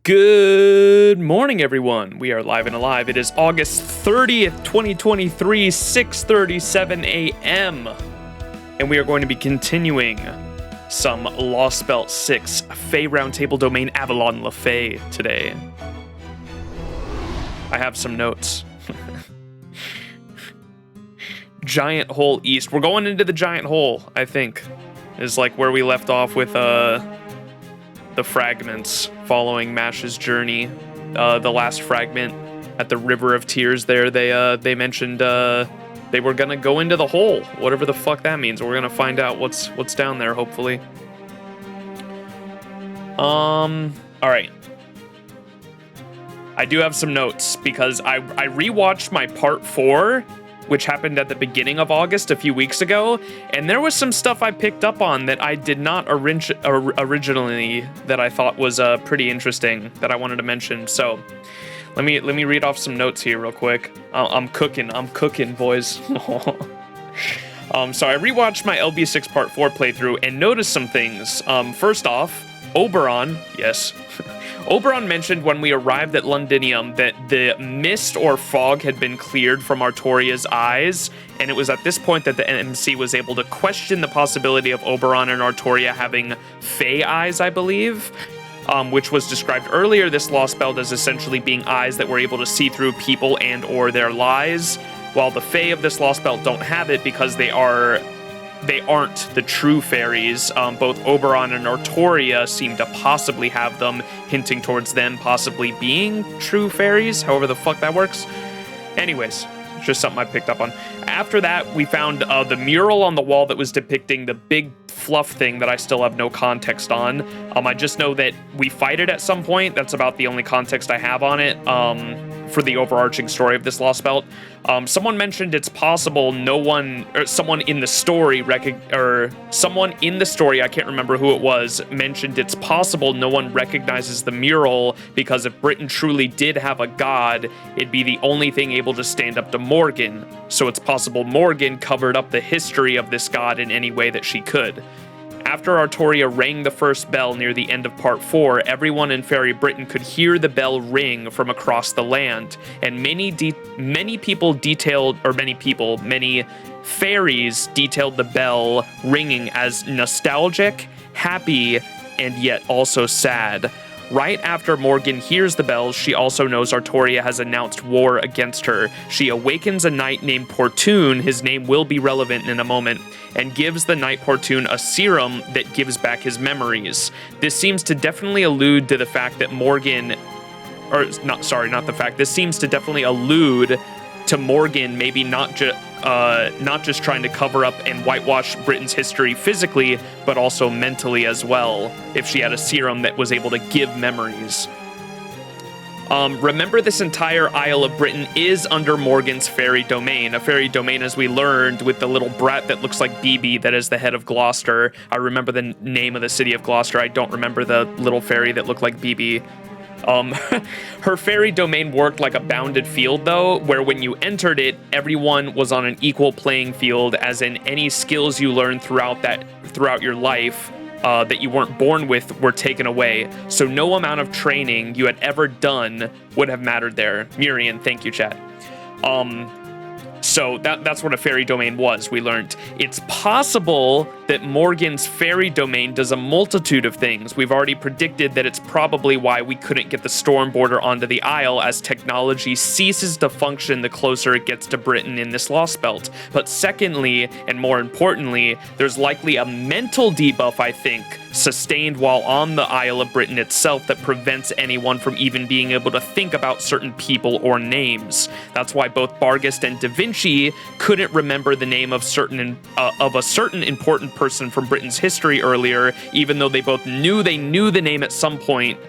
Good morning, everyone. We are live and alive. It is August 30th, 2023, 6:37 a.m. And we are going to be continuing some Lostbelt 6 Fae Roundtable Domain Avalon le Fae today. I have some notes. Giant Hole East. We're going into the Giant Hole, I think, is like where we left off with the fragments following Mash's journey. The last fragment at the River of Tears there, they mentioned they were gonna go into the hole, whatever the fuck that means. We're gonna find out what's down there, hopefully. Alright. I do have some notes because I rewatched my part 4, which happened at the beginning of August a few weeks ago, and there was some stuff I picked up on that I did not originally that I thought was pretty interesting that I wanted to mention. So let me read off some notes here real quick. I'm cooking, boys. So I rewatched my LB6 Part 4 playthrough and noticed some things. First off, Oberon, yes. Oberon mentioned when we arrived at Londinium that the mist or fog had been cleared from Artoria's eyes, and it was at this point that the MC was able to question the possibility of Oberon and Artoria having Fae eyes, I believe, which was described earlier, this Lostbelt as essentially being eyes that were able to see through people and or their lies, while the Fae of this Lostbelt don't have it because they aren't the true fairies. Both Oberon and Artoria seem to possibly have them, hinting towards them possibly being true fairies, however the fuck that works. Anyways, just something I picked up on. After that, we found the mural on the wall that was depicting the big fluff thing that I still have no context on. I just know that we fight it at some point. That's about the only context I have on it for the overarching story of this Lostbelt. Someone mentioned it's possible someone in the story, I can't remember who it was, mentioned it's possible no one recognizes the mural because if Britain truly did have a god, it'd be the only thing able to stand up to Morgan. So it's possible Morgan covered up the history of this god in any way that she could. After Artoria rang the first bell near the end of Part 4, everyone in Fairy Britain could hear the bell ring from across the land, and many fairies detailed the bell ringing as nostalgic, happy, and yet also sad. Right after Morgan hears the bells, she also knows Artoria has announced war against her. She awakens a knight named Portune, his name will be relevant in a moment, and gives the knight Portune a serum that gives back his memories. This seems to definitely allude to the fact that this seems to definitely allude to Morgan maybe not just trying to cover up and whitewash Britain's history physically, but also mentally as well, if she had a serum that was able to give memories. Remember, this entire Isle of Britain is under Morgan's fairy domain. A fairy domain, as we learned, with the little brat that looks like BB that is the head of Gloucester. I remember the name of the city of Gloucester. I don't remember the little fairy that looked like BB. Her fairy domain worked like a bounded field, though, where when you entered it, everyone was on an equal playing field, as in any skills you learned throughout your life that you weren't born with were taken away. So no amount of training you had ever done would have mattered there. Murian, thank you, chat. So that's what a fairy domain was, we learned. It's possible that Morgan's fairy domain does a multitude of things. We've already predicted that it's probably why we couldn't get the storm border onto the Isle, as technology ceases to function the closer it gets to Britain in this Lostbelt. But secondly, and more importantly, there's likely a mental debuff, I think, sustained while on the Isle of Britain itself that prevents anyone from even being able to think about certain people or names. That's why both Barghest and Da Vinci couldn't remember the name of a certain important person from Britain's history earlier, even though they both knew the name at some point.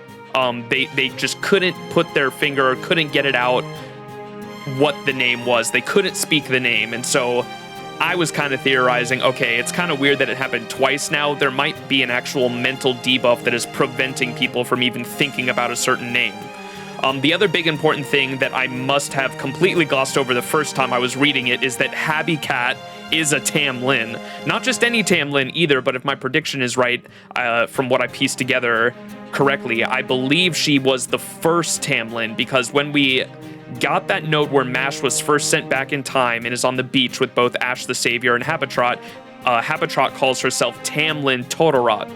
They just couldn't put their finger or couldn't get it out what the name was. They couldn't speak the name, and so I was kind of theorizing, okay, it's kind of weird that it happened twice now. There might be an actual mental debuff that is preventing people from even thinking about a certain name. The other big important thing that I must have completely glossed over the first time I was reading it is that Habby Cat is a Tamlin. Not just any Tamlin either, but if my prediction is right, from what I pieced together correctly, I believe she was the first Tamlin, because when we got that note where Mash was first sent back in time and is on the beach with both Ash the Savior and Habitrot, Habitrot calls herself Tamlin Todorot.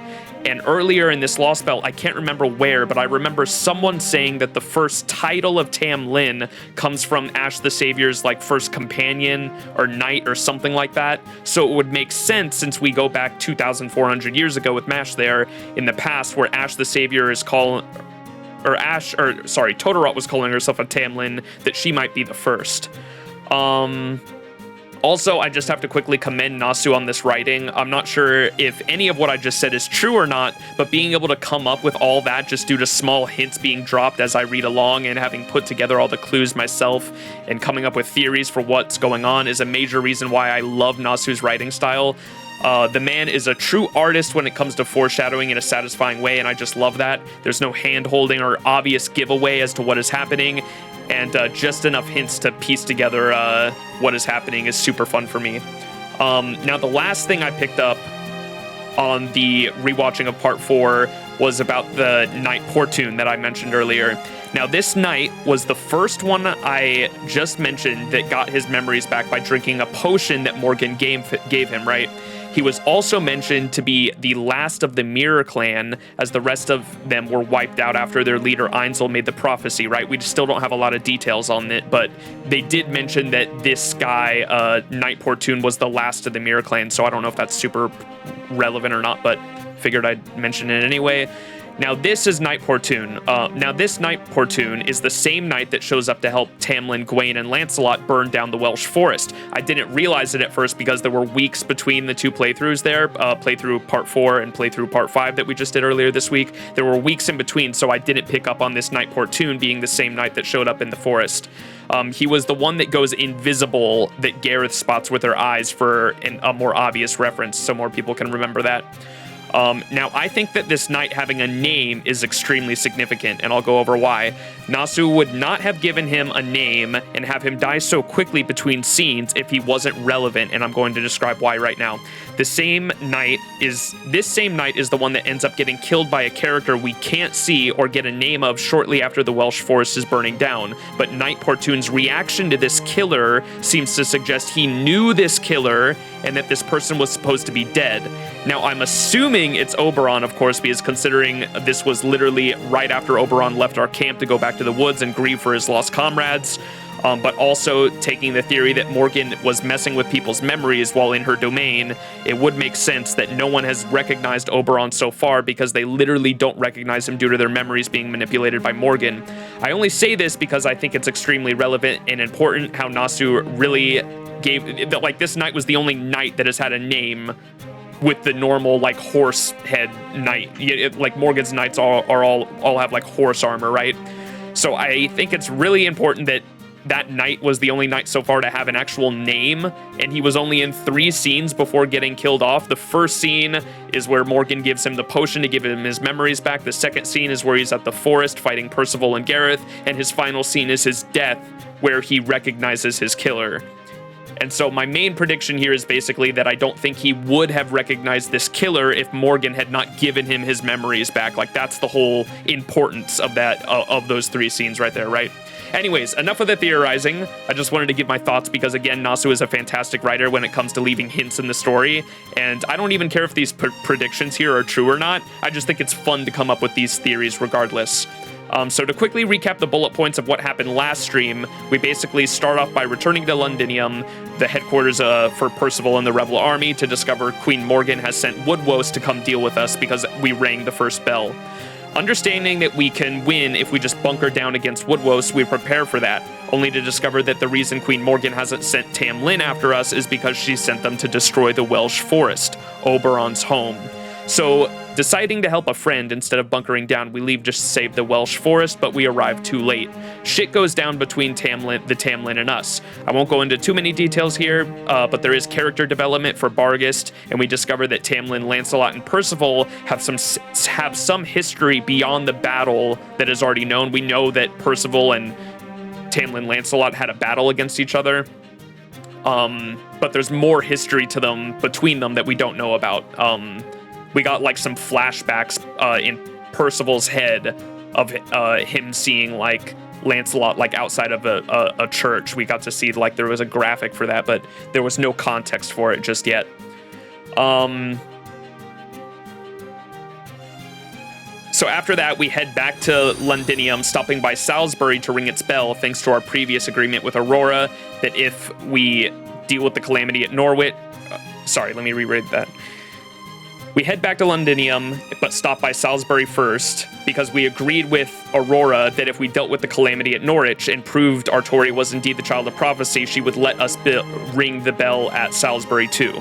And earlier in this Lostbelt, I can't remember where, but I remember someone saying that the first title of Tamlin comes from Ash the Savior's like first companion or knight or something like that. So it would make sense, since we go back 2,400 years ago with Mash there in the past, where Ash the Savior is Todorot was calling herself a Tamlin, that she might be the first. Also, I just have to quickly commend Nasu on this writing. I'm not sure if any of what I just said is true or not, but being able to come up with all that just due to small hints being dropped as I read along and having put together all the clues myself and coming up with theories for what's going on is a major reason why I love Nasu's writing style. The man is a true artist when it comes to foreshadowing in a satisfying way, and I just love that. There's no hand-holding or obvious giveaway as to what is happening, and just enough hints to piece together what is happening is super fun for me. Now, the last thing I picked up on the rewatching of Part 4 was about the knight Portune that I mentioned earlier. Now, this knight was the first one I just mentioned that got his memories back by drinking a potion that Morgan gave him, right? He was also mentioned to be the last of the Mirror clan, as the rest of them were wiped out after their leader Einzel made the prophecy, right? We still don't have a lot of details on it, but they did mention that this guy, Knight Portune, was the last of the Mirror clan, so I don't know if that's super relevant or not, but figured I'd mention it anyway. Now, this is Knight Portune. This Knight Portune is the same knight that shows up to help Tamlin, Gawain, and Lancelot burn down the Welsh forest. I didn't realize it at first because there were weeks between the two playthroughs there, playthrough Part 4 and playthrough Part 5 that we just did earlier this week. There were weeks in between, so I didn't pick up on this Knight Portune being the same knight that showed up in the forest. He was the one that goes invisible that Gareth spots with her eyes for a more obvious reference, so more people can remember that. Now, I think that this knight having a name is extremely significant, and I'll go over why. Nasu would not have given him a name and have him die so quickly between scenes if he wasn't relevant, and I'm going to describe why right now. This same knight is the one that ends up getting killed by a character we can't see or get a name of shortly after the Welsh forest is burning down, but Knight Portune's reaction to this killer seems to suggest he knew this killer and that this person was supposed to be dead. Now, I'm assuming it's Oberon, of course, because considering this was literally right after Oberon left our camp to go back to the woods and grieve for his lost comrades, but also taking the theory that Morgan was messing with people's memories while in her domain, it would make sense that no one has recognized Oberon so far because they literally don't recognize him due to their memories being manipulated by Morgan. I only say this because I think it's extremely relevant and important how Nasu really gave, like, this knight was the only knight that has had a name with the normal, like, horse head knight. Like, Morgan's knights all have, like, horse armor, right? So I think it's really important that that knight was the only knight so far to have an actual name, and he was only in 3 scenes before getting killed off. The first scene is where Morgan gives him the potion to give him his memories back. The second scene is where he's at the forest fighting Percival and Gareth, and his final scene is his death, where he recognizes his killer. And so my main prediction here is basically that I don't think he would have recognized this killer if Morgan had not given him his memories back. Like, that's the whole importance of that, of those 3 scenes right there, right? Anyways, enough of the theorizing. I just wanted to give my thoughts because, again, Nasu is a fantastic writer when it comes to leaving hints in the story, and I don't even care if these predictions here are true or not. I just think it's fun to come up with these theories regardless. So to quickly recap the bullet points of what happened last stream, we basically start off by returning to Londinium, the headquarters for Percival and the Rebel Army, to discover Queen Morgan has sent Woodwose to come deal with us because we rang the first bell. Understanding that we can win if we just bunker down against Woodwose, we prepare for that, only to discover that the reason Queen Morgan hasn't sent Tamlin after us is because she sent them to destroy the Welsh forest, Oberon's home. So, deciding to help a friend instead of bunkering down, we leave just to save the Welsh forest, but we arrive too late. Shit goes down between the Tamlin and us. I won't go into too many details here, but there is character development for Barghest, and we discover that Tamlin, Lancelot, and Percival have some history beyond the battle that is already known. We know that Percival and Tamlin Lancelot had a battle against each other, but there's more history to them between them that we don't know about. We got like some flashbacks in Percival's head of him seeing like Lancelot like outside of a church. We got to see like there was a graphic for that, but there was no context for it just yet. So after that, we head back to Londinium, stopping by Salisbury to ring its bell, thanks to our previous agreement with Aurora that if we deal with the calamity at Norwich... sorry, let me reread that. We head back to Londinium, but stop by Salisbury first, because we agreed with Aurora that if we dealt with the calamity at Norwich and proved Artoria was indeed the child of prophecy, she would let us ring the bell at Salisbury too.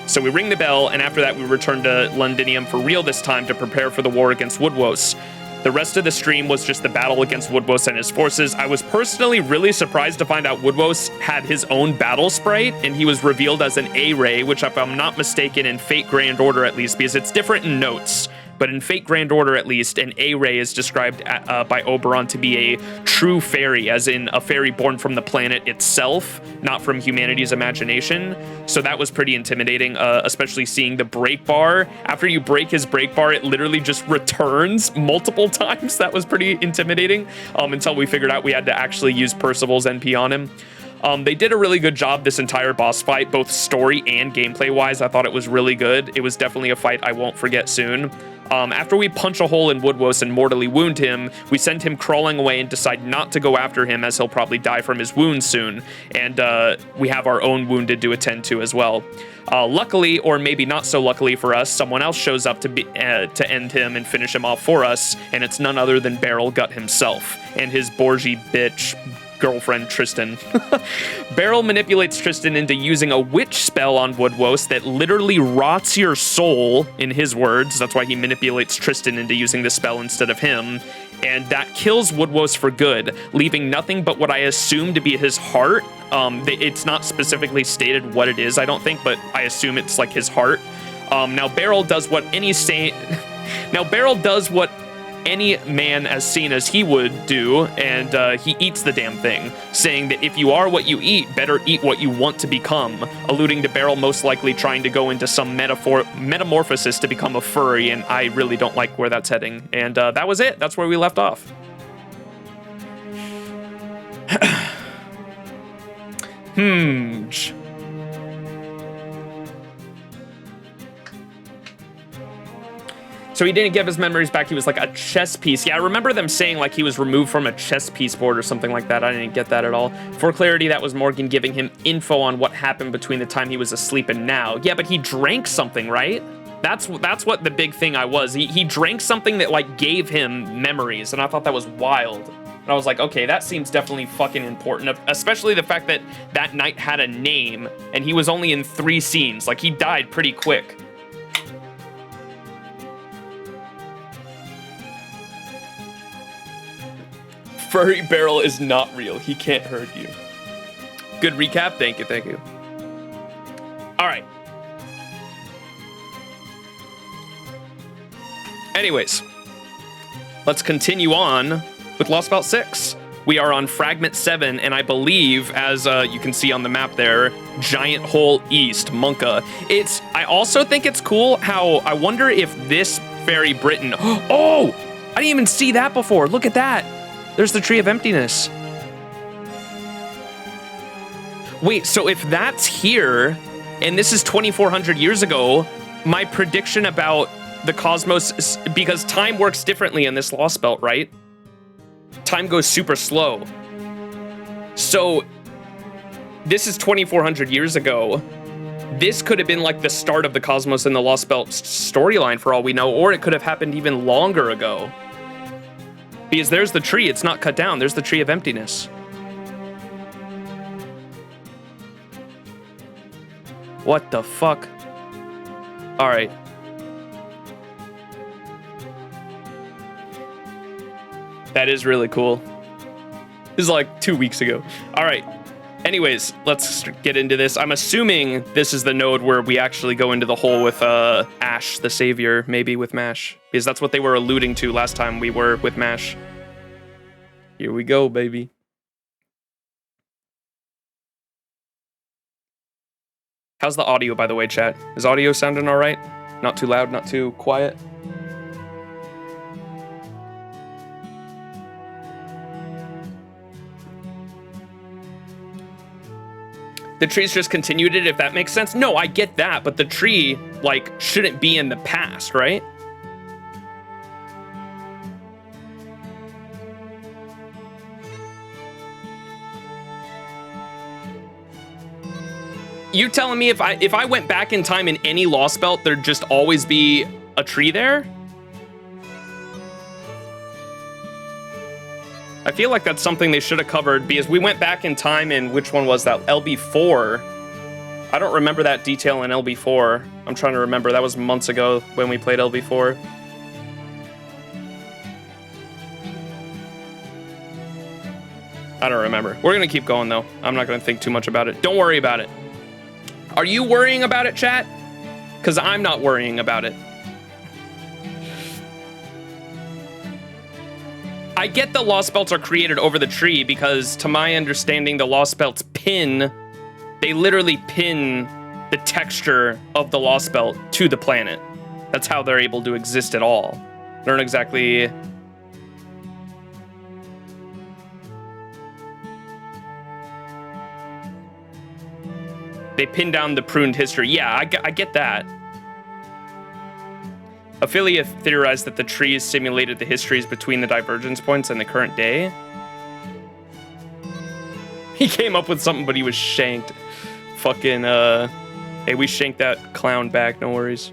So we ring the bell, and after that we return to Londinium for real this time to prepare for the war against Woodwose. The rest of the stream was just the battle against Woodwose and his forces. I was personally really surprised to find out Woodwose had his own battle sprite, and he was revealed as an A-Ray, which if I'm not mistaken in Fate Grand Order at least, because it's different in notes, but in Fate Grand Order at least, an A-Ray is described by Oberon to be a true fairy, as in a fairy born from the planet itself, not from humanity's imagination. So that was pretty intimidating, especially seeing the break bar. After you break his break bar, it literally just returns multiple times. That was pretty intimidating, until we figured out we had to actually use Percival's NP on him. They did a really good job this entire boss fight, both story and gameplay-wise. I thought it was really good. It was definitely a fight I won't forget soon. After we punch a hole in Woodwose and mortally wound him, we send him crawling away and decide not to go after him, as he'll probably die from his wounds soon. And we have our own wounded to attend to as well. Luckily, or maybe not so luckily for us, someone else shows up to end him and finish him off for us, and it's none other than Beryl Gut himself and his Borgie bitch girlfriend Tristan. Beryl manipulates Tristan into using a witch spell on Woodwose that literally rots your soul, in his words. That's why he manipulates Tristan into using the spell instead of him. And that kills Woodwose for good, leaving nothing but what I assume to be his heart. It's not specifically stated what it is, I don't think, but I assume it's like his heart. Now Beryl does what any man as seen as he would do, and he eats the damn thing, saying that if you are what you eat, better eat what you want to become, alluding to Beryl most likely trying to go into some metamorphosis to become a furry, and I really don't like where that's heading. And that was it. That's where we left off. So he didn't give his memories back. He was like a chess piece. Yeah, I remember them saying like he was removed from a chess piece board or something like that. I didn't get that at all. For clarity, that was Morgan giving him info on what happened between the time he was asleep and now. Yeah, but he drank something, right? That's what the big thing was. He drank something that like gave him memories, and I thought that was wild. And I was like, okay, that seems definitely fucking important, especially the fact that that night had a name, and he was only in 3 scenes. Like, he died pretty quick. Furry Beryl is not real. He can't hurt you. Good recap. Thank you. Thank you. All right. Anyways, let's continue on with Lostbelt 6. We are on Fragment 7, and I believe, as you can see on the map there, Giant Hole East, Monka. I also think it's cool how, I wonder if this Fairy Britain... Oh! I didn't even see that before. Look at that. There's the Tree of Emptiness. Wait, so if that's here, and this is 2,400 years ago, my prediction about the cosmos, because time works differently in this Lostbelt, right? Time goes super slow. So this is 2,400 years ago. This could have been like the start of the cosmos in the Lostbelt storyline for all we know, or it could have happened even longer ago. Because there's the tree, it's not cut down. There's the Tree of Emptiness. What the fuck? All right. That is really cool. This is like 2 weeks ago. All right. Anyways, let's get into this. I'm assuming this is the node where we actually go into the hole with Ash, the savior, maybe with Mash. Because that's what they were alluding to last time we were with Mash. Here we go, baby. How's the audio, by the way, chat? Is audio sounding all right? Not too loud, not too quiet? The trees just continued it, if that makes sense. No, I get that, but the tree, like, shouldn't be in the past, right? You telling me if I went back in time in any Lostbelt, there'd just always be a tree there? I feel like that's something they should have covered, because we went back in time in, which one was that? LB4. I don't remember that detail in LB4. I'm trying to remember. That was months ago when we played LB4. I don't remember. We're going to keep going, though. I'm not going to think too much about it. Don't worry about it. Are you worrying about it, chat? Because I'm not worrying about it. I get the Lostbelts are created over the tree because, to my understanding, the Lostbelts pin... They literally pin the texture of the Lostbelt to the planet. That's how they're able to exist at all. They don't exactly... They pin down the pruned history. Yeah, I get that. Ophelia theorized that the trees simulated the histories between the divergence points and the current day. He came up with something, but he was shanked. Fucking, hey, we shanked that clown back, no worries.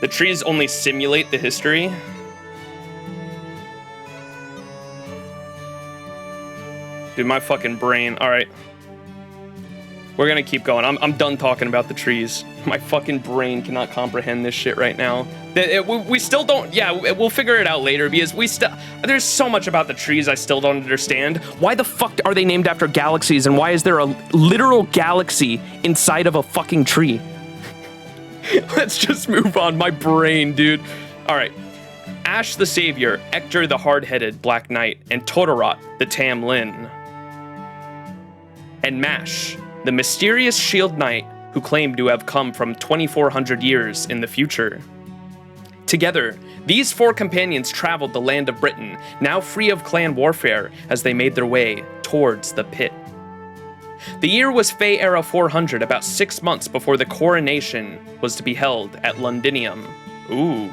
The trees only simulate the history. Dude, my fucking brain. All right. We're gonna keep going. I'm done talking about the trees. My fucking brain cannot comprehend this shit right now. We still don't, yeah, we'll figure it out later because there's so much about the trees I still don't understand. Why the fuck are they named after galaxies and why is there a literal galaxy inside of a fucking tree? Let's just move on, my brain, dude. All right. Ash the Savior, Ector the Hard-Headed Black Knight, and Todorot the Tam Lin. And Mash, the mysterious shield knight who claimed to have come from 2,400 years in the future. Together, these four companions traveled the land of Britain, now free of clan warfare, as they made their way towards the pit. The year was Fae Era 400, about 6 months before the coronation was to be held at Londinium. Ooh.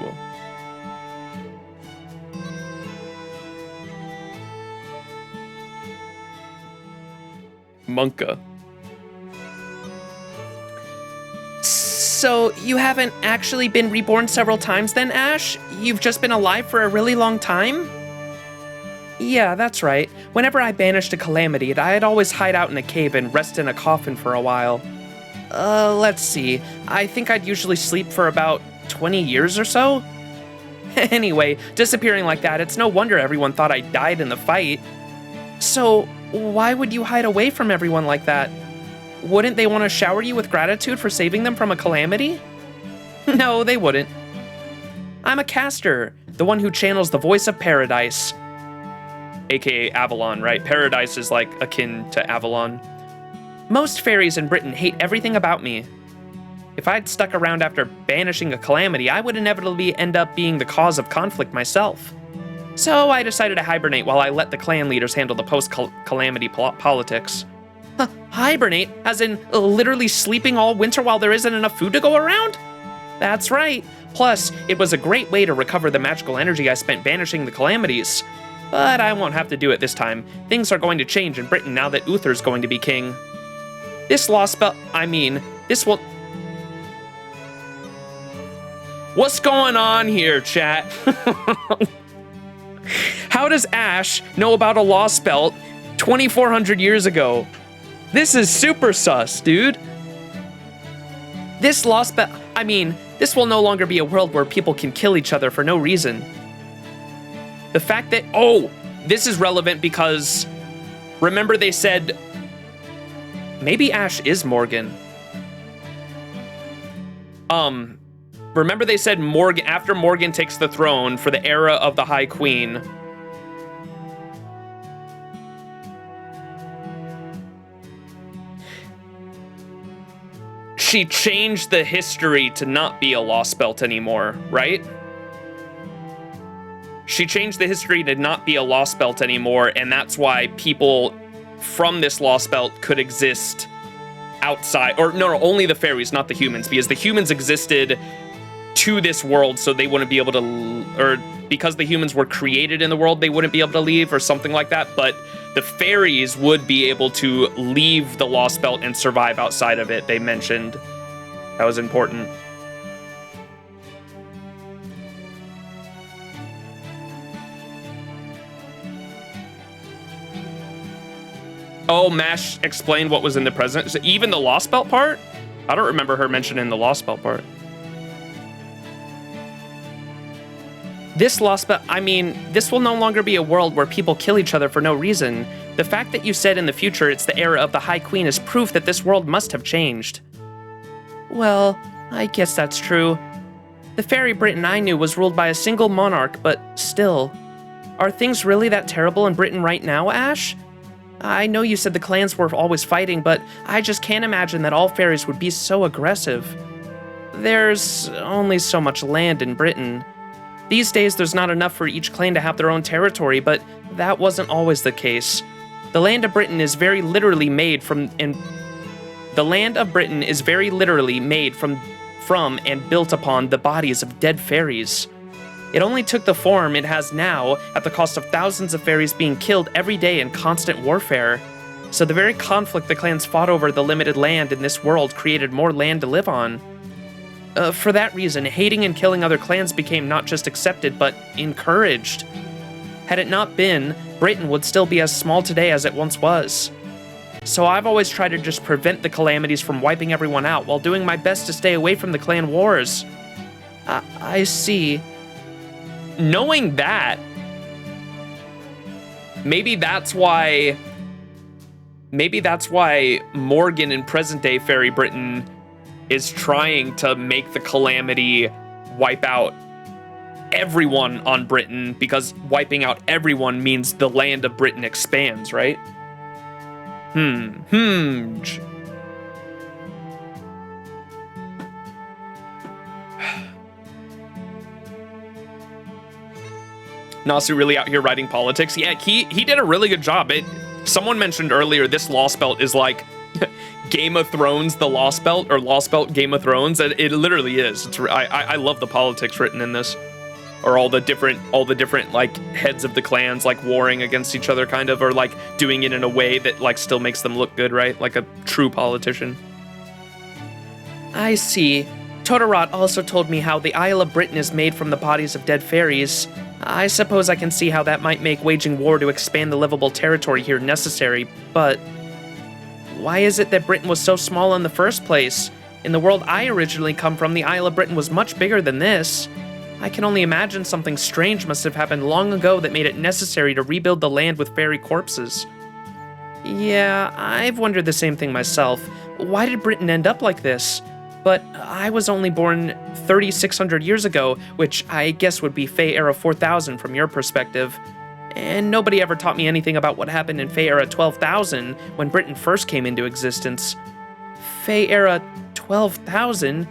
Monka. So, you haven't actually been reborn several times then, Ash? You've just been alive for a really long time? Yeah, that's right. Whenever I banished a calamity, I'd always hide out in a cave and rest in a coffin for a while. Let's see. I think I'd usually sleep for about 20 years or so? Anyway, disappearing like that, it's no wonder everyone thought I died in the fight. So, why would you hide away from everyone like that? Wouldn't they want to shower you with gratitude for saving them from a calamity? No, they wouldn't. I'm a caster, the one who channels the voice of Paradise. AKA Avalon, right? Paradise is like akin to Avalon. Most fairies in Britain hate everything about me. If I'd stuck around after banishing a calamity, I would inevitably end up being the cause of conflict myself. So I decided to hibernate while I let the clan leaders handle the post-calamity politics. Hibernate? As in literally sleeping all winter while there isn't enough food to go around? That's right. Plus, it was a great way to recover the magical energy I spent banishing the calamities. But I won't have to do it this time. Things are going to change in Britain now that Uther's going to be king. This Lostbelt, this will... What's going on here, chat? How does Ash know about a Lostbelt 2,400 years ago? This is super sus, dude. This Lostbelt, this will no longer be a world where people can kill each other for no reason. The fact that, oh, this is relevant because remember they said, maybe Ash is Morgan. Remember they said Morgan, after Morgan takes the throne for the era of the High Queen, she changed the history to not be a Lostbelt anymore, right? She changed the history to not be a Lostbelt anymore, and that's why people from this Lostbelt could exist outside, or no, only the fairies, not the humans, because the humans existed to this world, so they wouldn't be able to, or because the humans were created in the world, they wouldn't be able to leave, or something like that, but the fairies would be able to leave the Lostbelt and survive outside of it, they mentioned. That was important. Oh, Mash explained what was in the present. So even the Lostbelt part? I don't remember her mentioning the Lostbelt part. This Lostbelt, I mean, this will no longer be a world where people kill each other for no reason. The fact that you said in the future it's the era of the High Queen is proof that this world must have changed. Well, I guess that's true. The fairy Britain I knew was ruled by a single monarch, but still. Are things really that terrible in Britain right now, Ash? I know you said the clans were always fighting, but I just can't imagine that all fairies would be so aggressive. There's only so much land in Britain. These days, there's not enough for each clan to have their own territory, but that wasn't always the case. The land of Britain is very literally made from and built upon the bodies of dead fairies. It only took the form it has now at the cost of thousands of fairies being killed every day in constant warfare. So the very conflict the clans fought over the limited land in this world created more land to live on. For that reason, hating and killing other clans became not just accepted, but encouraged. Had it not been, Britain would still be as small today as it once was. So I've always tried to just prevent the calamities from wiping everyone out while doing my best to stay away from the clan wars. I see. Knowing that, maybe that's why Morgan in present-day Fairy Britain is trying to make the calamity wipe out everyone on Britain, because wiping out everyone means the land of Britain expands, right? Nasu really out here writing politics. Yeah, he did a really good job. Someone mentioned earlier this Lostbelt is like Game of Thrones, the Lostbelt, or Lostbelt Game of Thrones. It literally is. I love the politics written in this, or all the different like heads of the clans like warring against each other, kind of, or like doing it in a way that like still makes them look good, right? Like a true politician. I see. Totorot also told me how the Isle of Britain is made from the bodies of dead fairies. I suppose I can see how that might make waging war to expand the livable territory here necessary, but why is it that Britain was so small in the first place? In the world I originally come from, the Isle of Britain was much bigger than this. I can only imagine something strange must have happened long ago that made it necessary to rebuild the land with fairy corpses. Yeah, I've wondered the same thing myself. Why did Britain end up like this? But I was only born 3,600 years ago, which I guess would be Fae Era 4000 from your perspective. And nobody ever taught me anything about what happened in Fae Era 12,000 when Britain first came into existence. Fae Era 12,000?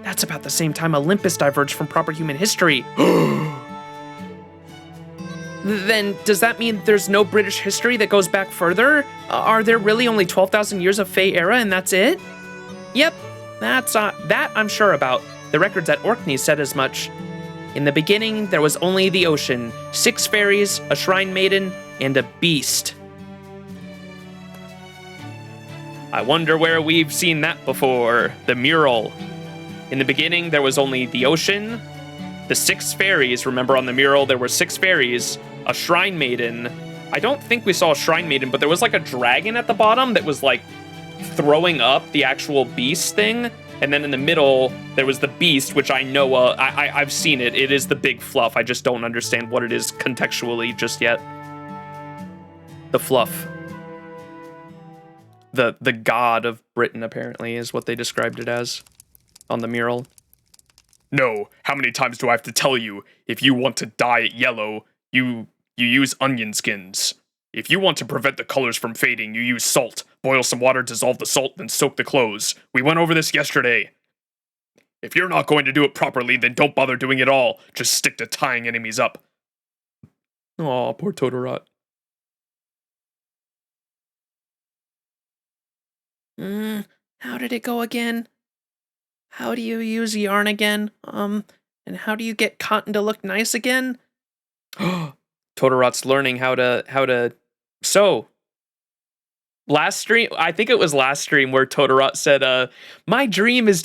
That's about the same time Olympus diverged from proper human history. Then, does that mean there's no British history that goes back further? Are there really only 12,000 years of Fae Era and that's it? Yep. That I'm sure about. The records at Orkney said as much. In the beginning, there was only the ocean, 6 fairies, a shrine maiden, and a beast. I wonder where we've seen that before. The mural. In the beginning, there was only the ocean, the 6 fairies. Remember on the mural, there were 6 fairies, a shrine maiden. I don't think we saw a shrine maiden, but there was like a dragon at the bottom that was like throwing up the actual beast thing. And then in the middle, there was the beast, which I know, I've seen it. It is the big fluff. I just don't understand what it is contextually just yet. The fluff. The god of Britain, apparently, is what they described it as on the mural. No, how many times do I have to tell you? If you want to dye it yellow, you use onion skins. If you want to prevent the colors from fading, you use salt. Boil some water, dissolve the salt, then soak the clothes. We went over this yesterday. If you're not going to do it properly, then don't bother doing it all. Just stick to tying enemies up. Aw, poor Todorot. How did it go again? How do you use yarn again? And how do you get cotton to look nice again? Todorot's learning how to sew. Last stream, I think it was last stream where Todorot said, my dream is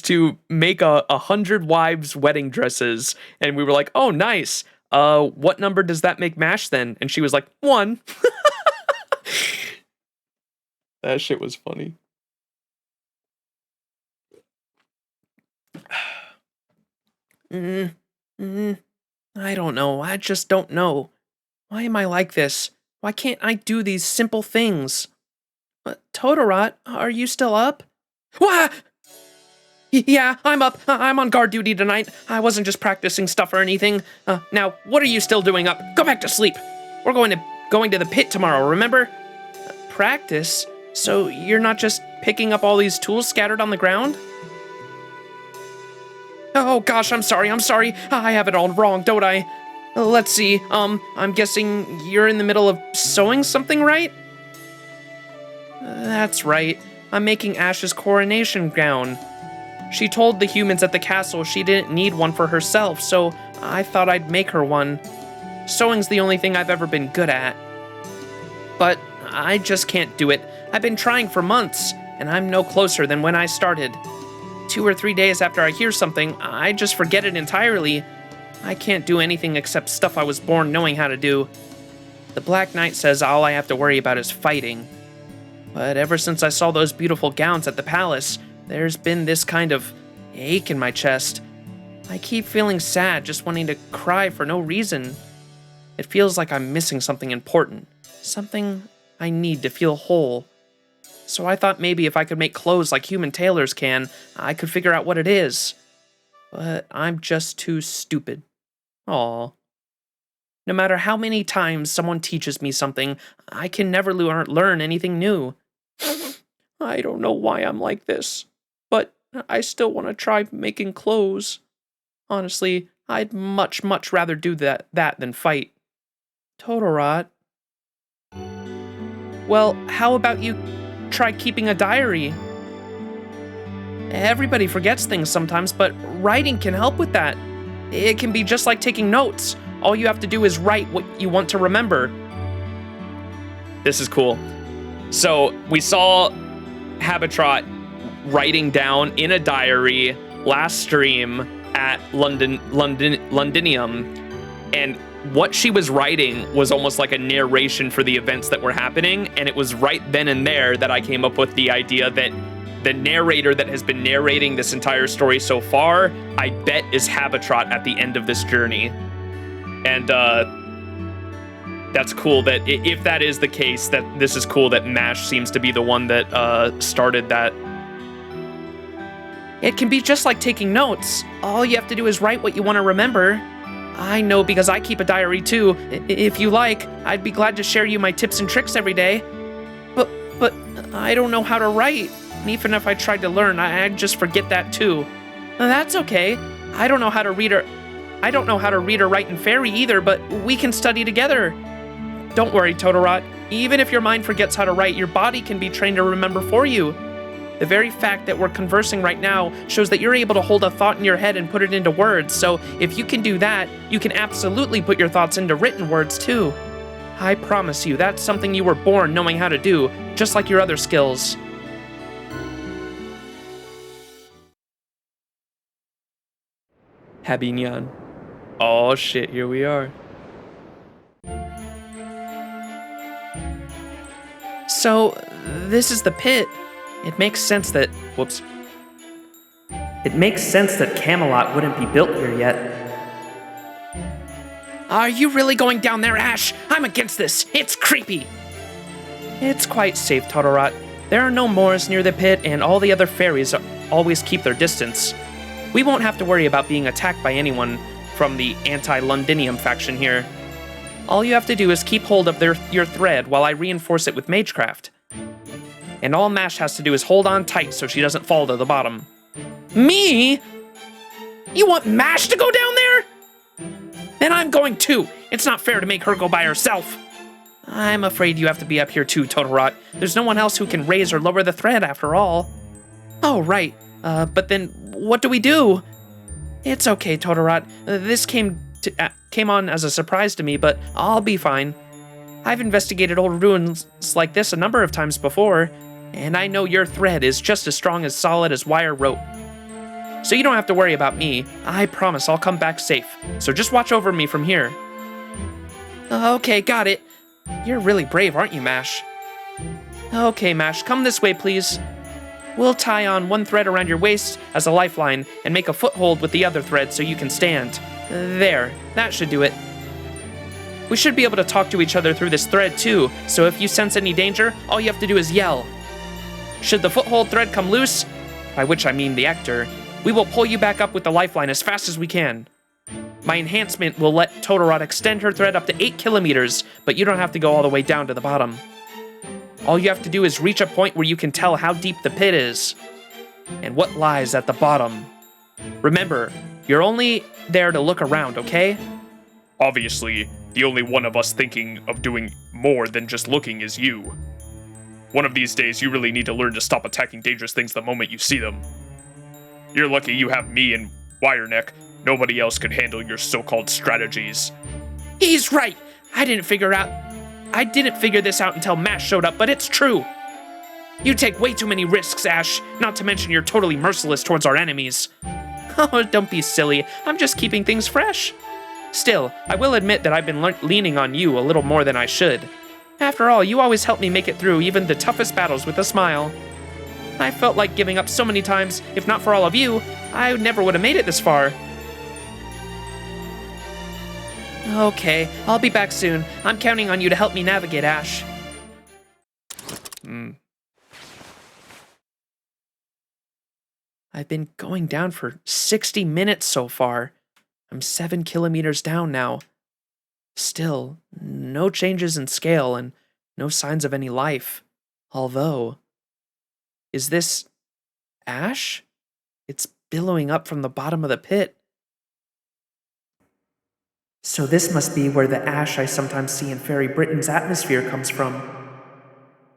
to make 100 wives' wedding dresses. And we were like, oh, nice. What number does that make MASH then? And she was like, 1. That shit was funny. I don't know. I just don't know. Why am I like this? Why can't I do these simple things? Todorot, are you still up? Wah! Yeah, I'm up. I'm on guard duty tonight. I wasn't just practicing stuff or anything. Now, what are you still doing up? Go back to sleep. We're going to the pit tomorrow, remember? Practice? So you're not just picking up all these tools scattered on the ground? Oh gosh, I'm sorry. I have it all wrong, don't I? Let's see, I'm guessing you're in the middle of sewing something, right? That's right. I'm making Ash's coronation gown. She told the humans at the castle she didn't need one for herself, so I thought I'd make her one. Sewing's the only thing I've ever been good at. But I just can't do it. I've been trying for months, and I'm no closer than when I started. 2 or 3 days after I hear something, I just forget it entirely. I can't do anything except stuff I was born knowing how to do. The Black Knight says all I have to worry about is fighting. But ever since I saw those beautiful gowns at the palace, there's been this kind of ache in my chest. I keep feeling sad, just wanting to cry for no reason. It feels like I'm missing something important, something I need to feel whole. So I thought maybe if I could make clothes like human tailors can, I could figure out what it is. But I'm just too stupid. Aw. No matter how many times someone teaches me something, I can never learn anything new. I don't know why I'm like this, but I still want to try making clothes. Honestly, I'd much rather do that than fight. Todorot. Well, how about you try keeping a diary? Everybody forgets things sometimes, but writing can help with that. It can be just like taking notes. All you have to do is write what you want to remember. This is cool. So we saw Habitrot writing down in a diary last stream at Londinium, and what she was writing was almost like a narration for the events that were happening, and it was right then and there that I came up with the idea that the narrator that has been narrating this entire story so far, I bet is Habitrot at the end of this journey. And that's cool that if that is the case, that this is cool that MASH seems to be the one that started that. It can be just like taking notes. All you have to do is write what you want to remember. I know because I keep a diary too. If you like, I'd be glad to share you my tips and tricks every day. But I don't know how to write. And even if I tried to learn, I'd just forget that too. That's okay. I don't know how to read or write in fairy either, but we can study together. Don't worry, Todorot. Even if your mind forgets how to write, your body can be trained to remember for you. The very fact that we're conversing right now shows that you're able to hold a thought in your head and put it into words, so if you can do that, you can absolutely put your thoughts into written words too. I promise you, that's something you were born knowing how to do, just like your other skills. Habinyan. Oh shit, here we are. So, this is the pit. It makes sense that... Whoops. It makes sense that Camelot wouldn't be built here yet. Are you really going down there, Ash? I'm against this. It's creepy. It's quite safe, Totterat. There are no moors near the pit, and all the other fairies always keep their distance. We won't have to worry about being attacked by anyone from the anti-Londinium faction here. All you have to do is keep hold of your thread while I reinforce it with magecraft. And all Mash has to do is hold on tight so she doesn't fall to the bottom. Me? You want Mash to go down there? Then I'm going too. It's not fair to make her go by herself. I'm afraid you have to be up here too, Totterat. There's no one else who can raise or lower the thread after all. Oh, right. But then what do we do? It's okay, Totterat. This came on as a surprise to me, but I'll be fine. I've investigated old ruins like this a number of times before, and I know your thread is just as strong as solid as wire rope. So you don't have to worry about me. I promise I'll come back safe. So just watch over me from here. Okay, got it. You're really brave, aren't you, Mash? Okay, Mash, come this way, please. We'll tie on one thread around your waist as a lifeline and make a foothold with the other thread so you can stand. There, that should do it. We should be able to talk to each other through this thread too, so if you sense any danger, all you have to do is yell. Should the foothold thread come loose, by which I mean the actor, we will pull you back up with the lifeline as fast as we can. My enhancement will let Totterat extend her thread up to 8 kilometers, but you don't have to go all the way down to the bottom. All you have to do is reach a point where you can tell how deep the pit is, and what lies at the bottom. Remember, you're only there to look around, okay? Obviously, the only one of us thinking of doing more than just looking is you. One of these days, you really need to learn to stop attacking dangerous things the moment you see them. You're lucky you have me and Wireneck. Nobody else could handle your so-called strategies. He's right! I didn't figure this out until Mash showed up, but it's true. You take way too many risks, Ash, not to mention you're totally merciless towards our enemies. Oh, don't be silly. I'm just keeping things fresh. Still, I will admit that I've been leaning on you a little more than I should. After all, you always help me make it through even the toughest battles with a smile. I felt like giving up so many times. If not for all of you, I never would have made it this far. Okay, I'll be back soon. I'm counting on you to help me navigate, Ash. I've been going down for 60 minutes so far. I'm 7 kilometers down now. Still, no changes in scale and no signs of any life. Although, is this ash? It's billowing up from the bottom of the pit. So this must be where the ash I sometimes see in Fairy Britain's atmosphere comes from.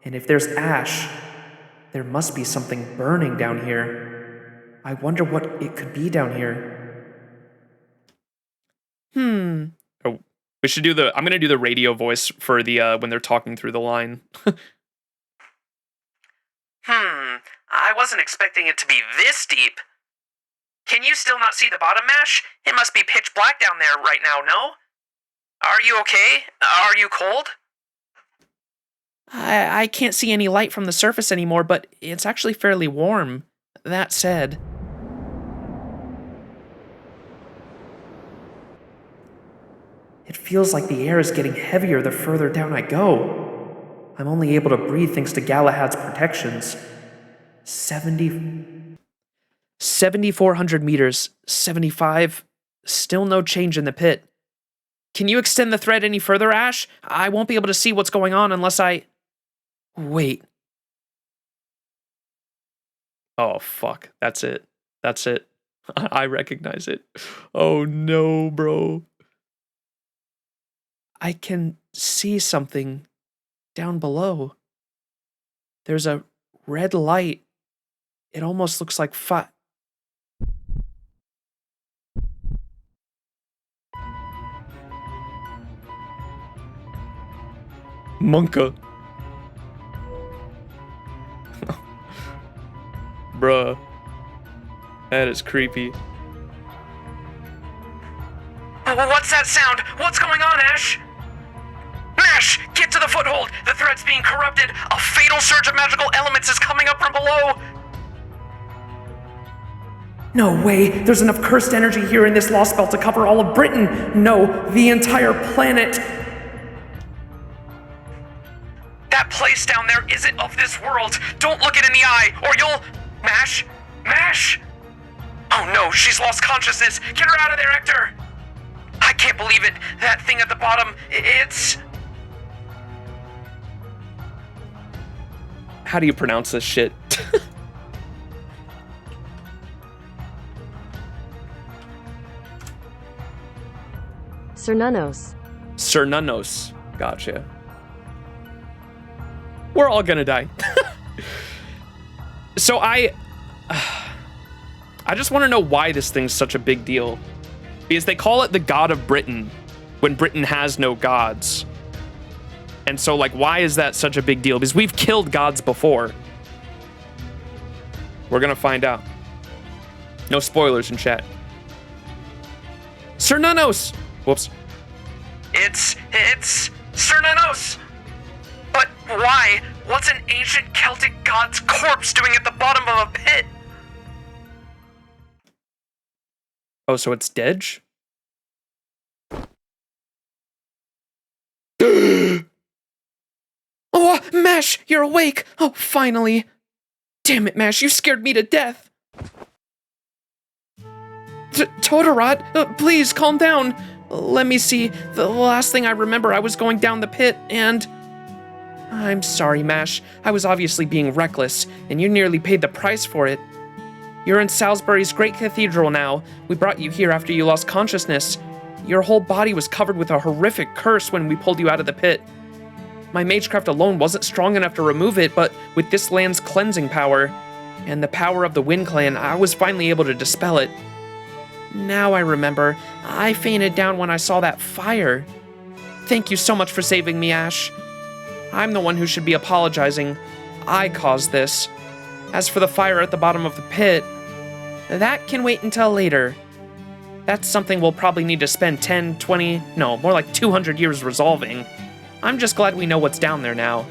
And if there's ash, there must be something burning down here. I wonder what it could be down here. Oh, we should do I'm gonna do the radio voice for the, when they're talking through the line. I wasn't expecting it to be this deep. Can you still not see the bottom, Mash? It must be pitch black down there right now, no? Are you okay? Are you cold? I can't see any light from the surface anymore, but it's actually fairly warm. That said... It feels like the air is getting heavier the further down I go. I'm only able to breathe thanks to Galahad's protections. 7,400 meters, 75, still no change in the pit. Can you extend the thread any further, Ash? I won't be able to see what's going on unless I... Wait. Oh, fuck. That's it. That's it. I recognize it. Oh, no, bro. I can see something down below. There's a red light. It almost looks like fire. Monka. Bruh. That is creepy. What's that sound? What's going on, Ash? Mash, get to the the foothold! The threat's being corrupted! A fatal surge of magical elements is coming up from below! No way! There's enough cursed energy here in this Lostbelt to cover all of Britain! No, the entire planet! That place down there isn't of this world! Don't look it in the eye, or you'll... Mash? Mash? Oh no, she's lost consciousness! Get her out of there, Hector! I can't believe it! That thing at the bottom, it's... How do you pronounce this shit? Cernunnos. Cernunnos. Gotcha. We're all gonna die. So I just want to know why this thing's such a big deal. Because they call it the God of Britain when Britain has no gods. And so, like, why is that such a big deal? Because we've killed gods before. We're gonna find out. No spoilers in chat. Cernunnos! Whoops. It's Cernunnos! But why? What's an ancient Celtic god's corpse doing at the bottom of a pit? Oh, so it's Dedge? Oh, Mash, you're awake! Oh, finally! Damn it, Mash, you scared me to death! Totodrot, please, calm down. Let me see. The last thing I remember, I was going down the pit, and... I'm sorry, Mash. I was obviously being reckless, and you nearly paid the price for it. You're in Salisbury's great cathedral now. We brought you here after you lost consciousness. Your whole body was covered with a horrific curse when we pulled you out of the pit. My magecraft alone wasn't strong enough to remove it, but with this land's cleansing power, and the power of the Wind Clan, I was finally able to dispel it. Now I remember. I fainted down when I saw that fire. Thank you so much for saving me, Ash. I'm the one who should be apologizing. I caused this. As for the fire at the bottom of the pit, that can wait until later. That's something we'll probably need to spend 10, 20, no, more like 200 years resolving. I'm just glad we know what's down there now.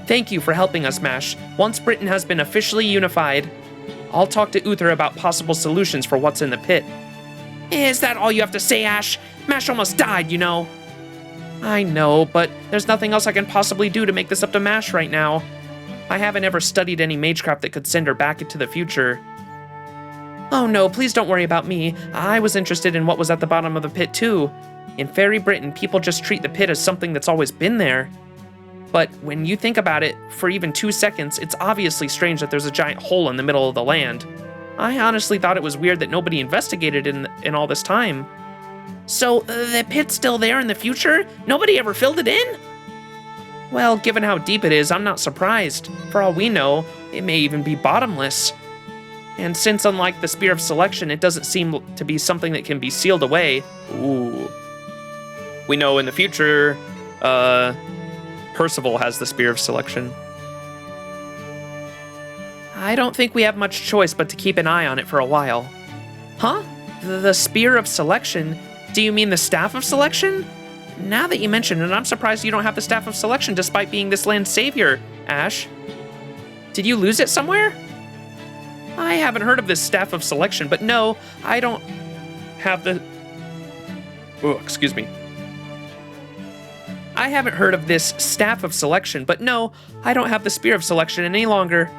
Thank you for helping us, Mash. Once Britain has been officially unified, I'll talk to Uther about possible solutions for what's in the pit. Is that all you have to say, Ash? Mash almost died, you know. I know, but there's nothing else I can possibly do to make this up to Mash right now. I haven't ever studied any magecraft that could send her back into the future. Oh no, please don't worry about me. I was interested in what was at the bottom of the pit too. In Fairy Britain, people just treat the pit as something that's always been there. But when you think about it, for even 2 seconds, it's obviously strange that there's a giant hole in the middle of the land. I honestly thought it was weird that nobody investigated in all this time. So, the pit's still there in the future? Nobody ever filled it in? Well, given how deep it is, I'm not surprised. For all we know, it may even be bottomless. And since unlike the Spear of Selection, it doesn't seem to be something that can be sealed away. Ooh. We know in the future, Percival has the Spear of Selection. I don't think we have much choice but to keep an eye on it for a while. Huh? The Spear of Selection? Do you mean the Staff of Selection? Now that you mention it, I'm surprised you don't have the Staff of Selection despite being this land's savior, Ash. Did you lose it somewhere? I haven't heard of this Staff of Selection, but no, I don't have the... Oh, excuse me. I haven't heard of this Staff of Selection, but no, I don't have the Spear of Selection any longer.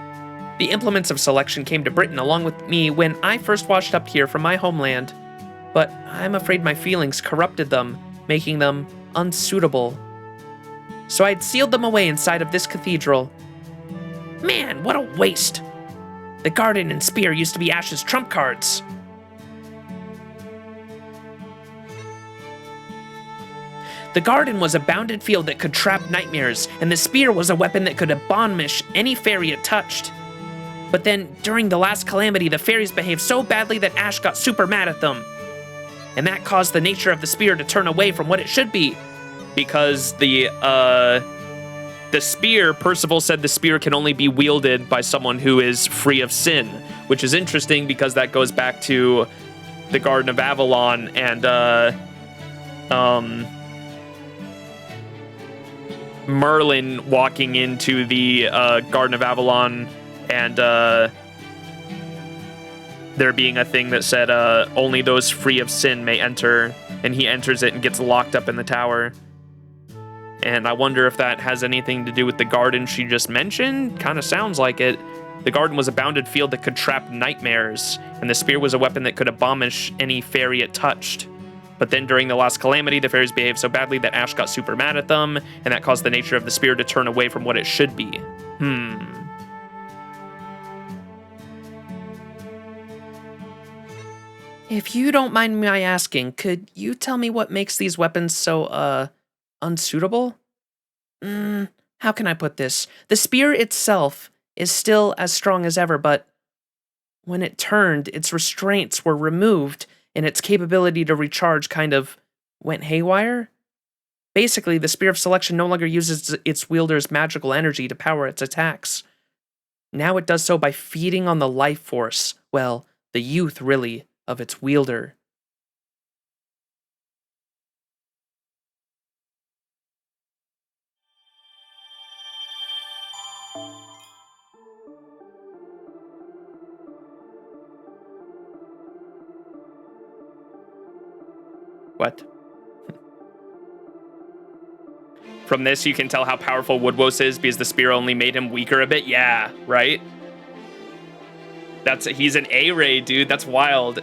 The implements of selection came to Britain along with me when I first washed up here from my homeland, but I'm afraid my feelings corrupted them, making them unsuitable. So I'd sealed them away inside of this cathedral. Man, what a waste! The garden and spear used to be Ash's trump cards. The garden was a bounded field that could trap nightmares, and the spear was a weapon that could admonish any fairy it touched. But then, during the last calamity, the fairies behaved so badly that Ash got super mad at them. And that caused the nature of the spear to turn away from what it should be. Because the spear, Percival said the spear can only be wielded by someone who is free of sin, which is interesting because that goes back to the Garden of Avalon and Merlin walking into the Garden of Avalon and there being a thing that said only those free of sin may enter, and he enters it and gets locked up in the tower. And I wonder if that has anything to do with the garden she just mentioned. Kind of sounds like it. The garden was a bounded field that could trap nightmares, and the spear was a weapon that could abolish any fairy it touched. But then during the last calamity, the fairies behaved so badly that Ash got super mad at them, and that caused the nature of the spear to turn away from what it should be. If you don't mind my asking, could you tell me what makes these weapons so, unsuitable? How can I put this? The spear itself is still as strong as ever, but when it turned, its restraints were removed, and its capability to recharge kind of went haywire. Basically, the Spear of Selection no longer uses its wielder's magical energy to power its attacks. Now it does so by feeding on the life force, well, the youth, really, of its wielder. What? From this, you can tell how powerful Woodwose is because the spear only made him weaker a bit. Yeah, right? He's an A-ray, dude. That's wild.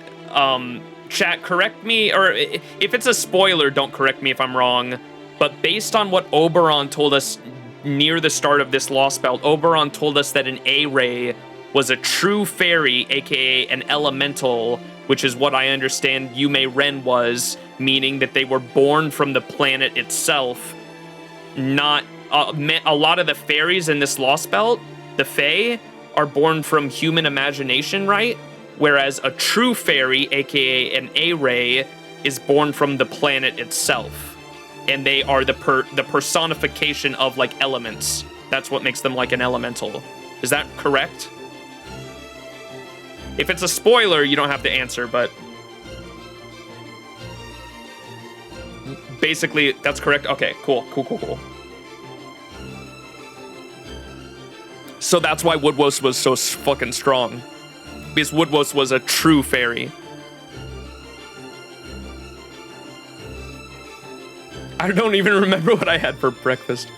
Chat, correct me, or if it's a spoiler, don't correct me if I'm wrong. But based on what Oberon told us near the start of this Lostbelt, Oberon told us that an A-ray was a true fairy, aka an elemental, which is what I understand Yume Ren was, meaning that they were born from the planet itself. Not a lot of the fairies in this Lostbelt, the Fae, are born from human imagination, right? Whereas a true fairy, aka an A-ray, is born from the planet itself, and they are the personification of like elements. That's what makes them like an elemental. Is that correct? If it's a spoiler, you don't have to answer, but basically, that's correct. Okay, cool. So that's why Woodwose was so fucking strong. Because Woodwose was a true fairy. I don't even remember what I had for breakfast.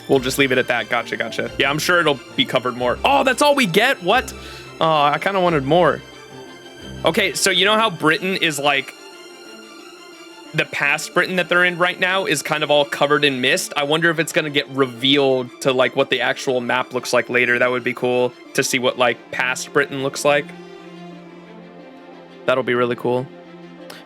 We'll just leave it at that. Gotcha. Yeah, I'm sure it'll be covered more. Oh, that's all we get? What? Oh, I kind of wanted more. Okay, so you know how Britain is like... The past Britain that they're in right now is kind of all covered in mist. I wonder if it's going to get revealed to like what the actual map looks like later. That would be cool to see what like past Britain looks like. That'll be really cool.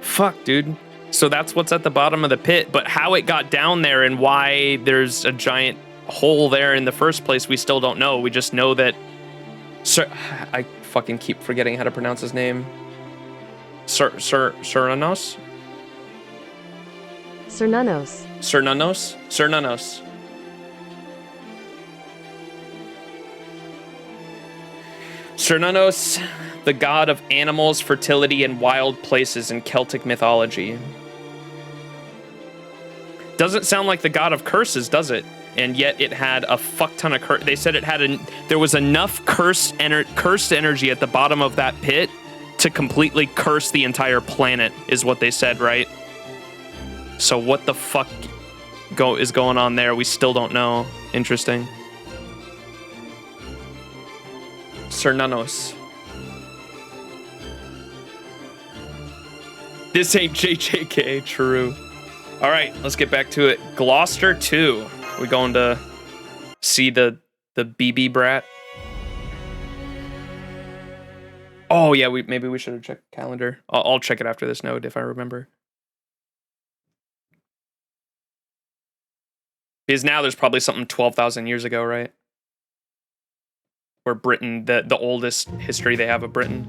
Fuck, dude. So that's what's at the bottom of the pit, but how it got down there and why there's a giant hole there in the first place, we still don't know. We just know that... I fucking keep forgetting how to pronounce his name. Cernunnos? Cernunnos, the god of animals, fertility, and wild places in Celtic mythology. Doesn't sound like the god of curses, does it? And yet it had a fuck ton of curse. They said there was enough cursed energy at the bottom of that pit to completely curse the entire planet, is what they said, right? So what the fuck is going on there? We still don't know. Interesting. Cernunnos. This ain't JJK, true. All right, let's get back to it. Gloucester 2. We going to see the BB brat? Oh yeah, maybe we should have checked the calendar. I'll check it after this note if I remember. Because now there's probably something 12,000 years ago, right? Where Britain, the oldest history they have of Britain.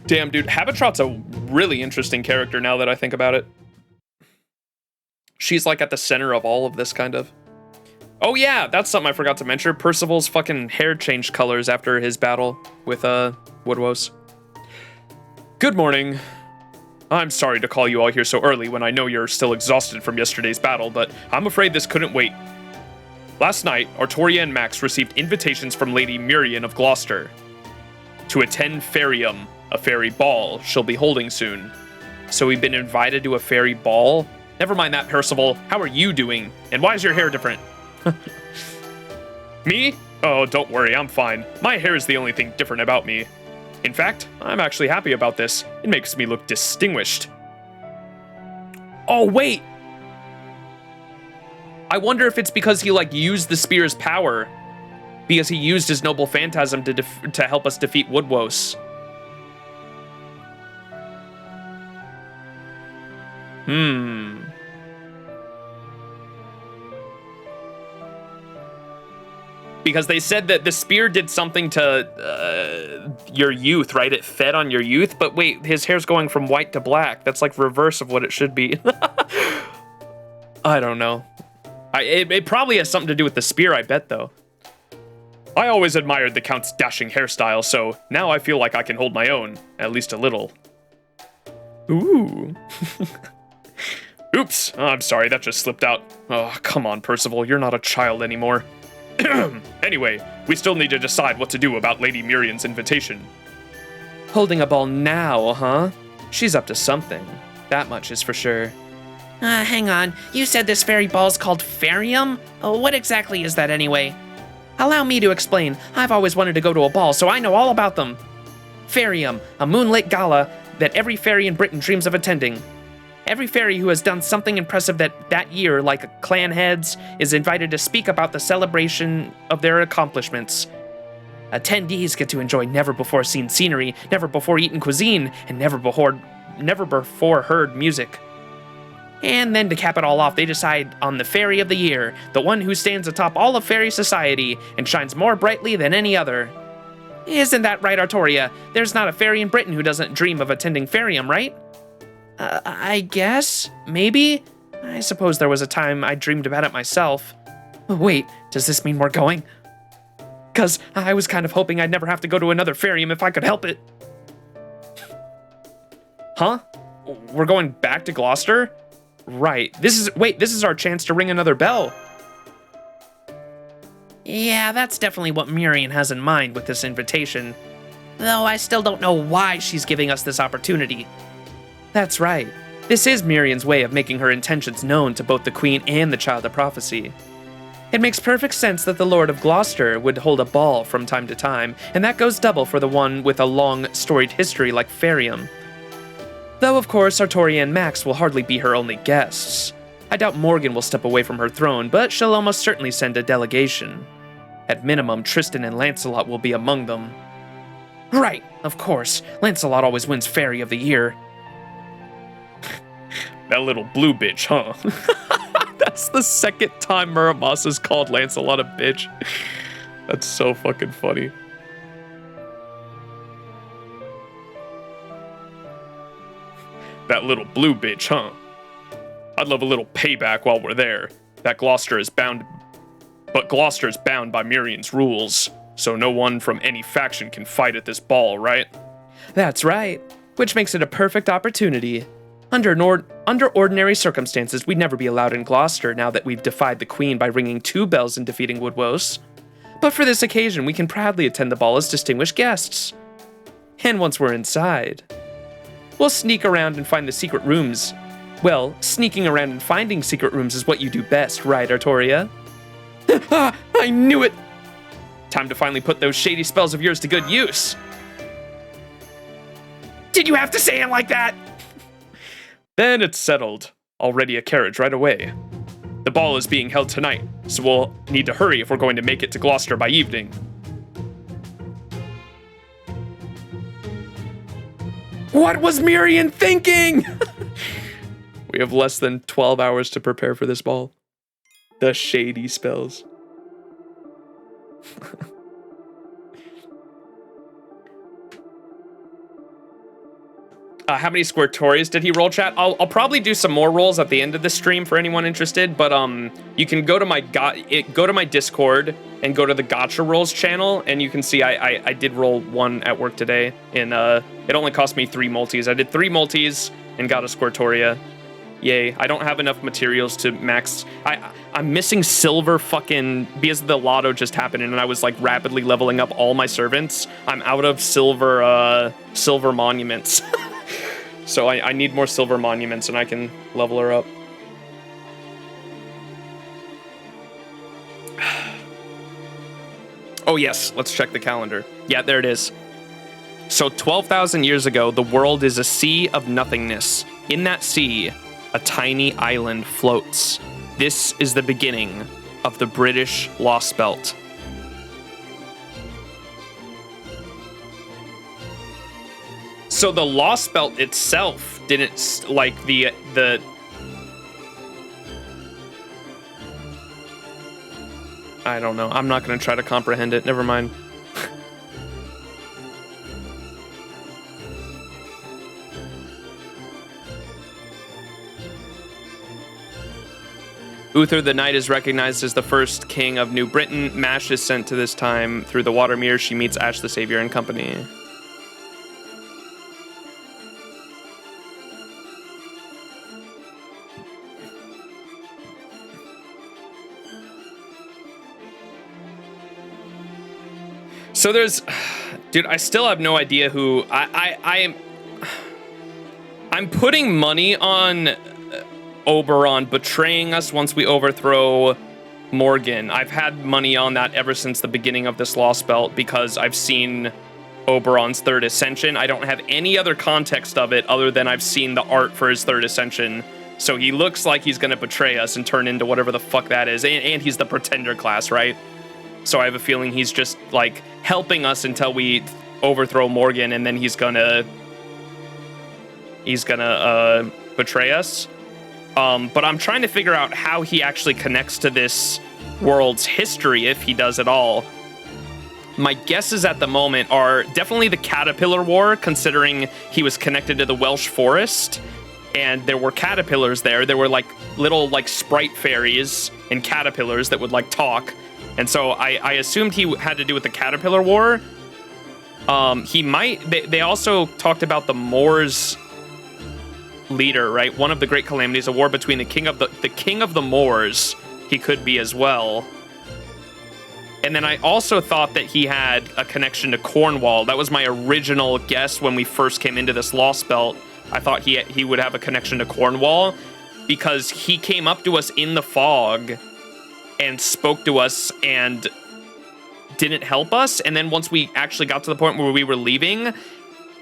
Damn, dude, Habitrot's a really interesting character now that I think about it. She's like at the center of all of this, kind of. Oh yeah, that's something I forgot to mention. Percival's fucking hair changed colors after his battle with Woodwose. Good morning. I'm sorry to call you all here so early when I know you're still exhausted from yesterday's battle, but I'm afraid this couldn't wait. Last night, Artoria and Max received invitations from Lady Murian of Gloucester to attend Fairyum, a fairy ball she'll be holding soon. So we've been invited to a fairy ball? Never mind that, Percival. How are you doing? And why is your hair different? Me? Oh, don't worry, I'm fine. My hair is the only thing different about me. In fact, I'm actually happy about this. It makes me look distinguished. Oh, wait! I wonder if it's because he, used the spear's power. Because he used his noble phantasm to help us defeat Woodwose. Because they said that the spear did something to your youth, right? It fed on your youth, but wait, his hair's going from white to black. That's like reverse of what it should be. I don't know. It probably has something to do with the spear, I bet, though. I always admired the Count's dashing hairstyle, so now I feel like I can hold my own, at least a little. Ooh. Oops, I'm sorry, that just slipped out. Oh, come on, Percival, you're not a child anymore. Anyway, we still need to decide what to do about Lady Murian's invitation. Holding a ball now, huh? She's up to something. That much is for sure. Hang on. You said this fairy ball's called Fairyum? What exactly is that anyway? Allow me to explain. I've always wanted to go to a ball, so I know all about them. Fairyum, a moonlit gala that every fairy in Britain dreams of attending. Every fairy who has done something impressive that year, like clan heads, is invited to speak about the celebration of their accomplishments. Attendees get to enjoy never-before-seen scenery, never-before-eaten cuisine, and never-before-heard music. And then to cap it all off, they decide on the Fairy of the Year, the one who stands atop all of fairy society and shines more brightly than any other. Isn't that right, Artoria? There's not a fairy in Britain who doesn't dream of attending Fairyum, right? I guess? Maybe? I suppose there was a time I dreamed about it myself. Wait, does this mean we're going? 'Cause I was kind of hoping I'd never have to go to another Fairyum if I could help it. Huh? We're going back to Gloucester? Right. This is our chance to ring another bell. Yeah, that's definitely what Murian has in mind with this invitation. Though I still don't know why she's giving us this opportunity. That's right. This is Murian's way of making her intentions known to both the Queen and the Child of Prophecy. It makes perfect sense that the Lord of Gloucester would hold a ball from time to time, and that goes double for the one with a long, storied history like Fairyum. Though, of course, Artoria and Max will hardly be her only guests. I doubt Morgan will step away from her throne, but she'll almost certainly send a delegation. At minimum, Tristan and Lancelot will be among them. Right, of course. Lancelot always wins Fairy of the Year. That little blue bitch, huh? That's the second time Muramas has called Lancelot a bitch. That's so fucking funny. That little blue bitch, huh? I'd love a little payback while we're there. But Gloucester's bound by Murian's rules, so no one from any faction can fight at this ball, right? That's right, which makes it a perfect opportunity. Under ordinary circumstances, we'd never be allowed in Gloucester now that we've defied the Queen by ringing 2 bells and defeating Woodwose. But for this occasion, we can proudly attend the ball as distinguished guests. And once we're inside, we'll sneak around and find the secret rooms. Well, sneaking around and finding secret rooms is what you do best, right, Artoria? I knew it! Time to finally put those shady spells of yours to good use. Did you have to say it like that? Then it's settled. I'll ready a carriage right away. The ball is being held tonight, so we'll need to hurry if we're going to make it to Gloucester by evening. What was Murian thinking? We have less than 12 hours to prepare for this ball. The shady spells. How many Squirtorias did he roll, chat? I'll probably do some more rolls at the end of the stream for anyone interested, but you can go to my Discord and go to the Gotcha Rolls channel, and you can see I did roll one at work today, and it only cost me 3 multis. I did 3 multis, and got a Squirtoria. Yay. I don't have enough materials to max. I'm missing silver fucking, because the lotto just happened and I was like rapidly leveling up all my servants. I'm out of silver monuments. So I need more silver monuments and I can level her up. Oh yes, let's check the calendar. Yeah, there it is. So 12,000 years ago, the world is a sea of nothingness. In that sea, a tiny island floats. This is the beginning of the British Lostbelt. So the Lostbelt itself didn't, like, the I don't know. I'm not going to try to comprehend it. Never mind. Uther the Knight is recognized as the first king of New Britain. Mash is sent to this time through the water mirror. She meets Ash the Savior and company. So there's, dude, I still have no idea who I'm putting money on Oberon betraying us once we overthrow Morgan. I've had money on that ever since the beginning of this Lostbelt because I've seen Oberon's third ascension. I don't have any other context of it other than I've seen the art for his third ascension. So he looks like he's gonna betray us and turn into whatever the fuck that is. And he's the pretender class, right? So I have a feeling he's just like helping us until we overthrow Morgan, and then he's gonna betray us. But I'm trying to figure out how he actually connects to this world's history, if he does at all. My guesses at the moment are definitely the Caterpillar War, considering he was connected to the Welsh Forest, and there were caterpillars there. There were like little like sprite fairies and caterpillars that would like talk. And so I assumed he had to do with the Caterpillar War. He might. They also talked about the Moors leader, right? One of the great calamities, a war between the king of the Moors. He could be as well. And then I also thought that he had a connection to Cornwall. That was my original guess when we first came into this Lostbelt. I thought he would have a connection to Cornwall because he came up to us in the fog and spoke to us and didn't help us. And then once we actually got to the point where we were leaving,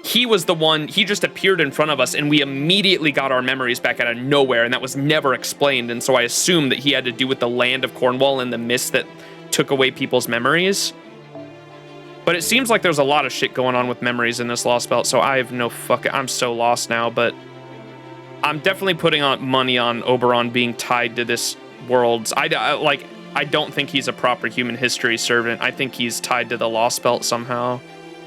he was the one, he just appeared in front of us and we immediately got our memories back out of nowhere, and that was never explained. And so I assumed that he had to do with the land of Cornwall and the mist that took away people's memories. But it seems like there's a lot of shit going on with memories in this Lostbelt, so I have no fucking, I'm so lost now, but I'm definitely putting on money on Oberon being tied to this world's, I don't think he's a proper human history servant. I think he's tied to the Lostbelt somehow.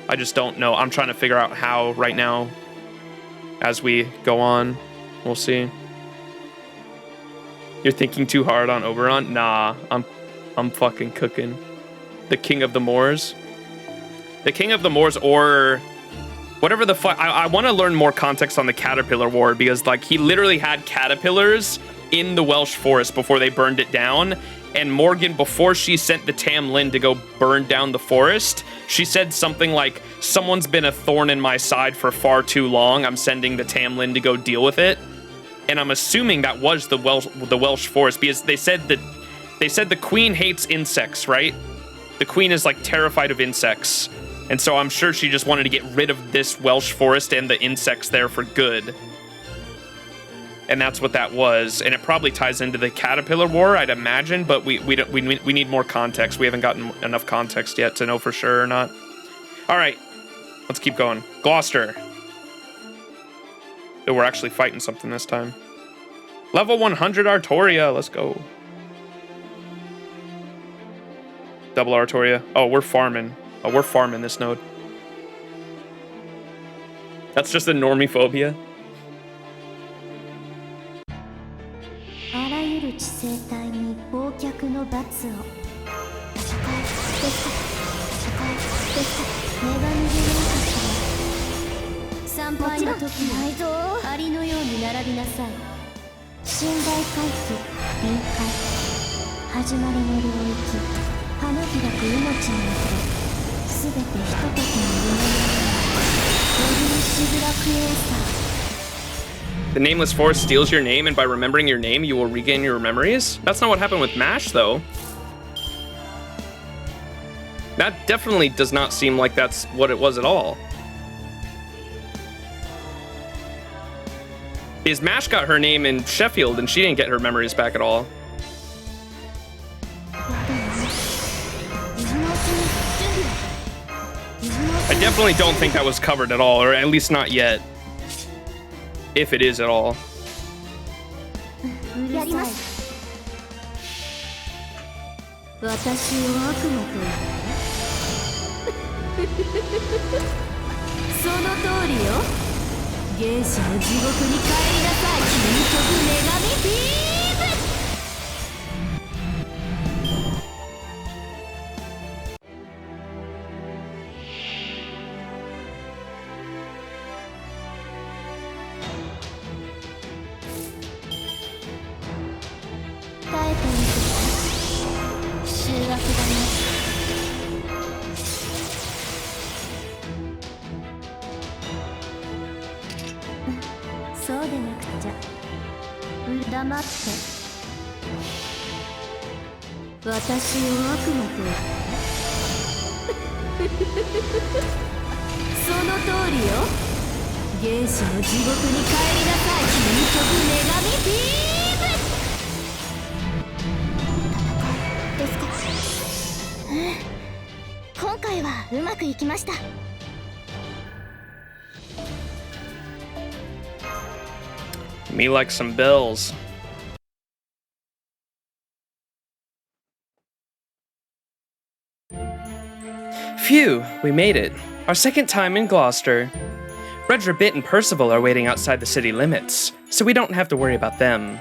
I just don't know. I'm trying to figure out how right now as we go on. We'll see. You're thinking too hard on Oberon? Nah, I'm fucking cooking. The King of the Moors? The King of the Moors, or whatever the fuck. I want to learn more context on the Caterpillar War, because like he literally had caterpillars in the Welsh Forest before they burned it down. And Morgan, before she sent the Tam Lin to go burn down the forest, she said something like, "Someone's been a thorn in my side for far too long. I'm sending the Tam Lin to go deal with it." And I'm assuming that was the Welsh Forest, because they said the queen hates insects, right? The queen is like terrified of insects. And so I'm sure she just wanted to get rid of this Welsh Forest and the insects there for good. And that's what that was. And it probably ties into the Caterpillar War, I'd imagine, but we need more context. We haven't gotten enough context yet to know for sure or not. All right, let's keep going. Gloucester. Oh, we're actually fighting something this time. Level 100 Artoria, let's go. Double Artoria. Oh, we're farming. Oh, we're farming this node. That's just a normie phobia. あらゆる知性体に忘却の罰を社会的社会的女神でなかったら惨敗の時はアリのように並びなさい。信頼回復、臨界、始まりの領域、花開く命の糸、すべて一言の夢のように、よりしぶらクエーサー。 The Nameless Force steals your name, and by remembering your name, you will regain your memories? That's not what happened with MASH, though. That definitely does not seem like that's what it was at all. Is MASH got her name in Sheffield, and she didn't get her memories back at all. I definitely don't think that was covered at all, or at least not yet. If it is at all. やります。私を悪魔と言ってその通りよ。原始の地獄に帰りなさい。究極女神ビーム。耐えてみて。醜悪だね。そうでなくちゃ。黙って。私を悪魔と言ってその通りよ。原始の地獄に帰りなさい。究極女神ビーム。ですか。今回はうまくいきました。Me like some bells. Phew, we made it. Our second time in Gloucester. Redrabit and Percival are waiting outside the city limits, so we don't have to worry about them.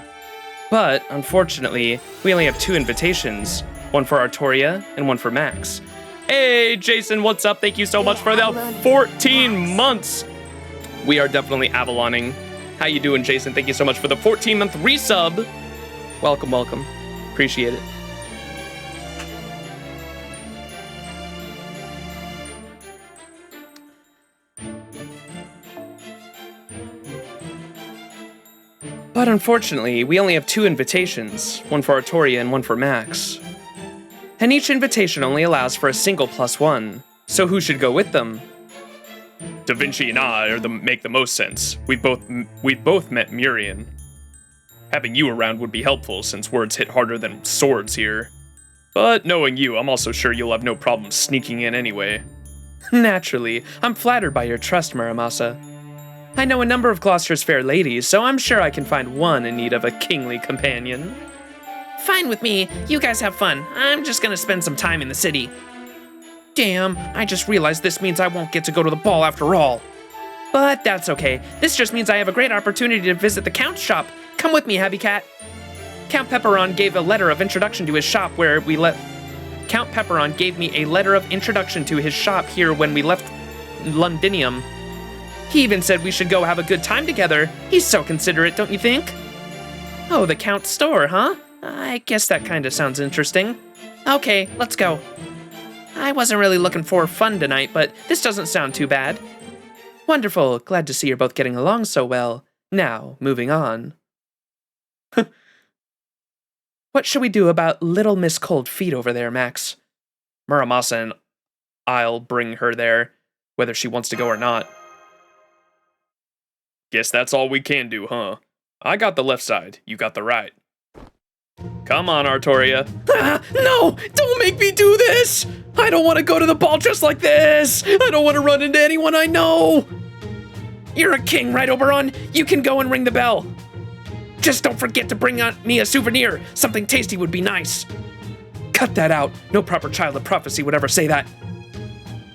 But, unfortunately, we only have 2 invitations. One for Artoria and one for Max. Hey, Jason, what's up? Thank you so much for the 14 months. We are definitely Avaloning. How you doing, Jason? Thank you so much for the 14-month resub. Welcome, welcome. Appreciate it. But unfortunately, we only have 2 invitations, one for Artoria and one for Max. And each invitation only allows for a single +1, so who should go with them? Da Vinci and I make the most sense. We both met Murian. Having you around would be helpful since words hit harder than swords here. But knowing you, I'm also sure you'll have no problem sneaking in anyway. Naturally, I'm flattered by your trust, Muramasa. I know a number of Gloucester's fair ladies, so I'm sure I can find one in need of a kingly companion. Fine with me. You guys have fun. I'm just gonna spend some time in the city. Damn, I just realized this means I won't get to go to the ball after all. But that's okay. This just means I have a great opportunity to visit the Count's shop. Come with me, Happy Cat. Count Pepperon gave a letter of introduction to his shop where we Count Pepperon gave me a letter of introduction to his shop here when we left Londinium. He even said we should go have a good time together. He's so considerate, don't you think? Oh, the Count's store, huh? I guess that kinda sounds interesting. Okay, let's go. I wasn't really looking for fun tonight, but this doesn't sound too bad. Wonderful, glad to see you're both getting along so well. Now, moving on. What should we do about Little Miss Cold Feet over there, Max? Muramasa and I'll bring her there, whether she wants to go or not. Guess that's all we can do, huh? I got the left side, you got the right. Come on, Artoria. Ah, no! Don't make me do this! I don't want to go to the ball just like this! I don't want to run into anyone I know! You're a king, right, Oberon? You can go and ring the bell. Just don't forget to bring me a souvenir. Something tasty would be nice. Cut that out. No proper child of prophecy would ever say that.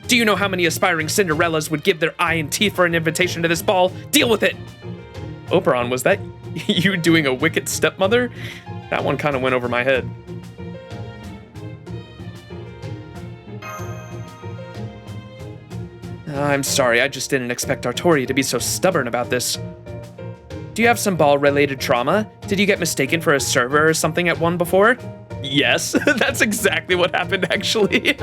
Do you know how many aspiring Cinderellas would give their eye and teeth for an invitation to this ball? Deal with it! Oberon, was that you doing a wicked stepmother? That one kind of went over my head. I'm sorry, I just didn't expect Artoria to be so stubborn about this. Do you have some ball-related trauma? Did you get mistaken for a server or something at one before? Yes, that's exactly what happened, actually.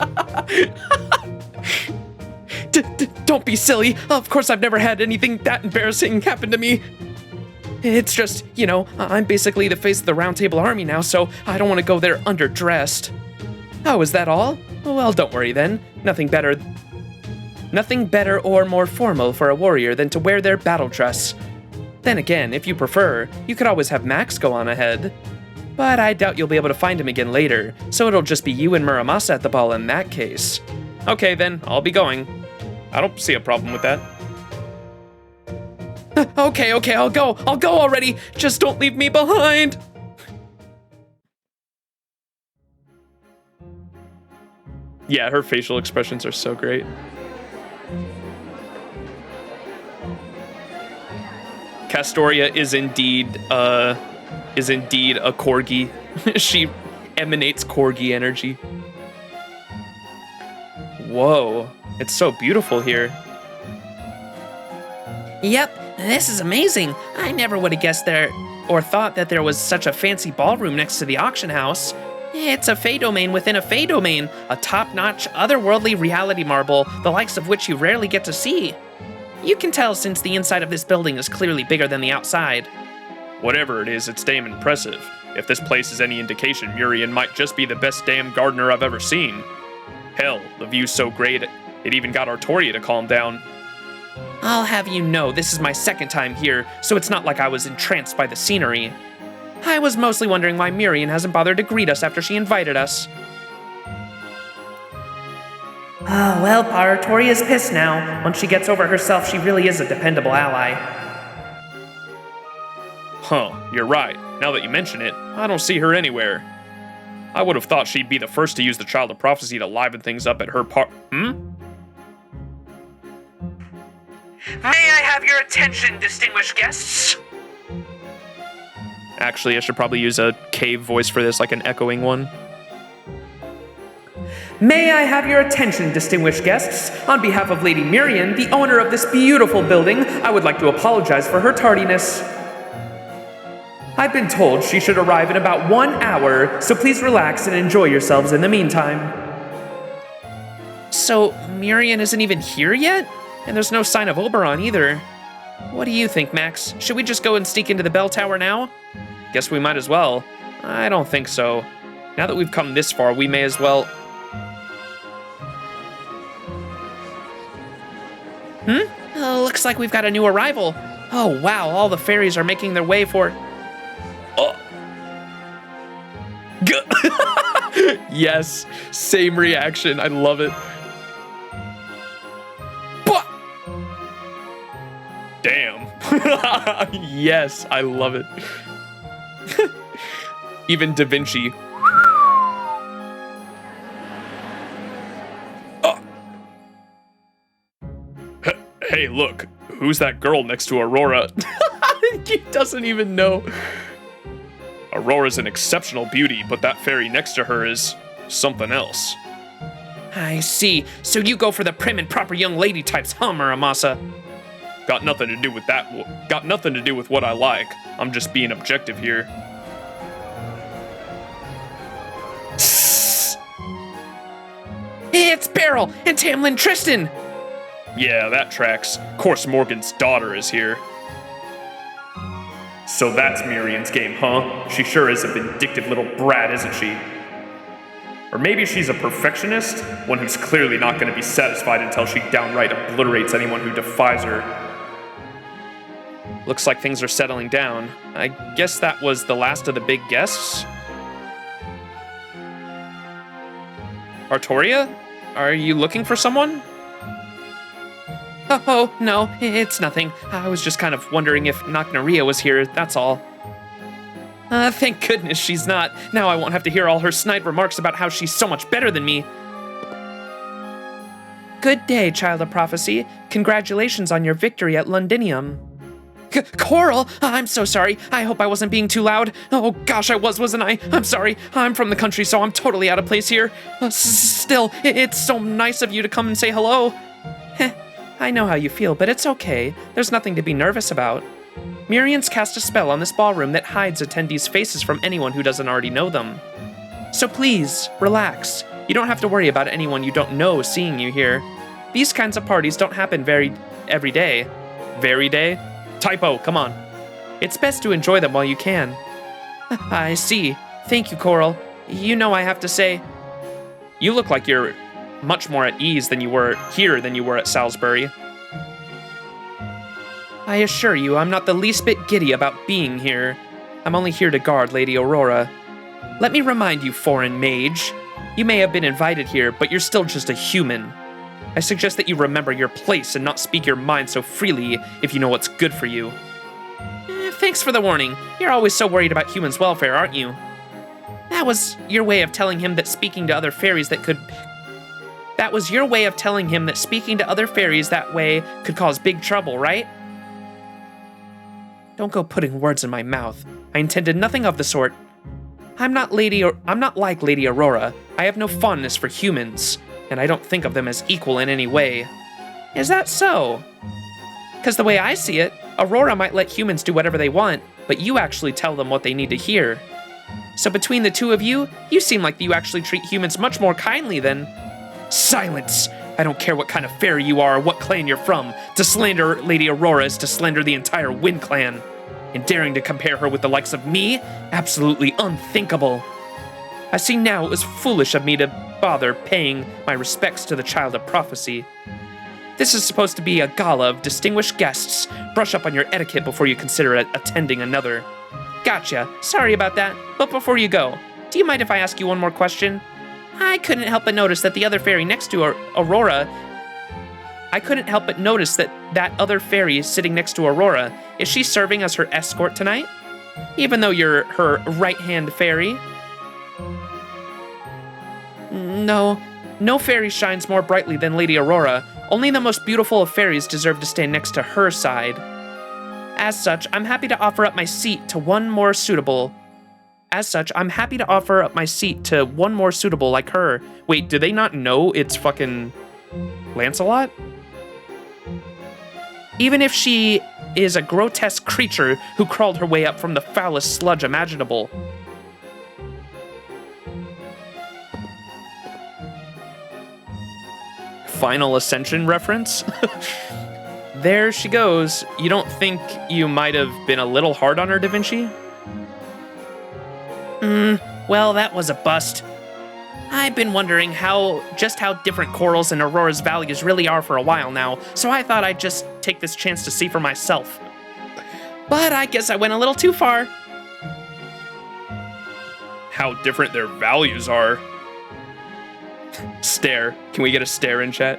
Don't be silly. Of course I've never had anything that embarrassing happen to me. It's just, you know, I'm basically the face of the Round Table Army now, so I don't want to go there underdressed. Oh, is that all? Well, don't worry then. Nothing better or more formal for a warrior than to wear their battle dress. Then again, if you prefer, you could always have Max go on ahead. But I doubt you'll be able to find him again later, so it'll just be you and Muramasa at the ball in that case. Okay then, I'll be going. I don't see a problem with that. Okay, I'll go already. Just don't leave me behind. Yeah, her facial expressions are so great. Castoria is indeed a corgi. She emanates corgi energy. Whoa, it's so beautiful here. Yep, this is amazing. I never would have guessed there or thought that there was such a fancy ballroom next to the auction house. It's a Fae domain within a Fae domain, a top-notch, otherworldly reality marble, the likes of which you rarely get to see. You can tell since the inside of this building is clearly bigger than the outside. Whatever it is, it's damn impressive. If this place is any indication, Murian might just be the best damn gardener I've ever seen. Hell, the view's so great, it even got Artoria to calm down. I'll have you know, this is my second time here, so it's not like I was entranced by the scenery. I was mostly wondering why Murian hasn't bothered to greet us after she invited us. Oh, well, Artoria's pissed now. Once she gets over herself, she really is a dependable ally. Huh, you're right. Now that you mention it, I don't see her anywhere. I would have thought she'd be the first to use the Child of Prophecy to liven things up at her May I have your attention, distinguished guests? Actually, I should probably use a cave voice for this, like an echoing one. May I have your attention, distinguished guests? On behalf of Lady Murian, the owner of this beautiful building, I would like to apologize for her tardiness. I've been told she should arrive in about 1 hour, so please relax and enjoy yourselves in the meantime. So, Murian isn't even here yet? And there's no sign of Oberon either. What do you think, Max? Should we just go and sneak into the bell tower now? Guess we might as well. I don't think so. Now that we've come this far, we may as well... Oh, looks like we've got a new arrival. Oh, wow, all the fairies are making their way for... Oh. Yes, same reaction. I love it. Damn. Yes, I love it. Even Da Vinci. Oh. Hey, look. Who's that girl next to Aurora? He doesn't even know. Aurora's an exceptional beauty, but that fairy next to her is something else. I see. So you go for the prim and proper young lady types, huh, Muramasa? Got nothing to do with that. Got nothing to do with what I like. I'm just being objective here. It's Beryl and Tamlin Tristan. Yeah, that tracks. Of course Morgan's daughter is here. So that's Miriam's game, huh? She sure is a vindictive little brat, isn't she? Or maybe she's a perfectionist, one who's clearly not going to be satisfied until she downright obliterates anyone who defies her. Looks like things are settling down. I guess that was the last of the big guests? Artoria? Are you looking for someone? Oh, no, it's nothing. I was just kind of wondering if Naknaria was here, that's all. Thank goodness she's not. Now I won't have to hear all her snide remarks about how she's so much better than me. Good day, Child of Prophecy. Congratulations on your victory at Londinium. Coral, I'm so sorry. I hope I wasn't being too loud. Oh gosh, I wasn't I? I'm sorry. I'm from the country, so I'm totally out of place here. Still, it's so nice of you to come and say hello. I know how you feel, but it's okay. There's nothing to be nervous about. Mirian's cast a spell on this ballroom that hides attendees' faces from anyone who doesn't already know them. So please, relax. You don't have to worry about anyone you don't know seeing you here. These kinds of parties don't happen every day. Very day? Typo, come on. It's best to enjoy them while you can. I see. Thank you, Coral. You know I have to say... You look like you're much more at ease than you were here than you were at Salisbury. I assure you, I'm not the least bit giddy about being here. I'm only here to guard Lady Aurora. Let me remind you, foreign mage. You may have been invited here, but you're still just a human. I suggest that you remember your place and not speak your mind so freely if you know what's good for you. Thanks for the warning. You're always so worried about humans' welfare, aren't you? That was your way of telling him that speaking to other fairies that way could cause big trouble, right? Don't go putting words in my mouth. I intended nothing of the sort. I'm not like Lady Aurora. I have no fondness for humans, and I don't think of them as equal in any way. Is that so? Because the way I see it, Aurora might let humans do whatever they want, but you actually tell them what they need to hear. So between the two of you, you seem like you actually treat humans much more kindly than... Silence! I don't care what kind of fairy you are or what clan you're from. To slander Lady Aurora is to slander the entire Wind Clan. And daring to compare her with the likes of me? Absolutely unthinkable. I see now it was foolish of me to bother paying my respects to the Child of Prophecy. This is supposed to be a gala of distinguished guests. Brush up on your etiquette before you consider attending another. Gotcha. Sorry about that. But before you go, do you mind if I ask you one more question? I couldn't help but notice that the other fairy next to Aurora... that other fairy sitting next to Aurora, is she serving as her escort tonight? Even though you're her right-hand fairy? No fairy shines more brightly than Lady Aurora. Only the most beautiful of fairies deserve to stand next to her side. As such, I'm happy to offer up my seat to one more suitable like her. Wait, do they not know it's fucking Lancelot? Even if she is a grotesque creature who crawled her way up from the foulest sludge imaginable. Final Ascension reference? There she goes. You don't think you might have been a little hard on her, Da Vinci? Well, that was a bust. I've been wondering just how different Coral's and Aurora's values really are for a while now, so I thought I'd just take this chance to see for myself. But I guess I went a little too far. How different their values are. Stare. Can we get a stare in chat?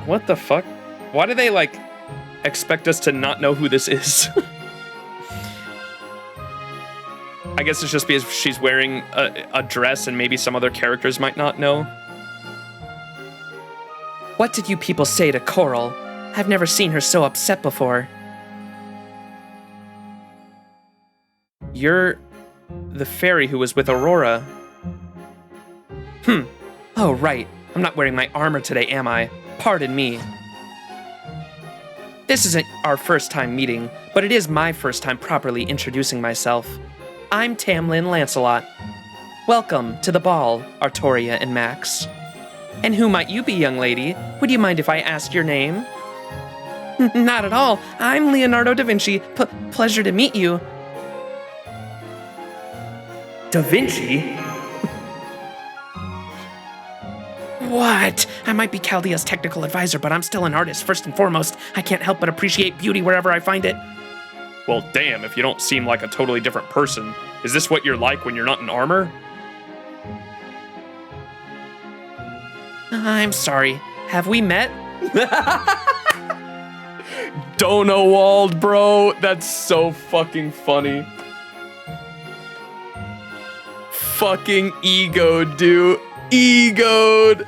What the fuck? Why do they, expect us to not know who this is? I guess it's just because she's wearing a dress and maybe some other characters might not know. What did you people say to Coral? I've never seen her so upset before. You're the fairy who was with Aurora. Oh, right. I'm not wearing my armor today, am I? Pardon me. This isn't our first time meeting, but it is my first time properly introducing myself. I'm Tamlin Lancelot. Welcome to the ball, Artoria and Max. And who might you be, young lady? Would you mind if I asked your name? Not at all. I'm Leonardo da Vinci. Pleasure to meet you. Da Vinci? What? I might be Chaldea's technical advisor, but I'm still an artist first and foremost. I can't help but appreciate beauty wherever I find it. Well, damn, if you don't seem like a totally different person. Is this what you're like when you're not in armor? I'm sorry. Have we met? Donowald, bro. That's so fucking funny. Fucking egoed, dude. Egoed.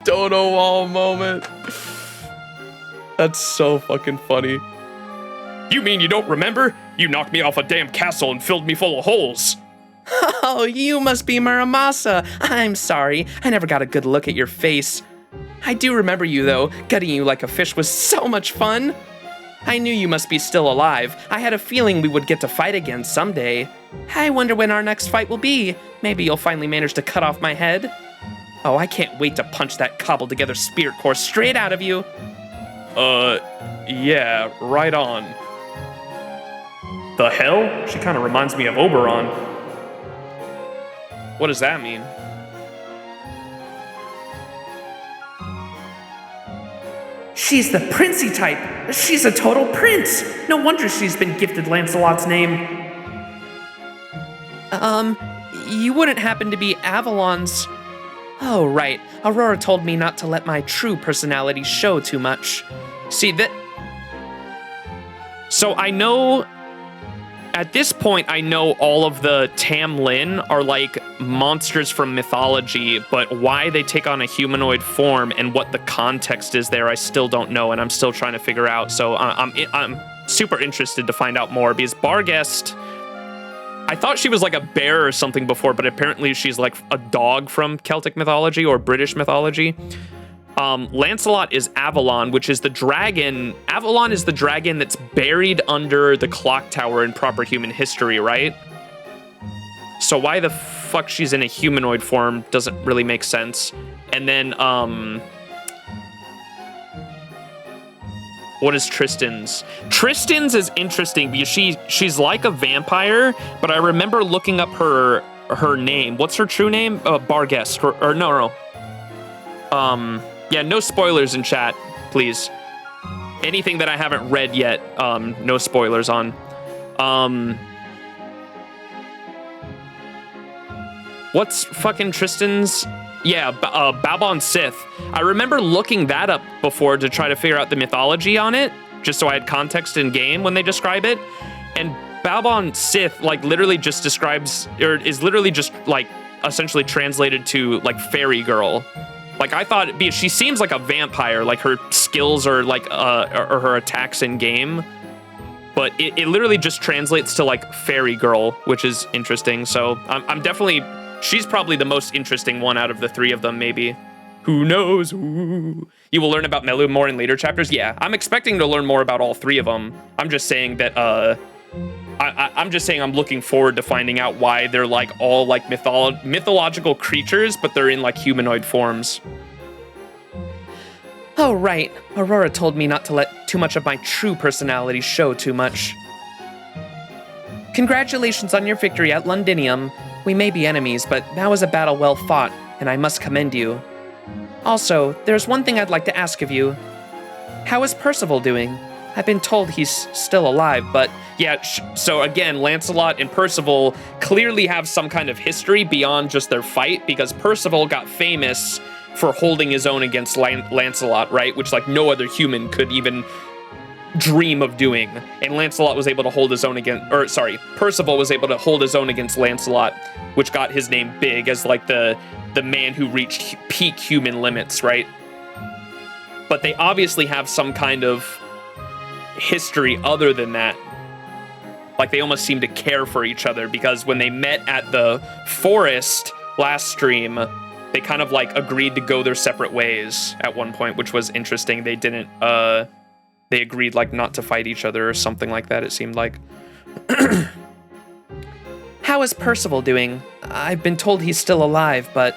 Donowald moment. That's so fucking funny. You mean you don't remember? You knocked me off a damn castle and filled me full of holes. Oh, you must be Muramasa. I'm sorry, I never got a good look at your face. I do remember you though. Gutting you like a fish was so much fun. I knew you must be still alive. I had a feeling we would get to fight again someday. I wonder when our next fight will be. Maybe you'll finally manage to cut off my head. Oh, I can't wait to punch that cobbled together spirit core straight out of you. Yeah, right on. The hell? She kind of reminds me of Oberon. What does that mean? She's the princey type. She's a total prince. No wonder she's been gifted Lancelot's name. You wouldn't happen to be Avalon's... Oh, right. Aurora told me not to let my true personality show too much. See, that... So I know... At this point, I know all of the Tamlin are like monsters from mythology, but why they take on a humanoid form and what the context is there, I still don't know, and I'm still trying to figure out. So I'm super interested to find out more, because Barghest, I thought she was like a bear or something before, but apparently she's like a dog from Celtic mythology or British mythology. Lancelot is Avalon, which is the dragon. Avalon is the dragon that's buried under the clock tower in proper human history, right? So why the fuck she's in a humanoid form doesn't really make sense. And then, what is Tristan's? Tristan's is interesting because she's like a vampire, but I remember looking up her name. What's her true name? Barghest, or no. Yeah, no spoilers in chat, please. Anything that I haven't read yet, no spoilers on. What's fucking Tristan's? Yeah, Babon Sith. I remember looking that up before to try to figure out the mythology on it, just so I had context in game when they describe it. And Babon Sith, like, literally just describes, or is literally just, like, essentially translated to, like, fairy girl. Like, I thought, because she seems like a vampire, like her skills are like, or her attacks in game, but it literally just translates to like fairy girl, which is interesting. So I'm definitely, she's probably the most interesting one out of the three of them, maybe. Who knows? Ooh. You will learn about Melu more in later chapters. Yeah, I'm expecting to learn more about all three of them. I'm just saying that, I'm just saying I'm looking forward to finding out why they're like all like mythological creatures, but they're in like humanoid forms. Oh, right. Aurora told me not to let too much of my true personality show too much. Congratulations on your victory at Londinium. We may be enemies, but that was a battle well fought, and I must commend you. Also, there's one thing I'd like to ask of you. How is Percival doing? I've been told he's still alive, but... Yeah, so again, Lancelot and Percival clearly have some kind of history beyond just their fight, because Percival got famous for holding his own against Lancelot, right? Which, like, no other human could even dream of doing. And Lancelot was able to hold his own Percival was able to hold his own against Lancelot, which got his name big as, like, the man who reached peak human limits, right? But they obviously have some kind of history other than that. Like, they almost seem to care for each other, because when they met at the forest last stream, they kind of, like, agreed to go their separate ways at one point, which was interesting. They didn't, they agreed, like, not to fight each other or something like that, it seemed like. How is Percival doing? I've been told he's still alive, but...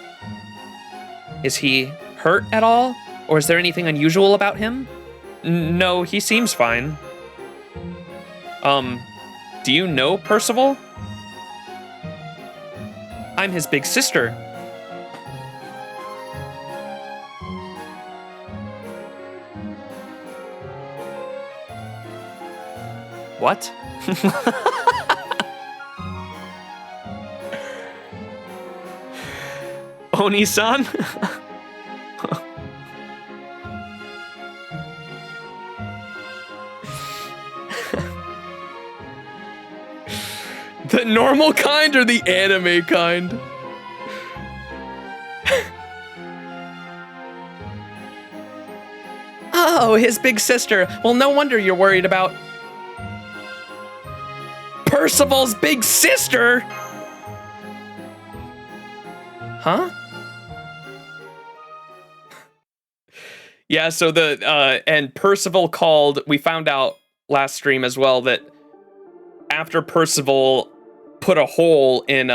Is he hurt at all? Or is there anything unusual about him? No, he seems fine. Do you know Percival? I'm his big sister. What? Oni-san? The normal kind or the anime kind? Oh, his big sister. Well, no wonder you're worried about... Percival's big sister? Huh? Yeah, so and Percival called, we found out last stream as well that after Percival put a hole in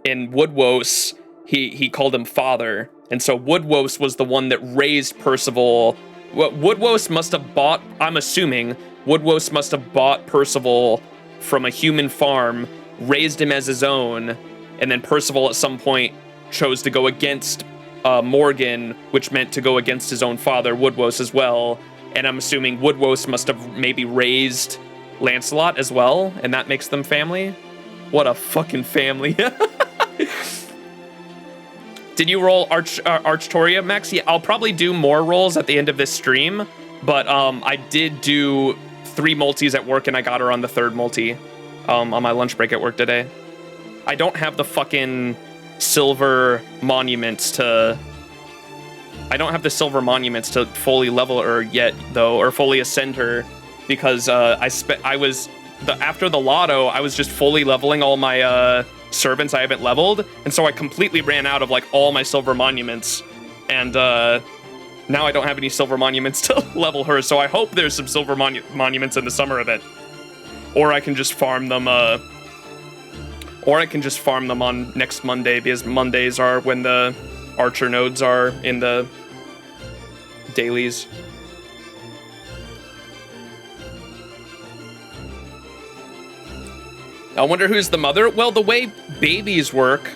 Woodwose, he called him father. And so Woodwose was the one that raised Percival. What Woodwose must have bought, I'm assuming, Woodwose must have bought Percival from a human farm, raised him as his own, and then Percival at some point chose to go against Morgan, which meant to go against his own father, Woodwose, as well. And I'm assuming Woodwose must have maybe raised Lancelot as well, and that makes them family. What a fucking family. Did you roll Artoria, Max? Yeah, I'll probably do more rolls at the end of this stream, but I did do 3 multis at work, and I got her on the 3rd multi on my lunch break at work today. I don't have the fucking silver monuments to... I don't have the silver monuments to fully level her yet, though, or fully ascend her, because after the lotto, I was just fully leveling all my servants I haven't leveled, and so I completely ran out of like all my silver monuments, and now I don't have any silver monuments to level her, so I hope there's some silver monuments in the summer event. Or I can just farm them on next Monday, because Mondays are when the archer nodes are in the dailies. I wonder who's the mother? Well, the way babies work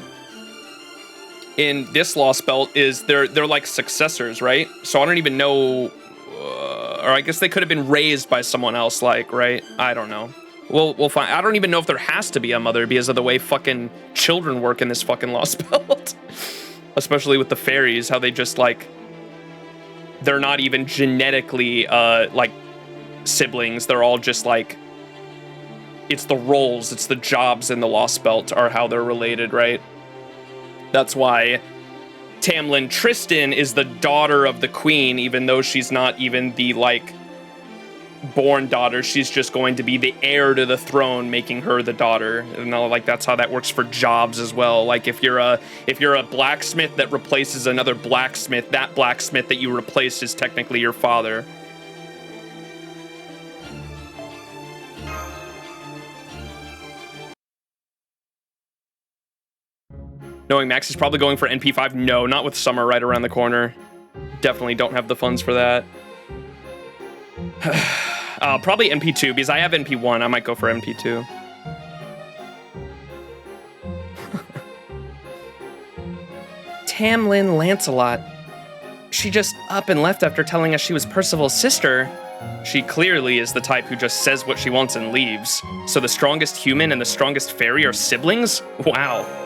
in this Lostbelt is they're like successors, right? So I don't even know, or I guess they could have been raised by someone else, like, right? I don't know. We'll find. I don't even know if there has to be a mother because of the way fucking children work in this fucking Lostbelt. Especially with the fairies, how they just like, they're not even genetically like siblings. They're all just like, it's the roles, it's the jobs in the Lostbelt are how they're related, right? That's why Tamlin Tristan is the daughter of the queen, even though she's not even the, like, born daughter. She's just going to be the heir to the throne, making her the daughter. And like, that's how that works for jobs as well. Like, if you're a blacksmith that replaces another blacksmith, that blacksmith that you replaced is technically your father. Knowing Max is probably going for NP5. No, not with summer right around the corner. Definitely don't have the funds for that. Probably NP2, because I have NP1. I might go for NP2. Tamlin Lancelot. She just up and left after telling us she was Percival's sister. She clearly is the type who just says what she wants and leaves. So the strongest human and the strongest fairy are siblings? Wow.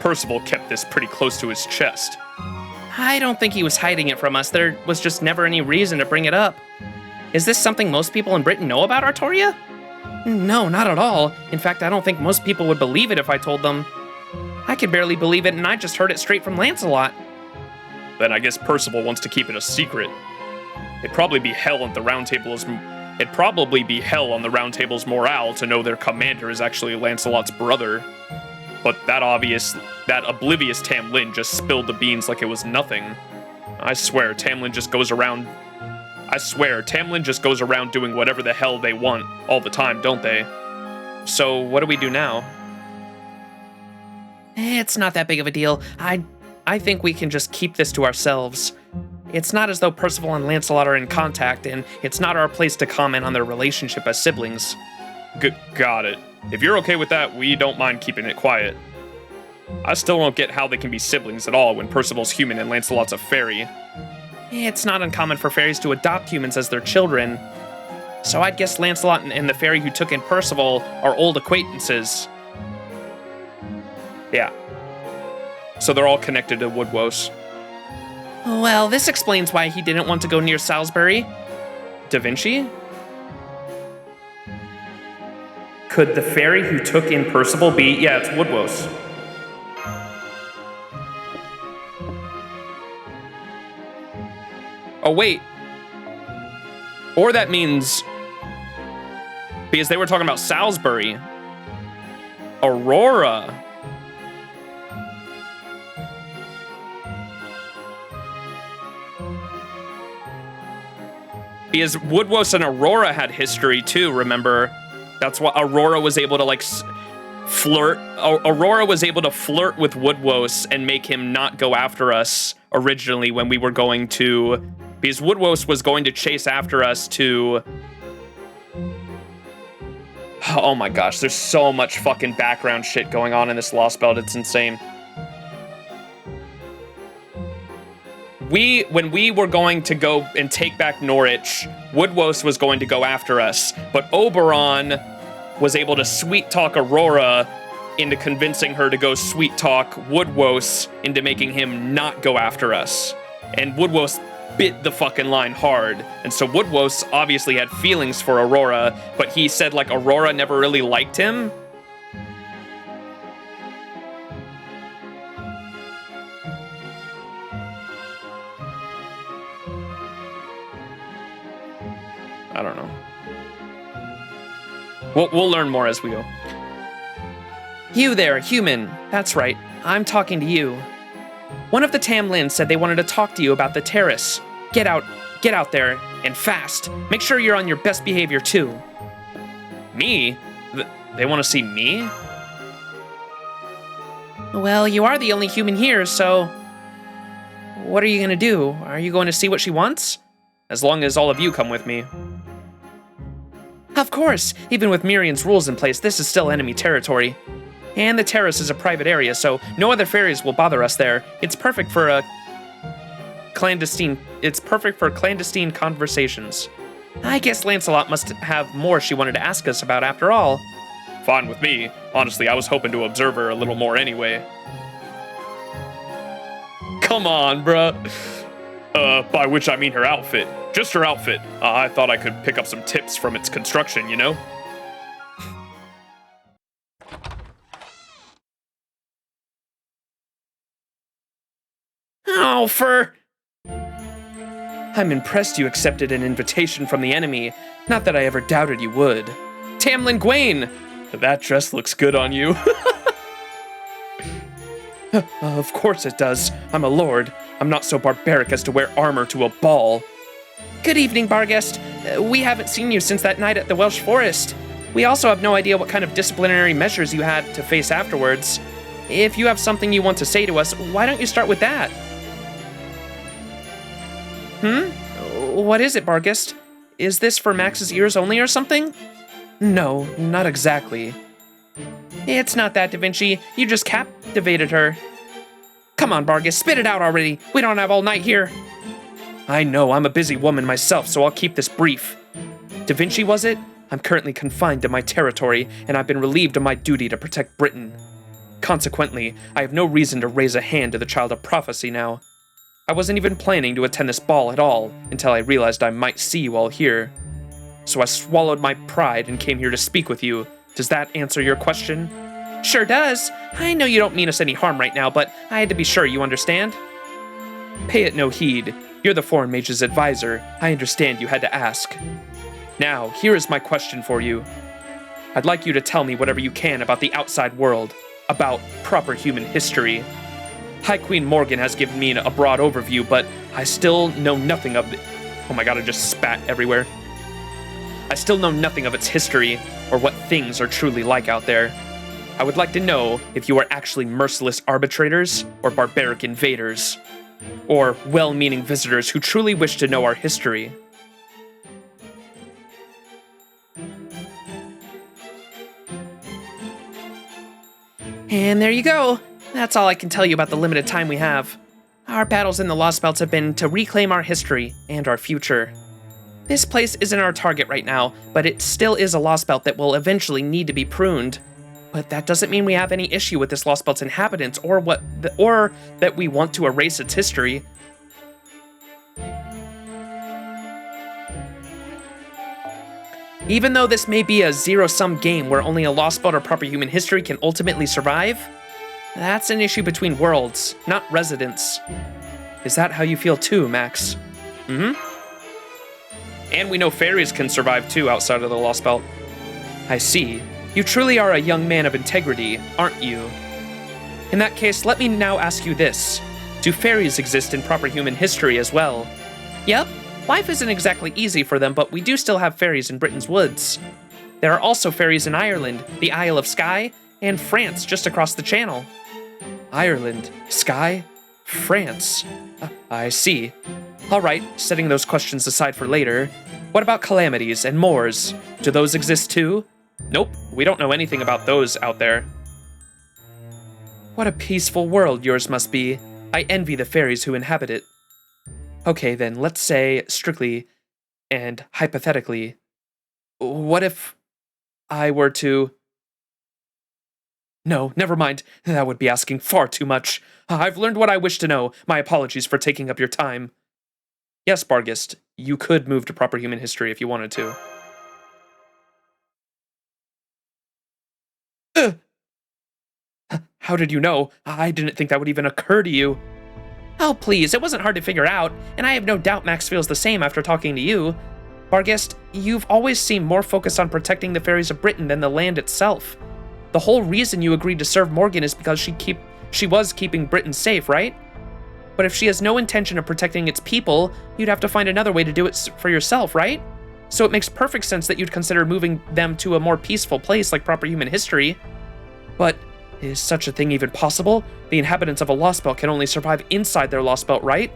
Percival kept this pretty close to his chest. I don't think he was hiding it from us. There was just never any reason to bring it up. Is this something most people in Britain know about Artoria? No, not at all. In fact, I don't think most people would believe it if I told them. I could barely believe it, and I just heard it straight from Lancelot. Then I guess Percival wants to keep it a secret. It'd probably be hell on the Round Table's morale to know their commander is actually Lancelot's brother. But that oblivious Tamlin just spilled the beans like it was nothing. I swear, Tamlin just goes around doing whatever the hell they want all the time, don't they? So, what do we do now? It's not that big of a deal. I think we can just keep this to ourselves. It's not as though Percival and Lancelot are in contact, and it's not our place to comment on their relationship as siblings. Got it. If you're okay with that, we don't mind keeping it quiet. I still don't get how they can be siblings at all when Percival's human and Lancelot's a fairy. It's not uncommon for fairies to adopt humans as their children. So I'd guess Lancelot and the fairy who took in Percival are old acquaintances. Yeah. So they're all connected to Woodwose. Well, this explains why he didn't want to go near Salisbury. Da Vinci? Could the fairy who took in Percival be... Yeah, it's Woodwose. Oh, wait. Or that means... Because they were talking about Salisbury. Aurora. Because Woodwose and Aurora had history too, remember? That's why Aurora was able to like flirt. Aurora was able to flirt with Woodwose and make him not go after us originally when we were going to, because Woodwose was going to chase after us to, oh my gosh, there's so much fucking background shit going on in this Lostbelt, it's insane. When we were going to go and take back Norwich, Woodwose was going to go after us, but Oberon was able to sweet talk Aurora into convincing her to go sweet talk Woodwose into making him not go after us. And Woodwose bit the fucking line hard. And so Woodwose obviously had feelings for Aurora, but he said like Aurora never really liked him. I don't know. We'll learn more as we go. You there, human. That's right. I'm talking to you. One of the Tamlins said they wanted to talk to you about the terrace. Get out there, and fast. Make sure you're on your best behavior too. Me? They want to see me? Well, you are the only human here, so what are you gonna do? Are you going to see what she wants? As long as all of you come with me. Of course, even with Mirian's rules in place, this is still enemy territory. And the terrace is a private area, so no other fairies will bother us there. It's perfect for clandestine conversations. I guess Lancelot must have more she wanted to ask us about after all. Fine with me. Honestly, I was hoping to observe her a little more anyway. Come on, bruh. By which I mean her outfit. Just her outfit. I thought I could pick up some tips from its construction, you know? Oh, I'm impressed you accepted an invitation from the enemy. Not that I ever doubted you would. Tamlin Gwaine! That dress looks good on you. Of course it does. I'm a lord. I'm not so barbaric as to wear armor to a ball. Good evening, Barghest. We haven't seen you since that night at the Welsh Forest. We also have no idea what kind of disciplinary measures you had to face afterwards. If you have something you want to say to us, why don't you start with that? What is it, Barghest? Is this for Max's ears only or something? No, not exactly. It's not that, Da Vinci. You just captivated her. Come on, Barghest, spit it out already. We don't have all night here. I know, I'm a busy woman myself, so I'll keep this brief. Da Vinci, was it? I'm currently confined to my territory, and I've been relieved of my duty to protect Britain. Consequently, I have no reason to raise a hand to the child of prophecy now. I wasn't even planning to attend this ball at all until I realized I might see you all here. So I swallowed my pride and came here to speak with you. Does that answer your question? Sure does. I know you don't mean us any harm right now, but I had to be sure you understand. Pay it no heed. You're the Foreign Mage's advisor. I understand you had to ask. Now, here is my question for you. I'd like you to tell me whatever you can about the outside world, about proper human history. High Queen Morgan has given me a broad overview, but I still know nothing of it. Oh my god, I just spat everywhere. I still know nothing of its history, or what things are truly like out there. I would like to know if you are actually merciless arbitrators, or barbaric invaders, or well-meaning visitors who truly wish to know our history. And there you go. That's all I can tell you about the limited time we have. Our battles in the Lostbelt have been to reclaim our history and our future. This place isn't our target right now, but it still is a Lostbelt that will eventually need to be pruned. But that doesn't mean we have any issue with this Lostbelt's inhabitants or that we want to erase its history. Even though this may be a zero-sum game where only a Lostbelt or proper human history can ultimately survive, that's an issue between worlds, not residents. Is that how you feel too, Max? Mm-hmm. And we know fairies can survive too outside of the Lostbelt. I see. You truly are a young man of integrity, aren't you? In that case, let me now ask you this. Do fairies exist in proper human history as well? Yep, Life isn't exactly easy for them, but we do still have fairies in Britain's woods. There are also fairies in Ireland, the Isle of Skye, and France just across the channel. Ireland, Skye, France. I see. All right, setting those questions aside for later. What about calamities and moors? Do those exist too? Nope, we don't know anything about those out there. What a peaceful world yours must be. I envy the fairies who inhabit it. Okay then, let's say, strictly and hypothetically, what if I were to... No, never mind. That would be asking far too much. I've learned what I wish to know. My apologies for taking up your time. Yes, Barghest, you could move to proper human history if you wanted to. How did you know? I didn't think that would even occur to you. Oh, please, it wasn't hard to figure out, and I have no doubt Max feels the same after talking to you. Barghest, you've always seemed more focused on protecting the fairies of Britain than the land itself. The whole reason you agreed to serve Morgan is because she was keeping Britain safe, right? But if she has no intention of protecting its people, you'd have to find another way to do it for yourself, right? So it makes perfect sense that you'd consider moving them to a more peaceful place like proper human history. But is such a thing even possible? The inhabitants of a Lostbelt can only survive inside their Lostbelt, right?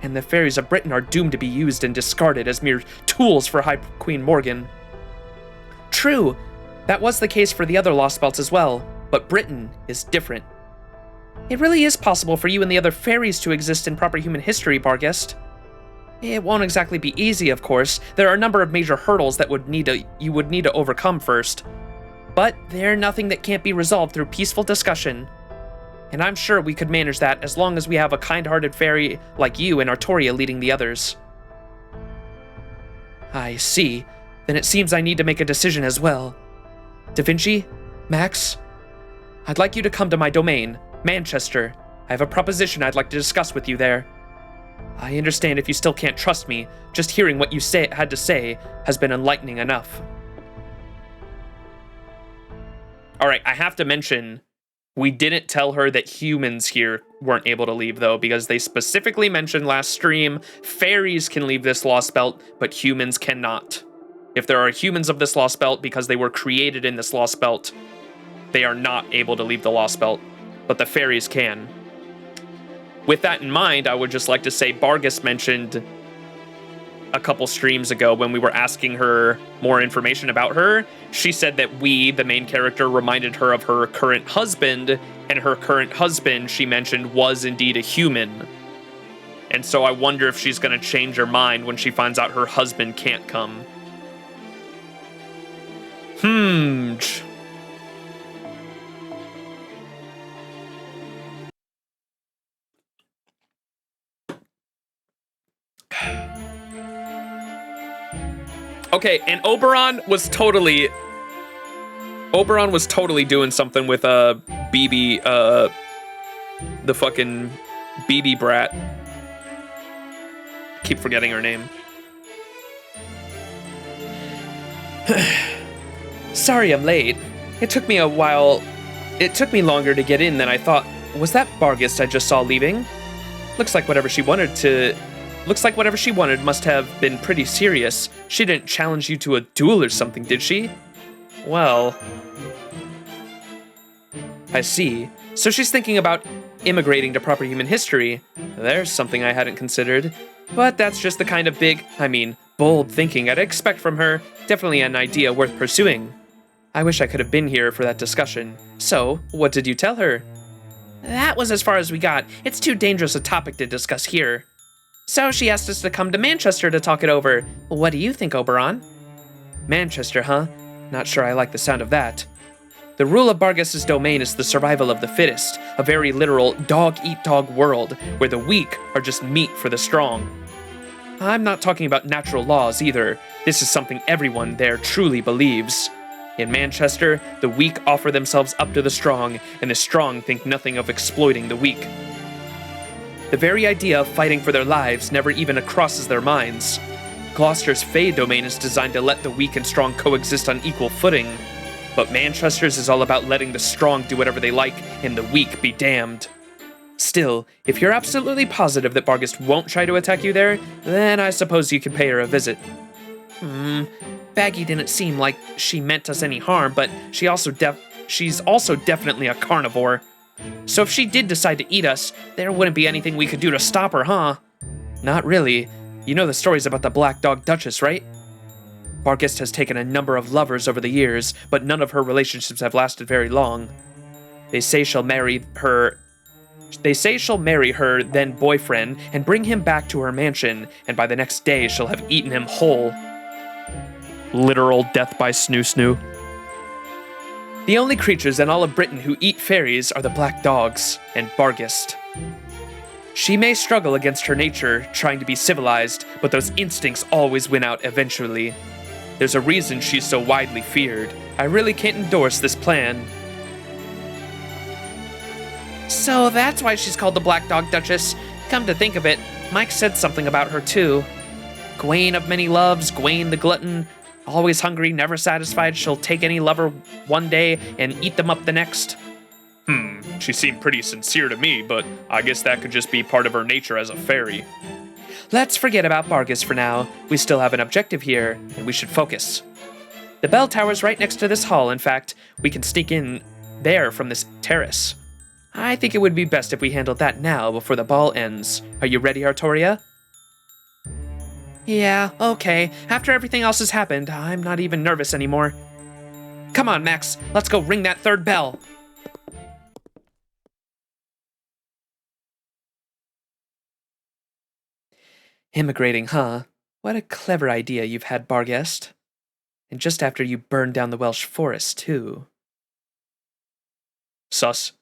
And the fairies of Britain are doomed to be used and discarded as mere tools for High Queen Morgan. True, that was the case for the other Lostbelts as well, but Britain is different. It really is possible for you and the other fairies to exist in proper human history, Barghest. It won't exactly be easy, of course. There are a number of major hurdles that you would need to overcome first. But they're nothing that can't be resolved through peaceful discussion. And I'm sure we could manage that as long as we have a kind-hearted fairy like you and Artoria leading the others. I see. Then it seems I need to make a decision as well. Da Vinci? Max? I'd like you to come to my domain, Manchester. I have a proposition I'd like to discuss with you there. I understand if you still can't trust me. Just hearing what you had to say has been enlightening enough. Alright, I have to mention, we didn't tell her that humans here weren't able to leave, though, because they specifically mentioned last stream, fairies can leave this Lostbelt, but humans cannot. If there are humans of this Lostbelt, because they were created in this Lostbelt, they are not able to leave the Lostbelt, but the fairies can. With that in mind, I would just like to say Barghest mentioned a couple streams ago when we were asking her more information about her, she said that we, the main character, reminded her of her current husband, and her current husband, she mentioned, was indeed a human. And so I wonder if she's gonna change her mind when she finds out her husband can't come. Okay, and Oberon was totally doing something with BB, the fucking BB brat. Keep forgetting her name. Sorry I'm late. It took me a while. It took me longer to get in than I thought. Was that Barghest I just saw leaving? Looks like whatever she wanted must have been pretty serious. She didn't challenge you to a duel or something, did she? Well... I see. So she's thinking about immigrating to proper human history. There's something I hadn't considered. But that's just the kind of bold thinking I'd expect from her. Definitely an idea worth pursuing. I wish I could have been here for that discussion. So, what did you tell her? That was as far as we got. It's too dangerous a topic to discuss here. So she asked us to come to Manchester to talk it over. What do you think, Oberon? Manchester, huh? Not sure I like the sound of that. The rule of Barghest's domain is the survival of the fittest, a very literal dog-eat-dog world where the weak are just meat for the strong. I'm not talking about natural laws either. This is something everyone there truly believes. In Manchester, the weak offer themselves up to the strong, and the strong think nothing of exploiting the weak. The very idea of fighting for their lives never even crosses their minds. Gloucester's Fae domain is designed to let the weak and strong coexist on equal footing, but Manchester's is all about letting the strong do whatever they like and the weak be damned. Still, if you're absolutely positive that Barghest won't try to attack you there, then I suppose you could pay her a visit. Baggy didn't seem like she meant us any harm, but she's also definitely a carnivore. So if she did decide to eat us, there wouldn't be anything we could do to stop her, huh? Not really. You know the stories about the Black Dog Duchess, right? Barghest has taken a number of lovers over the years, but none of her relationships have lasted very long. They say she'll marry her then boyfriend and bring him back to her mansion, and by the next day she'll have eaten him whole. Literal death by snoo-snoo. The only creatures in all of Britain who eat fairies are the black dogs and Barghest. She may struggle against her nature, trying to be civilized, but those instincts always win out eventually. There's a reason she's so widely feared. I really can't endorse this plan. So that's why she's called the Black Dog Duchess. Come to think of it, Mike said something about her too. Gawain of many loves, Gawain the glutton. Always hungry, never satisfied, she'll take any lover one day and eat them up the next. She seemed pretty sincere to me, but I guess that could just be part of her nature as a fairy. Let's forget about Barghest for now. We still have an objective here, and we should focus. The bell tower's right next to this hall. In fact, we can sneak in there from this terrace. I think it would be best if we handled that now before the ball ends. Are you ready, Artoria? Yeah, okay. After everything else has happened, I'm not even nervous anymore. Come on, Max. Let's go ring that third bell. Immigrating, huh? What a clever idea you've had, Barghest. And just after you burned down the Welsh forest, too. Sus.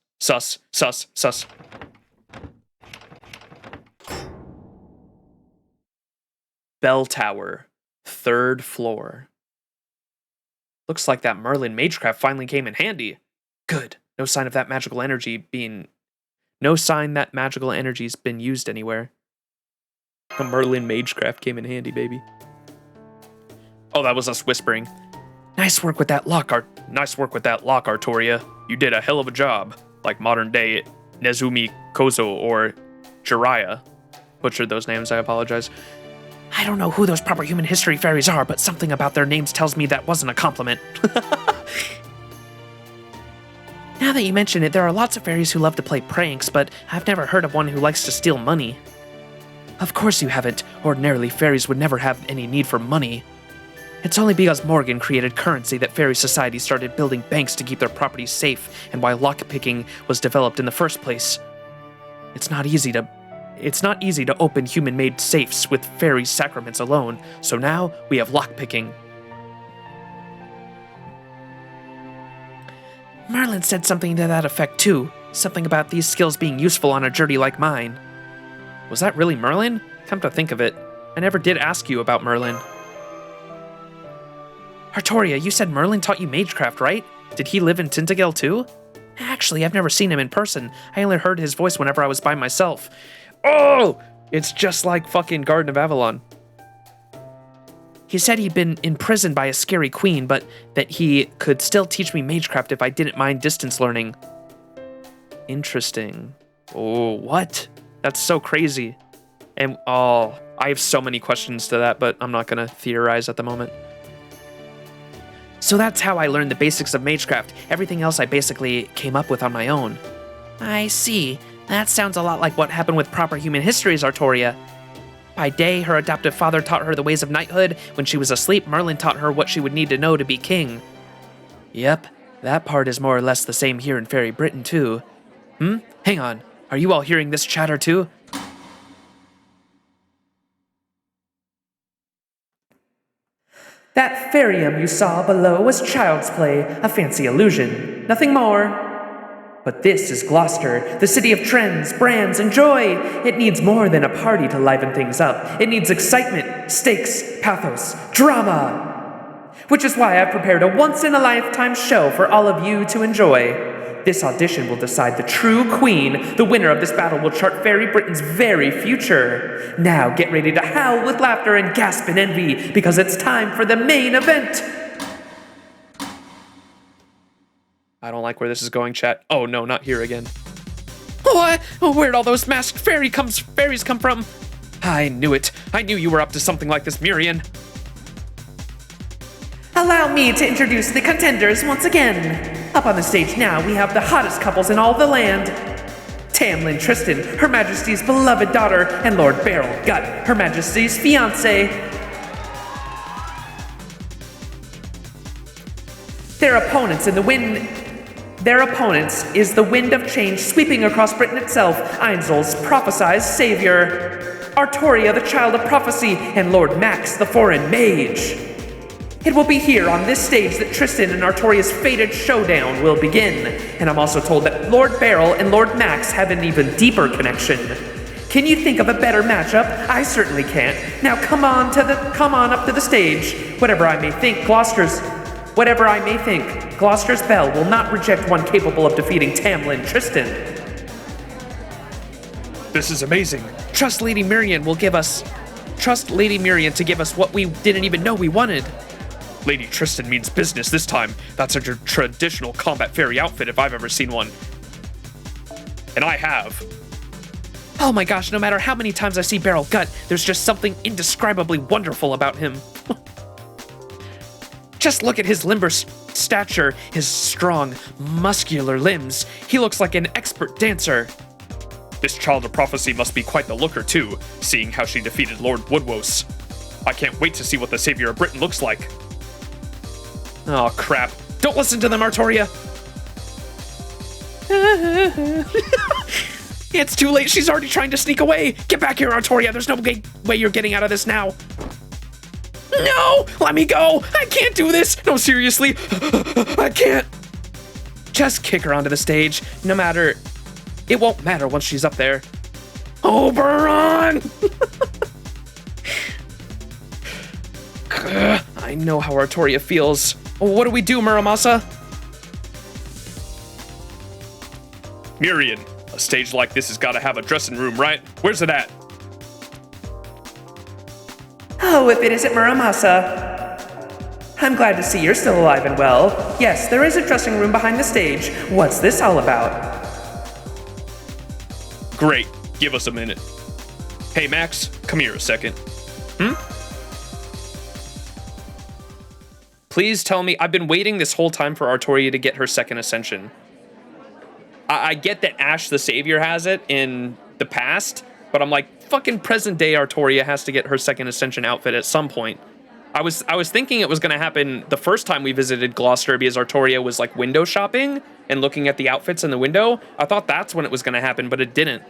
Bell tower, 3rd floor. Looks like that Merlin magecraft finally came in handy. Good. No sign that magical energy's been used anywhere. A Merlin magecraft came in handy, baby. Oh, that was us whispering. Nice work with that lock, Artoria. You did a hell of a job. Like modern day Nezumi Kozo or Jiraiya. Butchered those names, I apologize. I don't know who those proper human history fairies are, but something about their names tells me that wasn't a compliment. Now that you mention it, there are lots of fairies who love to play pranks, but I've never heard of one who likes to steal money. Of course you haven't. Ordinarily, fairies would never have any need for money. It's only because Morgan created currency that fairy society started building banks to keep their properties safe, and why lockpicking was developed in the first place. It's not easy to open human-made safes with fairy sacraments alone, so now we have lockpicking. Merlin said something to that effect too, something about these skills being useful on a journey like mine. Was that really Merlin? Come to think of it, I never did ask you about Merlin. Artoria, you said Merlin taught you magecraft, right? Did he live in Tintagel too? Actually, I've never seen him in person. I only heard his voice whenever I was by myself. Oh! It's just like fucking Garden of Avalon. He said he'd been imprisoned by a scary queen, but that he could still teach me magecraft if I didn't mind distance learning. Interesting. Oh, what? That's so crazy. And, I have so many questions to that, but I'm not gonna theorize at the moment. So that's how I learned the basics of magecraft. Everything else I basically came up with on my own. I see. That sounds a lot like what happened with proper human histories, Artoria. By day, her adoptive father taught her the ways of knighthood. When she was asleep, Merlin taught her what she would need to know to be king. Yep, that part is more or less the same here in Fairy Britain, too. Hang on. Are you all hearing this chatter, too? That fairyum you saw below was child's play, a fancy illusion, nothing more. But this is Gloucester, the city of trends, brands, and joy. It needs more than a party to liven things up. It needs excitement, stakes, pathos, drama. Which is why I've prepared a once-in-a-lifetime show for all of you to enjoy. This audition will decide the true queen. The winner of this battle will chart Fairy Britain's very future. Now get ready to howl with laughter and gasp in envy, because it's time for the main event. I don't like where this is going, chat. Oh no, not here again. What? Oh, where'd all those masked fairies come from? I knew it. I knew you were up to something like this, Mirian. Allow me to introduce the contenders once again. Up on the stage now, we have the hottest couples in all the land. Tamlin Tristan, Her Majesty's beloved daughter, and Lord Beryl Gut, Her Majesty's fiancé. Their opponents is the wind of change sweeping across Britain itself, Ainzel's prophesized savior, Artoria, the child of prophecy, and Lord Max, the foreign mage. It will be here on this stage that Tristan and Artoria's fated showdown will begin, and I'm also told that Lord Beryl and Lord Max have an even deeper connection. Can you think of a better matchup? I certainly can't. Now come on up to the stage. Whatever I may think, Gloucester's bell will not reject one capable of defeating Tamlin Tristan. This is amazing. Trust Lady Mirian to give us what we didn't even know we wanted. Lady Tristan means business this time. That's a traditional combat fairy outfit if I've ever seen one. And I have. Oh my gosh, no matter how many times I see Beryl Gut, there's just something indescribably wonderful about him. Just look at his limber stature, his strong, muscular limbs. He looks like an expert dancer. This child of prophecy must be quite the looker too, seeing how she defeated Lord Woodwose. I can't wait to see what the savior of Britain looks like. Oh crap. Don't listen to them, Artoria. It's too late. She's already trying to sneak away. Get back here, Artoria. There's no way you're getting out of this now. No! Let me go! I can't do this! No, seriously. I can't. Just kick her onto the stage. It won't matter once she's up there. Oberon! I know how Artoria feels. What do we do, Muramasa? Mirian, a stage like this has got to have a dressing room, right? Where's it at? Oh, if it isn't Muramasa. I'm glad to see you're still alive and well. Yes, there is a dressing room behind the stage. What's this all about? Great. Give us a minute. Hey, Max, come here a second. Please tell me. I've been waiting this whole time for Artoria to get her second ascension. I get that Ash the Savior has it in the past, but I'm like, fucking present day Artoria has to get her second ascension outfit at some point. I was thinking it was going to happen the first time we visited Gloucester because Artoria was like window shopping and looking at the outfits in the window. I thought that's when it was going to happen, but it didn't.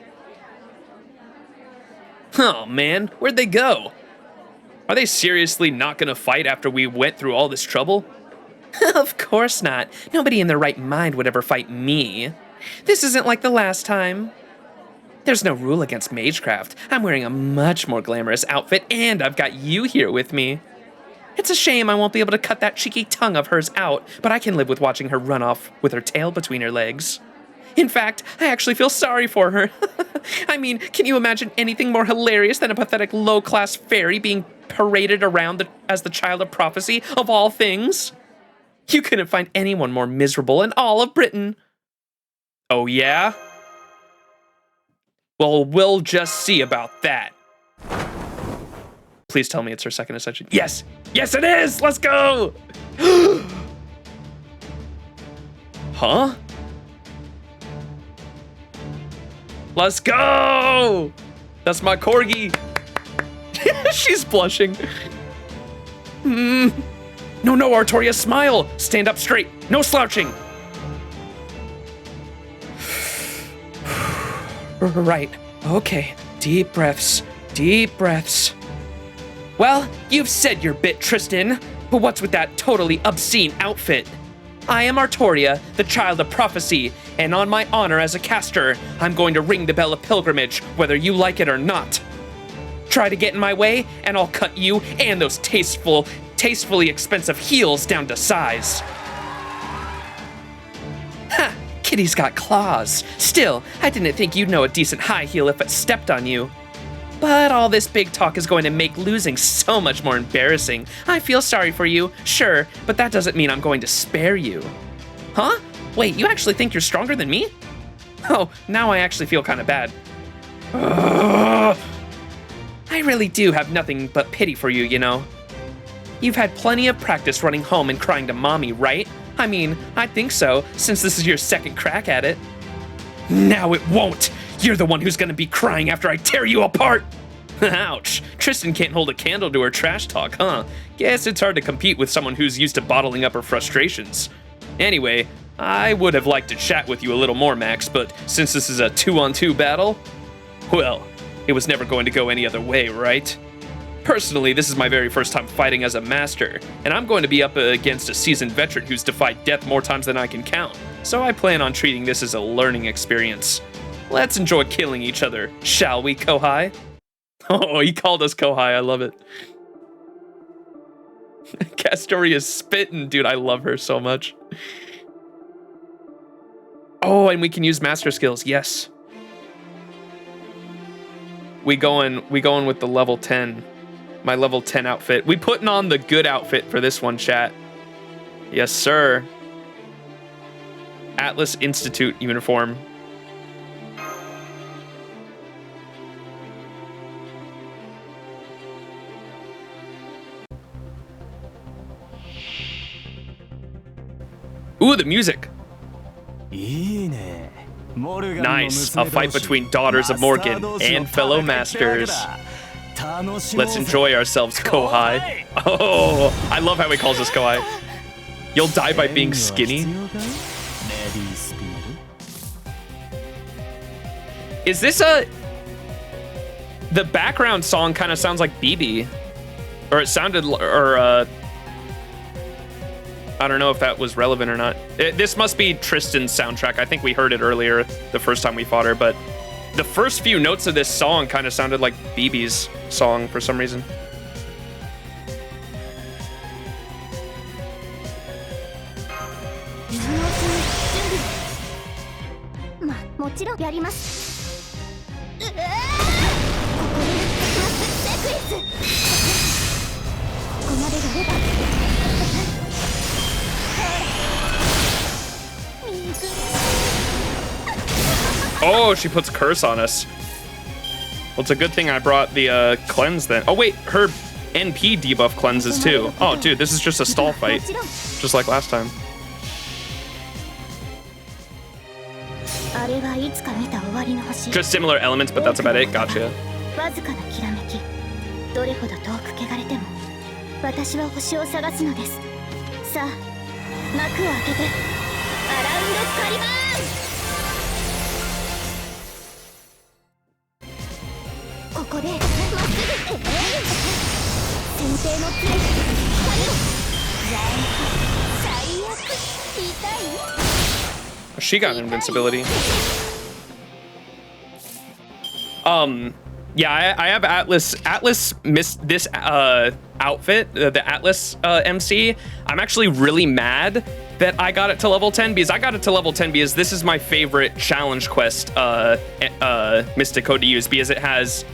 Oh man, where'd they go? Are they seriously not going to fight after we went through all this trouble? Of course not. Nobody in their right mind would ever fight me. This isn't like the last time. There's no rule against magecraft. I'm wearing a much more glamorous outfit, and I've got you here with me. It's a shame I won't be able to cut that cheeky tongue of hers out, but I can live with watching her run off with her tail between her legs. In fact, I actually feel sorry for her. I mean, can you imagine anything more hilarious than a pathetic low-class fairy being paraded around as the child of prophecy of all things? You couldn't find anyone more miserable in all of Britain. Oh yeah? Well, we'll just see about that. Please tell me it's her second ascension. Yes! Yes, it is! Let's go! Huh? Let's go! That's my corgi. She's blushing. No, Artoria, smile. Stand up straight. No slouching. Right. Okay. Deep breaths. Deep breaths. Well, you've said your bit, Tristan. But what's with that totally obscene outfit? I am Artoria, the child of prophecy, and on my honor as a caster, I'm going to ring the bell of pilgrimage, whether you like it or not. Try to get in my way, and I'll cut you and those tastefully expensive heels down to size. Ha! Kitty's got claws. Still, I didn't think you'd know a decent high heel if it stepped on you. But all this big talk is going to make losing so much more embarrassing. I feel sorry for you, sure, but that doesn't mean I'm going to spare you. Huh? Wait, you actually think you're stronger than me? Oh, now I actually feel kind of bad. Ugh. I really do have nothing but pity for you, you know. You've had plenty of practice running home and crying to mommy, right? I mean, I think so, since this is your second crack at it. Now it won't! You're the one who's gonna be crying after I tear you apart! Ouch. Tristan can't hold a candle to her trash talk, huh? Guess it's hard to compete with someone who's used to bottling up her frustrations. Anyway, I would have liked to chat with you a little more, Max, but since this is a 2-on-2 battle, well, it was never going to go any other way, right? Personally, this is my very first time fighting as a master, and I'm going to be up against a seasoned veteran who's defied death more times than I can count, so I plan on treating this as a learning experience. Let's enjoy killing each other, shall we, Kohai? Oh, he called us Kohai, I love it. Castoria's spitting, dude, I love her so much. Oh, and we can use master skills, yes. We going with the level 10. My level 10 outfit. We putting on the good outfit for this one, chat. Yes, sir. Atlas Institute uniform. Ooh, the music. Nice. A fight between daughters of Morgan and fellow masters. Let's enjoy ourselves, Kohai. Oh, I love how he calls us Kohai. You'll die by being skinny. Is this a... The background song kind of sounds like BB. Or it sounded... Or, I don't know if that was relevant or not. This must be Tristan's soundtrack. I think we heard it earlier the first time we fought her, but the first few notes of this song kind of sounded like BB's song for some reason. Oh, she puts curse on us. Well, it's a good thing I brought the cleanse then. Oh wait, her NP debuff cleanses too. Oh dude, this is just a stall fight. Just like last time. Just similar elements, but that's about it. Gotcha. She got invincibility. Yeah, I have Atlas missed this outfit, the Atlas MC. I'm actually really mad that I got it to level 10 because I got it to level 10 because this is my favorite challenge quest Mystic Code to use because it has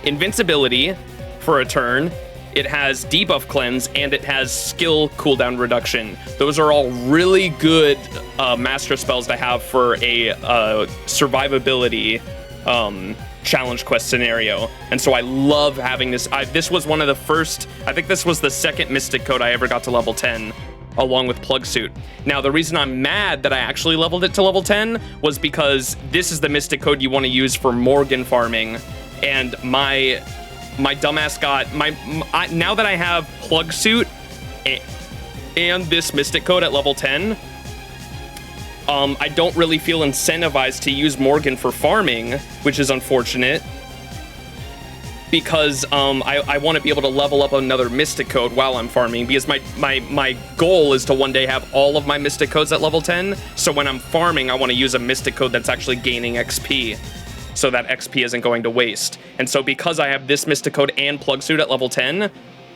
invincibility for a turn, it has debuff cleanse, and it has skill cooldown reduction. Those are all really good master spells to have for a survivability challenge quest scenario. And so I love having this. This was one of the first, I think this was the second Mystic Code I ever got to level 10, along with Plug Suit. Now, the reason I'm mad that I actually leveled it to level 10 was because this is the Mystic Code you want to use for Morgan farming. And my dumbass got now that I have Plug Suit and this Mystic Code at level 10, I don't really feel incentivized to use Morgan for farming, which is unfortunate because I want to be able to level up another Mystic Code while I'm farming because my goal is to one day have all of my Mystic Codes at level 10. So when I'm farming, I want to use a Mystic Code that's actually gaining XP. So that XP isn't going to waste. And so because I have this Mystic Code and Plug Suit at level 10,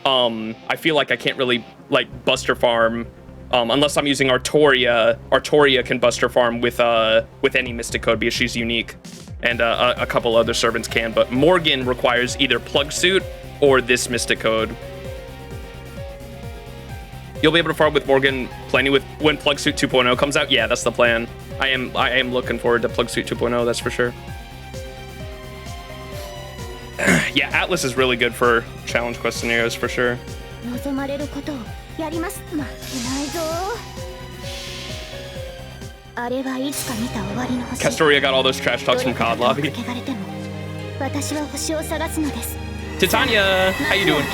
I feel like I can't really like Buster Farm unless I'm using Artoria. Artoria can Buster Farm with any Mystic Code because she's unique, and a couple other servants can. But Morgan requires either Plug Suit or this Mystic Code. You'll be able to farm with Morgan plenty with when Plug Suit 2.0 comes out. Yeah, that's the plan. I am looking forward to Plug Suit 2.0. That's for sure. Yeah, Atlas is really good for challenge quest scenarios for sure. Castoria got all those trash talks from COD lobby. Titania, how you doing?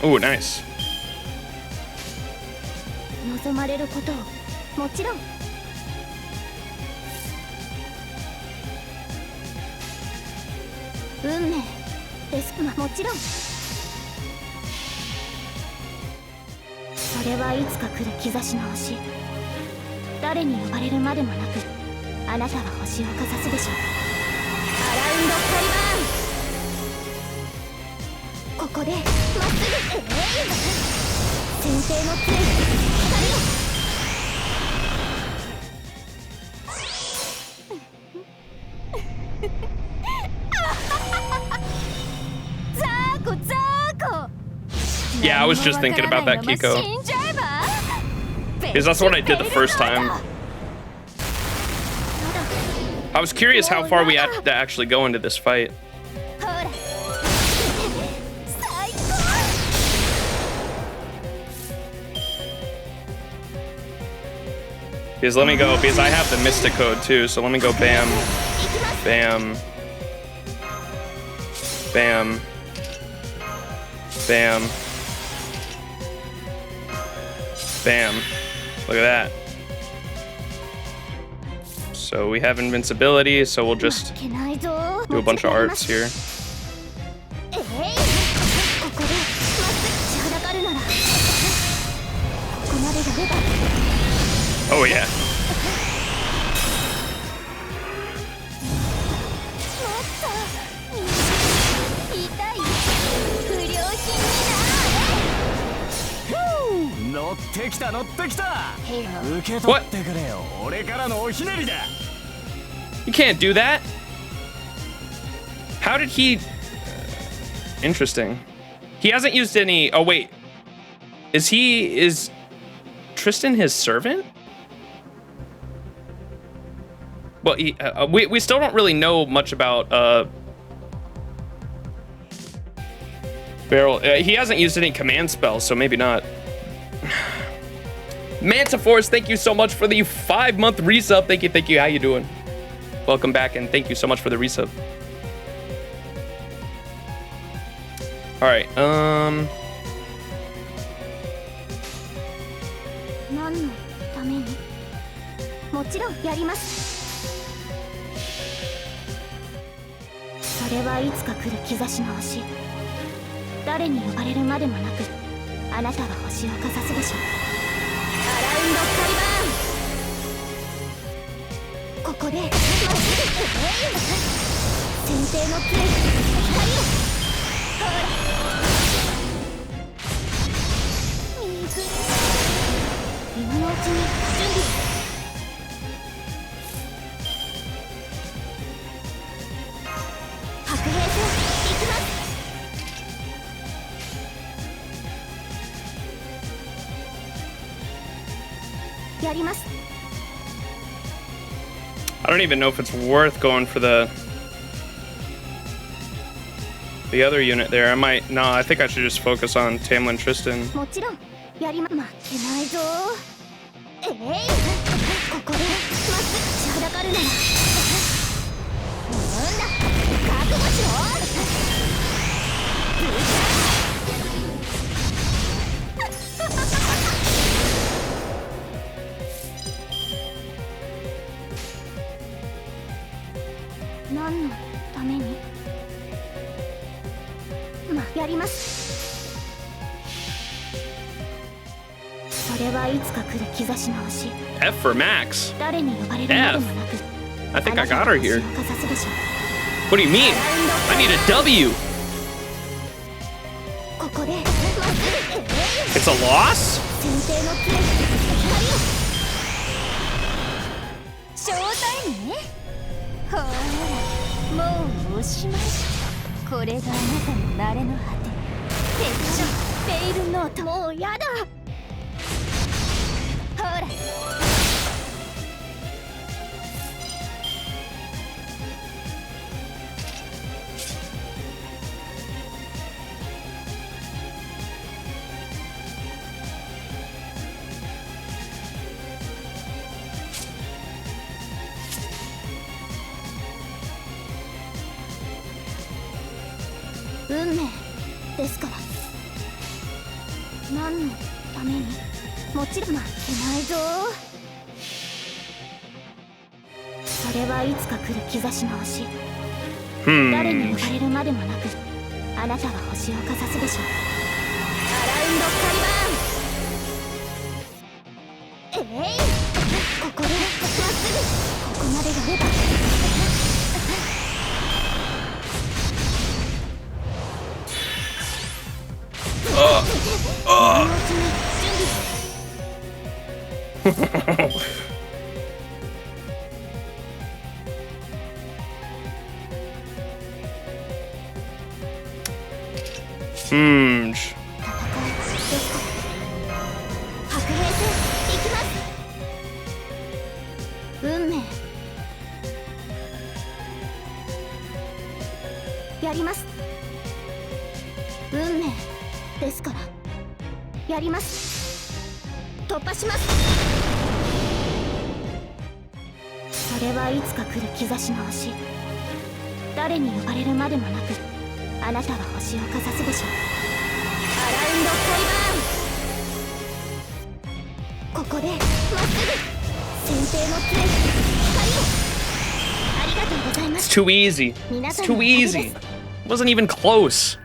Oh, nice. Yeah, I was just thinking about that, Kiko. Because that's what I did the first time. I was curious how far we had to actually go into this fight. Because let me go, because I have the Mystic Code too, so let me go bam, bam, bam, bam, bam. Look at that. So we have invincibility, so we'll just do a bunch of arts here. Oh yeah. What? You can't do that. How did he? Interesting. He hasn't used any. Oh wait. Is Tristan his servant? Well, we still don't really know much about Beryl. He hasn't used any command spells, so maybe not. Manta Force, thank you so much for the 5-month resub. Thank you. How you doing? Welcome back, and thank you so much for the resub. All right. I don't even know if it's worth going for the other unit there. I might. No, I think I should just focus on Tamlin Tristan. F for Max. F. I think I got her here. What do you mean? I need a W. It's a loss? 先手のプレイ光をショータイムね。ほらもうおしまい。これがあなたの慣れの果て。鉄書フェイルノート。もうやだ。ほら運命ですから。何のために。もちろん待ってないぞ。それはいつか来る兆しの星。誰に呼ばれるまでもなくあなたは星をかざすでしょう。アラウンドカリバーン。ここでまっすぐ。ここまでやれば。白兵戦行きます。運命やります。運命ですからやります。突破します。それはいつか来る兆しの星。誰に呼ばれるまでもなくあなたは星をかざすでしょう。アラウンドカリバーン。ここでまっすぐ。先手のプレイ光を。ありがとうございま It's す。 too easy. 皆 It's さんの too おかげ easy. です。 Wasn't even close.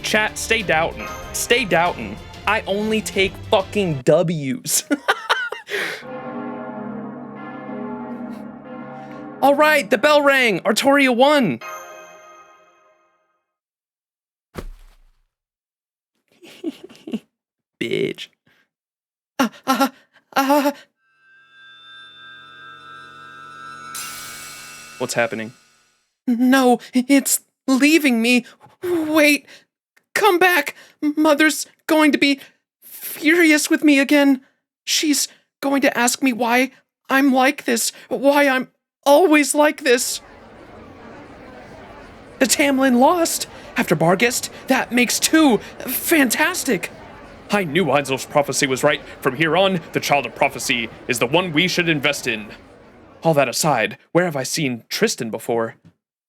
Chat, stay doubting. Stay doubting. I only take fucking W's. All right, the bell rang. Artoria won. Bitch. What's happening? No, it's leaving me. Wait, come back. Mother's going to be furious with me again. She's going to ask me why I'm like this, why I'm always like this. The Tamlin lost. After Barghest, that makes 2. Fantastic. I knew Einzel's prophecy was right. From here on, the Child of Prophecy is the one we should invest in. All that aside, where have I seen Tristan before?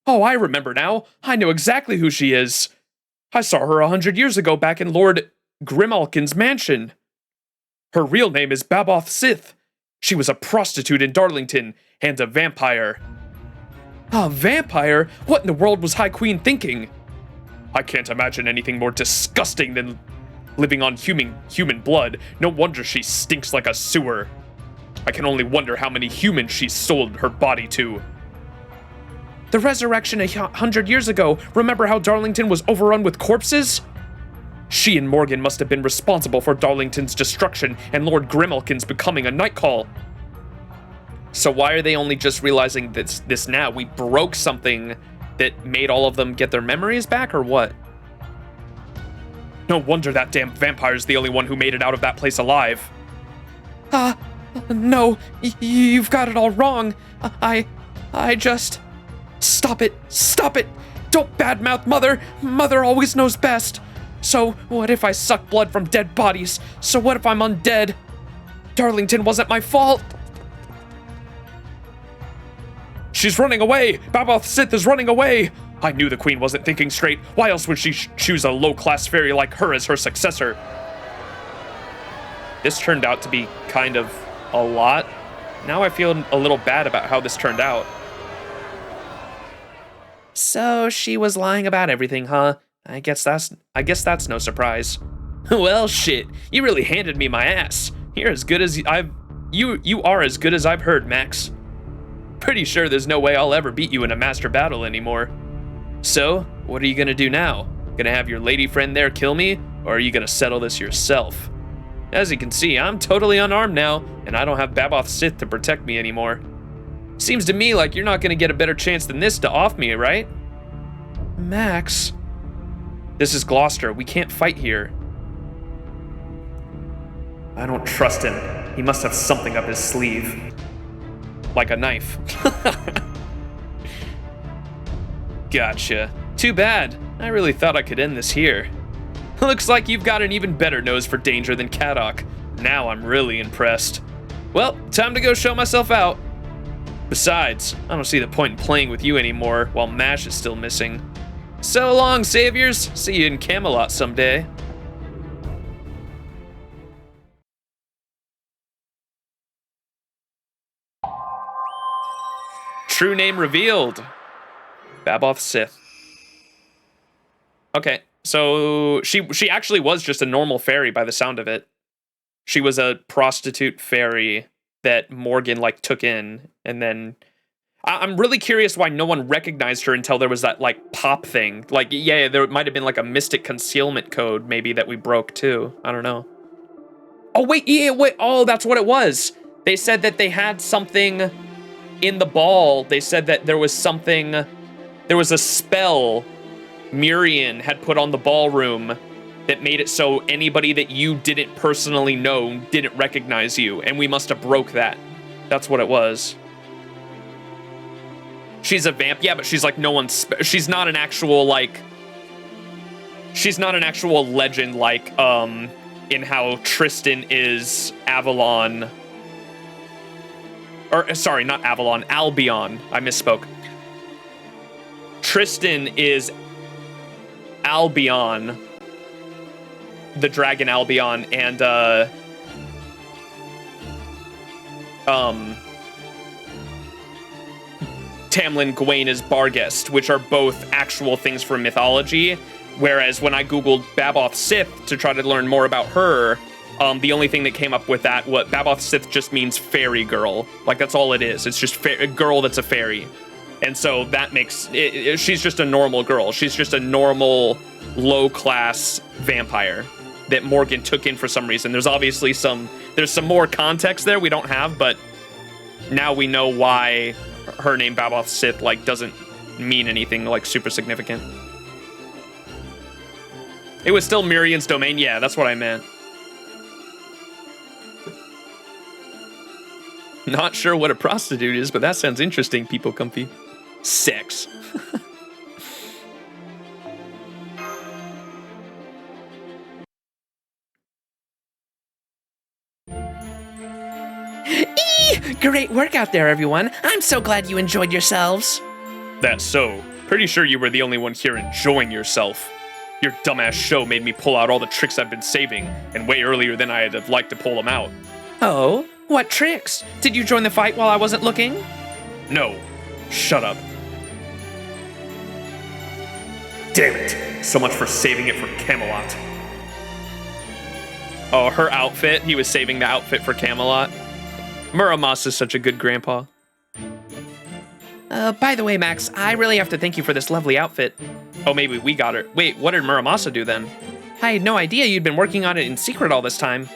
Oh, I remember now. I know exactly who she is. I saw her 100 years ago back in Lord Grimalkin's mansion. Her real name is Baboth Sith. She was a prostitute in Darlington and a vampire. A vampire? What in the world was High Queen thinking? I can't imagine anything more disgusting than living on human blood. No wonder she stinks like a sewer. I can only wonder how many humans she sold her body to. The resurrection 100 years ago. Remember how Darlington was overrun with corpses? She and Morgan must have been responsible for Darlington's destruction and Lord Grimalkin's becoming a Nightcall. So why are they only just realizing this now? We broke something that made all of them get their memories back, or what? No wonder that damn vampire's the only one who made it out of that place alive. No, you've got it all wrong. I just... Stop it, stop it. Don't badmouth Mother. Mother always knows best. So what if I suck blood from dead bodies? So what if I'm undead? Darlington wasn't my fault. She's running away! Baboth Sith is running away! I knew the queen wasn't thinking straight. Why else would she choose a low-class fairy like her as her successor? This turned out to be kind of a lot. Now I feel a little bad about how this turned out. So she was lying about everything, huh? I guess that's no surprise. Well, shit. You really handed me my ass. You are as good as I've heard, Max. Pretty sure there's no way I'll ever beat you in a master battle anymore. So, what are you gonna do now? Gonna have your lady friend there kill me? Or are you gonna settle this yourself? As you can see, I'm totally unarmed now, and I don't have Baboth Sith to protect me anymore. Seems to me like you're not gonna get a better chance than this to off me, right? Max. This is Gloucester. We can't fight here. I don't trust him. He must have something up his sleeve. Like a knife. Gotcha. Too bad. I really thought I could end this here. Looks like you've got an even better nose for danger than Kadok. Now I'm really impressed. Well, time to go show myself out. Besides, I don't see the point in playing with you anymore while Mash is still missing. So long, saviors. See you in Camelot someday. True name revealed. Baboth Sith. Okay, so she actually was just a normal fairy by the sound of it. She was a prostitute fairy that Morgan like took in, and then I'm really curious why no one recognized her until there was that like pop thing. Like, yeah, there might have been like a mystic concealment code maybe that we broke too. I don't know. Oh wait, yeah, wait. Oh, that's what it was. They said that they had something in the ball. They said that there was something. There was a spell Mirian had put on the ballroom that made it so anybody that you didn't personally know didn't recognize you, and we must have broke that. That's what it was. She's a vamp, yeah, but she's like no one's. She's not an actual like. She's not an actual legend like in how Tristan is Avalon. Or sorry, not Avalon, Albion. I misspoke. Tristan is Albion, the dragon Albion, and Tamlin Gwaine is Barghest, which are both actual things from mythology. Whereas when I googled Baboth Sith to try to learn more about her, the only thing that came up with that, what Baboth Sith just means fairy girl. Like, that's all it is. It's just a girl that's a fairy. And so that makes she's just a normal girl. She's just a normal low-class vampire that Morgan took in for some reason. There's obviously there's some more context there we don't have, but now we know why her name Baboth Sith like doesn't mean anything like super significant. It was still Mirian's domain. Yeah, that's what I meant. Not sure what a prostitute is, but that sounds interesting, people comfy. Sex. Great work out there, everyone. I'm so glad you enjoyed yourselves. That's so. Pretty sure you were the only one here enjoying yourself. Your dumbass show made me pull out all the tricks I've been saving, and way earlier than I'd have liked to pull them out. Oh? What tricks? Did you join the fight while I wasn't looking? No. Shut up. Damn it. So much for saving it for Camelot. Oh, her outfit? He was saving the outfit for Camelot? Muramasa's such a good grandpa. By the way, Max, I really have to thank you for this lovely outfit. Oh, maybe we got her. Wait, what did Muramasa do then? I had no idea you'd been working on it in secret all this time.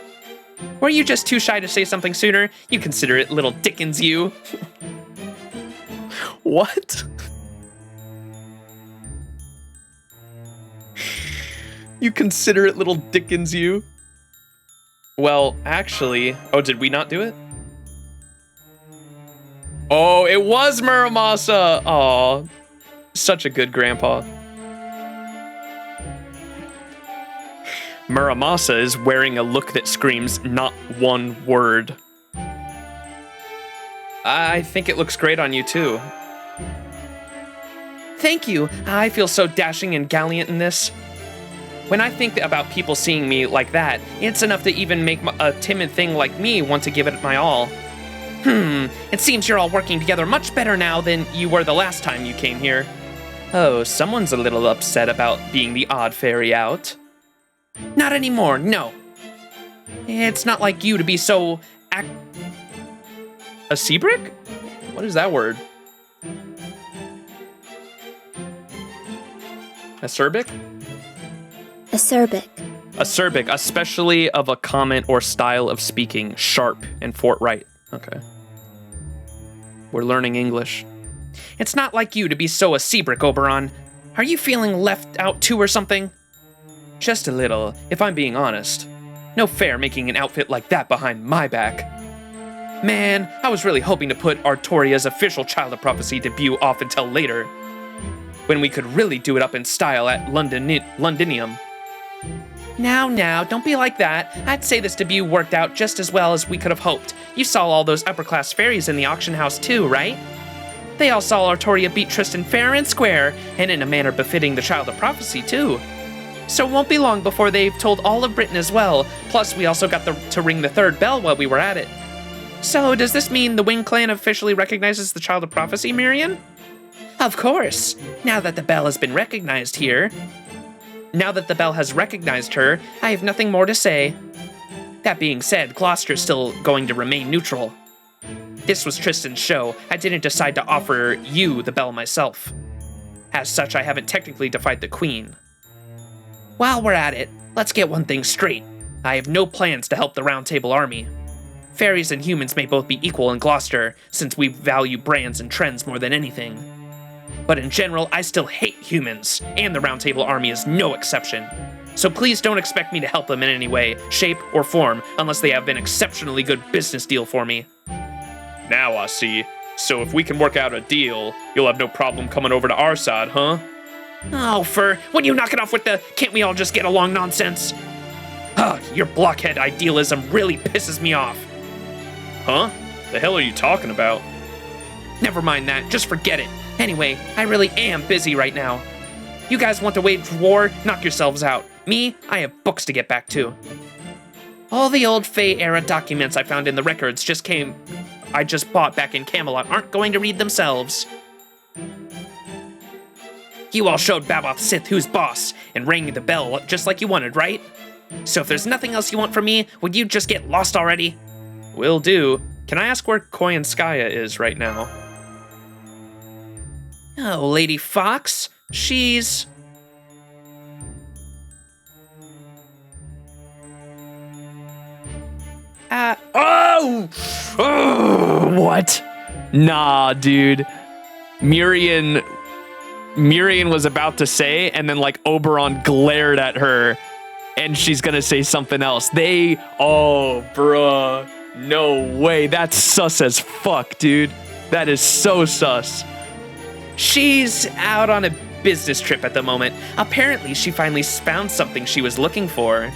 Were you just too shy to say something sooner? You considerate little Dickens, you. What? You considerate little Dickens, you? Well, actually... Oh, did we not do it? Oh, it was Muramasa! Aw, such a good grandpa. Muramasa is wearing a look that screams not one word. I think it looks great on you too. Thank you. I feel so dashing and gallant in this. When I think about people seeing me like that, it's enough to even make a timid thing like me want to give it my all. It seems you're all working together much better now than you were the last time you came here. Oh, someone's a little upset about being the odd fairy out. Not anymore, no. It's not like you to be so Acerbic? What is that word? Acerbic? Acerbic. Acerbic, especially of a comment or style of speaking. Sharp and forthright. Okay. We're learning English. It's not like you to be so acerbic, Oberon. Are you feeling left out too or something? Just a little, if I'm being honest. No fair making an outfit like that behind my back. Man, I was really hoping to put Artoria's official Child of Prophecy debut off until later, when we could really do it up in style at Londinium. Now, don't be like that. I'd say this debut worked out just as well as we could have hoped. You saw all those upper-class fairies in the auction house too, right? They all saw Artoria beat Tristan fair and square, and in a manner befitting the Child of Prophecy too. So it won't be long before they've told all of Britain as well, plus we also got to ring the third bell while we were at it. So does this mean the Wing Clan officially recognizes the Child of Prophecy, Mirian? Of course. Now that the bell has been recognized here. Now that the bell has recognized her, I have nothing more to say. That being said, Gloucester's still going to remain neutral. This was Tristan's show. I didn't decide to offer you the bell myself. As such, I haven't technically defied the Queen. While we're at it, let's get one thing straight. I have no plans to help the Round Table Army. Fairies and humans may both be equal in Gloucester, since we value brands and trends more than anything. But in general, I still hate humans, and the Round Table Army is no exception. So please don't expect me to help them in any way, shape, or form, unless they have an exceptionally good business deal for me. Now I see. So if we can work out a deal, you'll have no problem coming over to our side, huh? Oh, when you knock it off with the can't we all just get along nonsense? Your blockhead idealism really pisses me off. Huh? The hell are you talking about? Never mind that, just forget it. Anyway, I really am busy right now. You guys want to wage war? Knock yourselves out. Me, I have books to get back to. All the old Fae-era documents I found in the records I just bought back in Camelot aren't going to read themselves. You all showed Baboth Sith who's boss, and rang the bell just like you wanted, right? So if there's nothing else you want from me, would you just get lost already? Will do. Can I ask where Koyanskaya is right now? Oh, Lady Fox, she's... What? Nah, dude. Mirian was about to say, and then like Oberon glared at her, and she's gonna say something else. Oh, bruh. No way. That's sus as fuck, dude. That is so sus. She's out on a business trip at the moment. Apparently, she finally found something she was looking for.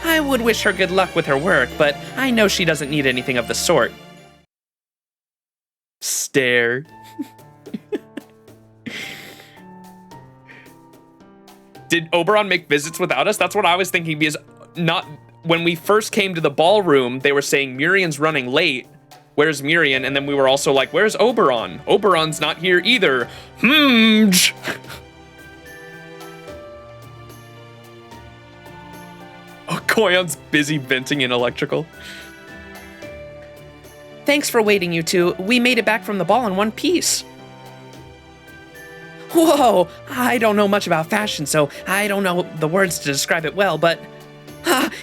I would wish her good luck with her work, but I know she doesn't need anything of the sort. Stare. Did Oberon make visits without us? That's what I was thinking, because when we first came to the ballroom, they were saying Mirian's running late. Where's Mirian? And then we were also like, where's Oberon? Oberon's not here either. Oh, Koyan's busy venting in electrical. Thanks for waiting, you two. We made it back from the ball in one piece. Whoa, I don't know much about fashion, so I don't know the words to describe it well, but...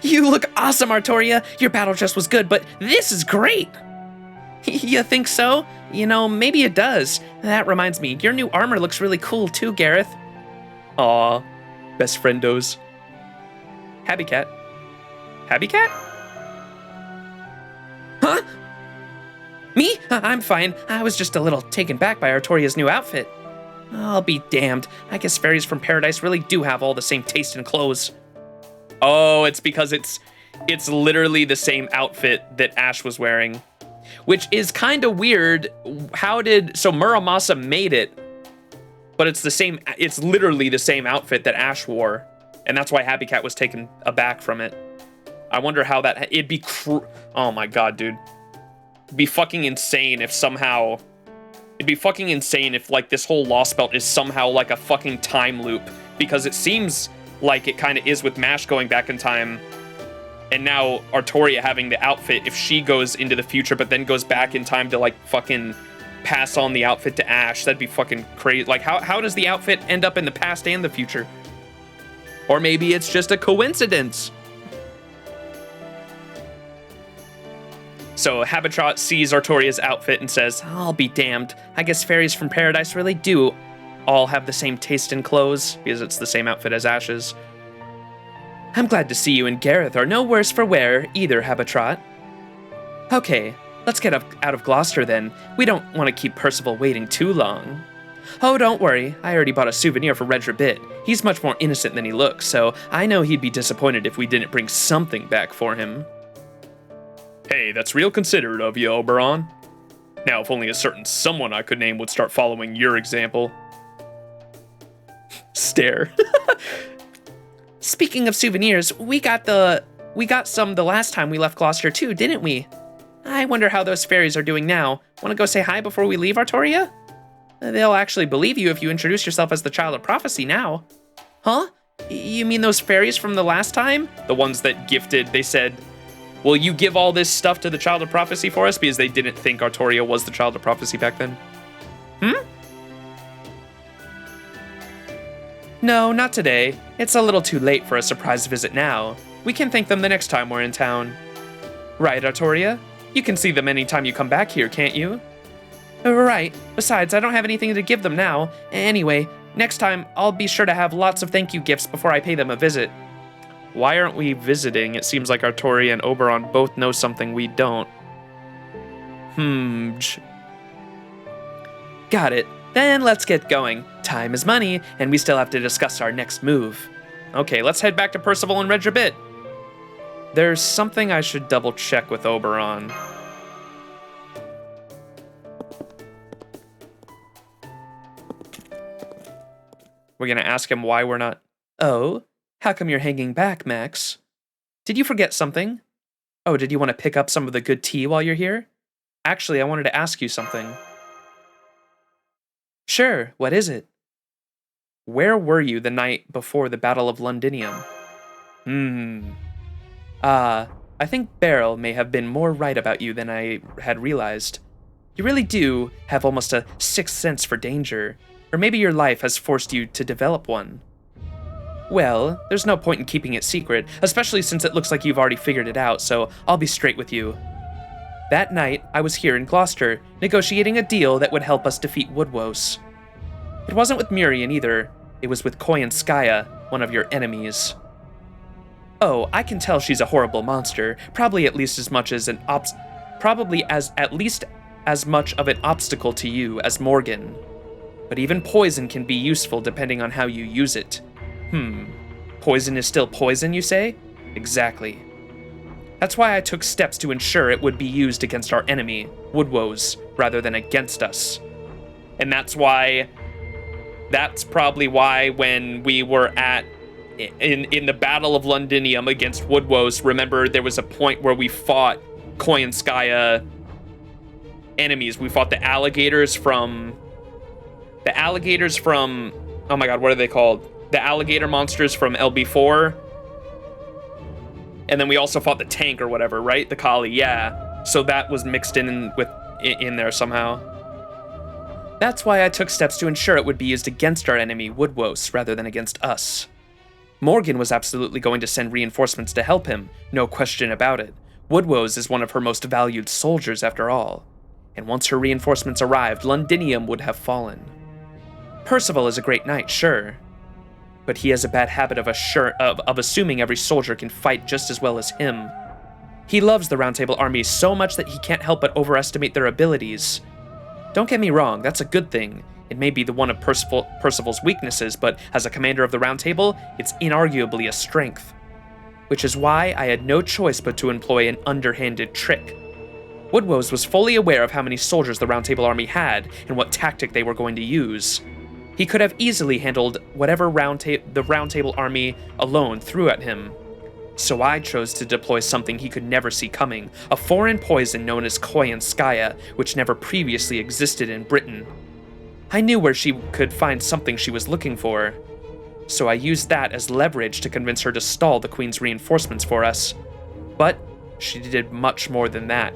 you look awesome, Artoria. Your battle dress was good, but this is great. You think so? You know, maybe it does. That reminds me, your new armor looks really cool too, Gareth. Aw, best friendos. Happy Cat. Happy Cat? Huh? Me? I'm fine. I was just a little taken back by Artoria's new outfit. I'll be damned. I guess fairies from paradise really do have all the same taste in clothes. Oh, it's because it's literally the same outfit that Ash was wearing. Which is kind of weird. So Muramasa made it, but it's literally the same outfit that Ash wore. And that's why Happy Cat was taken aback from it. I wonder how it'd be oh my god, dude. It'd be fucking insane if somehow, like this whole Lostbelt is somehow like a fucking time loop, because it seems like it kind of is with MASH going back in time. And now Artoria having the outfit, if she goes into the future but then goes back in time to like fucking pass on the outfit to Ash, that'd be fucking crazy. Like how does the outfit end up in the past and the future? Or maybe it's just a coincidence. So Habitrot sees Artoria's outfit and says, I'll be damned. I guess fairies from paradise really do all have the same taste in clothes, because it's the same outfit as Ash's. I'm glad to see you and Gareth are no worse for wear either, Habitrot. Okay, let's get out of Gloucester then. We don't want to keep Percival waiting too long. Oh, don't worry. I already bought a souvenir for Reg Rabbit. He's much more innocent than he looks, so I know he'd be disappointed if we didn't bring something back for him. Hey, that's real considerate of you, Oberon. Now, if only a certain someone I could name would start following your example. Stare. Speaking of souvenirs, we got some the last time we left Gloucester too, didn't we? I wonder how those fairies are doing now. Want to go say hi before we leave, Artoria? They'll actually believe you if you introduce yourself as the Child of Prophecy now. Huh? You mean those fairies from the last time? The ones that gifted, they said, will you give all this stuff to the Child of Prophecy for us? Because they didn't think Artoria was the Child of Prophecy back then. No, not today. It's a little too late for a surprise visit now. We can thank them the next time we're in town. Right, Artoria? You can see them anytime you come back here, can't you? Right. Besides, I don't have anything to give them now. Anyway, next time, I'll be sure to have lots of thank you gifts before I pay them a visit. Why aren't we visiting? It seems like Artoria and Oberon both know something we don't. Got it. Then let's get going. Time is money, and we still have to discuss our next move. Okay, let's head back to Percival and Reg Rabbit. There's something I should double check with Oberon. We're gonna ask him why we're not... Oh? How come you're hanging back, Max? Did you forget something? Oh, did you want to pick up some of the good tea while you're here? Actually, I wanted to ask you something. Sure, what is it? Where were you the night before the Battle of Londinium? I think Beryl may have been more right about you than I had realized. You really do have almost a sixth sense for danger, or maybe your life has forced you to develop one. Well, there's no point in keeping it secret, especially since it looks like you've already figured it out, so I'll be straight with you. That night, I was here in Gloucester, negotiating a deal that would help us defeat Woodwose. It wasn't with Murian either, it was with Koyanskaya, one of your enemies. Oh, I can tell she's a horrible monster, probably at least as much of an obstacle to you as Morgan. But even poison can be useful depending on how you use it. Poison is still poison, you say? Exactly. That's why I took steps to ensure it would be used against our enemy, Woodwose, rather than against us. And that's probably why when we were in the Battle of Londinium against Woodwose, remember there was a point where we fought Koyanskaya enemies. We fought the alligators from, oh my god, what are they called? The alligator monsters from LB4. And then we also fought the tank or whatever, right? The Kali, yeah. So that was mixed in there somehow. That's why I took steps to ensure it would be used against our enemy, Woodwose, rather than against us. Morgan was absolutely going to send reinforcements to help him, no question about it. Woodwose is one of her most valued soldiers after all. And once her reinforcements arrived, Londinium would have fallen. Percival is a great knight, sure. But he has a bad habit of assuming every soldier can fight just as well as him. He loves the Round Table army so much that he can't help but overestimate their abilities. Don't get me wrong, that's a good thing. It may be one of Percival's weaknesses, but as a commander of the Round Table, it's inarguably a strength. Which is why I had no choice but to employ an underhanded trick. Woodwose was fully aware of how many soldiers the Round Table army had and what tactic they were going to use. He could have easily handled whatever the Round Table army alone threw at him. So I chose to deploy something he could never see coming, a foreign poison known as Koyanskaya, which never previously existed in Britain. I knew where she could find something she was looking for, so I used that as leverage to convince her to stall the Queen's reinforcements for us. But she did much more than that,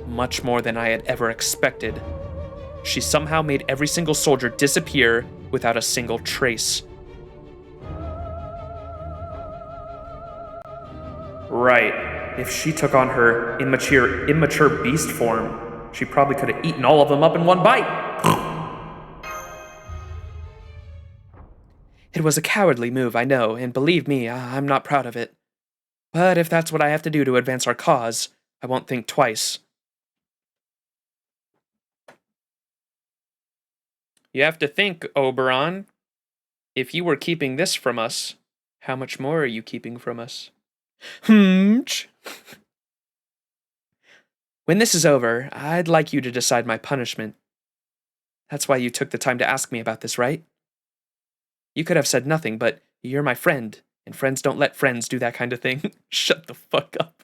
much more than I had ever expected. She somehow made every single soldier disappear without a single trace. Right. If she took on her immature beast form, she probably could have eaten all of them up in one bite. It was a cowardly move, I know, and believe me, I'm not proud of it. But if that's what I have to do to advance our cause, I won't think twice. You have to think, Oberon. If you were keeping this from us, how much more are you keeping from us? When this is over, I'd like you to decide my punishment. That's why you took the time to ask me about this, right? You could have said nothing, but you're my friend, and friends don't let friends do that kind of thing. Shut the fuck up.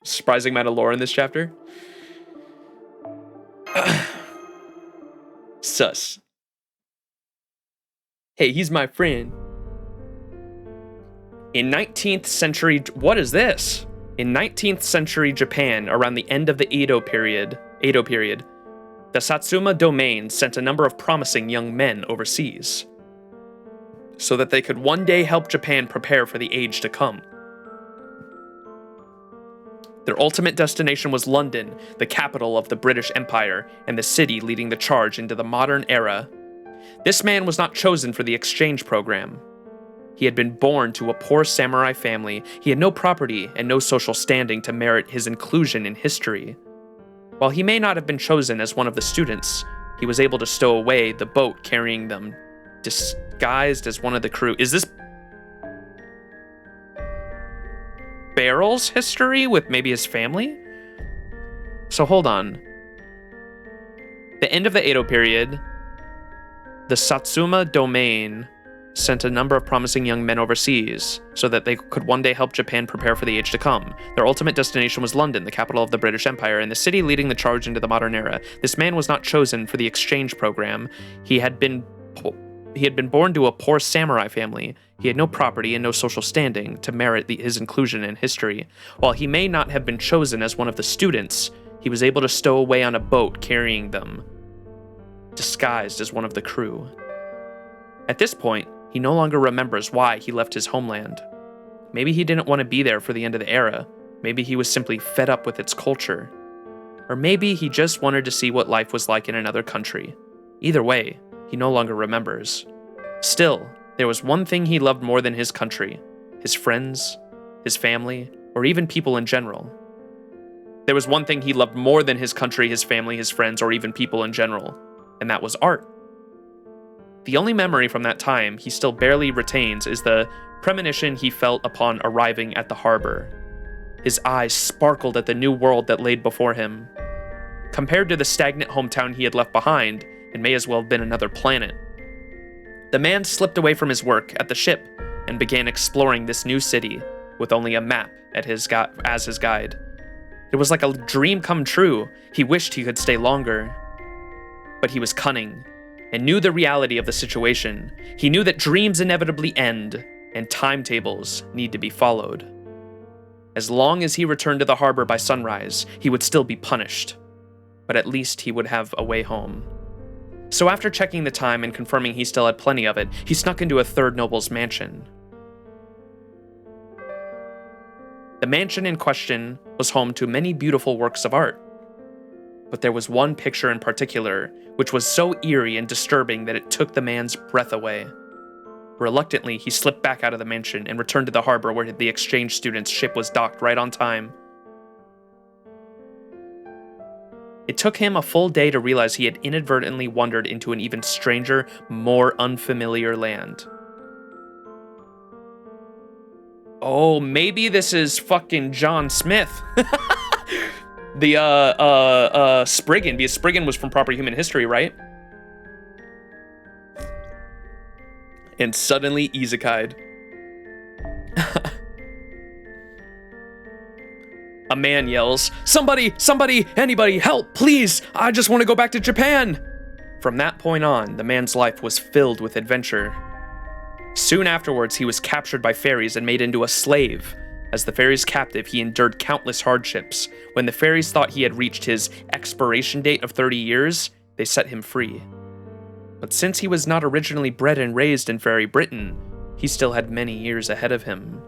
Surprising amount of lore in this chapter. Sus. Hey, he's my friend. In 19th century, what is this? In 19th century Japan, around the end of the Edo period, the Satsuma domain sent a number of promising young men overseas, so that they could one day help Japan prepare for the age to come. Their ultimate destination was London, the capital of the British Empire, and the city leading the charge into the modern era. This man was not chosen for the exchange program. He had been born to a poor samurai family. He had no property and no social standing to merit his inclusion in history. While he may not have been chosen as one of the students, he was able to stow away the boat carrying them, disguised as one of the crew. Is this Barrel's history with maybe his family? So hold on. The end of the Edo period, the Satsuma domain sent a number of promising young men overseas so that they could one day help Japan prepare for the age to come. Their ultimate destination was London, the capital of the British Empire, and the city leading the charge into the modern era. This man was not chosen for the exchange program. He had been born to a poor samurai family. He had no property and no social standing to merit his inclusion in history. While he may not have been chosen as one of the students, he was able to stow away on a boat carrying them, disguised as one of the crew. At this point, he no longer remembers why he left his homeland. Maybe he didn't want to be there for the end of the era. Maybe he was simply fed up with its culture. Or maybe he just wanted to see what life was like in another country. Either way, he no longer remembers. Still, there was one thing he loved more than his country, his friends, his family, or even people in general. There was one thing he loved more than his country, his family, his friends, or even people in general, and that was art. The only memory from that time he still barely retains is the premonition he felt upon arriving at the harbor. His eyes sparkled at the new world that laid before him. Compared to the stagnant hometown he had left behind, it may as well have been another planet. The man slipped away from his work at the ship and began exploring this new city with only a map as his guide. It was like a dream come true. He wished he could stay longer. But he was cunning and knew the reality of the situation. He knew that dreams inevitably end and timetables need to be followed. As long as he returned to the harbor by sunrise, he would still be punished. But at least he would have a way home. So after checking the time and confirming he still had plenty of it, he snuck into a third noble's mansion. The mansion in question was home to many beautiful works of art. But there was one picture in particular, which was so eerie and disturbing that it took the man's breath away. Reluctantly, he slipped back out of the mansion and returned to the harbor where the exchange student's ship was docked right on time. It took him a full day to realize he had inadvertently wandered into an even stranger, more unfamiliar land. Oh, maybe this is fucking John Smith. The Spriggan, because Spriggan was from Proper Human History, right? And suddenly isekai'd. A man yells, "Somebody, anybody, help, please! I just want to go back to Japan!" From that point on, the man's life was filled with adventure. Soon afterwards, he was captured by fairies and made into a slave. As the fairies' captive, he endured countless hardships. When the fairies thought he had reached his expiration date of 30 years, they set him free. But since he was not originally bred and raised in Fairy Britain, he still had many years ahead of him.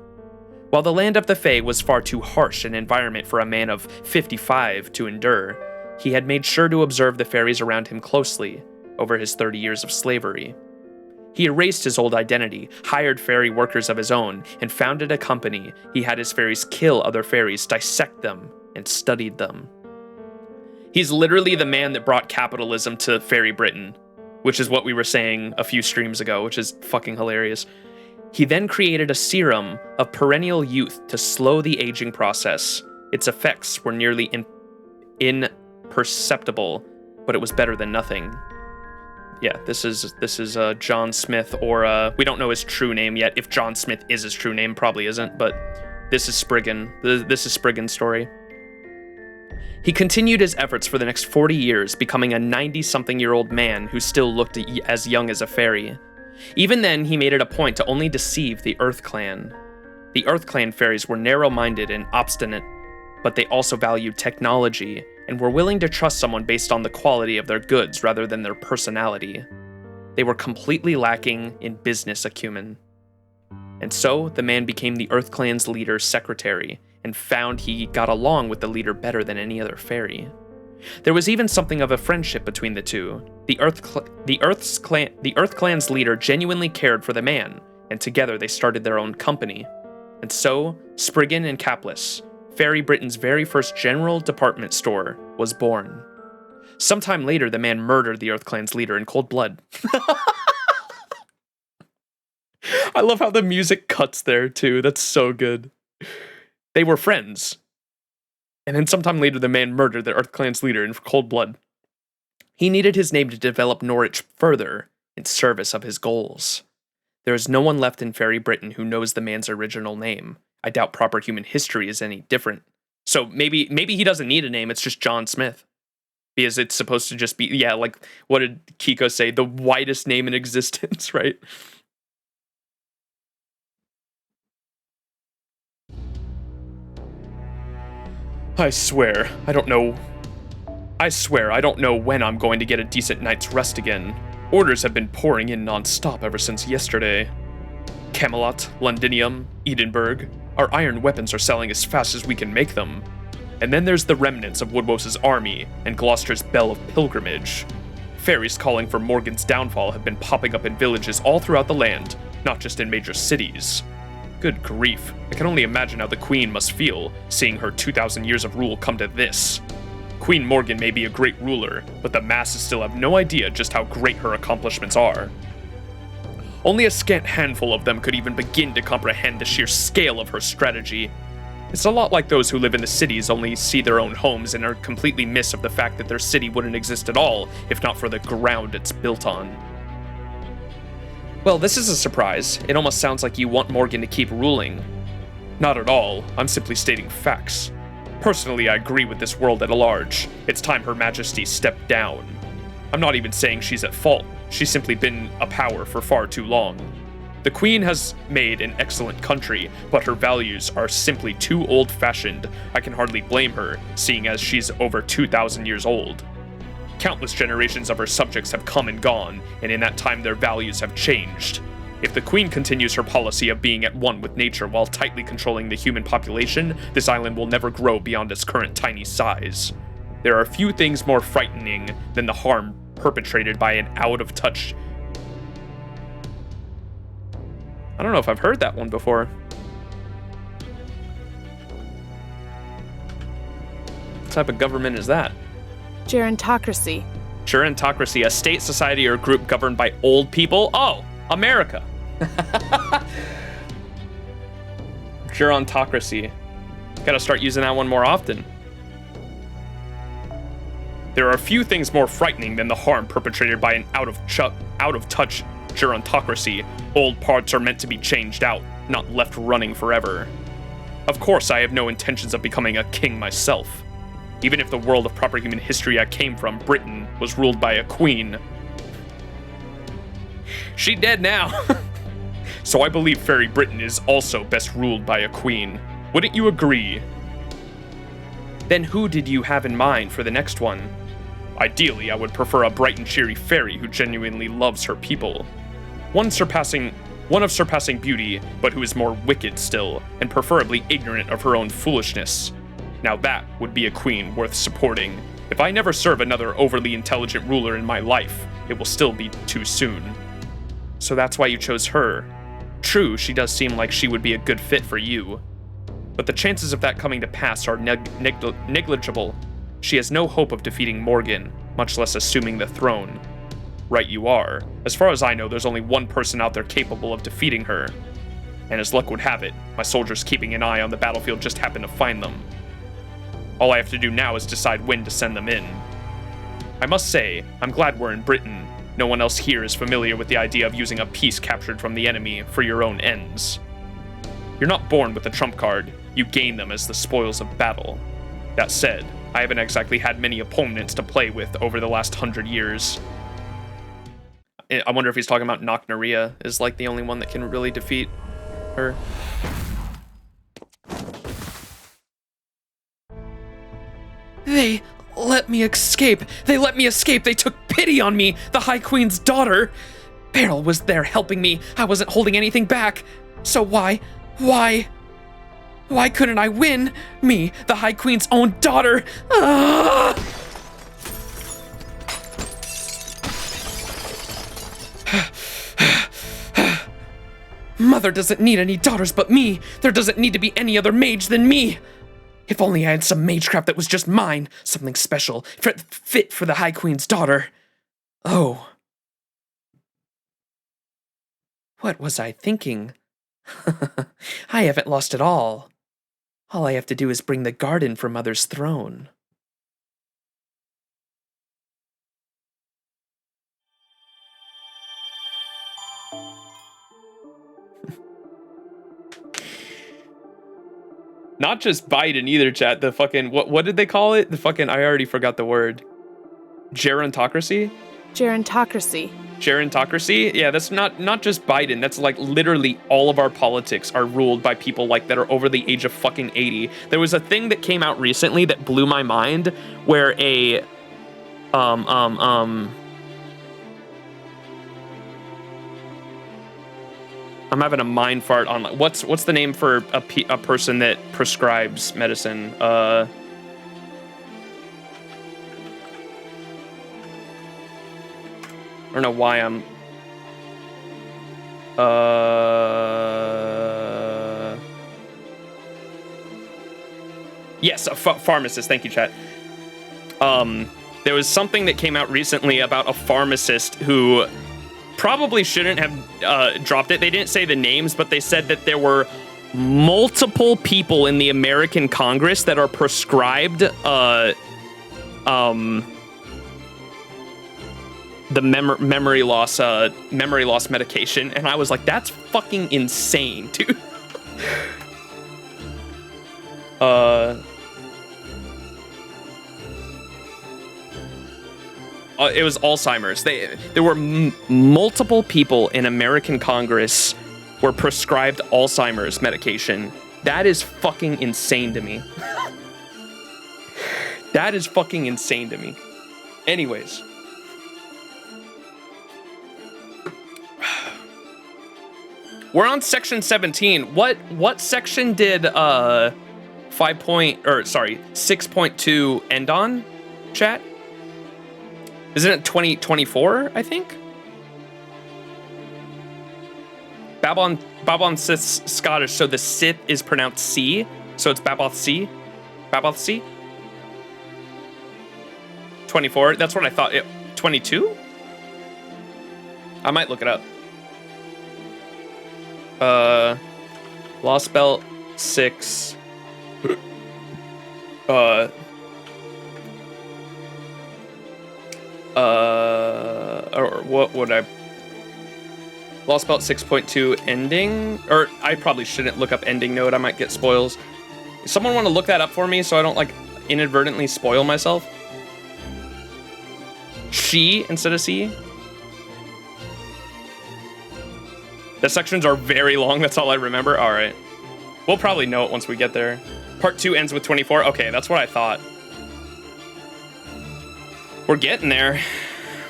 While the land of the Fae was far too harsh an environment for a man of 55 to endure, he had made sure to observe the fairies around him closely over his 30 years of slavery. He erased his old identity, hired fairy workers of his own, and founded a company. He had his fairies kill other fairies, dissect them, and studied them. He's literally the man that brought capitalism to Fairy Britain, which is what we were saying a few streams ago, which is fucking hilarious. He then created a serum of perennial youth to slow the aging process. Its effects were nearly imperceptible, but it was better than nothing. Yeah, this is John Smith, or we don't know his true name yet. If John Smith is his true name, probably isn't, but this is Spriggan. This is Spriggan's story. He continued his efforts for the next 40 years, becoming a 90-something-year-old man who still looked as young as a fairy. Even then, he made it a point to only deceive the Earth Clan. The Earth Clan fairies were narrow-minded and obstinate, but they also valued technology and were willing to trust someone based on the quality of their goods rather than their personality. They were completely lacking in business acumen. And so, the man became the Earth Clan's leader's secretary, and found he got along with the leader better than any other fairy. There was even something of a friendship between the two. The Earth Clan's leader genuinely cared for the man, and together they started their own company. And so, Spriggan and Capless, Fairy Britain's very first general department store, was born. Sometime later, the man murdered the Earth Clan's leader in cold blood. I love how the music cuts there, too. That's so good. They were friends. And then sometime later, the man murdered the Earth Clan's leader in cold blood. He needed his name to develop Norwich further in service of his goals. There is no one left in Fairy Britain who knows the man's original name. I doubt proper human history is any different. So maybe he doesn't need a name, it's just John Smith. Because it's supposed to just be, yeah, like, what did Kiko say? The widest name in existence, right? I swear, I don't know when I'm going to get a decent night's rest again. Orders have been pouring in non-stop ever since yesterday. Camelot, Londinium, Edinburgh. Our iron weapons are selling as fast as we can make them. And then there's the remnants of Woodwos's army and Gloucester's Bell of Pilgrimage. Fairies calling for Morgan's downfall have been popping up in villages all throughout the land, not just in major cities. Good grief, I can only imagine how the Queen must feel, seeing her 2,000 years of rule come to this. Queen Morgan may be a great ruler, but the masses still have no idea just how great her accomplishments are. Only a scant handful of them could even begin to comprehend the sheer scale of her strategy. It's a lot like those who live in the cities only see their own homes and are completely miss of the fact that their city wouldn't exist at all if not for the ground it's built on. Well, this is a surprise. It almost sounds like you want Morgan to keep ruling. Not at all. I'm simply stating facts. Personally, I agree with this world at large. It's time Her Majesty stepped down. I'm not even saying she's at fault. She's simply been a power for far too long. The Queen has made an excellent country, but her values are simply too old-fashioned. I can hardly blame her, seeing as she's over 2,000 years old. Countless generations of her subjects have come and gone, and in that time their values have changed. If the Queen continues her policy of being at one with nature while tightly controlling the human population, this island will never grow beyond its current tiny size. There are few things more frightening than the harm perpetrated by an out-of-touch... I don't know if I've heard that one before. What type of government is that? Gerontocracy. Gerontocracy, a state, society, or group governed by old people? Oh, America. Gerontocracy. Gotta start using that one more often. There are few things more frightening than the harm perpetrated by an out-of-touch gerontocracy. Old parts are meant to be changed out, not left running forever. Of course, I have no intentions of becoming a king myself. Even if the world of proper human history I came from, Britain, was ruled by a queen. She dead now. So I believe Fairy Britain is also best ruled by a queen. Wouldn't you agree? Then who did you have in mind for the next one? Ideally, I would prefer a bright and cheery fairy who genuinely loves her people. One of surpassing beauty, but who is more wicked still, and preferably ignorant of her own foolishness. Now that would be a queen worth supporting. If I never serve another overly intelligent ruler in my life, it will still be too soon. So that's why you chose her. True, she does seem like she would be a good fit for you. But the chances of that coming to pass are negligible. She has no hope of defeating Morgan, much less assuming the throne. Right you are. As far as I know, there's only one person out there capable of defeating her. And as luck would have it, my soldiers keeping an eye on the battlefield just happened to find them. All I have to do now is decide when to send them in. I must say, I'm glad we're in Britain. No one else here is familiar with the idea of using a piece captured from the enemy for your own ends. You're not born with a trump card, you gain them as the spoils of battle. That said, I haven't exactly had many opponents to play with over the last 100 years. I wonder if he's talking about Nocnaria is like the only one that can really defeat her. They let me escape. They let me escape. They took pity on me, the High Queen's daughter. Beryl was there helping me. I wasn't holding anything back. So why couldn't I win? Me, the High Queen's own daughter. Ah! Mother doesn't need any daughters but me. There doesn't need to be any other mage than me. If only I had some magecraft that was just mine, something special, fit for the High Queen's daughter. Oh. What was I thinking? I haven't lost it all. All I have to do is bring the garden for Mother's throne. Not just Biden either, chat. The fucking, what did they call it? The fucking, I already forgot the word. Gerontocracy? Gerontocracy. Gerontocracy? Yeah, that's not just Biden. That's like literally all of our politics are ruled by people like that are over the age of fucking 80. There was a thing that came out recently that blew my mind where a, I'm having a mind fart on what's the name for a person that prescribes medicine? I don't know why I'm. Yes, a pharmacist. Thank you, chat. There was something that came out recently about a pharmacist who probably shouldn't have dropped it. They didn't say the names, but they said that there were multiple people in the American Congress that are prescribed the memory loss medication, and I was like, that's fucking insane, dude. It was Alzheimer's. There were multiple people in American Congress were prescribed Alzheimer's medication. That is fucking insane to me. That is fucking insane to me. Anyways. We're on section 17. What section did 6.2 end on, chat? Isn't it 2024, I think? Babylon Sith's Scottish, so the Sith is pronounced C, so it's Baboth C? Baboth C? 24, that's what I thought. 22? I might look it up. Lostbelt 6. Or what would I? Lostbelt 6.2 ending? Or I probably shouldn't look up ending note. I might get spoils. Someone want to look that up for me so I don't like inadvertently spoil myself? She instead of C? The sections are very long. That's all I remember. All right. We'll probably know it once we get there. Part 2 ends with 24. Okay, that's what I thought. We're getting there.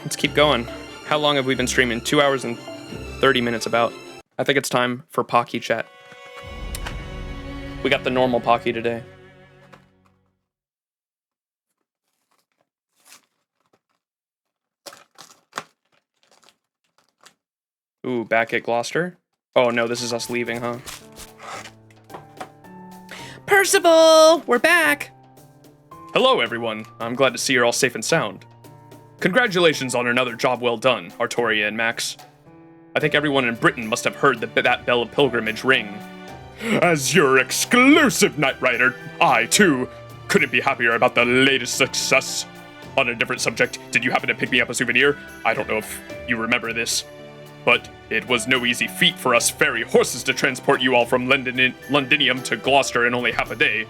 Let's keep going. How long have we been streaming? 2 hours and 30 minutes about. I think it's time for Pocky chat. We got the normal Pocky today. Ooh, back at Gloucester? Oh no, this is us leaving, huh? Percival, we're back. Hello everyone, I'm glad to see you're all safe and sound. Congratulations on another job well done, Artoria and Max. I think everyone in Britain must have heard that bell of pilgrimage ring. As your exclusive Knight Rider, I, too, couldn't be happier about the latest success. On a different subject, did you happen to pick me up a souvenir? I don't know if you remember this, but it was no easy feat for us fairy horses to transport you all from Londinium to Gloucester in only half a day.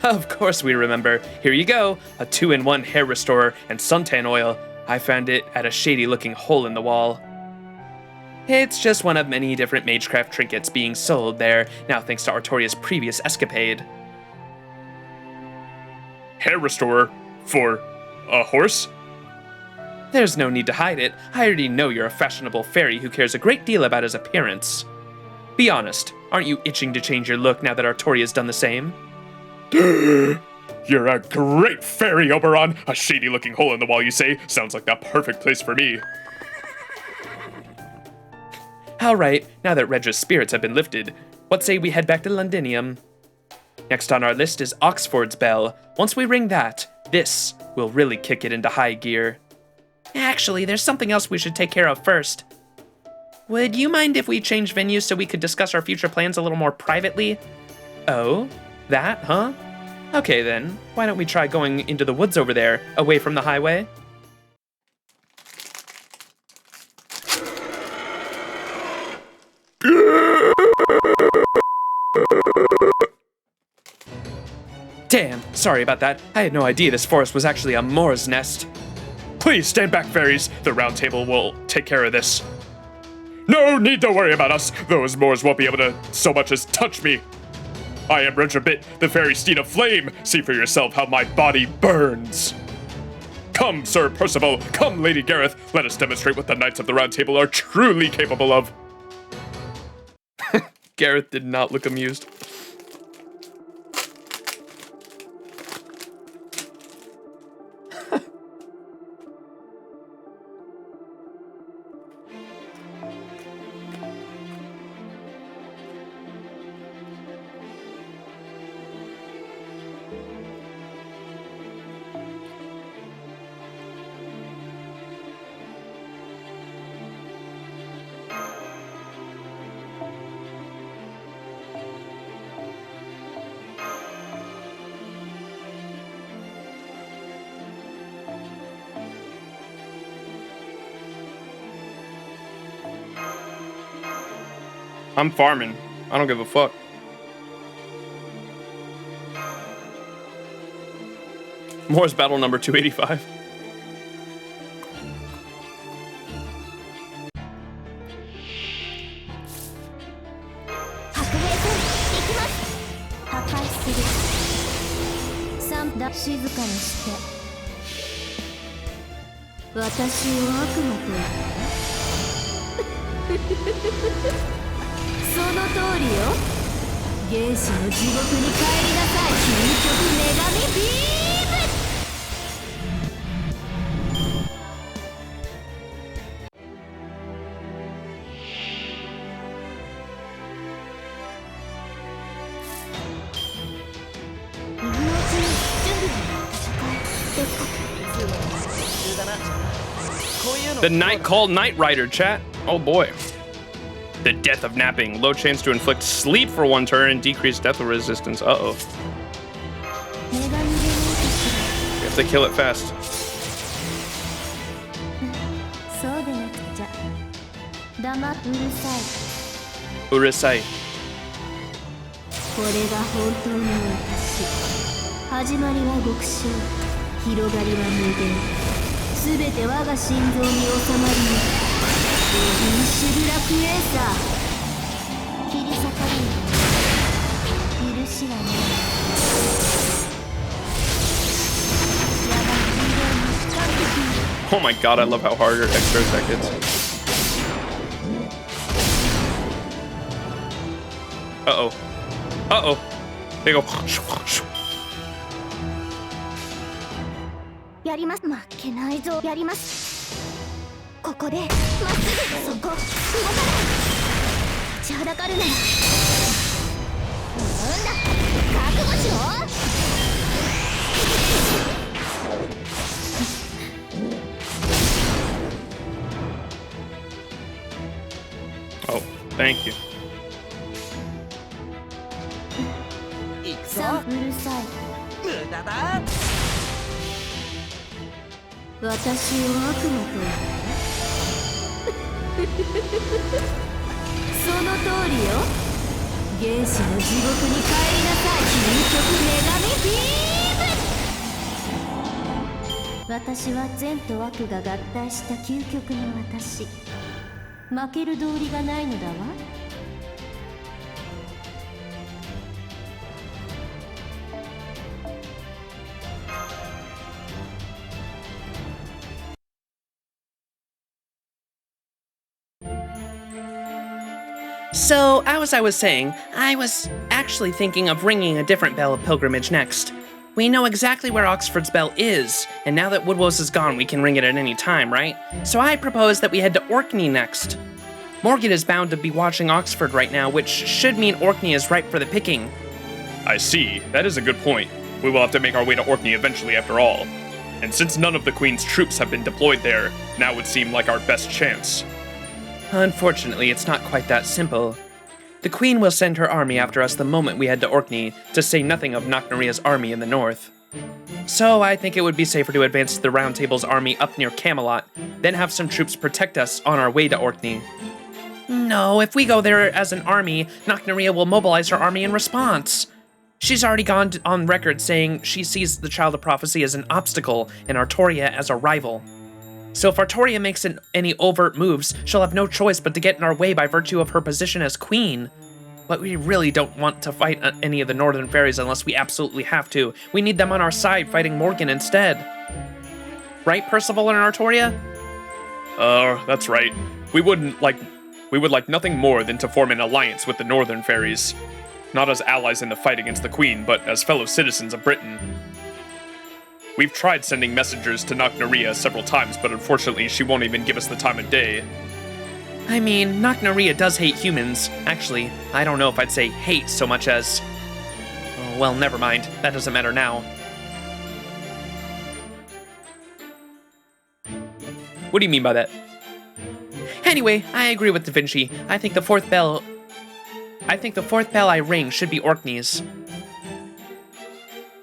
Of course we remember. Here you go, a 2-in-1 hair restorer and suntan oil. I found it at a shady-looking hole in the wall. It's just one of many different magecraft trinkets being sold there, now thanks to Artoria's previous escapade. Hair restorer? For a horse? There's no need to hide it. I already know you're a fashionable fairy who cares a great deal about his appearance. Be honest, aren't you itching to change your look now that Artoria's done the same? You're a great fairy, Oberon. A shady-looking hole in the wall, you say? Sounds like the perfect place for me. All right, now that Redra's spirits have been lifted, what say we head back to Londinium? Next on our list is Oxford's bell. Once we ring that, this will really kick it into high gear. Actually, there's something else we should take care of first. Would you mind if we change venues so we could discuss our future plans a little more privately? Oh, that, huh? Okay then, why don't we try going into the woods over there, away from the highway? Damn, sorry about that. I had no idea this forest was actually a Moor's nest. Please stand back, fairies. The round table will take care of this. No need to worry about us. Those Moors won't be able to so much as touch me. I am Retrobit, the fairy steed of flame. See for yourself how my body burns. Come, Sir Percival. Come, Lady Gareth. Let us demonstrate what the Knights of the Round Table are truly capable of. Gareth did not look amused. I'm farming. I don't give a fuck. Moore's battle number 285. The Knight called Knight Rider, chat. Oh boy. The death of napping. Low chance to inflict sleep for 1 turn and decrease death resistance. Uh-oh. We have to kill it fast. Urusai. これが本当の私。始まりは極小、広がりは無限。すべて我が心臓に収まり、フィニッシュブラックエーサー。切り裂かれる。許しはない。我がヒーローに光る。Oh my god, I love how hard extra attack hits. Uh-oh. Uh-oh. They go. やります。負けないぞ。やります。ここでまっすぐそこ動かない。立ちはだかるなら。なんだ。覚悟しろ。Oh, thank you. さあうるさい。無駄だ。私を悪魔と言ってその通りよ。原始の地獄に帰りなさい。究極女神ビーム。私は善と悪が合体した究極の私。負ける道理がないのだわ。So, as I was saying, I was actually thinking of ringing a different bell of pilgrimage next. We know exactly where Oxford's bell is, and now that Woodwose is gone, we can ring it at any time, right? So I propose that we head to Orkney next. Morgan is bound to be watching Oxford right now, which should mean Orkney is ripe for the picking. I see. That is a good point. We will have to make our way to Orkney eventually after all. And since none of the Queen's troops have been deployed there, now would seem like our best chance. Unfortunately, it's not quite that simple. The Queen will send her army after us the moment we head to Orkney, to say nothing of Knockneria's army in the north. So I think it would be safer to advance the Round Table's army up near Camelot, then have some troops protect us on our way to Orkney. No, if we go there as an army, Knockneria will mobilize her army in response. She's already gone on record saying she sees the Child of Prophecy as an obstacle and Artoria as a rival. So if Artoria makes any overt moves, she'll have no choice but to get in our way by virtue of her position as queen. But we really don't want to fight any of the northern fairies unless we absolutely have to. We need them on our side fighting Morgan instead. Right, Percival and Artoria? That's right. We would like nothing more than to form an alliance with the northern fairies. Not as allies in the fight against the Queen, but as fellow citizens of Britain. We've tried sending messengers to Knockneria several times, but unfortunately she won't even give us the time of day. I mean, Knockneria does hate humans. Actually, I don't know if I'd say hate so much as... Oh, well, never mind. That doesn't matter now. What do you mean by that? Anyway, I agree with Da Vinci. I think the fourth bell I ring should be Orkney's.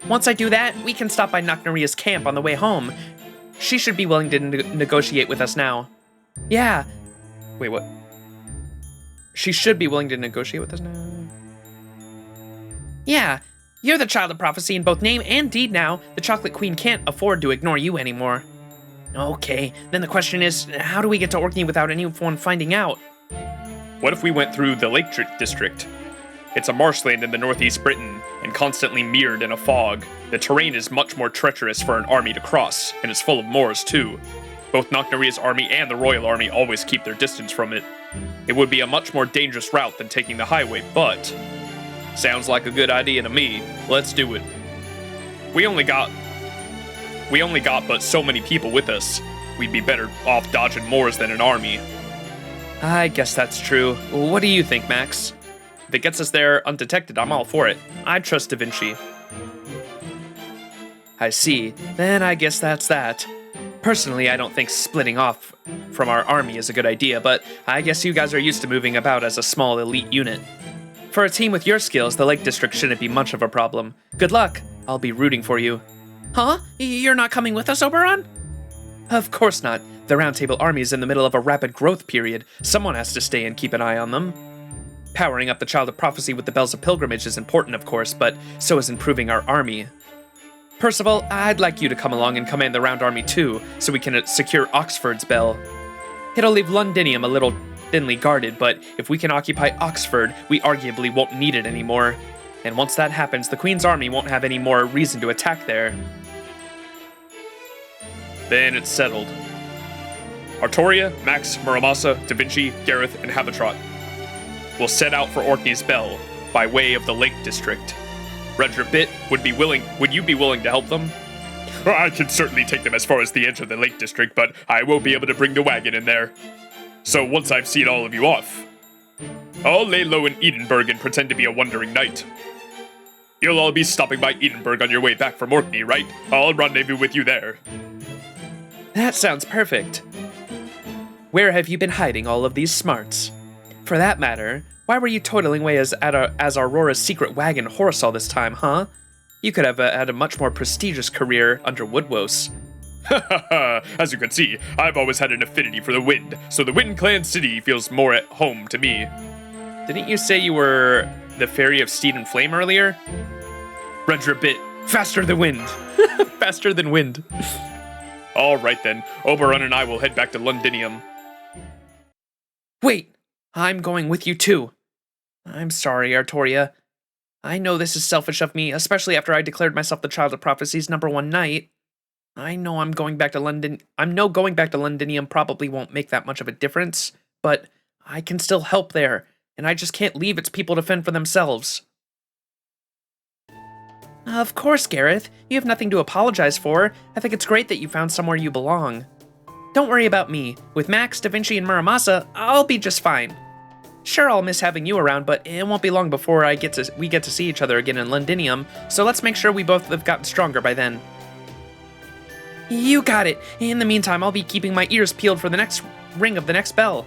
Once I do that, we can stop by Knockneria's camp on the way home. She should be willing to negotiate with us now. Yeah. Wait, what? She should be willing to negotiate with us now. Yeah. You're the Child of Prophecy in both name and deed now. The Chocolate Queen can't afford to ignore you anymore. Okay, then the question is, how do we get to Orkney without anyone finding out? What if we went through the Lake District? It's a marshland in the northeast Britain, and constantly mirrored in a fog. The terrain is much more treacherous for an army to cross, and is full of moors too. Both Knockneria's army and the royal army always keep their distance from it. It would be a much more dangerous route than taking the highway, but... Sounds like a good idea to me. Let's do it. We only got but so many people with us. We'd be better off dodging moors than an army. I guess that's true. What do you think, Max? If it gets us there undetected, I'm all for it. I trust Da Vinci. I see. Then I guess that's that. Personally, I don't think splitting off from our army is a good idea, but I guess you guys are used to moving about as a small elite unit. For a team with your skills, the Lake District shouldn't be much of a problem. Good luck. I'll be rooting for you. Huh? You're not coming with us, Oberon? Of course not. The Round Table army is in the middle of a rapid growth period. Someone has to stay and keep an eye on them. Powering up the Child of Prophecy with the Bells of Pilgrimage is important, of course, but so is improving our army. Percival, I'd like you to come along and command the Round Army too, so we can secure Oxford's bell. It'll leave Londinium a little thinly guarded, but if we can occupy Oxford, we arguably won't need it anymore. And once that happens, the Queen's army won't have any more reason to attack there. Then it's settled. Artoria, Max, Muramasa, Da Vinci, Gareth, and Habitrot will set out for Orkney's Bell by way of the Lake District. Redra Bit would you be willing to help them? I can certainly take them as far as the edge of the Lake District, but I won't be able to bring the wagon in there. So once I've seen all of you off, I'll lay low in Edinburgh and pretend to be a wandering knight. You'll all be stopping by Edinburgh on your way back from Orkney, right? I'll rendezvous with you there. That sounds perfect. Where have you been hiding all of these smarts? For that matter, why were you toiling away as Aurora's secret wagon horse all this time, huh? You could have had a much more prestigious career under Woodwose. As you can see, I've always had an affinity for the wind, so the Wind Clan City feels more at home to me. Didn't you say you were the Fairy of Steed and Flame earlier? Redra Bit, Faster than wind. Faster than wind. All right then, Oberon and I will head back to Londinium. Wait, I'm going with you too. I'm sorry, Artoria. I know this is selfish of me, especially after I declared myself the Child of Prophecy's #1 knight. I know going back to Londinium probably won't make that much of a difference, but I can still help there, and I just can't leave its people to fend for themselves. Of course, Gareth. You have nothing to apologize for. I think it's great that you found somewhere you belong. Don't worry about me. With Max, Da Vinci, and Muramasa, I'll be just fine. Sure, I'll miss having you around, but it won't be long before we get to see each other again in Londinium, so let's make sure we both have gotten stronger by then. You got it. In the meantime, I'll be keeping my ears peeled for the next ring of the next bell.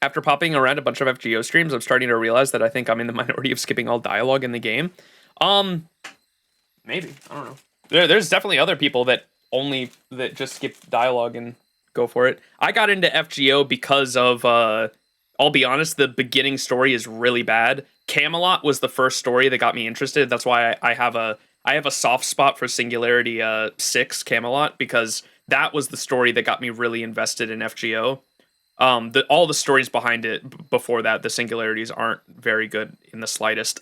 After popping around a bunch of FGO streams, I'm starting to realize that I think I'm in the minority of skipping all dialogue in the game. Maybe. I don't know. There's definitely other people that just skip dialogue and go for it. I got into FGO because of, I'll be honest, the beginning story is really bad. Camelot was the first story that got me interested. That's why I have a soft spot for Singularity 6 Camelot, because that was the story that got me really invested in FGO. All the stories behind it before that, the Singularities aren't very good in the slightest.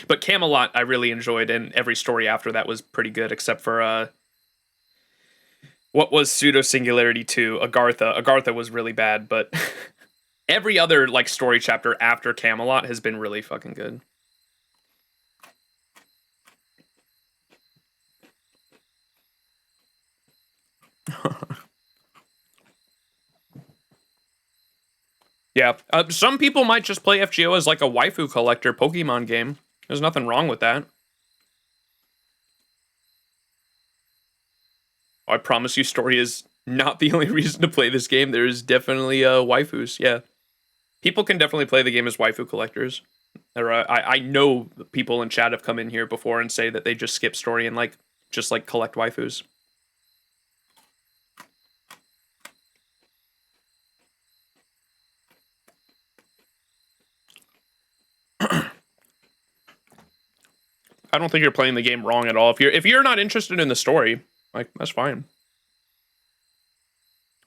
But Camelot I really enjoyed, and every story after that was pretty good, except for what was Pseudo Singularity 2, Agartha. Agartha was really bad, but every other story chapter after Camelot has been really fucking good. Yeah, some people might just play FGO as a waifu collector Pokemon game. There's nothing wrong with that. I promise you, story is not the only reason to play this game. There's definitely waifus, yeah. People can definitely play the game as waifu collectors. I know people in chat have come in here before and say that they just skip story and just collect waifus. I don't think you're playing the game wrong at all. If you're not interested in the story, that's fine.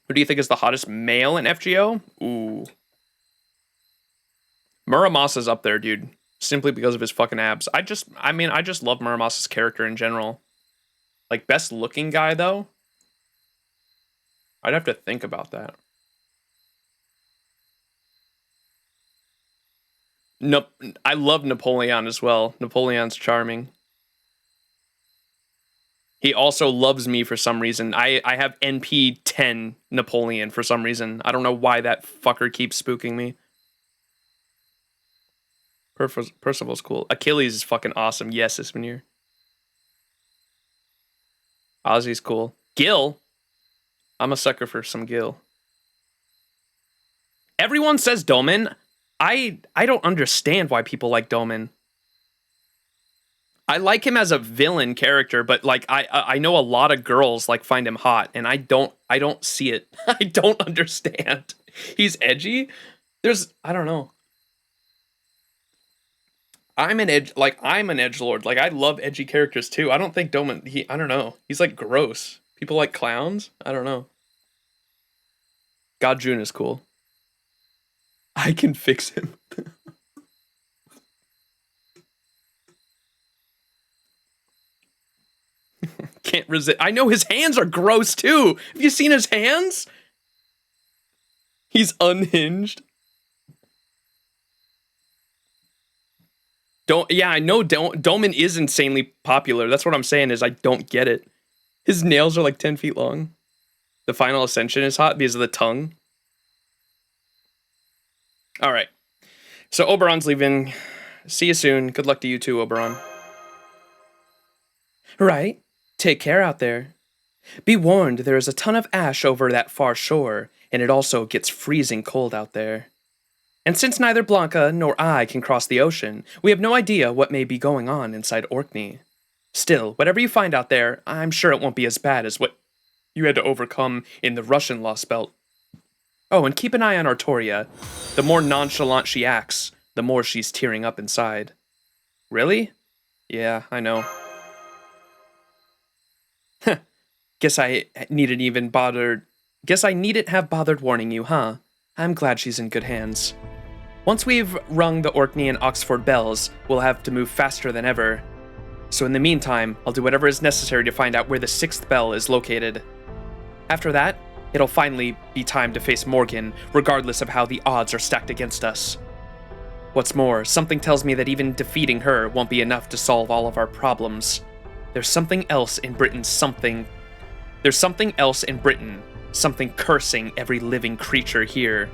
Who do you think is the hottest male in FGO? Ooh. Muramasa's up there, dude. Simply because of his fucking abs. I just love Muramasa's character in general. Best looking guy, though? I'd have to think about that. No, I love Napoleon as well. Napoleon's charming. He also loves me for some reason. I have NP 10 Napoleon for some reason. I don't know why that fucker keeps spooking me. Percival's cool. Achilles is fucking awesome. Yes, Ispanir. Ozzy's cool. Gil. I'm a sucker for some Gil. Everyone says Domin. I don't understand why people like Domin. I like him as a villain character, but I know a lot of girls find him hot, and I don't see it. I don't understand. He's edgy. I don't know. I'm an edgelord. I love edgy characters too. I don't think Domin. I don't know. He's gross. People like clowns. I don't know. God June is cool. I can fix him. can't resist. I know his hands are gross too. Have you seen his hands? He's unhinged. I know Doman is insanely popular. That's what I'm saying is I don't get it. His nails are like 10 feet long. The final ascension is hot because of the tongue. All right. So Oberon's leaving. See you soon. Good luck to you too, Oberon. Right. Take care out there. Be warned, there is a ton of ash over that far shore, and it also gets freezing cold out there. And since neither Blanca nor I can cross the ocean, we have no idea what may be going on inside Orkney. Still, whatever you find out there, I'm sure it won't be as bad as what you had to overcome in the Russian Lostbelt. Oh, and keep an eye on Artoria. The more nonchalant she acts, the more she's tearing up inside. Really? Yeah, I know. Guess I needn't have bothered warning you, huh? I'm glad she's in good hands. Once we've rung the Orkney and Oxford bells, we'll have to move faster than ever. So in the meantime, I'll do whatever is necessary to find out where the 6th bell is located. After that, it'll finally be time to face Morgan, regardless of how the odds are stacked against us. What's more, something tells me that even defeating her won't be enough to solve all of our problems. There's something else in Britain, something cursing every living creature here.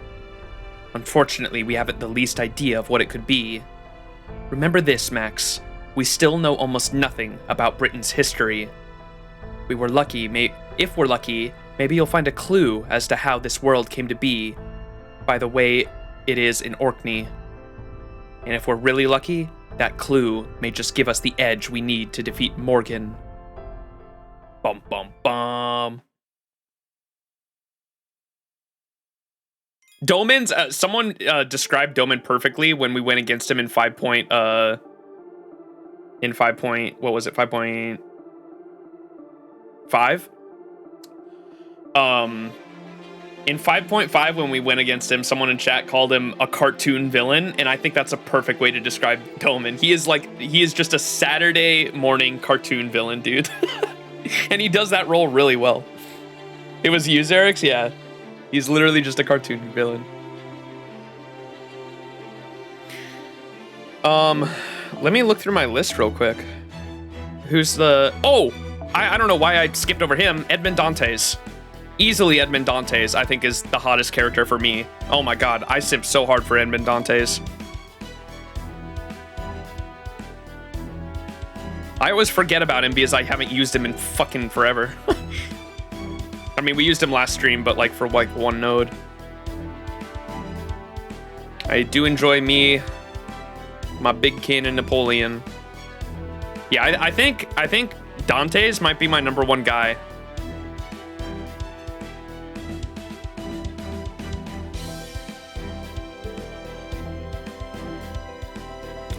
Unfortunately, we haven't the least idea of what it could be. Remember this, Max. We still know almost nothing about Britain's history. If we're lucky, maybe you'll find a clue as to how this world came to be by the way it is in Orkney. And if we're really lucky, that clue may just give us the edge we need to defeat Morgan. Bum bum bum. Doman's someone described Doman perfectly when we went against him in 5.5. What was it? 5.5. In 5.5, when we went against him, someone in chat called him a cartoon villain, and I think that's a perfect way to describe Doman. He is just a Saturday morning cartoon villain, dude. And he does that role really well. It was you, Xerix? Yeah. He's literally just a cartoon villain. Let me look through my list real quick. Who's the... Oh! I don't know why I skipped over him. Edmond Dantes. Easily Edmond Dantes, I think, is the hottest character for me. Oh my god, I simp so hard for Edmond Dantes. I always forget about him because I haven't used him in fucking forever. I mean, we used him last stream, but like for like one node. I do enjoy my big cannon Napoleon. Yeah, I think Dantes might be my #1 guy.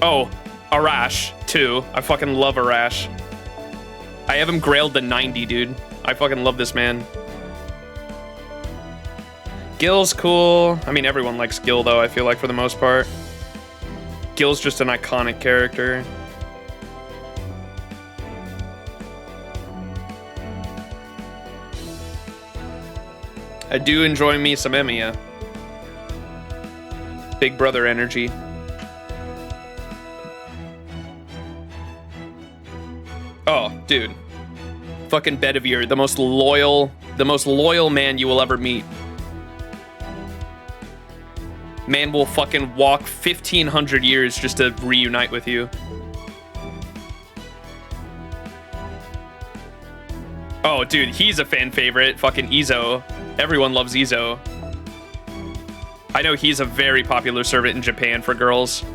Oh, Arash, too. I fucking love Arash. I have him grailed to 90, dude. I fucking love this man. Gil's cool. I mean, everyone likes Gil, though, I feel like, for the most part. Gil's just an iconic character. I do enjoy me some Emiya. Big brother energy. Oh, dude. Fucking Bedivere, the most loyal man you will ever meet. Man will fucking walk 1,500 years just to reunite with you. Oh, dude, he's a fan favorite. Fucking Izo. Everyone loves Izo. I know he's a very popular servant in Japan for girls.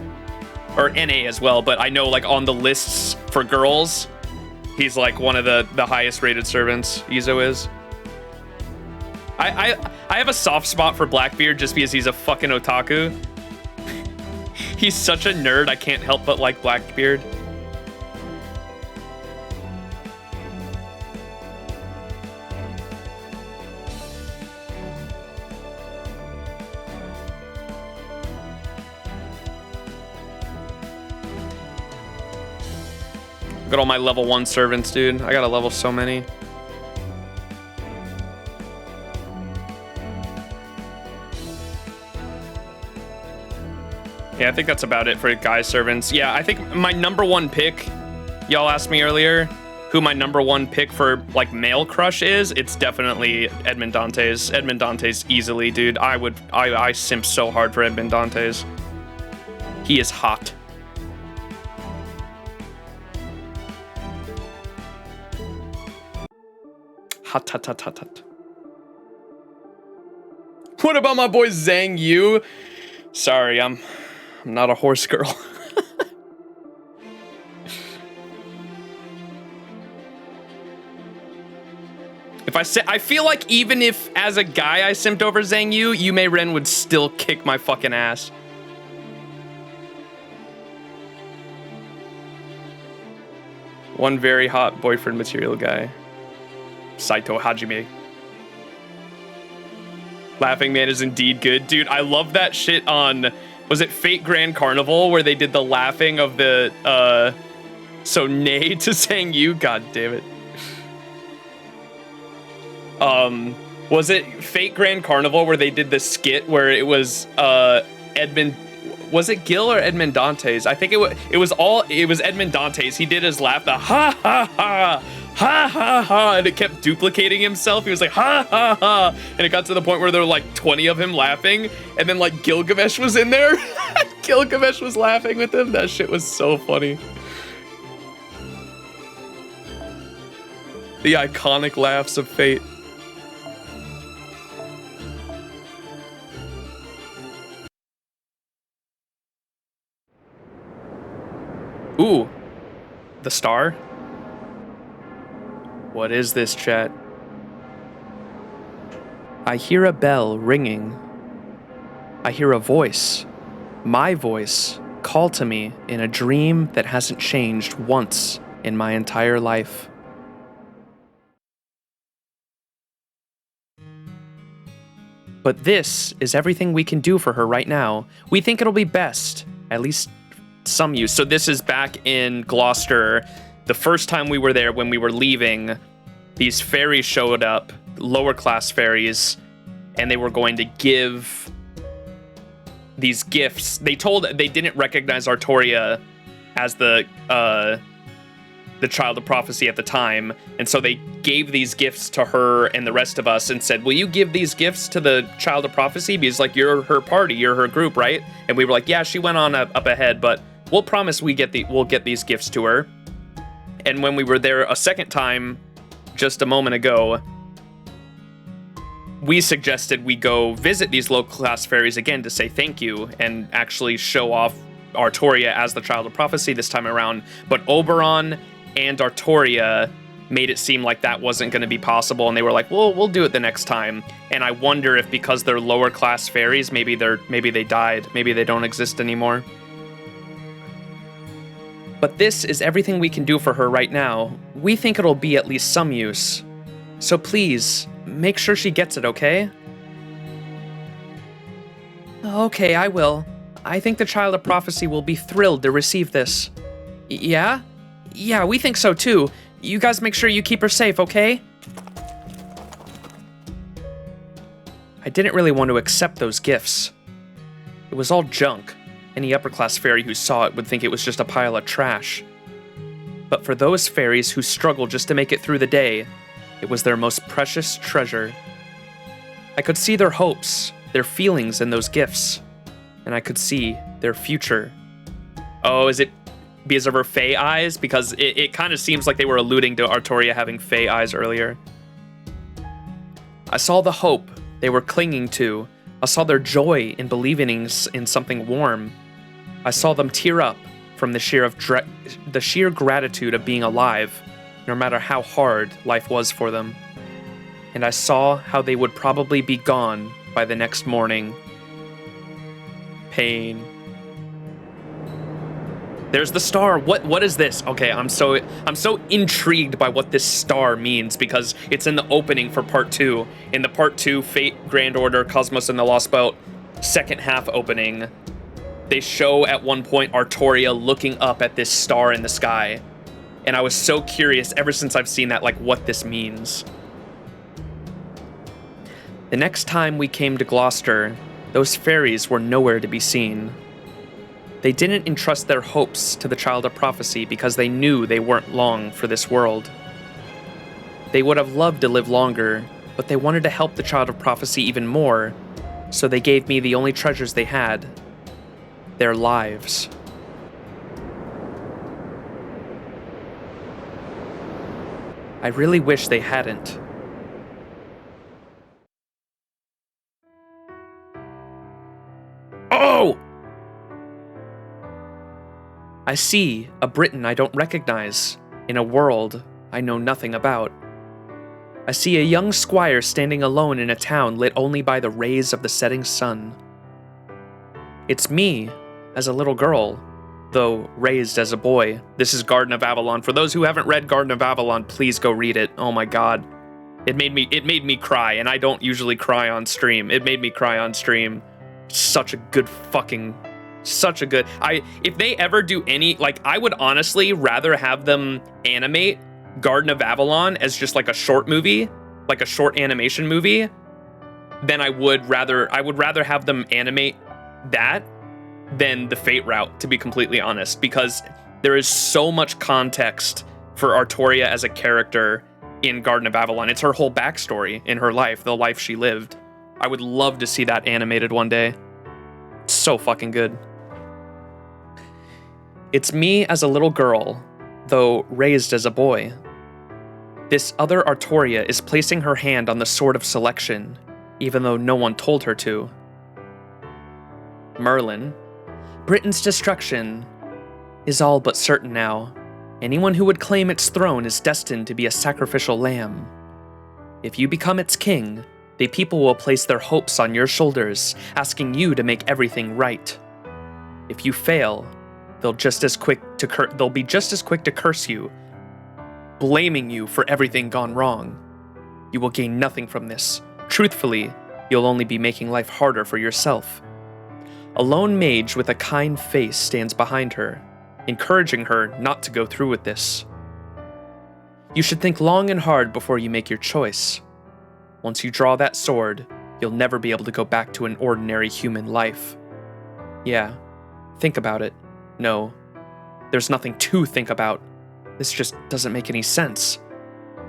Or NA as well, but I know like on the lists for girls, he's like one of the highest rated servants. Izo is. I have a soft spot for Blackbeard just because he's a fucking otaku. He's such a nerd, I can't help but like Blackbeard. Look at all my level 1 servants, dude. I gotta level so many. Yeah, I think that's about it for guy servants. Yeah, I think my number 1 pick, y'all asked me earlier who my number 1 pick for like male crush is. It's definitely Edmond Dantes. Edmond Dantes easily, dude. I simp so hard for Edmond Dantes. He is hot. Hot, hot, hot, hot, hot. What about my boy Zhang Yu? Sorry, I'm not a horse girl. I feel like even if as a guy I simped over Zhang Yu, Yume Ren would still kick my fucking ass. One very hot boyfriend material guy. Saito Hajime. Laughing Man is indeed good. Dude, I love that shit on, was it Fate Grand Carnival where they did the laughing of the, so nay to Zhang Yu? God damn it. Was it Fate Grand Carnival where they did the skit where it was, Edmond, was it Gil or Edmond Dantes? I think it was Edmond Dantes. He did his laugh, the ha ha ha. Ha ha ha, and it kept duplicating himself. He was like ha ha ha, and it got to the point where there were like 20 of him laughing, and then like Gilgamesh was in there. Gilgamesh was laughing with him. That shit was so funny. The iconic laughs of Fate. Ooh, the star. What is this, chat? I hear a bell ringing. I hear a voice, my voice, call to me in a dream that hasn't changed once in my entire life. But this is everything we can do for her right now. We think it'll be best, at least some use. So this is back in Gloucester. The first time we were there, when we were leaving, these fairies showed up, lower class fairies, and they were going to give these gifts. They didn't recognize Artoria as the child of prophecy at the time, and so they gave these gifts to her and the rest of us and said, will you give these gifts to the child of prophecy? Because like, you're her party, you're her group, right? And we were like, yeah, she went on up ahead, but we'll promise we'll get these gifts to her. And when we were there a second time, just a moment ago, we suggested we go visit these low-class fairies again to say thank you and actually show off Artoria as the child of prophecy this time around. But Oberon and Artoria made it seem like that wasn't going to be possible, and they were like, well, we'll do it the next time. And I wonder if because they're lower-class fairies, maybe they died, maybe they don't exist anymore. But this is everything we can do for her right now. We think it'll be at least some use. So please, make sure she gets it, okay? Okay, I will. I think the Child of Prophecy will be thrilled to receive this. Yeah? Yeah, we think so too. You guys make sure you keep her safe, okay? I didn't really want to accept those gifts. It was all junk. Any upper-class fairy who saw it would think it was just a pile of trash. But for those fairies who struggle just to make it through the day, it was their most precious treasure. I could see their hopes, their feelings in those gifts, and I could see their future. Oh, is it because of her Fae eyes? Because it kind of seems like they were alluding to Artoria having Fae eyes earlier. I saw the hope they were clinging to. I saw their joy in believing in something warm. I saw them tear up from the sheer gratitude of being alive, no matter how hard life was for them. And I saw how they would probably be gone by the next morning. Pain. There's the star. What is this? Okay, I'm so intrigued by what this star means because it's in the opening for part 2. In the part 2 Fate Grand Order Cosmos and the Lostbelt second half opening, they show at one point Artoria looking up at this star in the sky. And I was so curious ever since I've seen that, like, what this means. The next time we came to Gloucester, those fairies were nowhere to be seen. They didn't entrust their hopes to the Child of Prophecy because they knew they weren't long for this world. They would have loved to live longer, but they wanted to help the Child of Prophecy even more, so they gave me the only treasures they had: their lives. I really wish they hadn't. Oh! I see a Britain I don't recognize, in a world I know nothing about. I see a young squire standing alone in a town lit only by the rays of the setting sun. It's me, as a little girl, though raised as a boy. This is Garden of Avalon. For those who haven't read Garden of Avalon, please go read it. Oh my god. It made me cry, and I don't usually cry on stream. It made me cry on stream. Such a good if they ever do any, like, I would honestly rather have them animate Garden of Avalon as just like a short movie, like a short animation movie, than I would rather have them animate that than the Fate route, to be completely honest, because there is so much context for Artoria as a character in Garden of Avalon. It's her whole backstory in her life, the life she lived. I would love to see that animated one day. It's so fucking good. It's me as a little girl, though raised as a boy. This other Artoria is placing her hand on the Sword of Selection, even though no one told her to. Merlin, Britain's destruction is all but certain now. Anyone who would claim its throne is destined to be a sacrificial lamb. If you become its king, the people will place their hopes on your shoulders, asking you to make everything right. If you fail, they'll be just as quick to curse you, blaming you for everything gone wrong. You will gain nothing from this. Truthfully, you'll only be making life harder for yourself. A lone mage with a kind face stands behind her, encouraging her not to go through with this. You should think long and hard before you make your choice. Once you draw that sword, you'll never be able to go back to an ordinary human life. Yeah, think about it. No, there's nothing to think about. This just doesn't make any sense.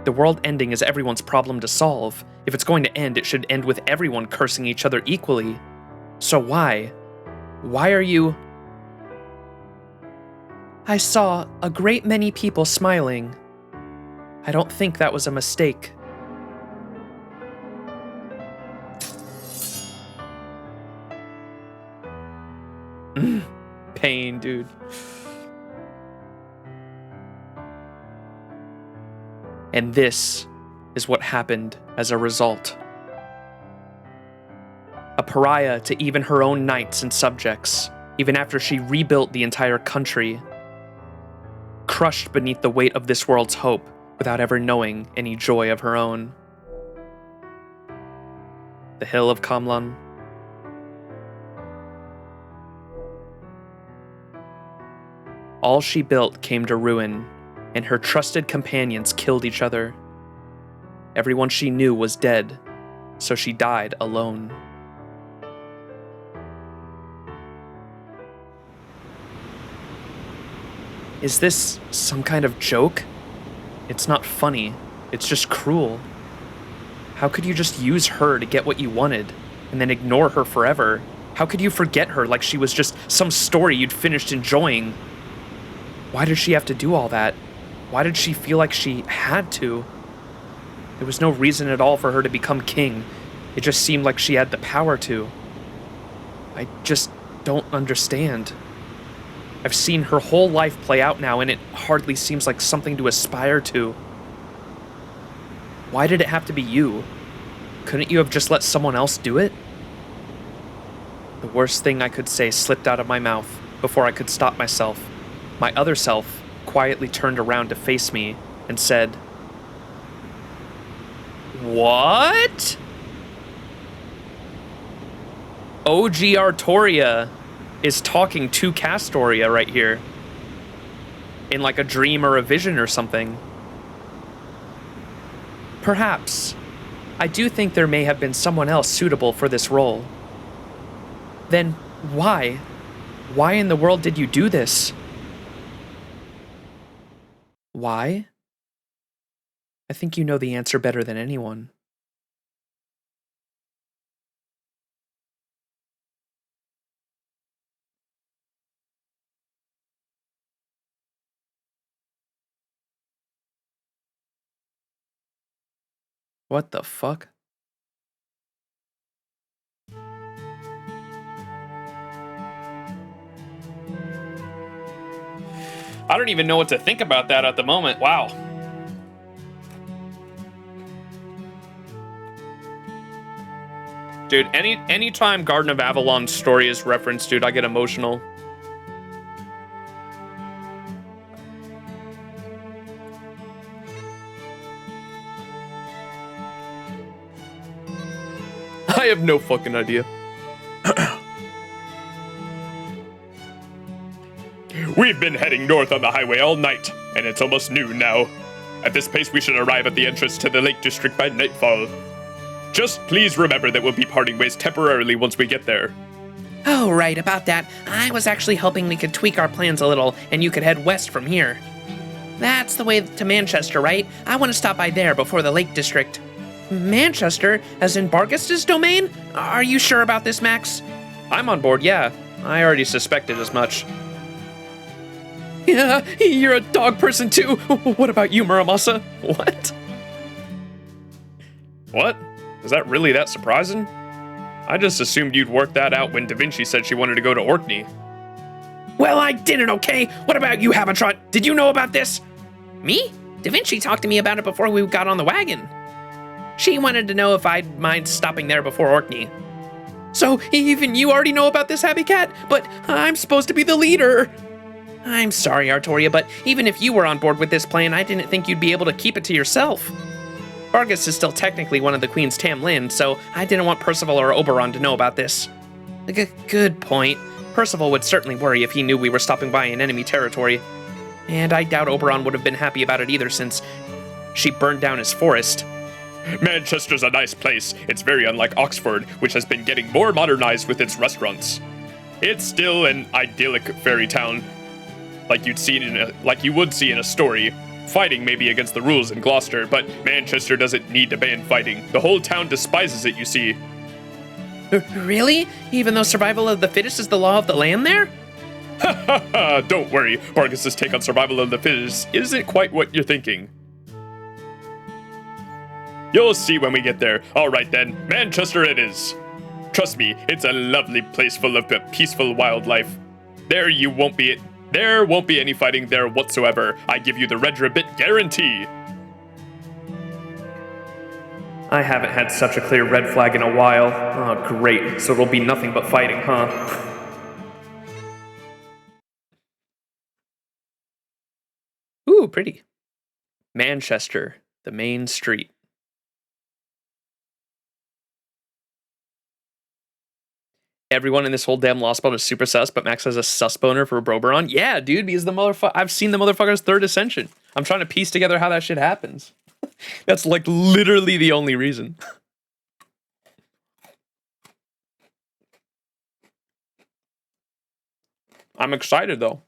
The world ending is everyone's problem to solve. If it's going to end, it should end with everyone cursing each other equally. So why? Why are you... I saw a great many people smiling. I don't think that was a mistake. Pain, dude. And this is what happened as a result. A pariah to even her own knights and subjects, even after she rebuilt the entire country. Crushed beneath the weight of this world's hope without ever knowing any joy of her own. The Hill of Kamlan. All she built came to ruin, and her trusted companions killed each other. Everyone she knew was dead, so she died alone. Is this some kind of joke? It's not funny, it's just cruel. How could you just use her to get what you wanted, and then ignore her forever? How could you forget her like she was just some story you'd finished enjoying? Why did she have to do all that? Why did she feel like she had to? There was no reason at all for her to become king. It just seemed like she had the power to. I just don't understand. I've seen her whole life play out now, and it hardly seems like something to aspire to. Why did it have to be you? Couldn't you have just let someone else do it? The worst thing I could say slipped out of my mouth before I could stop myself. My other self quietly turned around to face me and said, "What?" OG Artoria is talking to Castoria right here. in like a dream or a vision or something. Perhaps. I do think there may have been someone else suitable for this role. Then why? Why in the world did you do this? Why? I think you know the answer better than anyone. What the fuck? I don't even know what to think about that at the moment. Wow. Dude, anytime Garden of Avalon's story is referenced, dude, I get emotional. I have no fucking idea. We've been heading north on the highway all night, and it's almost noon now. At this pace, we should arrive at the entrance to the Lake District by nightfall. Just please remember that we'll be parting ways temporarily once we get there. Oh, right, about that. I was actually hoping we could tweak our plans a little, and you could head west from here. That's the way to Manchester, right? I want to stop by there before the Lake District. Manchester? As in Barghest's domain? Are you sure about this, Max? I'm on board, yeah. I already suspected as much. Yeah, you're a dog person too. What about you, Muramasa? What? What? Is that really that surprising? I just assumed you'd work that out when Da Vinci said she wanted to go to Orkney. Well, I didn't, okay? What about you, Haventrot? Did you know about this? Me? Da Vinci talked to me about it before we got on the wagon. She wanted to know if I'd mind stopping there before Orkney. So, even you already know about this, Happy Cat? But I'm supposed to be the leader. I'm sorry, Artoria, but even if you were on board with this plan, I didn't think you'd be able to keep it to yourself. Barghest is still technically one of the Queen's Tamlin, so I didn't want Percival or Oberon to know about this. Good point. Percival would certainly worry if he knew we were stopping by in enemy territory. And I doubt Oberon would have been happy about it either, since she burned down his forest. Manchester's a nice place. It's very unlike Oxford, which has been getting more modernized with its restaurants. It's still an idyllic fairy town, like you would see in a story. Fighting may be against the rules in Gloucester, but Manchester doesn't need to ban fighting. The whole town despises it, you see. Really? Even though survival of the fittest is the law of the land there? Ha ha ha! Don't worry, Barghest's take on survival of the fittest isn't quite what you're thinking. You'll see when we get there. Alright then, Manchester it is. Trust me, it's a lovely place full of peaceful wildlife. There won't be any fighting there whatsoever. I give you the red ribbit guarantee. I haven't had such a clear red flag in a while. Oh, great. So it'll be nothing but fighting, huh? Ooh, pretty. Manchester, the main street. Everyone in this whole damn Lostbelt is super sus, but Max has a sus boner for Oberon. Yeah, dude, because I've seen the motherfucker's third ascension. I'm trying to piece together how that shit happens. That's like literally the only reason. I'm excited though.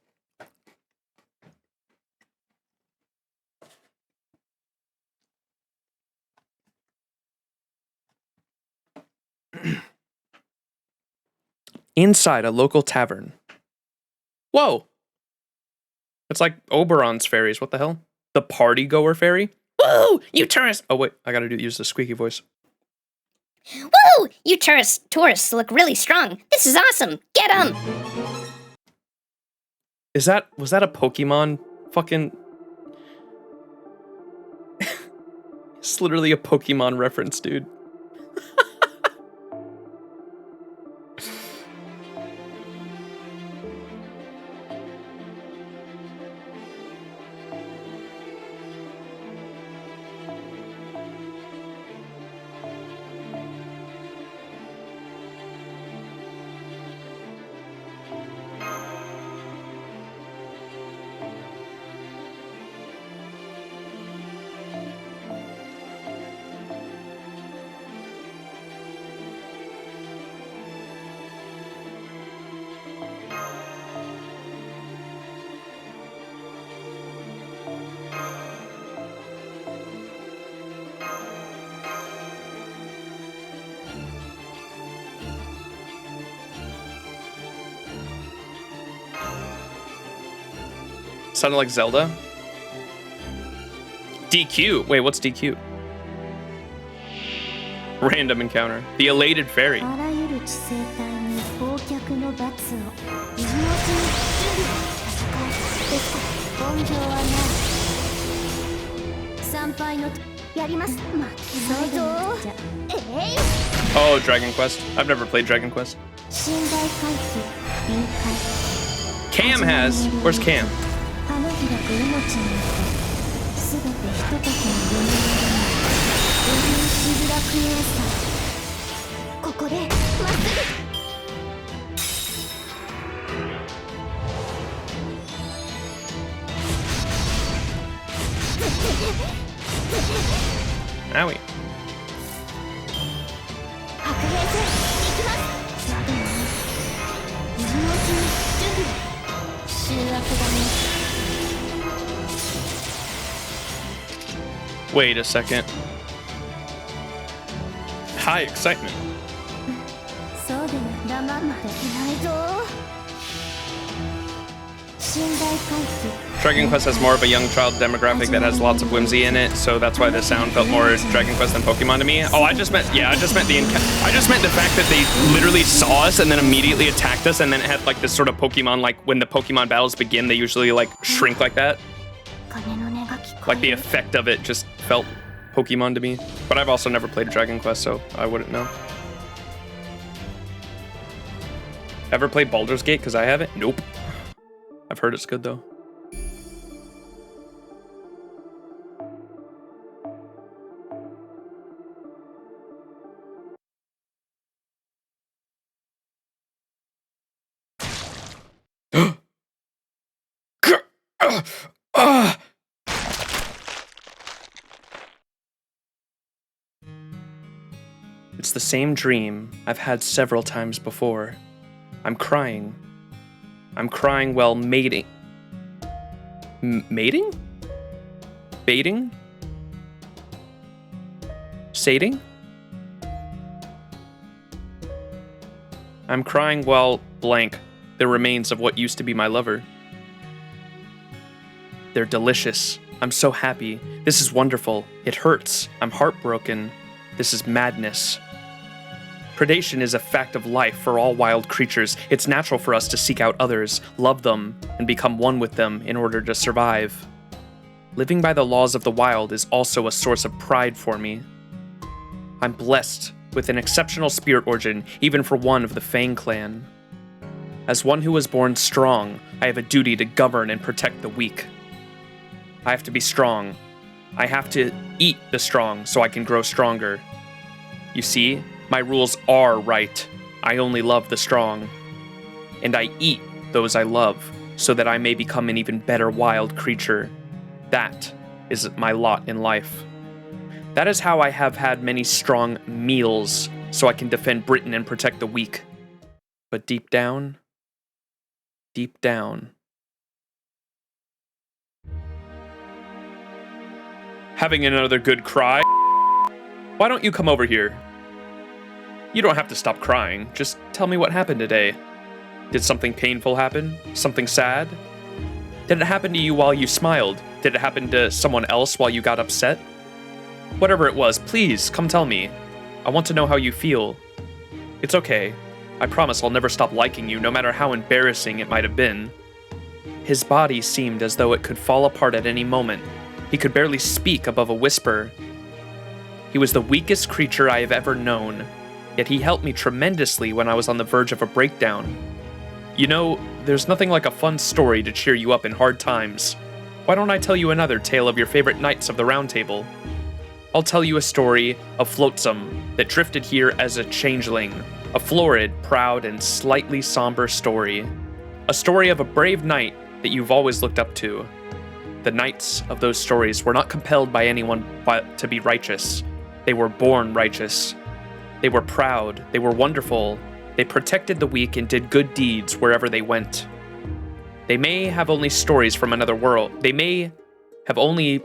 Inside a local tavern. Whoa. It's like Oberon's fairies. What the hell? The party goer fairy? Woo! You tourists! Oh wait, I gotta use the squeaky voice. Woo! You tourists look really strong. This is awesome. Get 'em! Was that a Pokemon fucking... It's literally a Pokemon reference, dude. Sounded like Zelda. DQ. Wait, what's DQ? Random encounter. The elated fairy. あらゆる地生体に忘却の罰を地元に準備ですか根性はない参拝のやりますまそうぞえい Oh, Dragon Quest. I've never played Dragon Quest. 信頼回帰臨界 Cam has. Where's Cam? 花開く命によってすべてひとときの夢のようにしづらくエーサーここでまっすぐ Owie. 白兵戦行きますそうでもない今のうちに準備醜悪だね Wait a second. High excitement. そうでも黙んまできないぞ信頼回帰 Dragon Quest has more of a young child demographic that has lots of whimsy in it, so that's why the sound felt more Dragon Quest than Pokemon to me. Oh, I just meant the fact that they literally saw us and then immediately attacked us, and then it had like this sort of Pokemon, like when the Pokemon battles begin, they usually like shrink like that. 鐘の音が聞こ Like え the る effect of it just felt Pokemon to me. But I've also never played Dragon Quest, so I wouldn't know. Ever played Baldur's Gate? Because I haven't? Nope. I've heard it's good though. It's the same dream I've had several times before. I'm crying. I'm crying while mating. Mating? Baiting? Sating? I'm crying while blank the remains of what used to be my lover. They're delicious. I'm so happy. This is wonderful. It hurts. I'm heartbroken. This is madness. Predation is a fact of life for all wild creatures. It's natural for us to seek out others, love them, and become one with them in order to survive. Living by the laws of the wild is also a source of pride for me. I'm blessed with an exceptional spirit origin, even for one of the Fang clan. As one who was born strong, I have a duty to govern and protect the weak. I have to be strong. I have to eat the strong so I can grow stronger. You see, my rules are right. I only love the strong. And I eat those I love so that I may become an even better wild creature. That is my lot in life. That is how I have had many strong meals so I can defend Britain and protect the weak. But deep down, having another good cry? Why don't you come over here? You don't have to stop crying. Just tell me what happened today. Did something painful happen? Something sad? Did it happen to you while you smiled? Did it happen to someone else while you got upset? Whatever it was, please come tell me. I want to know how you feel. It's okay. I promise I'll never stop liking you, no matter how embarrassing it might have been. His body seemed as though it could fall apart at any moment. He could barely speak above a whisper. He was the weakest creature I have ever known, yet he helped me tremendously when I was on the verge of a breakdown. You know, there's nothing like a fun story to cheer you up in hard times. Why don't I tell you another tale of your favorite knights of the Round Table? I'll tell you a story of Flotsam that drifted here as a changeling, a florid, proud, and slightly somber story. A story of a brave knight that you've always looked up to. The knights of those stories were not compelled by anyone to be righteous. They were born righteous. They were proud. They were wonderful. They protected the weak and did good deeds wherever they went. They may have only stories from another world. They may have only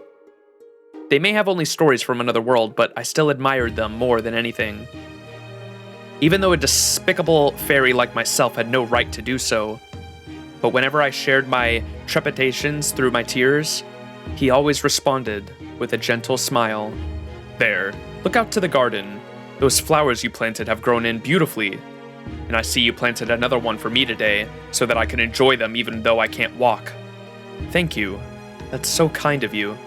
stories from another world, but I still admired them more than anything. Even though a despicable fairy like myself had no right to do so, But whenever I shared my trepidations through my tears, he always responded with a gentle smile. There, look out to the garden. Those flowers you planted have grown in beautifully. And I see you planted another one for me today, so that I can enjoy them even though I can't walk. Thank you. That's so kind of you.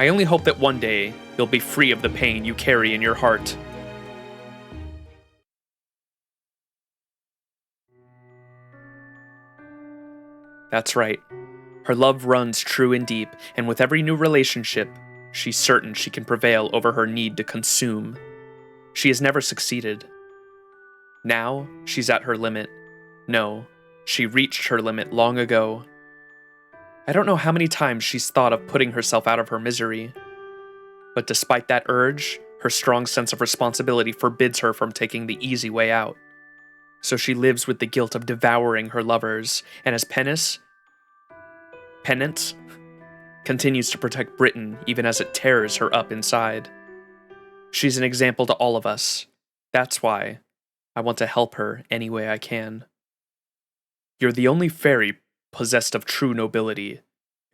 I only hope that one day you'll be free of the pain you carry in your heart. That's right. Her love runs true and deep, and with every new relationship, she's certain she can prevail over her need to consume. She has never succeeded. Now, she's at her limit. No, she reached her limit long ago. I don't know how many times she's thought of putting herself out of her misery. But despite that urge, her strong sense of responsibility forbids her from taking the easy way out. So she lives with the guilt of devouring her lovers, and as penance, continues to protect Britain even as it tears her up inside. She's an example to all of us. That's why I want to help her any way I can. You're the only fairy possessed of true nobility.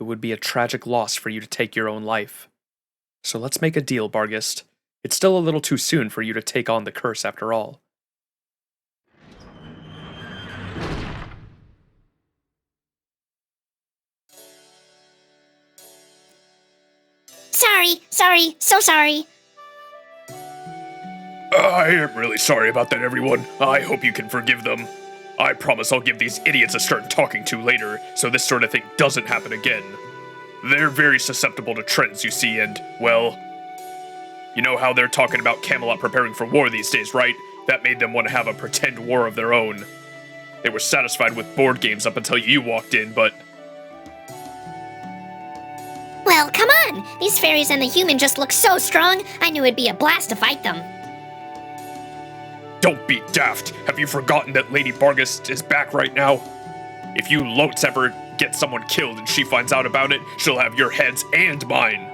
It would be a tragic loss for you to take your own life. So let's make a deal, Barghest. It's still a little too soon for you to take on the curse after all. Sorry, so sorry. I am really sorry about that, everyone. I hope you can forgive them. I promise I'll give these idiots a start talking to later, so this sort of thing doesn't happen again. They're very susceptible to trends, you see, and, well, you know how they're talking about Camelot preparing for war these days, right? That made them want to have a pretend war of their own. They were satisfied with board games up until you walked in, but... Well, come on! These fairies and the human just look so strong, I knew it'd be a blast to fight them. Don't be daft! Have you forgotten that Lady Barghest is back right now? If you loats ever get someone killed and she finds out about it, she'll have your heads and mine.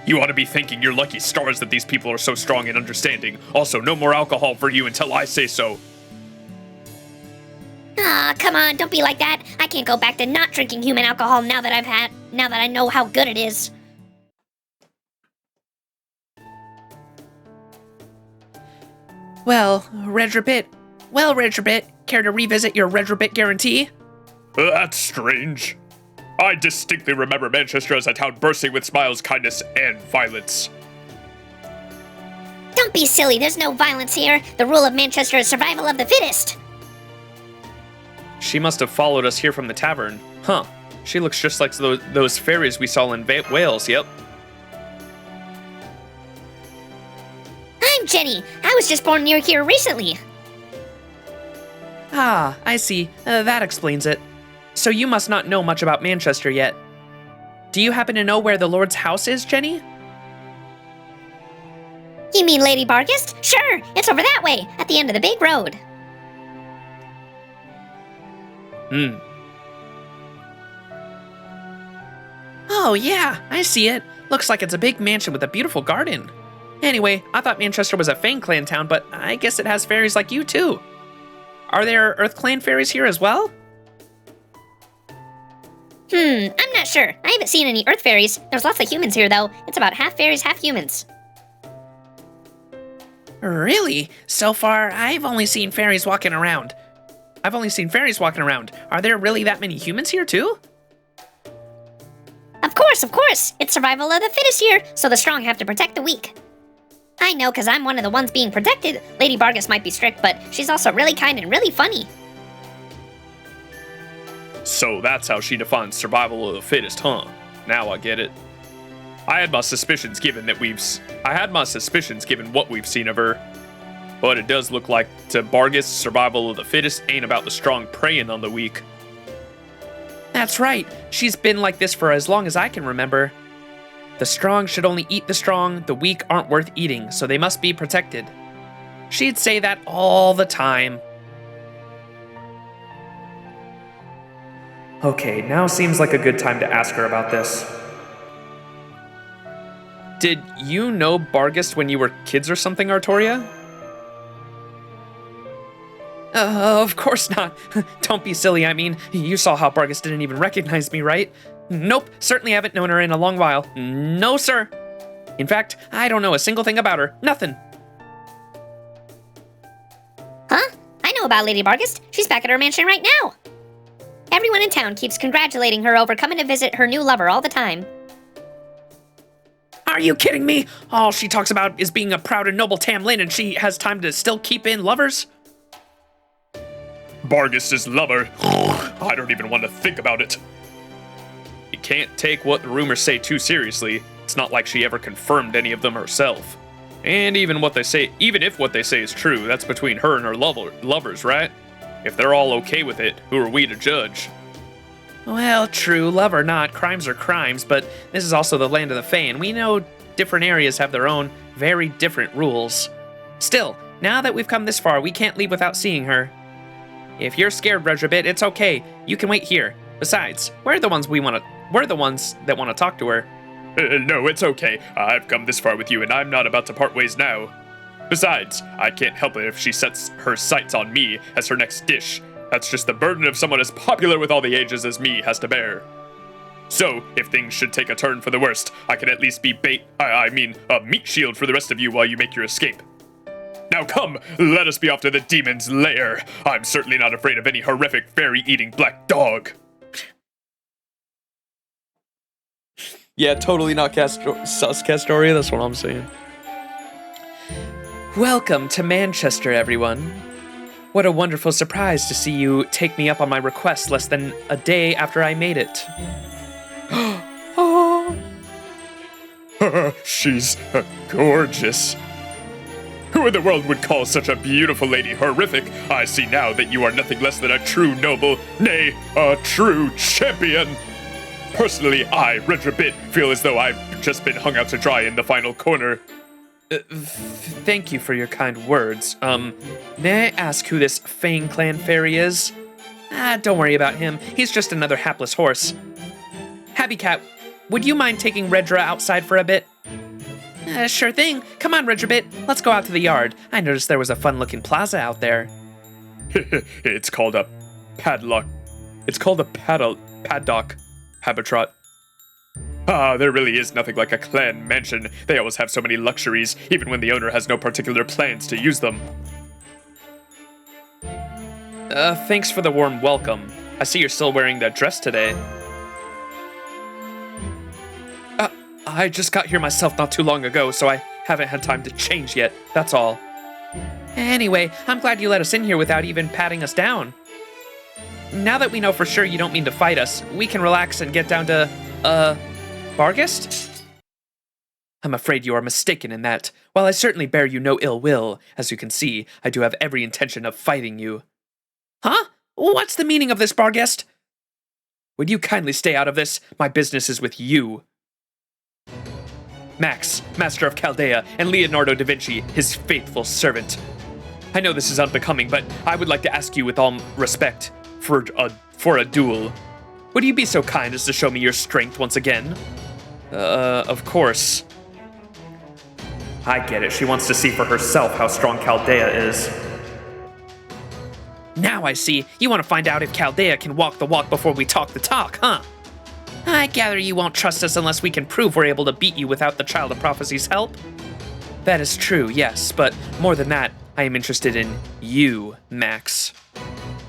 You ought to be thanking your lucky stars that these people are so strong and understanding. Also, no more alcohol for you until I say so. Aw, come on, don't be like that. I can't go back to not drinking human alcohol now that I know how good it is. Well, Redrabit, care to revisit your Redrabit guarantee? That's strange. I distinctly remember Manchester as a town bursting with smiles, kindness, and violence. Don't be silly, there's no violence here. The rule of Manchester is survival of the fittest. She must have followed us here from the tavern. Huh. She looks just like those fairies we saw in Wales, yep. I'm Jenny. I was just born near here recently. Ah, I see. That explains it. So you must not know much about Manchester yet. Do you happen to know where the Lord's house is, Jenny? You mean Lady Barghest? Sure, it's over that way, at the end of the big road. Oh yeah, I see it. Looks like it's a big mansion with a beautiful garden. Anyway, I thought Manchester was a Fang Clan town, but I guess it has fairies like you too. Are there Earth Clan fairies here as well? I'm not sure. I haven't seen any Earth fairies. There's lots of humans here, though. It's about half fairies, half humans. Really? So far, I've only seen fairies walking around. Are there really that many humans here too? Of course. It's survival of the fittest here, so the strong have to protect the weak. I know, because I'm one of the ones being protected. Lady Barghest might be strict, but she's also really kind and really funny. So that's how she defines survival of the fittest, huh? Now I get it. I had my suspicions given what we've seen of her. But it does look like to Barghest, survival of the fittest ain't about the strong preying on the weak. That's right. She's been like this for as long as I can remember. The strong should only eat the strong, the weak aren't worth eating, so they must be protected. She'd say that all the time. Okay, now seems like a good time to ask her about this. Did you know Barghest when you were kids or something, Artoria? Of course not. Don't be silly, I mean. You saw how Barghest didn't even recognize me, right? Nope, certainly haven't known her in a long while. No, sir. In fact, I don't know a single thing about her. Nothing. Huh? I know about Lady Barghest. She's back at her mansion right now. Everyone in town keeps congratulating her over coming to visit her new lover all the time. Are you kidding me? All she talks about is being a proud and noble Tamlin, and she has time to still keep in lovers? Barghest's lover. I don't even want to think about it. You can't take what the rumors say too seriously. It's not like she ever confirmed any of them herself. And even if what they say is true, that's between her and her lovers, right? If they're all okay with it, who are we to judge? Well, true, love or not, crimes are crimes, but this is also the land of the Fae, and we know different areas have their own, very different rules. Still, now that we've come this far, we can't leave without seeing her. If you're scared, Redrabit, it's okay. You can wait here. Besides, we're the ones that want to talk to her. No, it's okay. I've come this far with you, and I'm not about to part ways now. Besides, I can't help it if she sets her sights on me as her next dish. That's just the burden of someone as popular with all the ages as me has to bear. So, if things should take a turn for the worst, I can at least be a meat shield for the rest of you while you make your escape. Now come, let us be off to the demon's lair. I'm certainly not afraid of any horrific fairy-eating black dog. Yeah, totally not sus Castoria, that's what I'm saying. Welcome to Manchester, everyone. What a wonderful surprise to see you take me up on my request less than a day after I made it. Oh. She's gorgeous. Who in the world would call such a beautiful lady horrific? I see now that you are nothing less than a true noble, nay, a true champion. Personally, I, Redrabit, feel as though I've just been hung out to dry in the final corner. Thank you for your kind words. May I ask who this Fang Clan fairy is? Don't worry about him. He's just another hapless horse. Happy Cat, would you mind taking Redra outside for a bit? Sure thing. Come on, Redrabit. Let's go out to the yard. I noticed there was a fun-looking plaza out there. It's called a padlock. It's called a paddock. Habitrot. There really is nothing like a clan mansion. They always have so many luxuries, even when the owner has no particular plans to use them. Thanks for the warm welcome. I see you're still wearing that dress today. I just got here myself not too long ago, so I haven't had time to change yet, that's all. Anyway, I'm glad you let us in here without even patting us down. Now that we know for sure you don't mean to fight us, we can relax and get down to, Barghest? I'm afraid you are mistaken in that. While I certainly bear you no ill will, as you can see, I do have every intention of fighting you. Huh? What's the meaning of this, Barghest? Would you kindly stay out of this? My business is with you. Max, Master of Chaldea, and Leonardo da Vinci, his faithful servant. I know this is unbecoming, but I would like to ask you with all respect for a duel. Would you be so kind as to show me your strength once again? Of course. I get it. She wants to see for herself how strong Chaldea is. Now I see. You want to find out if Chaldea can walk the walk before we talk the talk, huh? I gather you won't trust us unless we can prove we're able to beat you without the Child of Prophecy's help. That is true, yes, but more than that, I am interested in you, Max.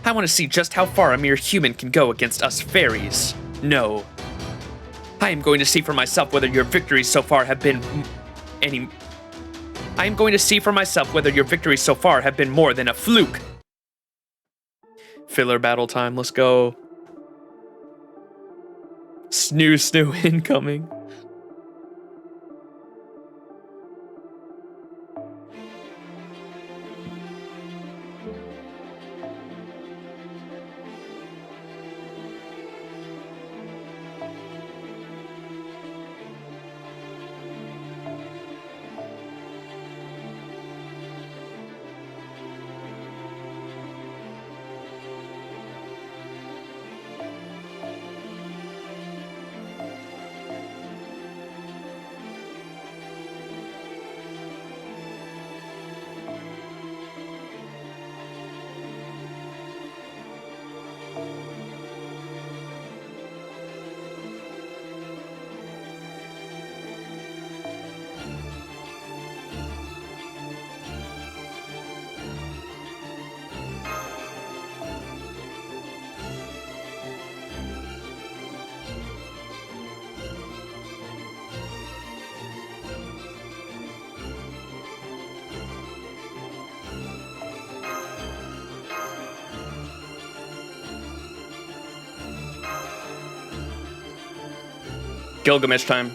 I want to see just how far a mere human can go against us fairies. No. I am going to see for myself whether your victories so far have been more than a fluke. Filler battle time, let's go. Snoo incoming. Gilgamesh time.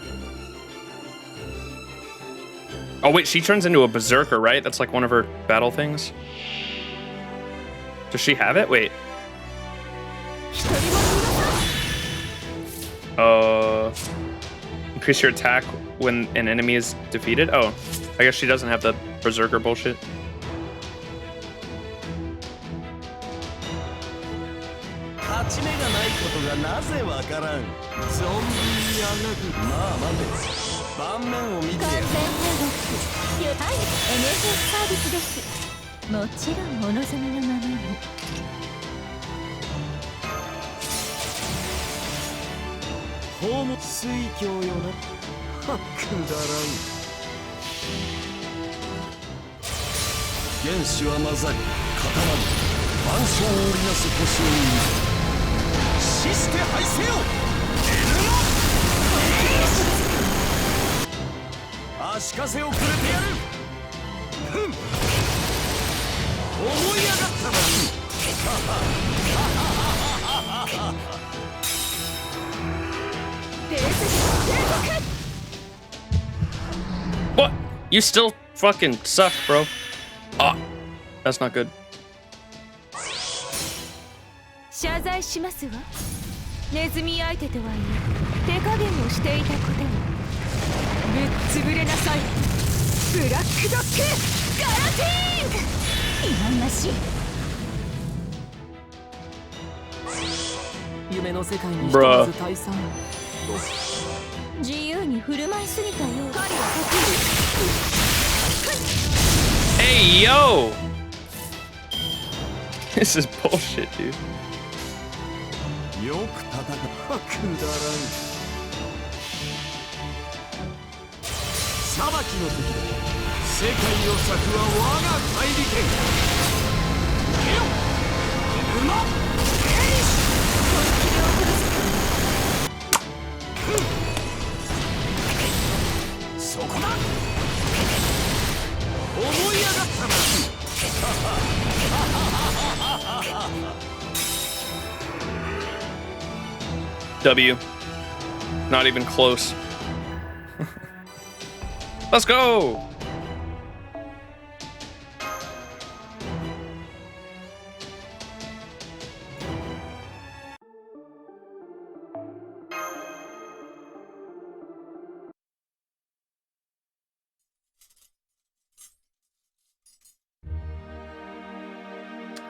Oh wait, she turns into a berserker, right? That's like one of her battle things. Does she have it? Wait. Increase your attack when an enemy is defeated? Oh, I guess she doesn't have the berserker bullshit. What? You still fucking suck, bro. Ah, that's not good. 謝罪しますわ。ネズミ相手とはいえ手加減をしていたことを。ぶっ潰れなさい。ブラックドッグガラティング。いまましい。夢の世界に一つ退散。自由に振る舞いすぎたよう。狩りは得意。Hey, yo! This is bullshit, dude. よく戦ったくだらん。裁きの時だ。世界を裂くは我が大利権。よっ。馬。そこだ。思い上がったな。W. Not even close. Let's go!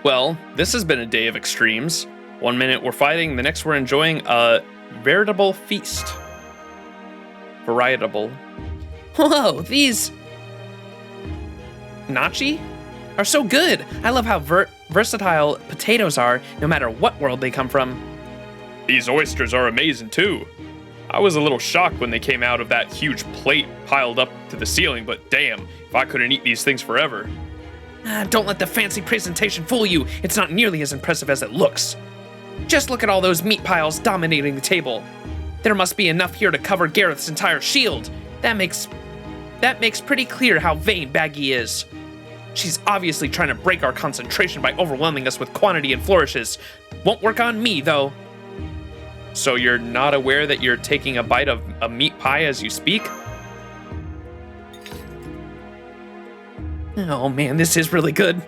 Well, this has been a day of extremes. 1 minute we're fighting, the next we're enjoying a veritable feast. Varietable. Whoa, these nachi are so good. I love how versatile potatoes are, no matter what world they come from. These oysters are amazing too. I was a little shocked when they came out of that huge plate piled up to the ceiling, but damn, if I couldn't eat these things forever. Don't let the fancy presentation fool you. It's not nearly as impressive as it looks. Just look at all those meat piles dominating the table. There must be enough here to cover Gareth's entire shield. That makes pretty clear how vain Baggy is. She's obviously trying to break our concentration by overwhelming us with quantity and flourishes. Won't work on me, though. So you're not aware that you're taking a bite of a meat pie as you speak? Oh man, this is really good.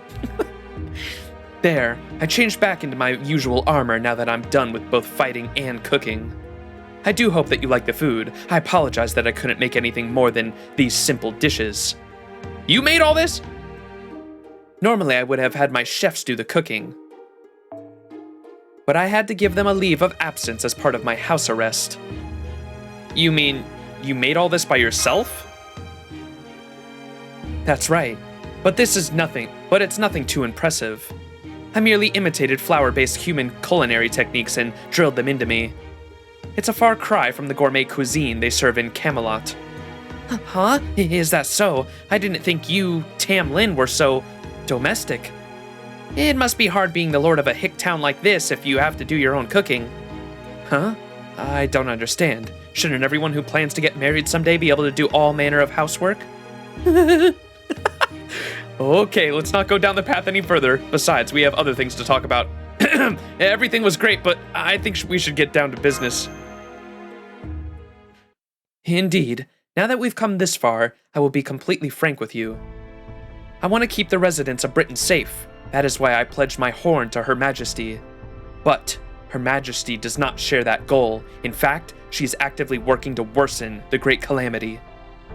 There, I changed back into my usual armor now that I'm done with both fighting and cooking. I do hope that you like the food. I apologize that I couldn't make anything more than these simple dishes. You made all this? Normally I would have had my chefs do the cooking, but I had to give them a leave of absence as part of my house arrest. You mean you made all this by yourself? That's right, but it's nothing too impressive. I merely imitated flour-based human culinary techniques and drilled them into me. It's a far cry from the gourmet cuisine they serve in Camelot. Huh? Is that so? I didn't think you, Tam Lin, were so domestic. It must be hard being the lord of a hick town like this if you have to do your own cooking. Huh? I don't understand. Shouldn't everyone who plans to get married someday be able to do all manner of housework? Okay, let's not go down the path any further. Besides, we have other things to talk about. Everything was great, but I think we should get down to business. Indeed. Now that we've come this far, I will be completely frank with you. I want to keep the residents of Britain safe. That is why I pledged my horn to Her Majesty. But Her Majesty does not share that goal. In fact, she is actively working to worsen the Great Calamity.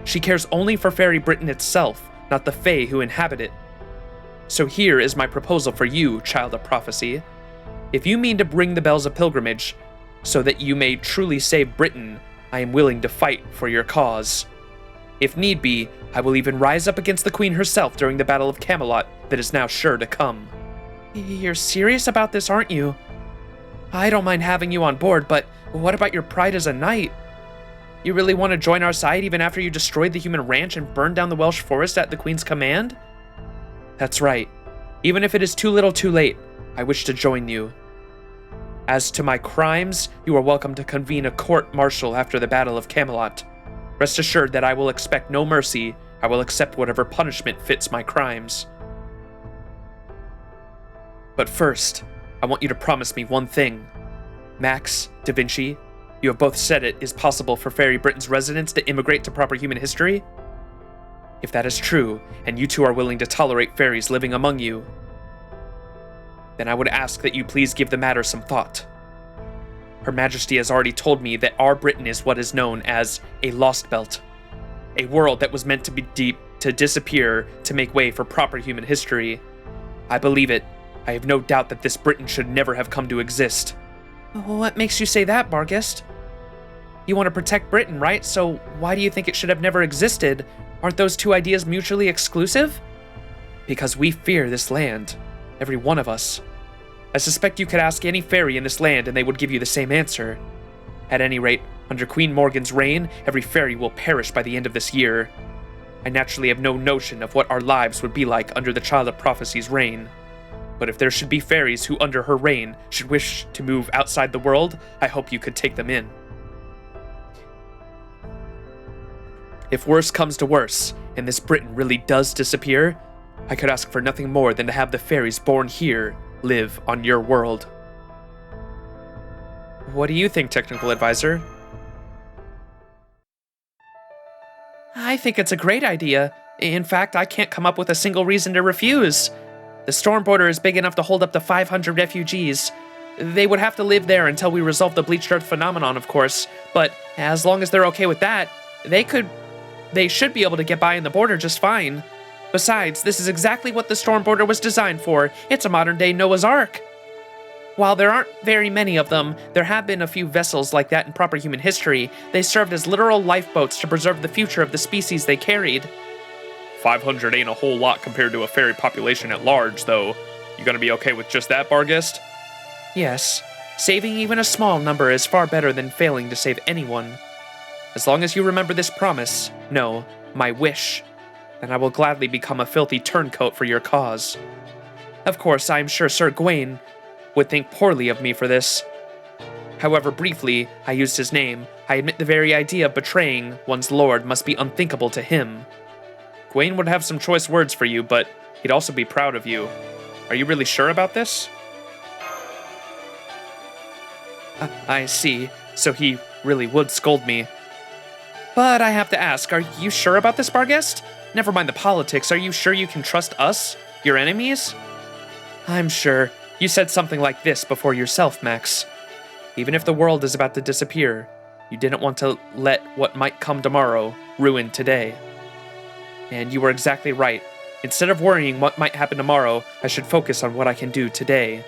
She cares only for Fairy Britain itself, not the Fae who inhabit it. So here is my proposal for you, Child of Prophecy. If you mean to ring the bells of pilgrimage, so that you may truly save Britain, I am willing to fight for your cause. If need be, I will even rise up against the Queen herself during the Battle of Camelot that is now sure to come. You're serious about this, aren't you? I don't mind having you on board, but what about your pride as a knight? You really want to join our side even after you destroyed the human ranch and burned down the Welsh forest at the Queen's command? That's right. Even if it is too little too late, I wish to join you. As to my crimes, you are welcome to convene a court-martial after the Battle of Camelot. Rest assured that I will expect no mercy. I will accept whatever punishment fits my crimes. But first, I want you to promise me one thing. Max, Da Vinci, you have both said it is possible for Fairy Britain's residents to immigrate to proper human history. If that is true, and you two are willing to tolerate fairies living among you, then I would ask that you please give the matter some thought. Her Majesty has already told me that our Britain is what is known as a Lostbelt, a world that was meant to be deep, to disappear, to make way for proper human history. I believe it. I have no doubt that this Britain should never have come to exist. What makes you say that, Barghest? You want to protect Britain, right? So why do you think it should have never existed? Aren't those two ideas mutually exclusive? Because we fear this land. Every one of us. I suspect you could ask any fairy in this land and they would give you the same answer. At any rate, under Queen Morgan's reign, every fairy will perish by the end of this year. I naturally have no notion of what our lives would be like under the Child of Prophecy's reign. But if there should be fairies who under her reign should wish to move outside the world, I hope you could take them in. If worse comes to worse, and this Britain really does disappear, I could ask for nothing more than to have the fairies born here live on your world. What do you think, Technical Advisor? I think it's a great idea. In fact, I can't come up with a single reason to refuse. The storm border is big enough to hold up to 500 refugees. They would have to live there until we resolve the bleached earth phenomenon, of course, but as long as they're okay with that, they should be able to get by in the border just fine. Besides, this is exactly what the storm border was designed for. It's a modern-day Noah's Ark. While there aren't very many of them, there have been a few vessels like that in proper human history. They served as literal lifeboats to preserve the future of the species they carried. 500 ain't a whole lot compared to a fairy population at large, though. You gonna be okay with just that, Barghest? Yes. Saving even a small number is far better than failing to save anyone. As long as you remember this promise, no, my wish, then I will gladly become a filthy turncoat for your cause. Of course, I am sure Sir Gawain would think poorly of me for this. However briefly I used his name, I admit the very idea of betraying one's lord must be unthinkable to him. Gawain would have some choice words for you, but he'd also be proud of you. Are you really sure about this? I see. So he really would scold me. But I have to ask, are you sure about this, Barghest? Never mind the politics, are you sure you can trust us, your enemies? I'm sure. You said something like this before yourself, Max. Even if the world is about to disappear, you didn't want to let what might come tomorrow ruin today. And you were exactly right. Instead of worrying what might happen tomorrow, I should focus on what I can do today.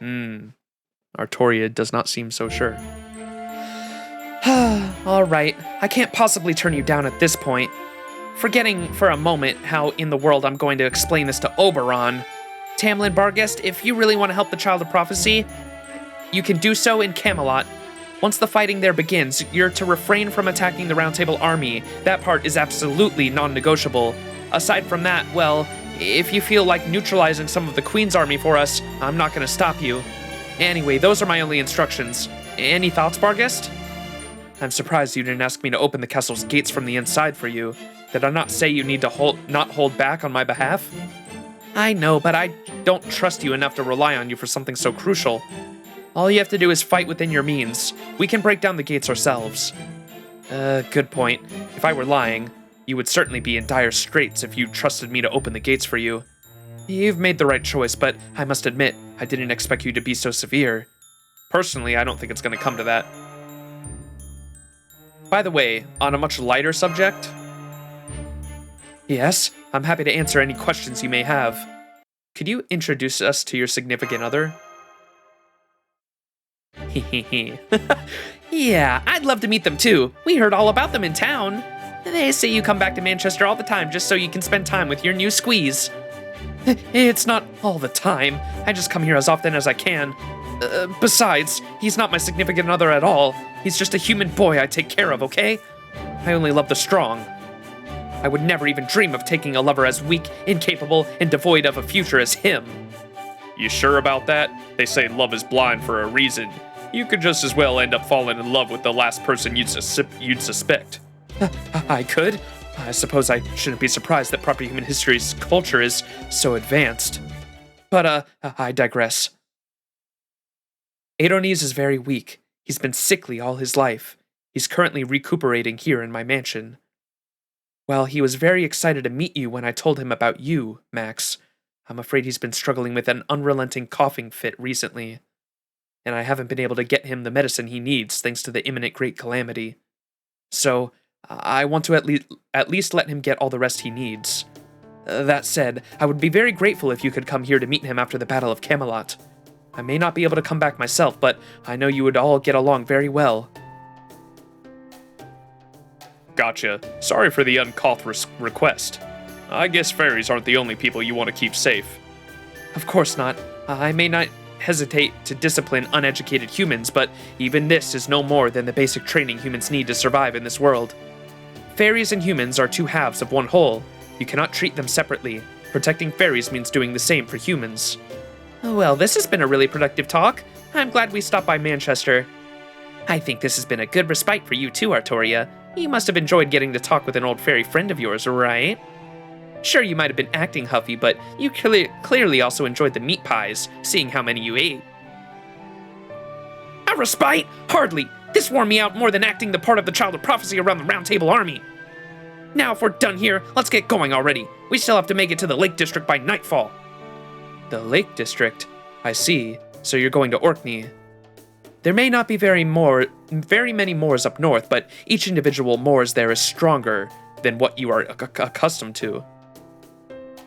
Artoria does not seem so sure. Alright, I can't possibly turn you down at this point. Forgetting for a moment how in the world I'm going to explain this to Oberon. Tamlin Barghest, if you really want to help the Child of Prophecy, you can do so in Camelot. Once the fighting there begins, you're to refrain from attacking the Round Table army. That part is absolutely non-negotiable. Aside from that, well, if you feel like neutralizing some of the Queen's army for us, I'm not going to stop you. Anyway, those are my only instructions. Any thoughts, Barghest? I'm surprised you didn't ask me to open the castle's gates from the inside for you. Did I not say you need to not hold back on my behalf? I know, but I don't trust you enough to rely on you for something so crucial. All you have to do is fight within your means. We can break down the gates ourselves. Good point. If I were lying, you would certainly be in dire straits if you trusted me to open the gates for you. You've made the right choice, but I must admit, I didn't expect you to be so severe. Personally, I don't think it's going to come to that. By the way, on a much lighter subject... Yes, I'm happy to answer any questions you may have. Could you introduce us to your significant other? Hehehe. Yeah, I'd love to meet them too. We heard all about them in town. They say you come back to Manchester all the time just so you can spend time with your new squeeze. It's not all the time. I just come here as often as I can. Besides, he's not my significant other at all. He's just a human boy I take care of, okay? I only love the strong. I would never even dream of taking a lover as weak, incapable, and devoid of a future as him. You sure about that? They say love is blind for a reason. You could just as well end up falling in love with the last person you'd suspect. I could. I suppose I shouldn't be surprised that proper human history's culture is so advanced. But, I digress. Adonis is very weak. He's been sickly all his life. He's currently recuperating here in my mansion. Well, he was very excited to meet you when I told him about you, Max. I'm afraid he's been struggling with an unrelenting coughing fit recently. And I haven't been able to get him the medicine he needs thanks to the imminent great calamity. So, I want to at least let him get all the rest he needs. That said, I would be very grateful if you could come here to meet him after the Battle of Camelot. I may not be able to come back myself, but I know you would all get along very well. Gotcha. Sorry for the uncouth request. I guess fairies aren't the only people you want to keep safe. Of course not. I may not hesitate to discipline uneducated humans, but even this is no more than the basic training humans need to survive in this world. Fairies and humans are two halves of one whole. You cannot treat them separately. Protecting fairies means doing the same for humans. Well, this has been a really productive talk. I'm glad we stopped by Manchester. I think this has been a good respite for you too, Artoria. You must have enjoyed getting to talk with an old fairy friend of yours, right? Sure, you might have been acting huffy, but you clearly also enjoyed the meat pies, seeing how many you ate. A respite? Hardly. This wore me out more than acting the part of the Child of Prophecy around the Round Table Army. Now, if we're done here, let's get going already. We still have to make it to the Lake District by nightfall. The Lake District? I see. So you're going to Orkney. There may not be very many moors up north, but each individual moors there is stronger than what you are accustomed to.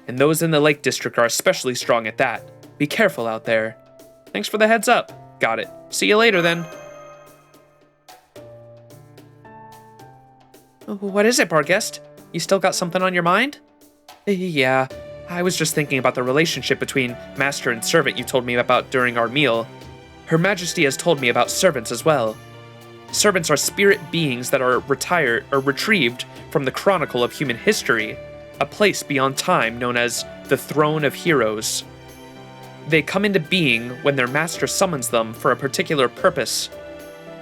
And those in the Lake District are especially strong at that. Be careful out there. Thanks for the heads up. Got it. See you later then. What is it, Barghest? You still got something on your mind? Yeah, I was just thinking about the relationship between master and servant you told me about during our meal. Her Majesty has told me about servants as well. Servants are spirit beings that are retrieved from the chronicle of human history, a place beyond time known as the Throne of Heroes. They come into being when their master summons them for a particular purpose.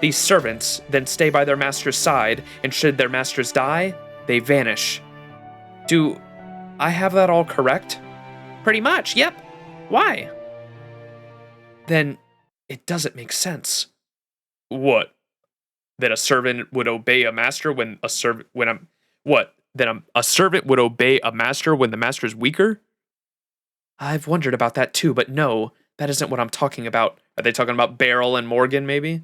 These servants then stay by their master's side, and should their masters die, they vanish. Do I have that all correct? Pretty much, yep. Why? Then it doesn't make sense. What? That a servant would obey a master when a servant a servant would obey a master when the master is weaker? I've wondered about that too, but no, that isn't what I'm talking about. Are they talking about Beryl and Morgan, maybe?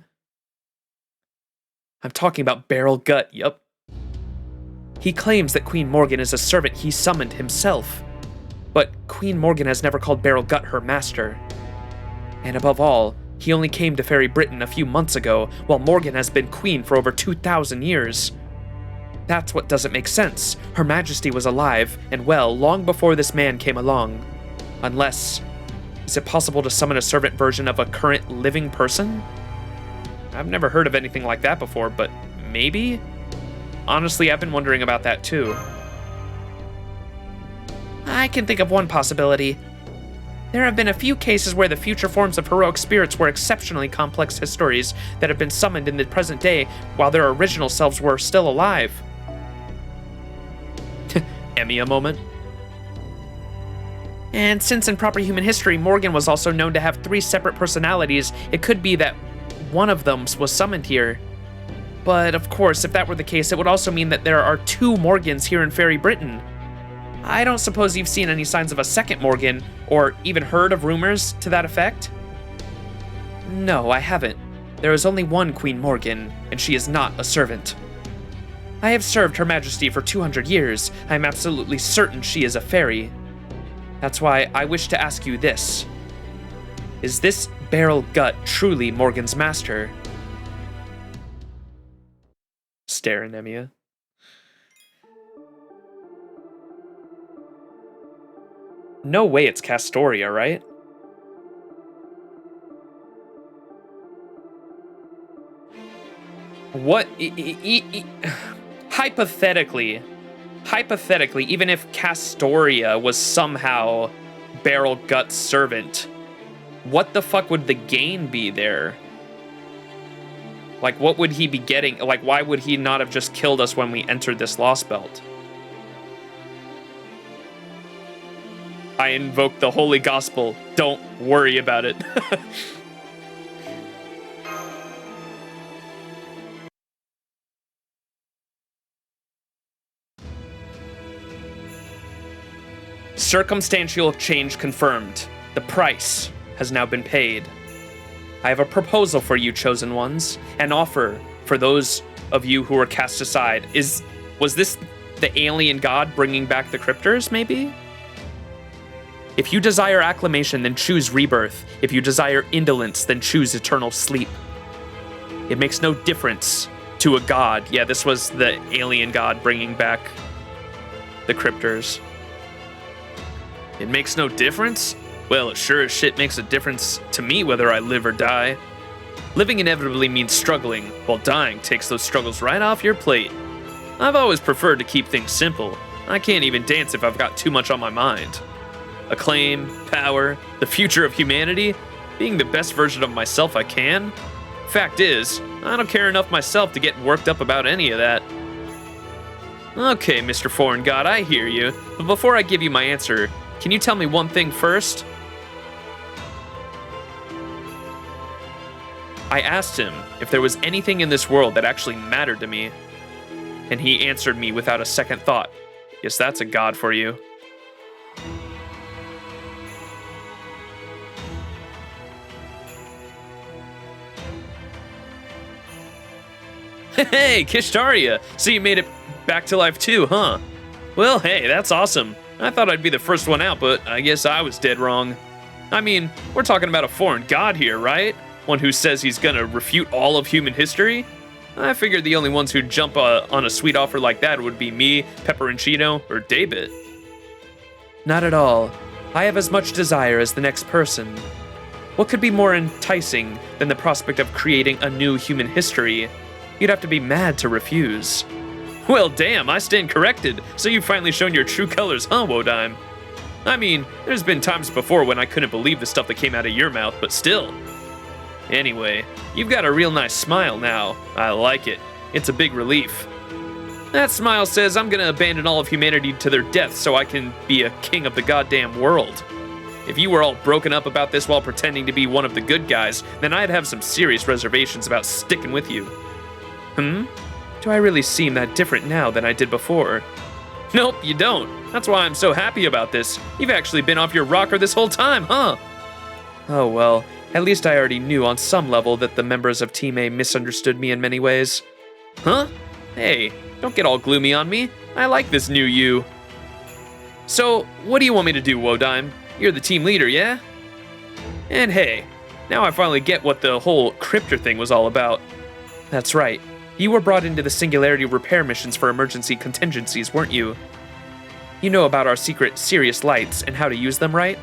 I'm talking about Beryl Gut, yup. He claims that Queen Morgan is a servant he summoned himself. But Queen Morgan has never called Beryl Gut her master. And above all, he only came to Fairy Britain a few months ago, while Morgan has been queen for over 2,000 years. That's what doesn't make sense. Her Majesty was alive and well long before this man came along. Unless, is it possible to summon a servant version of a current living person? I've never heard of anything like that before, but maybe? Honestly, I've been wondering about that too. I can think of one possibility. There have been a few cases where the future forms of heroic spirits were exceptionally complex histories that have been summoned in the present day while their original selves were still alive. Emmy a moment? And since in proper human history, Morgan was also known to have 3 separate personalities, it could be that one of them was summoned here. But of course, if that were the case, it would also mean that there are 2 Morgans here in Fairy Britain. I don't suppose you've seen any signs of a second Morgan, or even heard of rumors to that effect? No, I haven't. There is only one Queen Morgan, and she is not a servant. I have served Her Majesty for 200 years. I am absolutely certain she is a fairy. That's why I wish to ask you this. Is this Beryl Gut truly Morgan's master? Staring at me. No way it's Castoria, right? What? Hypothetically, even if Castoria was somehow Beryl Gut's servant, what the fuck would the gain be there? Like, what would he be getting? Like, why would he not have just killed us when we entered this Lostbelt? I invoke the Holy Gospel. Don't worry about it. Circumstantial change confirmed. The price has now been paid. I have a proposal for you, chosen ones. An offer for those of you who were cast aside. Was this the alien god bringing back the cryptors, maybe? If you desire acclamation, then choose rebirth. If you desire indolence, then choose eternal sleep. It makes no difference to a god. Yeah, this was the alien god bringing back the cryptors. It makes no difference? Well, it sure as shit makes a difference to me whether I live or die. Living inevitably means struggling, while dying takes those struggles right off your plate. I've always preferred to keep things simple. I can't even dance if I've got too much on my mind. Acclaim, power, the future of humanity, being the best version of myself I can. Fact is, I don't care enough myself to get worked up about any of that. Okay, Mr. Foreign God, I hear you, but before I give you my answer, can you tell me one thing first? I asked him if there was anything in this world that actually mattered to me, and he answered me without a second thought. Guess that's a god for you. Hey, Kishtaria! So you made it back to life too, huh? Well, hey, that's awesome. I thought I'd be the first one out, but I guess I was dead wrong. I mean, we're talking about a foreign god here, right? One who says he's gonna refute all of human history? I figured the only ones who'd jump on a sweet offer like that would be me, Pepperoncino, or David. Not at all. I have as much desire as the next person. What could be more enticing than the prospect of creating a new human history? You'd have to be mad to refuse. Well, damn, I stand corrected. So you've finally shown your true colors, huh, Wodime? I mean, there's been times before when I couldn't believe the stuff that came out of your mouth, but still. Anyway, you've got a real nice smile now. I like it. It's a big relief. That smile says I'm gonna abandon all of humanity to their death so I can be a king of the goddamn world. If you were all broken up about this while pretending to be one of the good guys, then I'd have some serious reservations about sticking with you. Do I really seem that different now than I did before? Nope, you don't. That's why I'm so happy about this. You've actually been off your rocker this whole time, huh? Oh well, at least I already knew on some level that the members of Team A misunderstood me in many ways. Huh? Hey, don't get all gloomy on me. I like this new you. So, what do you want me to do, Wodime? You're the team leader, yeah? And hey, now I finally get what the whole cryptor thing was all about. That's right. You were brought into the Singularity repair missions for emergency contingencies, weren't you? You know about our secret Sirius lights and how to use them, right?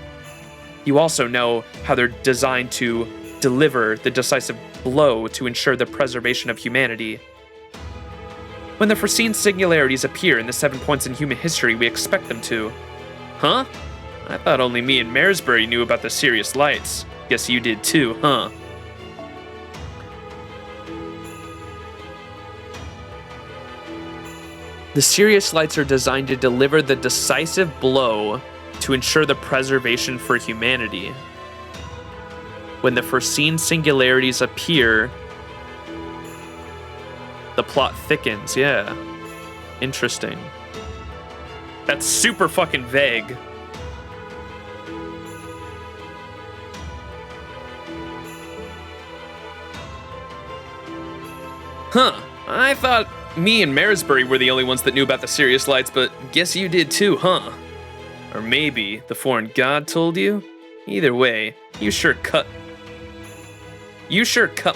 You also know how they're designed to deliver the decisive blow to ensure the preservation of humanity. When the foreseen singularities appear in the 7 points in human history we expect them to. Huh? I thought only me and Maresbury knew about the Sirius lights. Guess you did too, huh? The Sirius lights are designed to deliver the decisive blow to ensure the preservation for humanity. When the foreseen singularities appear, the plot thickens. Yeah. Interesting. That's super fucking vague. Huh. I thought me and Marisbury were the only ones that knew about the Sirius lights, but guess you did too, huh? Or maybe the foreign god told you? Either way, you sure cut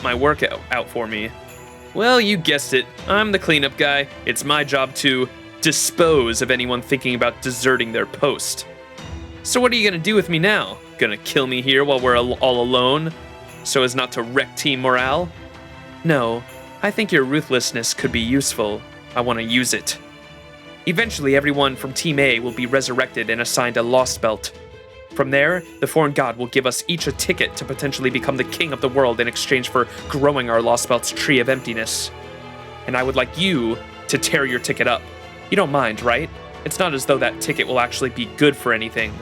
my work out for me. Well, you guessed it. I'm the cleanup guy. It's my job to dispose of anyone thinking about deserting their post. So what are you gonna do with me now? Gonna kill me here while we're all alone, so as not to wreck team morale? No, I think your ruthlessness could be useful. I want to use it. Eventually, everyone from Team A will be resurrected and assigned a Lostbelt. From there, the foreign god will give us each a ticket to potentially become the king of the world in exchange for growing our Lostbelt's tree of emptiness. And I would like you to tear your ticket up. You don't mind, right? It's not as though that ticket will actually be good for anything.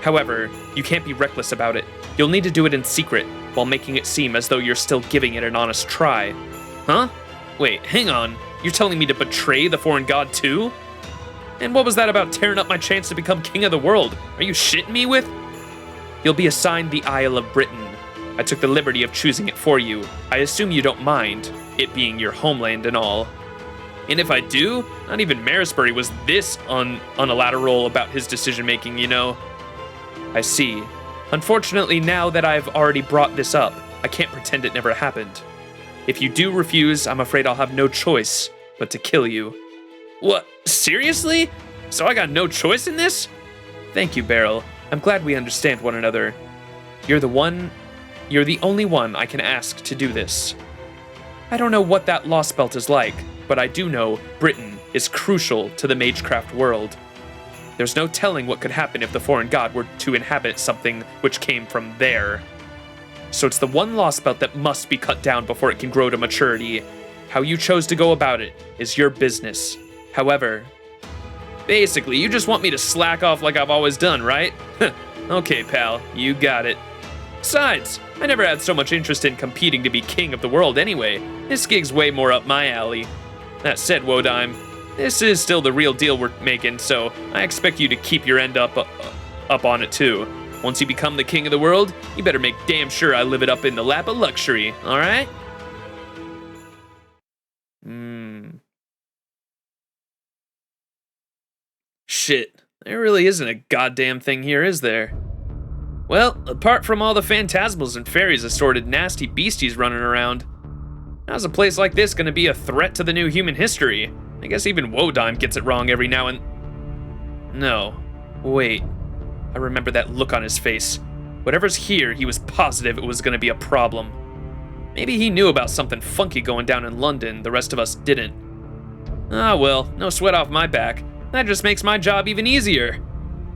However, you can't be reckless about it. You'll need to do it in secret, while making it seem as though you're still giving it an honest try. Huh? Wait, hang on. You're telling me to betray the foreign god too? And what was that about tearing up my chance to become king of the world? Are you shitting me with? You'll be assigned the Isle of Britain. I took the liberty of choosing it for you. I assume you don't mind, it being your homeland and all. And if I do, not even Marisbury was this unilateral about his decision-making, you know? I see. Unfortunately, now that I've already brought this up, I can't pretend it never happened. If you do refuse, I'm afraid I'll have no choice but to kill you. What? Seriously? So I got no choice in this? Thank you, Beryl. I'm glad we understand one another. You're the only one I can ask to do this. I don't know what that Lostbelt is like, but I do know Britain is crucial to the magecraft world. There's no telling what could happen if the foreign god were to inhabit something which came from there. So it's the one Lostbelt that must be cut down before it can grow to maturity. How you chose to go about it is your business. However, basically, you just want me to slack off like I've always done, right? Okay, pal, you got it. Besides, I never had so much interest in competing to be king of the world anyway. This gig's way more up my alley. That said, Wodime, this is still the real deal we're making, so I expect you to keep your end up on it too. Once you become the king of the world, you better make damn sure I live it up in the lap of luxury, alright? Shit, there really isn't a goddamn thing here, is there? Well, apart from all the phantasmals and fairies assorted nasty beasties running around, how's a place like this gonna be a threat to the new human history? I guess even Wodime gets it wrong every now and... No, wait. I remember that look on his face. Whatever's here, he was positive it was gonna be a problem. Maybe he knew about something funky going down in London, the rest of us didn't. Ah well, no sweat off my back. That just makes my job even easier.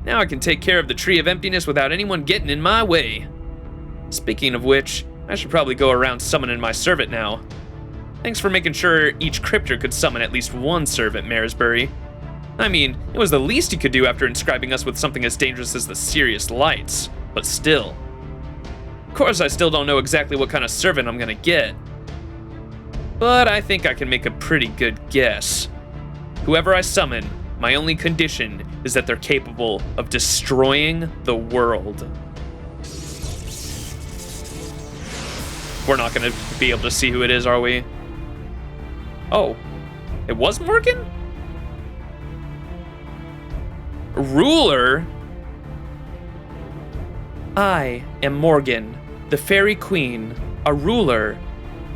Now I can take care of the Tree of Emptiness without anyone getting in my way. Speaking of which, I should probably go around summoning my servant now. Thanks for making sure each crypter could summon at least one servant, Marisbury. I mean, it was the least you could do after inscribing us with something as dangerous as the Sirius Lights, but still. Of course, I still don't know exactly what kind of servant I'm gonna get. But I think I can make a pretty good guess. Whoever I summon, my only condition is that they're capable of destroying the world. We're not gonna be able to see who it is, are we? Oh, it was Morgan? Ruler? I am Morgan, the Fairy Queen, a ruler.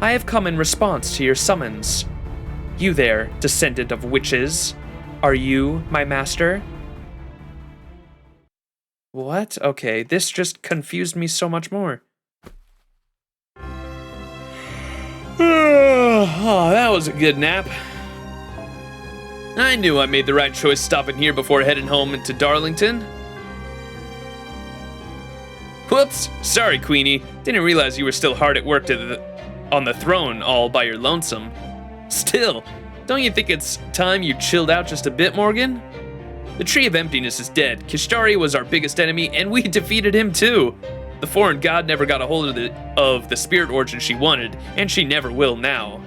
I have come in response to your summons. You there, descendant of witches. Are you my master? What? Okay, this just confused me so much more. Oh, that was a good nap. I knew I made the right choice stopping here before heading home into Darlington. Whoops, sorry Queenie, didn't realize you were still hard at work on the throne all by your lonesome. Still, don't you think it's time you chilled out just a bit, Morgan? The Tree of Emptiness is dead. Kishtari was our biggest enemy, and we defeated him too. The foreign god never got a hold of the spirit origin she wanted, and she never will now.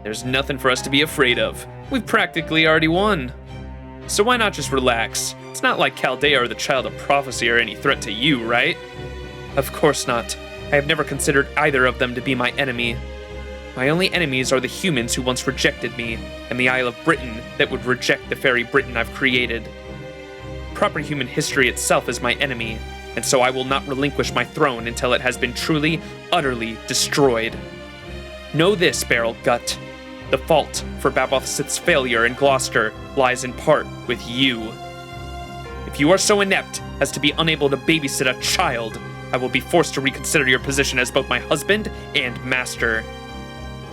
There's nothing for us to be afraid of. We've practically already won. So why not just relax? It's not like Chaldea or the Child of Prophecy are any threat to you, right? Of course not. I have never considered either of them to be my enemy. My only enemies are the humans who once rejected me, and the Isle of Britain that would reject the fairy Britain I've created. Proper human history itself is my enemy, and so I will not relinquish my throne until it has been truly, utterly destroyed. Know this, Beryl Gut. The fault for Baboth Sith's failure in Gloucester lies in part with you. If you are so inept as to be unable to babysit a child, I will be forced to reconsider your position as both my husband and master.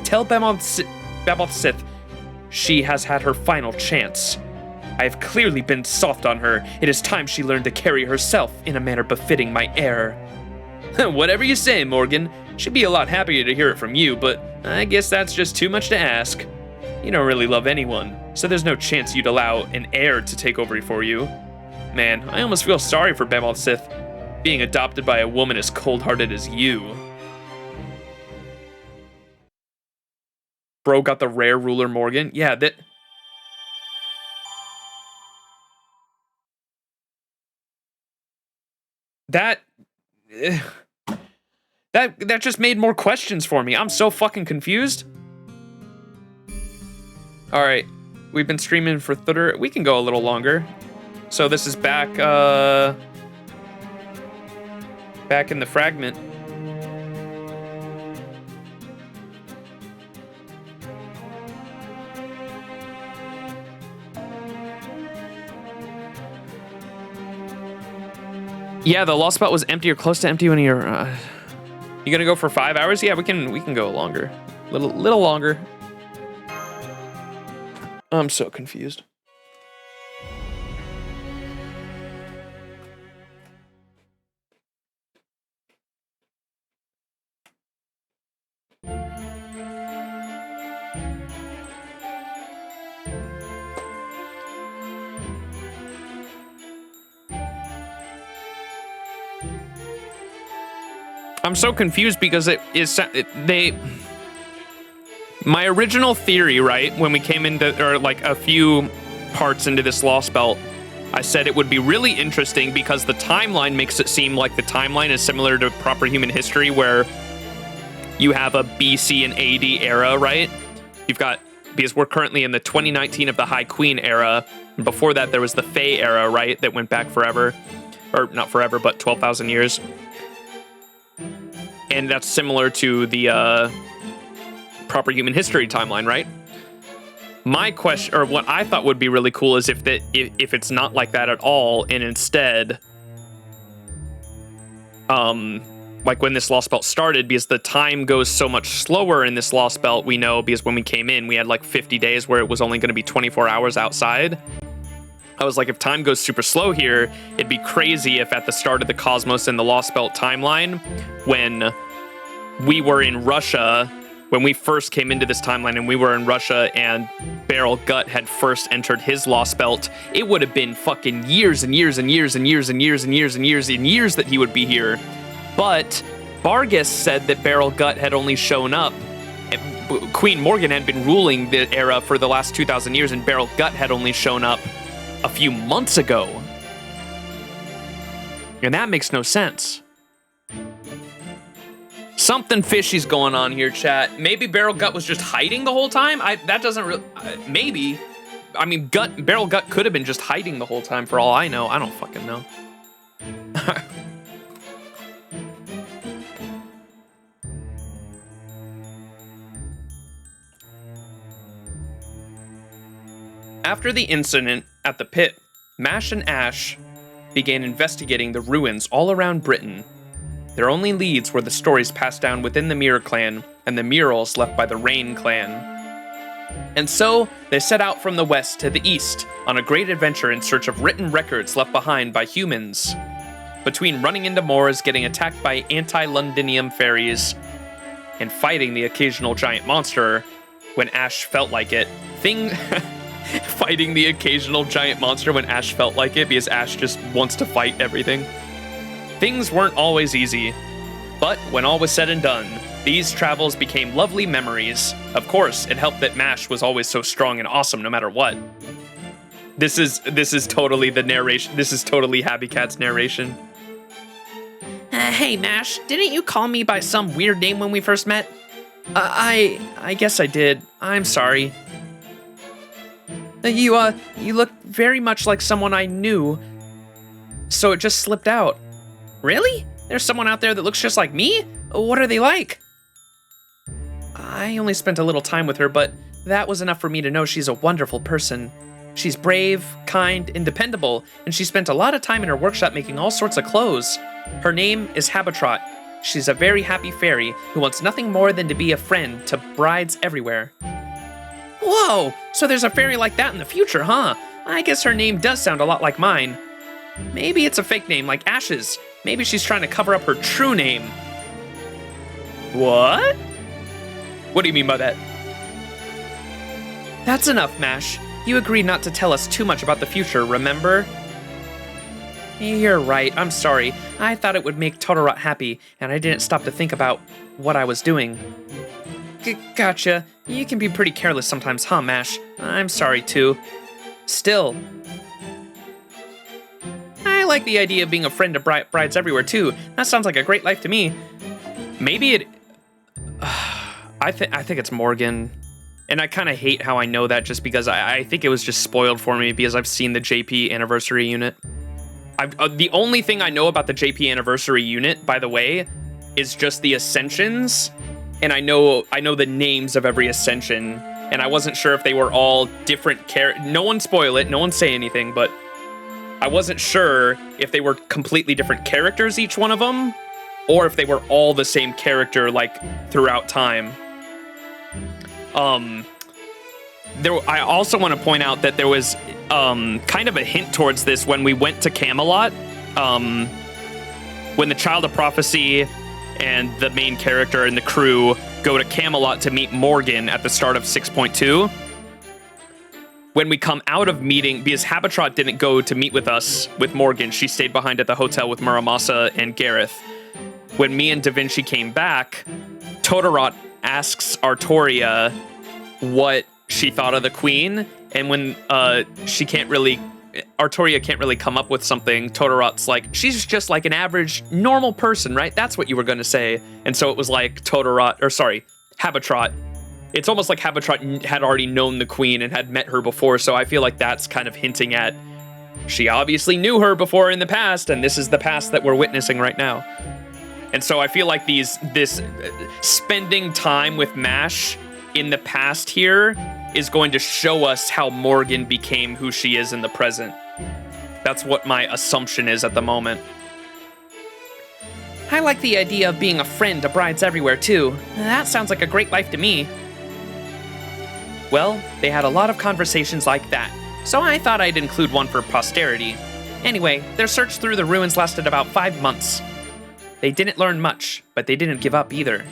Tell Baboth Sith she has had her final chance. I have clearly been soft on her. It is time she learned to carry herself in a manner befitting my heir. Whatever you say, Morgan. She'd be a lot happier to hear it from you, but I guess that's just too much to ask. You don't really love anyone, so there's no chance you'd allow an heir to take over for you. Man, I almost feel sorry for Baboth Sith, being adopted by a woman as cold-hearted as you. Bro got the rare ruler Morgan. Yeah, that just made more questions for me. I'm so fucking confused. All right, we've been streaming for we can go a little longer. So this is back in the fragment. Yeah, the Lostbelt was empty or close to empty when you're. You gonna go for 5 hours? Yeah, we can go longer, little longer. I'm so confused. I'm so confused because my original theory, right, when we came into, or like a few parts into this Lostbelt, I said it would be really interesting because the timeline makes it seem like the timeline is similar to proper human history where you have a BC and AD era, right? You've got, because we're currently in the 2019 of the High Queen era. And before that, there was the Fae era, right, that went back forever. Or not forever, but 12,000 years. And that's similar to the proper human history timeline, right? My question, or what I thought would be really cool, is if it's not like that at all, and instead, like when this Lostbelt started, because the time goes so much slower in this Lostbelt, we know, because when we came in, we had like 50 days where it was only going to be 24 hours outside. I was like, if time goes super slow here, it'd be crazy if at the start of the Cosmos and the Lostbelt timeline, when we were in Russia, when we first came into this timeline and we were in Russia and Beryl Gut had first entered his Lostbelt, it would have been fucking years and years and years and years and years and years and years and years that he would be here. But Barghest said that Beryl Gut had only shown up. Queen Morgan had been ruling the era for the last 2,000 years, and Beryl Gut had only shown up a few months ago. And that makes no sense. Something fishy's going on here, chat. Maybe Beryl Gut was just hiding the whole time? That doesn't really... maybe. I mean, Beryl Gut could have been just hiding the whole time for all I know. I don't fucking know. After the incident at the pit, Mash and Ash began investigating the ruins all around Britain. Their only leads were the stories passed down within the Mirror Clan and the murals left by the Rain Clan. And so, they set out from the west to the east on a great adventure in search of written records left behind by humans. Between running into moors, getting attacked by anti-Londinium fairies, and fighting the occasional giant monster, when Ash felt like it, Fighting the occasional giant monster when Ash felt like it, because Ash just wants to fight everything. Things weren't always easy, but when all was said and done, these travels became lovely memories. Of course, it helped that Mash was always so strong and awesome no matter what. This is totally the narration. This is totally Happy Cat's narration. Hey, Mash, didn't you call me by some weird name when we first met? I guess I did. I'm sorry. You look very much like someone I knew, so it just slipped out. Really? There's someone out there that looks just like me? What are they like? I only spent a little time with her, but that was enough for me to know she's a wonderful person. She's brave, kind, and dependable, and she spent a lot of time in her workshop making all sorts of clothes. Her name is Habitrot. She's a very happy fairy who wants nothing more than to be a friend to brides everywhere. Whoa, so there's a fairy like that in the future, huh? I guess her name does sound a lot like mine. Maybe it's a fake name like Ash's. Maybe she's trying to cover up her true name. What? What do you mean by that? That's enough, Mash. You agreed not to tell us too much about the future, remember? You're right, I'm sorry. I thought it would make Totoro happy, and I didn't stop to think about what I was doing. Gotcha. You can be pretty careless sometimes, huh, Mash? I'm sorry, too. Still, I like the idea of being a friend to brides everywhere, too. That sounds like a great life to me. Maybe it... I think it's Morgan. And I kind of hate how I know that just because I think it was just spoiled for me because I've seen the JP Anniversary unit. The only thing I know about the JP Anniversary unit, by the way, is just the Ascensions. And I know the names of every Ascension. And I wasn't sure if they were all different No one spoil it, no one say anything, but I wasn't sure if they were completely different characters, each one of them, or if they were all the same character, like, throughout time. I also want to point out that there was kind of a hint towards this when we went to Camelot. When the Child of Prophecy and the main character and the crew go to Camelot to meet Morgan at the start of 6.2. When we come out of meeting, because Habitrot didn't go to meet with us, with Morgan, she stayed behind at the hotel with Muramasa and Gareth. When me and Da Vinci came back, Totoro asks Artoria what she thought of the queen, and when Artoria can't really come up with something, Totoro's like, she's just like an average normal person, right? That's what you were gonna say. And so it was like Habitrot. It's almost like Habitrot had already known the queen and had met her before, so I feel like that's kind of hinting at she obviously knew her before in the past, and this is the past that we're witnessing right now. And so I feel like this spending time with Mash in the past here is going to show us how Morgan became who she is in the present. That's what my assumption is at the moment. I like the idea of being a friend to brides everywhere, too. That sounds like a great life to me. Well, they had a lot of conversations like that, so I thought I'd include one for posterity. Anyway, their search through the ruins lasted about 5 months. They didn't learn much, but they didn't give up either.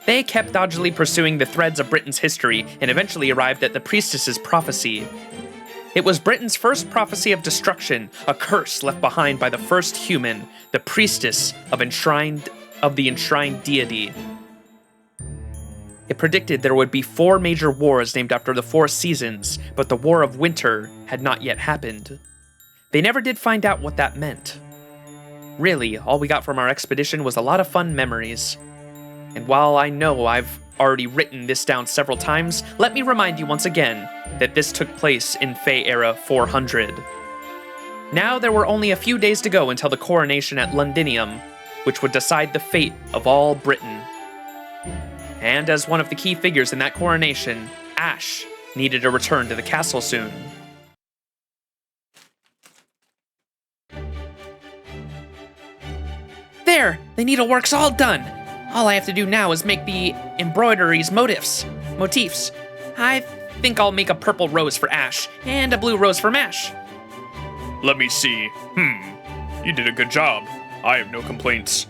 They kept doggedly pursuing the threads of Britain's history and eventually arrived at the priestess's prophecy. It was Britain's first prophecy of destruction, a curse left behind by the first human, the priestess of the enshrined deity. It predicted there would be 4 major wars named after the 4 seasons, but the War of Winter had not yet happened. They never did find out what that meant. Really, all we got from our expedition was a lot of fun memories. And while I know I've already written this down several times, let me remind you once again that this took place in Fae Era 400. Now there were only a few days to go until the coronation at Londinium, which would decide the fate of all Britain. And as one of the key figures in that coronation, Ash needed to return to the castle soon. There! The needlework's all done! All I have to do now is make the embroideries motifs. I think I'll make a purple rose for Ash, and a blue rose for Mash. Let me see. You did a good job. I have no complaints.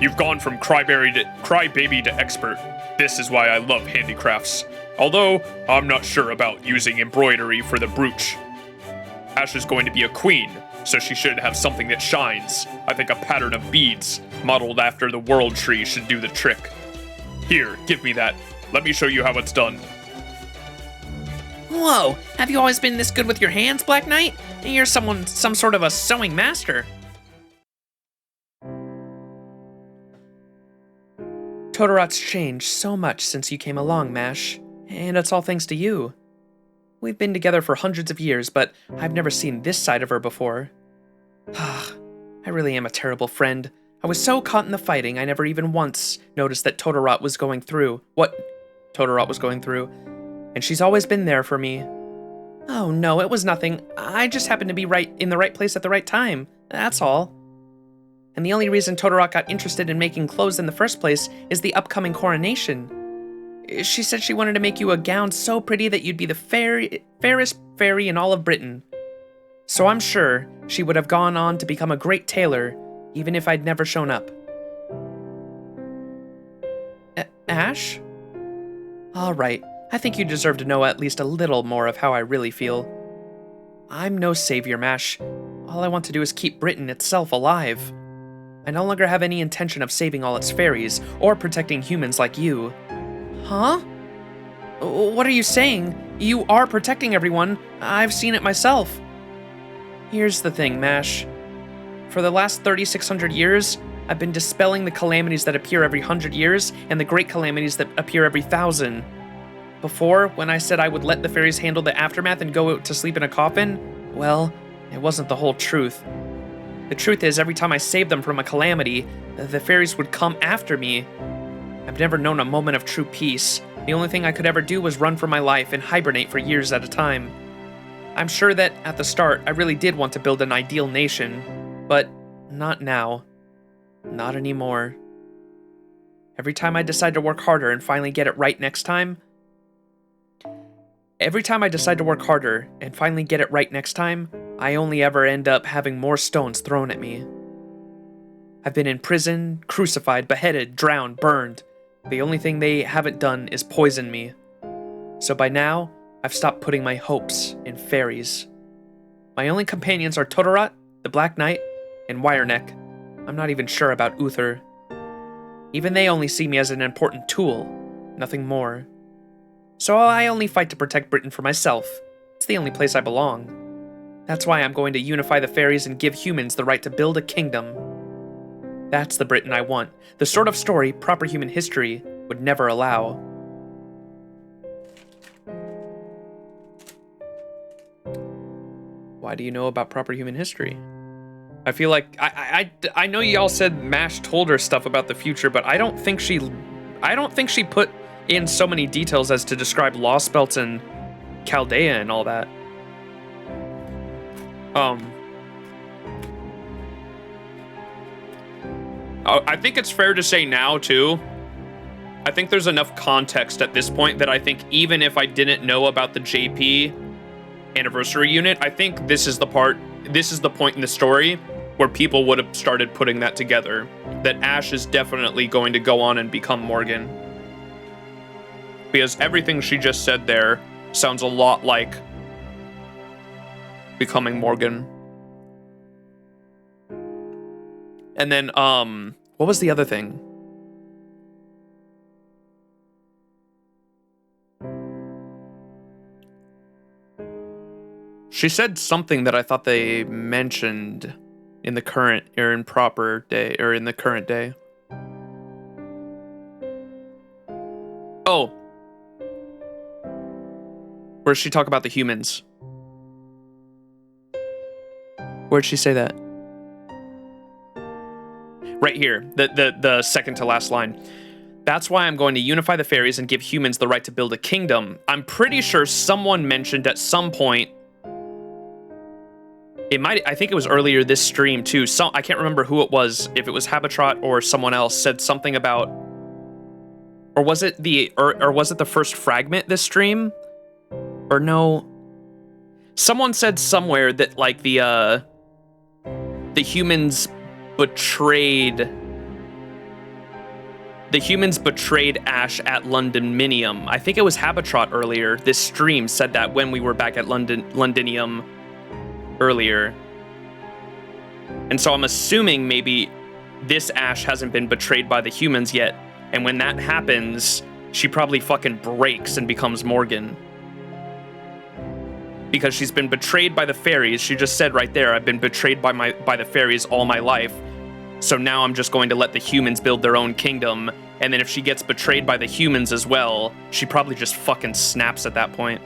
You've gone from crybaby to expert. This is why I love handicrafts. Although, I'm not sure about using embroidery for the brooch. Ash is going to be a queen, so she should have something that shines. I think a pattern of beads, modeled after the world tree, should do the trick. Here, give me that. Let me show you how it's done. Whoa, have you always been this good with your hands, Black Knight? You're some sort of a sewing master. Todorot's changed so much since you came along, Mash, and it's all thanks to you. We've been together for hundreds of years, but I've never seen this side of her before. I really am a terrible friend. I was so caught in the fighting, I never even once noticed that Todorot was going through what Todorot was going through, and she's always been there for me. Oh no, it was nothing. I just happened to be in the right place at the right time. That's all. And the only reason Todorot got interested in making clothes in the first place is the upcoming coronation. She said she wanted to make you a gown so pretty that you'd be the fairest fairy in all of Britain. So I'm sure she would have gone on to become a great tailor, even if I'd never shown up. Ash? All right, I think you deserve to know at least a little more of how I really feel. I'm no savior, Mash. All I want to do is keep Britain itself alive. I no longer have any intention of saving all its fairies, or protecting humans like you. Huh? What are you saying? You are protecting everyone. I've seen it myself. Here's the thing, Mash. For the last 3,600 years, I've been dispelling the calamities that appear every 100 years, and the great calamities that appear every 1,000. Before, when I said I would let the fairies handle the aftermath and go to sleep in a coffin, well, it wasn't the whole truth. The truth is, every time I saved them from a calamity, the fairies would come after me. I've never known a moment of true peace. The only thing I could ever do was run for my life and hibernate for years at a time. I'm sure that, at the start, I really did want to build an ideal nation, but not now. Not anymore. Every time I decide to work harder and finally get it right next time, I only ever end up having more stones thrown at me. I've been in prison, crucified, beheaded, drowned, burned. The only thing they haven't done is poison me. So by now, I've stopped putting my hopes in fairies. My only companions are Todorot, the Black Knight, and Wireneck. I'm not even sure about Uther. Even they only see me as an important tool, nothing more. So I only fight to protect Britain for myself. It's the only place I belong. That's why I'm going to unify the fairies and give humans the right to build a kingdom. That's the Britain I want, the sort of story proper human history would never allow. Why do you know about proper human history? I feel like, I know y'all said Mash told her stuff about the future, but I don't think she put in so many details as to describe Lostbelt and Chaldea and all that. I think it's fair to say now, too, I think there's enough context at this point that I think even if I didn't know about the JP anniversary unit, I think this is the point in the story where people would have started putting that together, that Ash is definitely going to go on and become Morgan. Because everything she just said there sounds a lot like becoming Morgan. And then, what was the other thing? She said something that I thought they mentioned in the current, or in proper day, or in the current day. Oh. Where did she talk about the humans? Where'd she say that? Right here, the second to last line. That's why I'm going to unify the fairies and give humans the right to build a kingdom. I'm pretty sure someone mentioned at some point, I think it was earlier this stream too, I can't remember who it was, if it was Habitrot or someone else said something about, or was it the first fragment this stream? Or no, someone said somewhere that like the humans betrayed the humans betrayed Ash at Londonminium. I think it was Habitrot earlier. This stream said that when we were back at Londinium earlier. And so I'm assuming maybe this Ash hasn't been betrayed by the humans yet. And when that happens, she probably fucking breaks and becomes Morgan. Because she's been betrayed by the fairies. She just said right there, I've been betrayed by the fairies all my life. So now I'm just going to let the humans build their own kingdom. And then if she gets betrayed by the humans as well, she probably just fucking snaps at that point.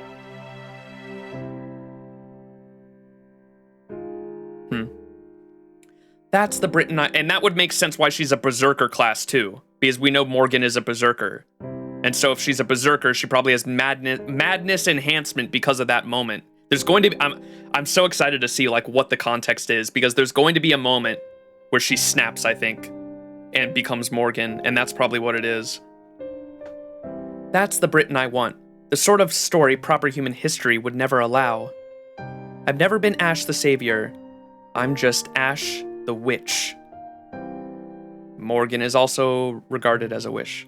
That's the Britain, and that would make sense why she's a berserker class too, because we know Morgan is a berserker. And so if she's a berserker, she probably has madness enhancement because of that moment. There's going to be, I'm so excited to see like what the context is, because there's going to be a moment where she snaps, I think, and becomes Morgan, and that's probably what it is. That's the Britain I want. The sort of story proper human history would never allow. I've never been Ash the Savior. I'm just Ash the Witch. Morgan is also regarded as a witch.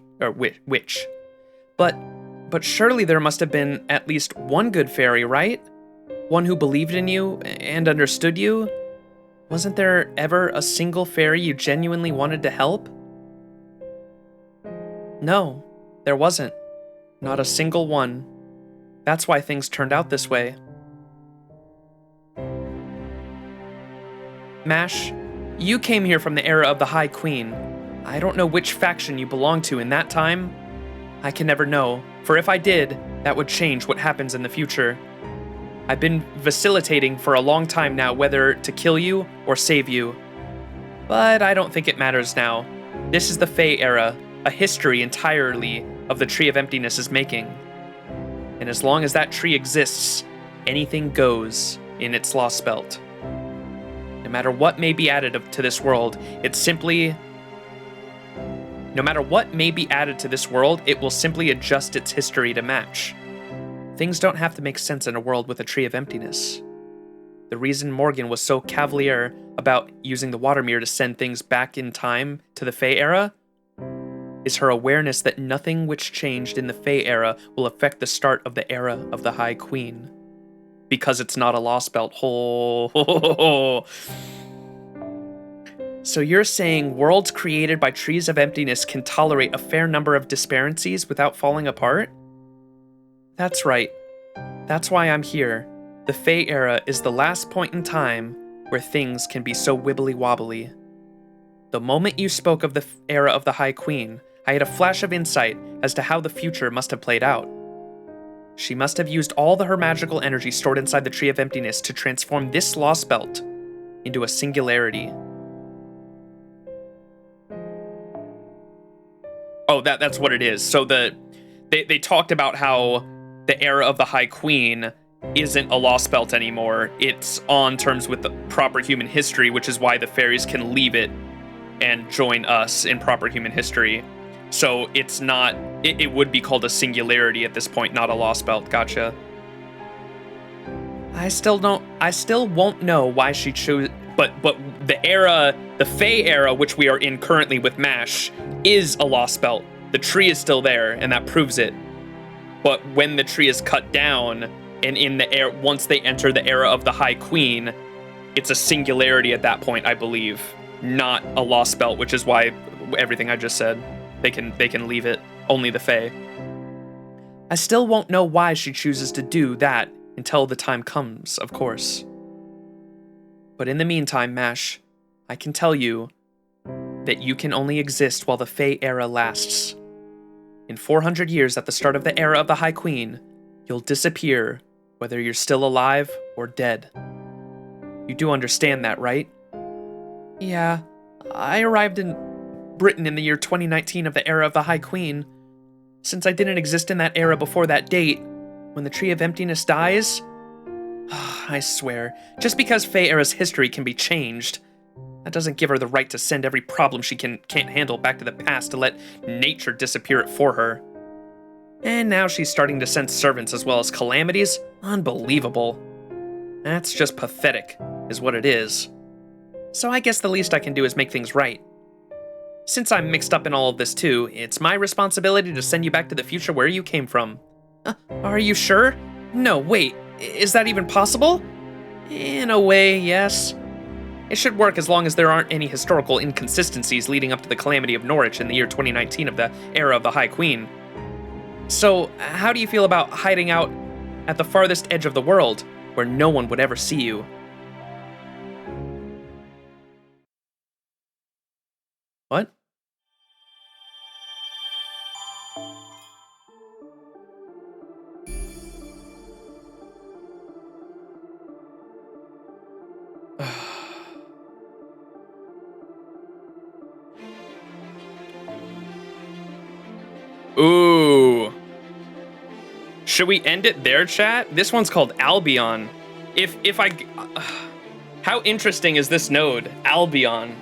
But surely there must have been at least one good fairy, right? One who believed in you and understood you? Wasn't there ever a single fairy you genuinely wanted to help? No, there wasn't. Not a single one. That's why things turned out this way. Mash, you came here from the era of the High Queen. I don't know which faction you belong to in that time. I can never know, for if I did, that would change what happens in the future. I've been vacillating for a long time now whether to kill you or save you. But I don't think it matters now. This is the Fae era, a history entirely of the Tree of Emptiness is making. And as long as that tree exists, anything goes in its Lostbelt. No matter what may be added to this world, it will simply adjust its history to match. Things don't have to make sense in a world with a Tree of Emptiness. The reason Morgan was so cavalier about using the water mirror to send things back in time to the Fae era is her awareness that nothing which changed in the Fae era will affect the start of the era of the High Queen. Because it's not a Lostbelt. So you're saying worlds created by trees of emptiness can tolerate a fair number of disparities without falling apart? That's right. That's why I'm here. The Fae era is the last point in time where things can be so wibbly-wobbly. The moment you spoke of the era of the High Queen, I had a flash of insight as to how the future must have played out. She must have used all her magical energy stored inside the Tree of Emptiness to transform this Lostbelt into a singularity. Oh, that's what it is. So they talked about how the era of the High Queen isn't a Lostbelt anymore. It's on terms with the proper human history, which is why the fairies can leave it and join us in proper human history. So it's not, it would be called a singularity at this point, not a Lostbelt. Gotcha. I still won't know why she chose, but the Fae era, which we are in currently with MASH, is a Lostbelt. The tree is still there, and that proves it. But when the tree is cut down, and in the air, once they enter the era of the High Queen, it's a singularity at that point, I believe, not a Lostbelt, which is why everything I just said, they can leave it. Only the Fae. I still won't know why she chooses to do that until the time comes, of course. But in the meantime, MASH, I can tell you that you can only exist while the Fae era lasts. In 400 years at the start of the era of the High Queen, you'll disappear, whether you're still alive or dead. You do understand that, right? Yeah, I arrived in Britain in the year 2019 of the era of the High Queen. Since I didn't exist in that era before that date, when the Tree of Emptiness dies, I swear, just because Fae era's history can be changed, that doesn't give her the right to send every problem she can't handle back to the past to let nature disappear it for her. And now she's starting to send servants as well as calamities? Unbelievable. That's just pathetic, is what it is. So I guess the least I can do is make things right. Since I'm mixed up in all of this too, it's my responsibility to send you back to the future where you came from. Are you sure? No, wait, is that even possible? In a way, yes. It should work as long as there aren't any historical inconsistencies leading up to the calamity of Norwich in the year 2019 of the era of the High Queen. So, how do you feel about hiding out at the farthest edge of the world, where no one would ever see you? What? Ooh. Should we end it there, chat? This one's called Albion. How interesting is this node, Albion?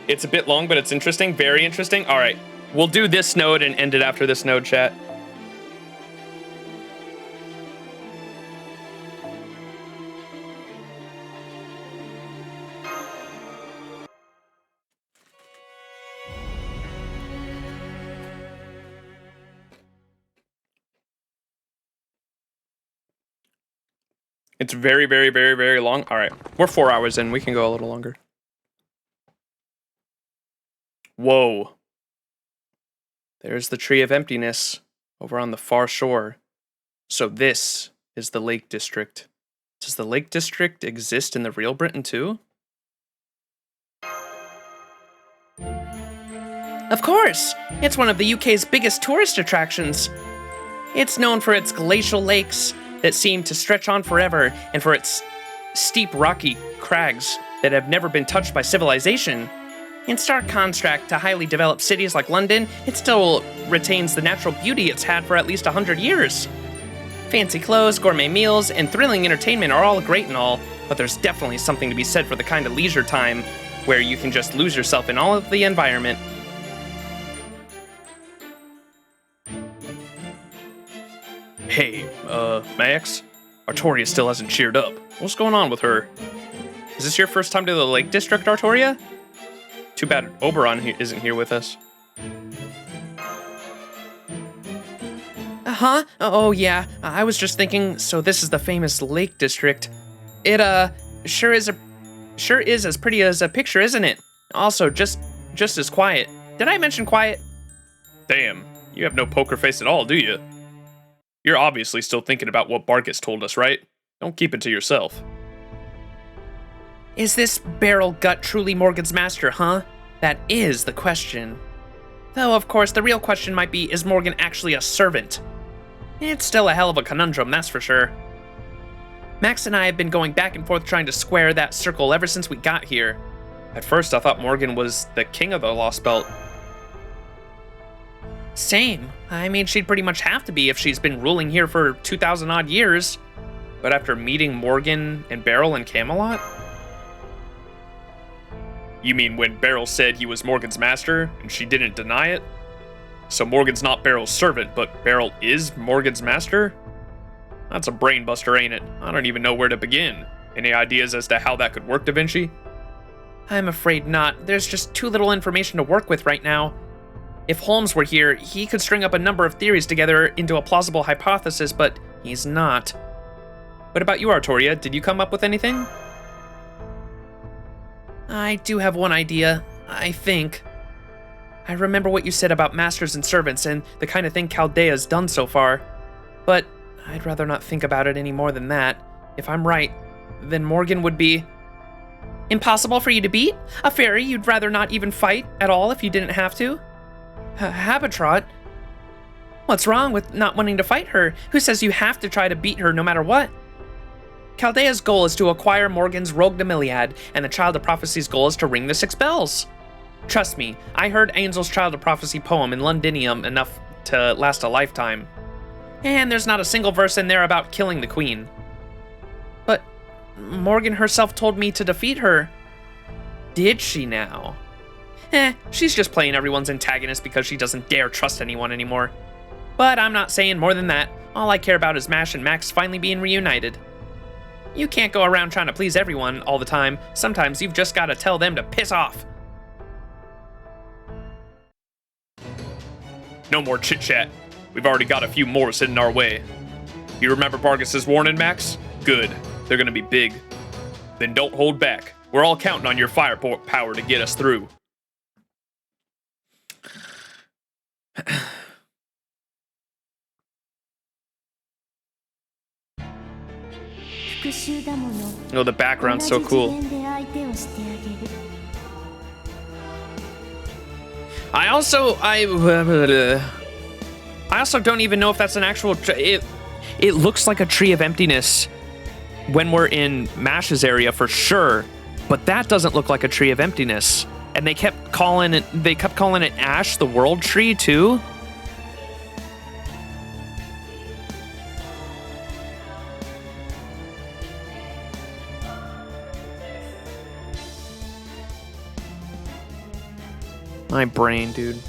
It's a bit long, but it's interesting. Very interesting. All right. We'll do this node and end it after this node, chat. It's very, very, very, very long. All right. We're 4 hours in. We can go a little longer. Whoa. There's the Tree of Emptiness over on the far shore. So this is the Lake District. Does the Lake District exist in the real Britain too? Of course! It's one of the UK's biggest tourist attractions. It's known for its glacial lakes that seem to stretch on forever, and for its steep rocky crags that have never been touched by civilization. In stark contrast to highly developed cities like London, it still retains the natural beauty it's had for at least 100 years. Fancy clothes, gourmet meals, and thrilling entertainment are all great and all, but there's definitely something to be said for the kind of leisure time where you can just lose yourself in all of the environment. Hey, Max? Artoria still hasn't cheered up. What's going on with her? Is this your first time to the Lake District, Artoria? Too bad Oberon isn't here with us. Huh? Oh, yeah. I was just thinking, so this is the famous Lake District. It, sure is as pretty as a picture, isn't it? Also, just as quiet. Did I mention quiet? Damn, you have no poker face at all, do you? You're obviously still thinking about what Barghest told us, right? Don't keep it to yourself. Is this barrel gut truly Morgan's master, huh? That is the question. Though, of course, the real question might be, is Morgan actually a servant? It's still a hell of a conundrum, that's for sure. Max and I have been going back and forth trying to square that circle ever since we got here. At first, I thought Morgan was the king of the Lostbelt. Same. I mean, she'd pretty much have to be if she's been ruling here for 2,000 odd years. But after meeting Morgan and Beryl in Camelot? You mean when Beryl said he was Morgan's master, and she didn't deny it? So Morgan's not Beryl's servant, but Beryl is Morgan's master? That's a brainbuster, ain't it? I don't even know where to begin. Any ideas as to how that could work, Da Vinci? I'm afraid not. There's just too little information to work with right now. If Holmes were here, he could string up a number of theories together into a plausible hypothesis, but he's not. What about you, Artoria? Did you come up with anything? I do have one idea, I think. I remember what you said about masters and servants and the kind of thing Chaldea's done so far. But I'd rather not think about it any more than that. If I'm right, then Morgan would be... Impossible for you to beat? A fairy you'd rather not even fight at all if you didn't have to? Habitrot? What's wrong with not wanting to fight her? Who says you have to try to beat her no matter what? Chaldea's goal is to acquire Morgan's Rogue Demiliad, and the Child of Prophecy's goal is to ring the 6 bells. Trust me, I heard Angel's Child of Prophecy poem in Londinium enough to last a lifetime. And there's not a single verse in there about killing the queen. But Morgan herself told me to defeat her. Did she now? She's just playing everyone's antagonist because she doesn't dare trust anyone anymore. But I'm not saying more than that. All I care about is Mash and Max finally being reunited. You can't go around trying to please everyone all the time. Sometimes you've just got to tell them to piss off. No more chit-chat. We've already got a few more sitting our way. You remember Barghest's warning, Max? Good. They're gonna be big. Then don't hold back. We're all counting on your firepower to get us through. Oh, the background's so cool. I also don't even know if that's an actual. It looks like a tree of emptiness when we're in Mash's area for sure, but that doesn't look like a tree of emptiness. And they kept calling it Ash, the world tree too. My brain, dude.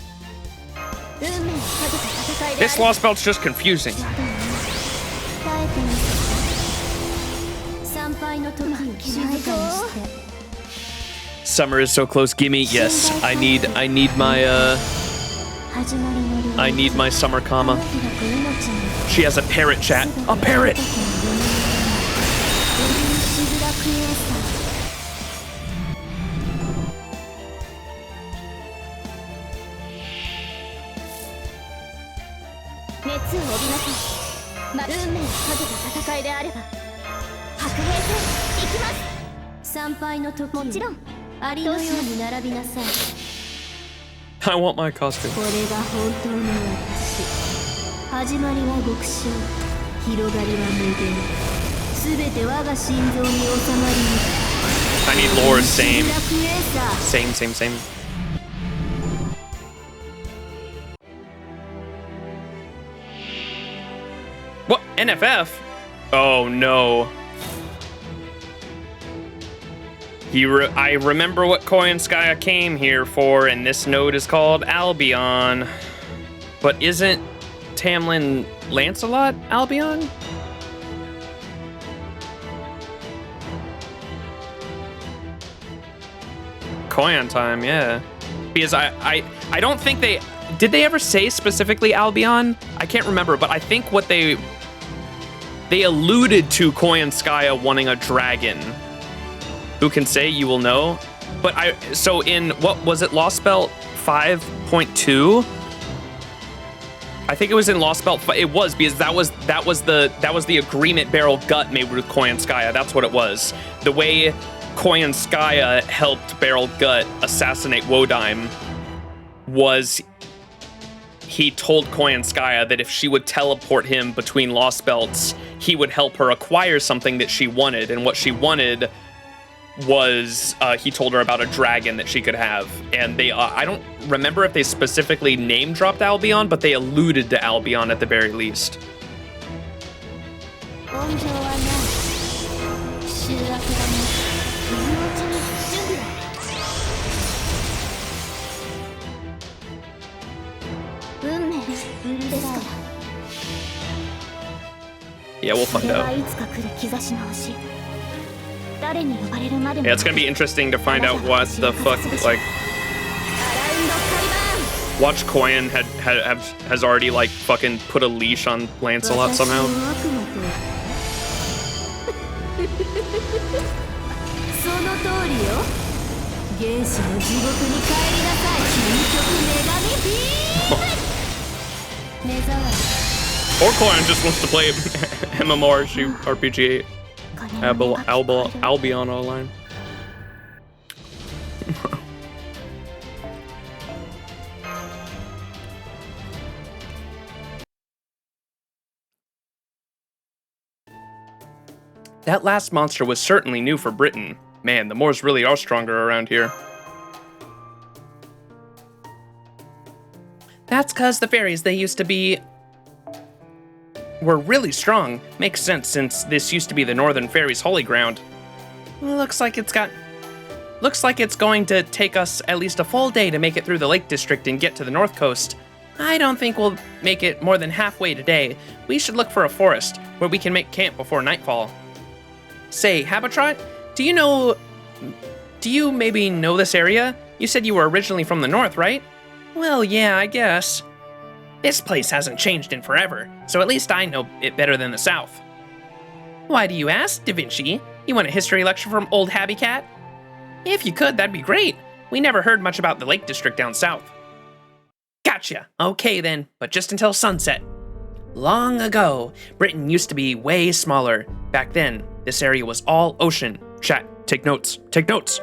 This Lostbelt's just confusing. Summer is so close. Gimme, yes. I need my summer comma. She has a parrot, chat. A parrot. I want my costume. I need lore, same. Same. What? NFF? Oh no. I remember what Koyanskaya came here for, and this node is called Albion. But isn't Tamlin Lancelot Albion? Koyan time, yeah. Because I don't think did they ever say specifically Albion? I can't remember, but I think what they alluded to Koyanskaya wanting a dragon. Who can say? You will know. But so in, what was it, Lostbelt 5.2? I think it was in Lostbelt. It was, because that was the agreement Beryl Gut made with Koyanskaya. That's what it was. The way Koyanskaya helped Beryl Gut assassinate Wodime was he told Koyanskaya that if she would teleport him between Lostbelts, he would help her acquire something that she wanted, and what she wanted was he told her about a dragon that she could have. And they I don't remember if they specifically name dropped Albion, but they alluded to Albion at the very least. Yeah, we'll find out. Yeah, it's gonna be interesting to find out what the fuck, like, watch Koyan has already, like, fucking put a leash on Lancelot somehow. Or Koyan just wants to play MMORPG Albion online. That last monster was certainly new for Britain. Man, the Moors really are stronger around here. That's cause the fairies they used to be were really strong. Makes sense since this used to be the Northern Fairies' holy ground. Well, looks like it's going to take us at least a full day to make it through the Lake District and get to the North Coast. I don't think we'll make it more than halfway today. We should look for a forest where we can make camp before nightfall. Say, Habitrot, do you maybe know this area? You said you were originally from the north, right? Well, yeah, I guess. This place hasn't changed in forever, so at least I know it better than the south. Why do you ask, Da Vinci? You want a history lecture from old Habby Cat? If you could, that'd be great. We never heard much about the Lake District down south. Gotcha. Okay then, but just until sunset. Long ago, Britain used to be way smaller. Back then, this area was all ocean. Chat, take notes, take notes.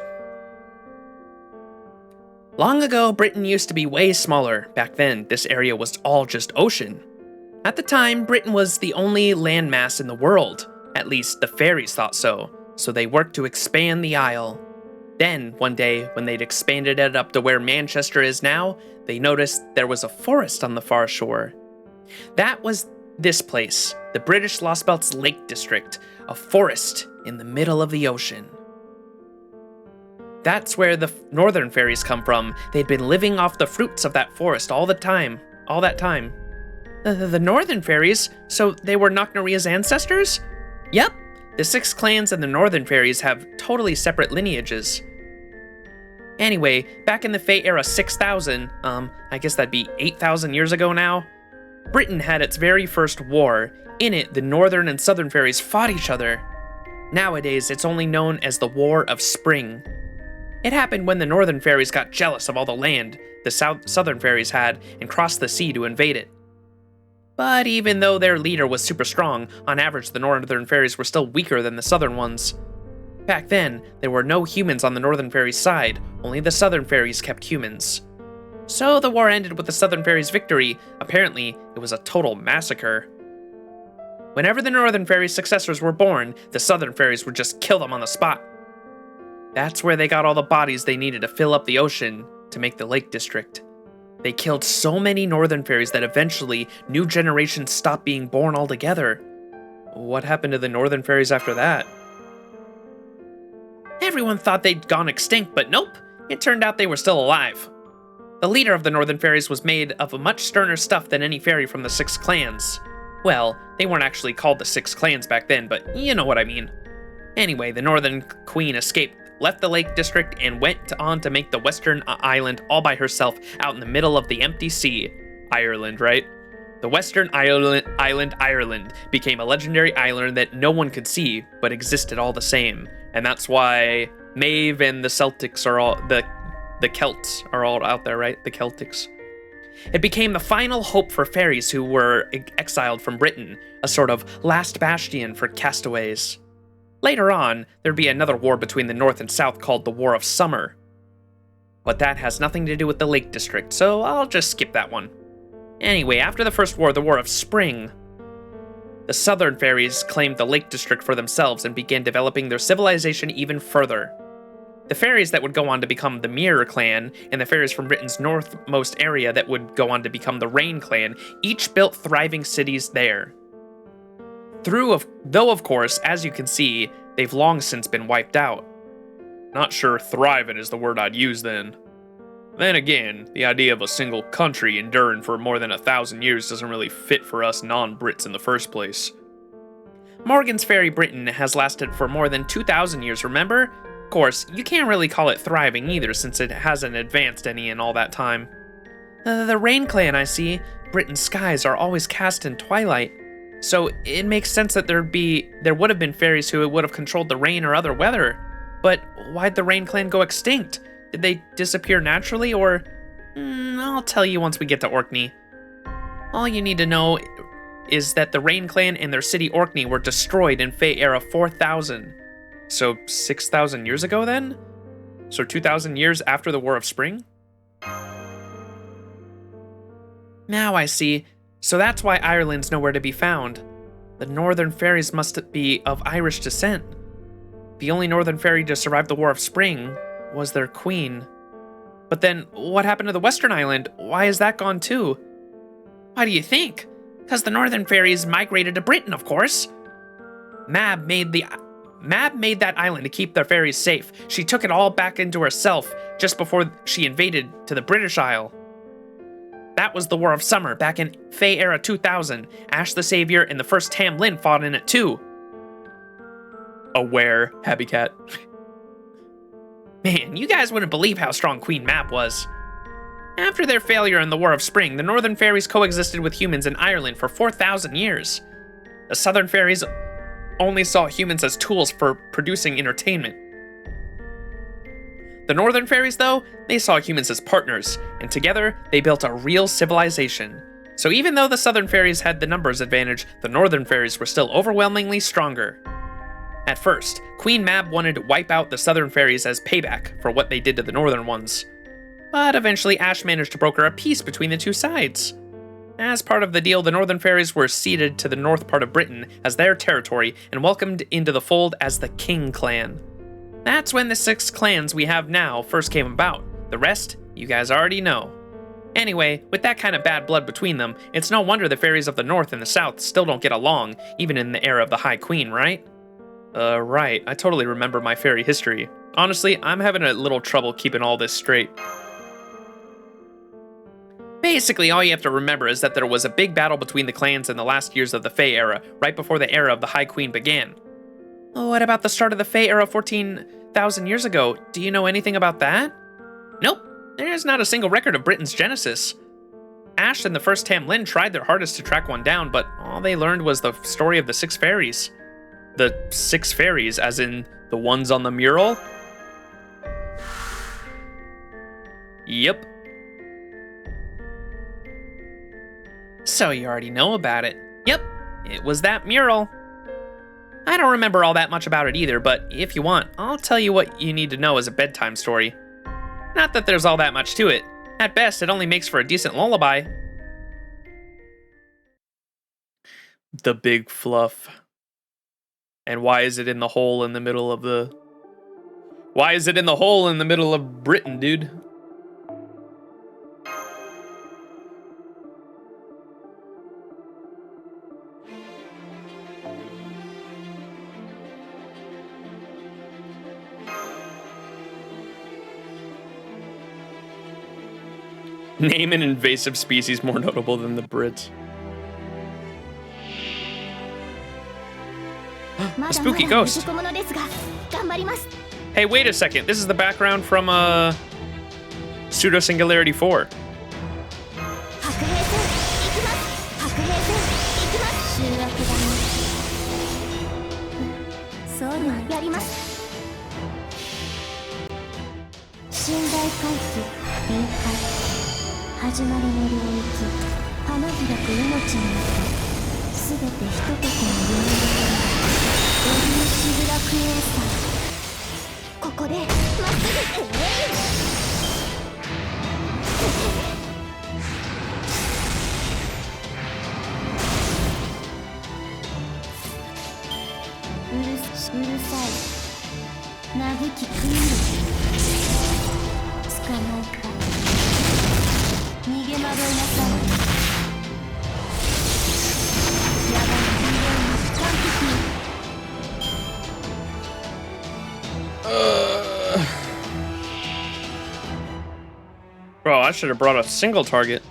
Long ago, Britain used to be way smaller. Back then, this area was all just ocean. At the time, Britain was the only landmass in the world. At least the fairies thought so they worked to expand the Isle. Then, one day, when they'd expanded it up to where Manchester is now, they noticed there was a forest on the far shore. That was this place, the British Lostbelt's Lake District, a forest in the middle of the ocean. That's where the northern fairies come from. They'd been living off the fruits of that forest all that time. The northern fairies? So they were Knockneria's ancestors? Yep. The 6 clans and the northern fairies have totally separate lineages. Anyway, back in the Fae era 6,000, I guess that'd be 8,000 years ago now, Britain had its very first war. In it, the northern and southern fairies fought each other. Nowadays, it's only known as the War of Spring. It happened when the northern fairies got jealous of all the land the southern fairies had and crossed the sea to invade it. But even though their leader was super strong, on average the northern fairies were still weaker than the southern ones. Back then, there were no humans on the northern fairies' side, only the southern fairies kept humans. So the war ended with the southern fairies' victory. Apparently, it was a total massacre. Whenever the northern fairies' successors were born, the southern fairies would just kill them on the spot. That's where they got all the bodies they needed to fill up the ocean to make the Lake District. They killed so many northern fairies that eventually new generations stopped being born altogether. What happened to the northern fairies after that? Everyone thought they'd gone extinct, but nope. It turned out they were still alive. The leader of the northern fairies was made of a much sterner stuff than any fairy from the 6 clans. Well, they weren't actually called the 6 clans back then, but you know what I mean. Anyway, the northern queen escaped, left the Lake District, and went on to make the western island all by herself out in the middle of the empty sea. Ireland, right? The western island, Ireland, became a legendary island that no one could see, but existed all the same. And that's why Maeve and the Celtics are all, the Celts are all out there, right? The Celtics. It became the final hope for fairies who were exiled from Britain, a sort of last bastion for castaways. Later on, there'd be another war between the North and South called the War of Summer. But that has nothing to do with the Lake District, so I'll just skip that one. Anyway, after the First War, the War of Spring, the Southern fairies claimed the Lake District for themselves and began developing their civilization even further. The fairies that would go on to become the Mirror Clan, and the fairies from Britain's northmost area that would go on to become the Rain Clan, each built thriving cities there. Though, of course, as you can see, they've long since been wiped out. Not sure thriving is the word I'd use then. Then again, the idea of a single country enduring for more than 1,000 years doesn't really fit for us non-Brits in the first place. Morgan's Fairy Britain has lasted for more than 2,000 years, remember? Of course, you can't really call it thriving either since it hasn't advanced any in all that time. The Rain Clan, I see. Britain's skies are always cast in twilight. So it makes sense that there would have been fairies who would have controlled the rain or other weather. But why'd the Rain Clan go extinct? Did they disappear naturally, or... I'll tell you once we get to Orkney. All you need to know is that the Rain Clan and their city Orkney were destroyed in Fae era 4000. So 6,000 years ago then? So 2,000 years after the War of Spring? Now I see. So that's why Ireland's nowhere to be found. The northern fairies must be of Irish descent. The only northern fairy to survive the War of Spring was their queen. But then, what happened to the western island? Why is that gone too? Why do you think? Because the northern fairies migrated to Britain, of course. Mab made that island to keep their fairies safe. She took it all back into herself just before she invaded to the British Isle. That was the War of Summer, back in Fae era 2000. Ash the Savior and the first Tam Lin fought in it too. aware Happy Cat. Man, you guys wouldn't believe how strong Queen Mab was. After their failure in the War of Spring, the Northern Fairies coexisted with humans in Ireland for 4,000 years. The Southern Fairies only saw humans as tools for producing entertainment. The Northern Fairies, though, they saw humans as partners, and together they built a real civilization. So even though the Southern Fairies had the numbers advantage, the Northern Fairies were still overwhelmingly stronger. At first, Queen Mab wanted to wipe out the Southern Fairies as payback for what they did to the Northern ones. But eventually Ash managed to broker a peace between the two sides. As part of the deal, the Northern Fairies were ceded to the north part of Britain as their territory and welcomed into the fold as the King Clan. That's when the 6 clans we have now first came about. The rest, you guys already know. Anyway, with that kind of bad blood between them, it's no wonder the fairies of the north and the south still don't get along, even in the era of the High Queen, right? Right, I totally remember my fairy history. Honestly, I'm having a little trouble keeping all this straight. Basically, all you have to remember is that there was a big battle between the clans in the last years of the Fae era, right before the era of the High Queen began. What about the start of the Fae era 14,000 years ago? Do you know anything about that? Nope, there's not a single record of Britain's genesis. Ash and the first Tamlin tried their hardest to track one down, but all they learned was the story of the 6 fairies. The 6 fairies, as in the ones on the mural? Yep. So you already know about it. Yep, it was that mural. I don't remember all that much about it either, but if you want, I'll tell you what you need to know as a bedtime story. Not that there's all that much to it. At best, it only makes for a decent lullaby. The big fluff. And why is it in the hole in the middle of the... Why is it in the hole in the middle of Britain, dude? Name an invasive species more notable than the Brits. A spooky ghost. Hey, wait a second. This is the background from Pseudo Singularity 4. Bro, I should have brought a single target.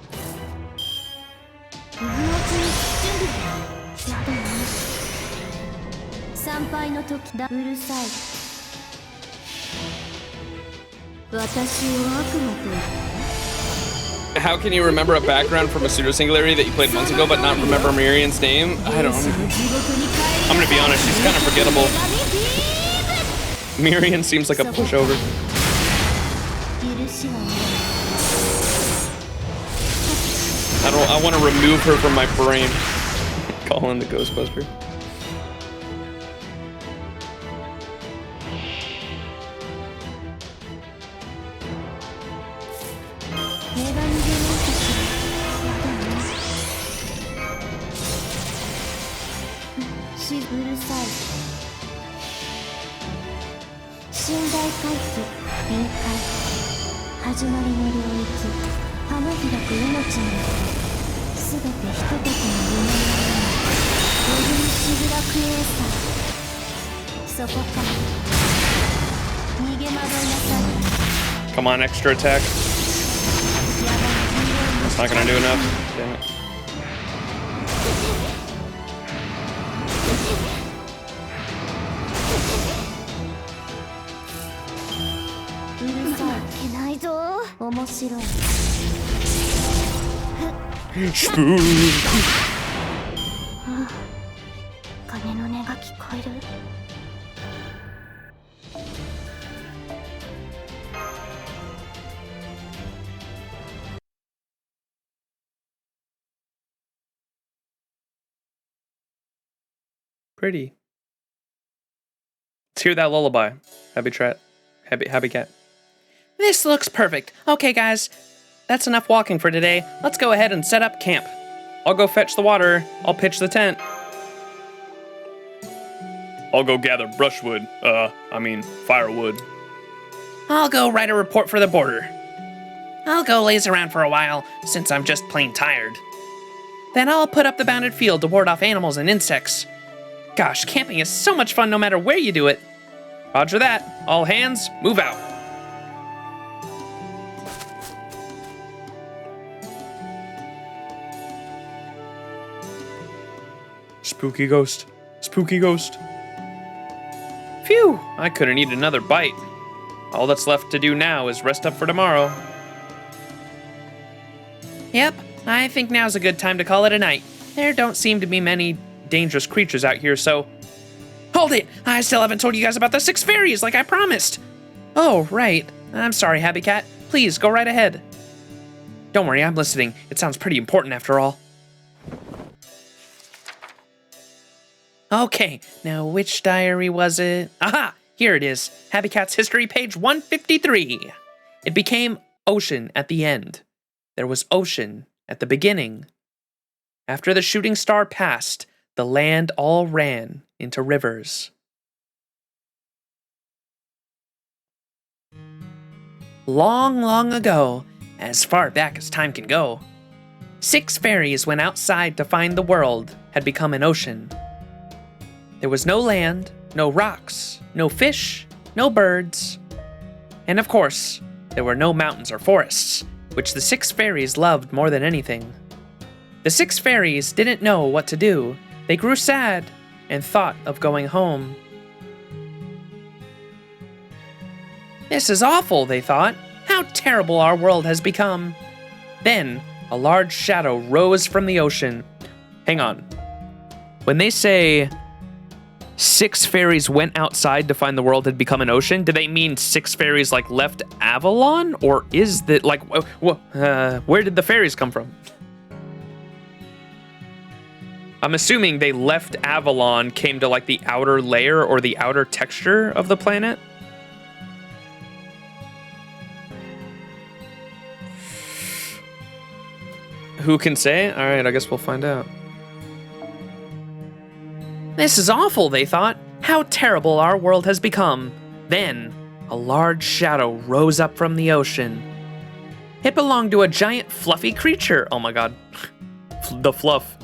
How can you remember a background from a Pseudo Singularity that you played months ago but not remember Mirian's name? I don't know. I'm gonna be honest, she's kind of forgettable. Mirian seems like a pushover. I want to remove her from my brain. Call in the Ghostbuster. Come on, extra attack. That's not gonna do enough. Damn it. ぞ面白い Spook. 鐘の音が聞こえる Pretty. Let's hear that lullaby. Happy cat. This looks perfect. Okay, guys. That's enough walking for today. Let's go ahead and set up camp. I'll go fetch the water. I'll pitch the tent. I'll go gather brushwood. Firewood. I'll go write a report for the border. I'll go laze around for a while, since I'm just plain tired. Then I'll put up the bounded field to ward off animals and insects. Gosh, camping is so much fun no matter where you do it. Roger that. All hands, move out. Spooky ghost. Spooky ghost. Phew, I couldn't eat another bite. All that's left to do now is rest up for tomorrow. Yep, I think now's a good time to call it a night. There don't seem to be many dangerous creatures out here, so... Hold it! I still haven't told you guys about the 6 fairies like I promised! Oh, right. I'm sorry, Happy Cat. Please, go right ahead. Don't worry, I'm listening. It sounds pretty important after all. Okay, now which diary was it? Aha! Here it is. Happy Cat's history, page 153. It became ocean at the end. There was ocean at the beginning. After the shooting star passed, the land all ran into rivers. Long, long ago, as far back as time can go, 6 fairies went outside to find the world had become an ocean. There was no land, no rocks, no fish, no birds. And of course, there were no mountains or forests, which the 6 fairies loved more than anything. The 6 fairies didn't know what to do. They grew sad and thought of going home. This is awful, they thought. How terrible our world has become. Then, a large shadow rose from the ocean. Hang on. When they say 6 fairies went outside to find the world had become an ocean, do they mean 6 fairies like left Avalon? Or is that like, where did the fairies come from? I'm assuming they left Avalon, came to like the outer layer or the outer texture of the planet. Who can say? All right, I guess we'll find out. This is awful, they thought. How terrible our world has become. Then, a large shadow rose up from the ocean. It belonged to a giant fluffy creature. Oh my god. The fluff.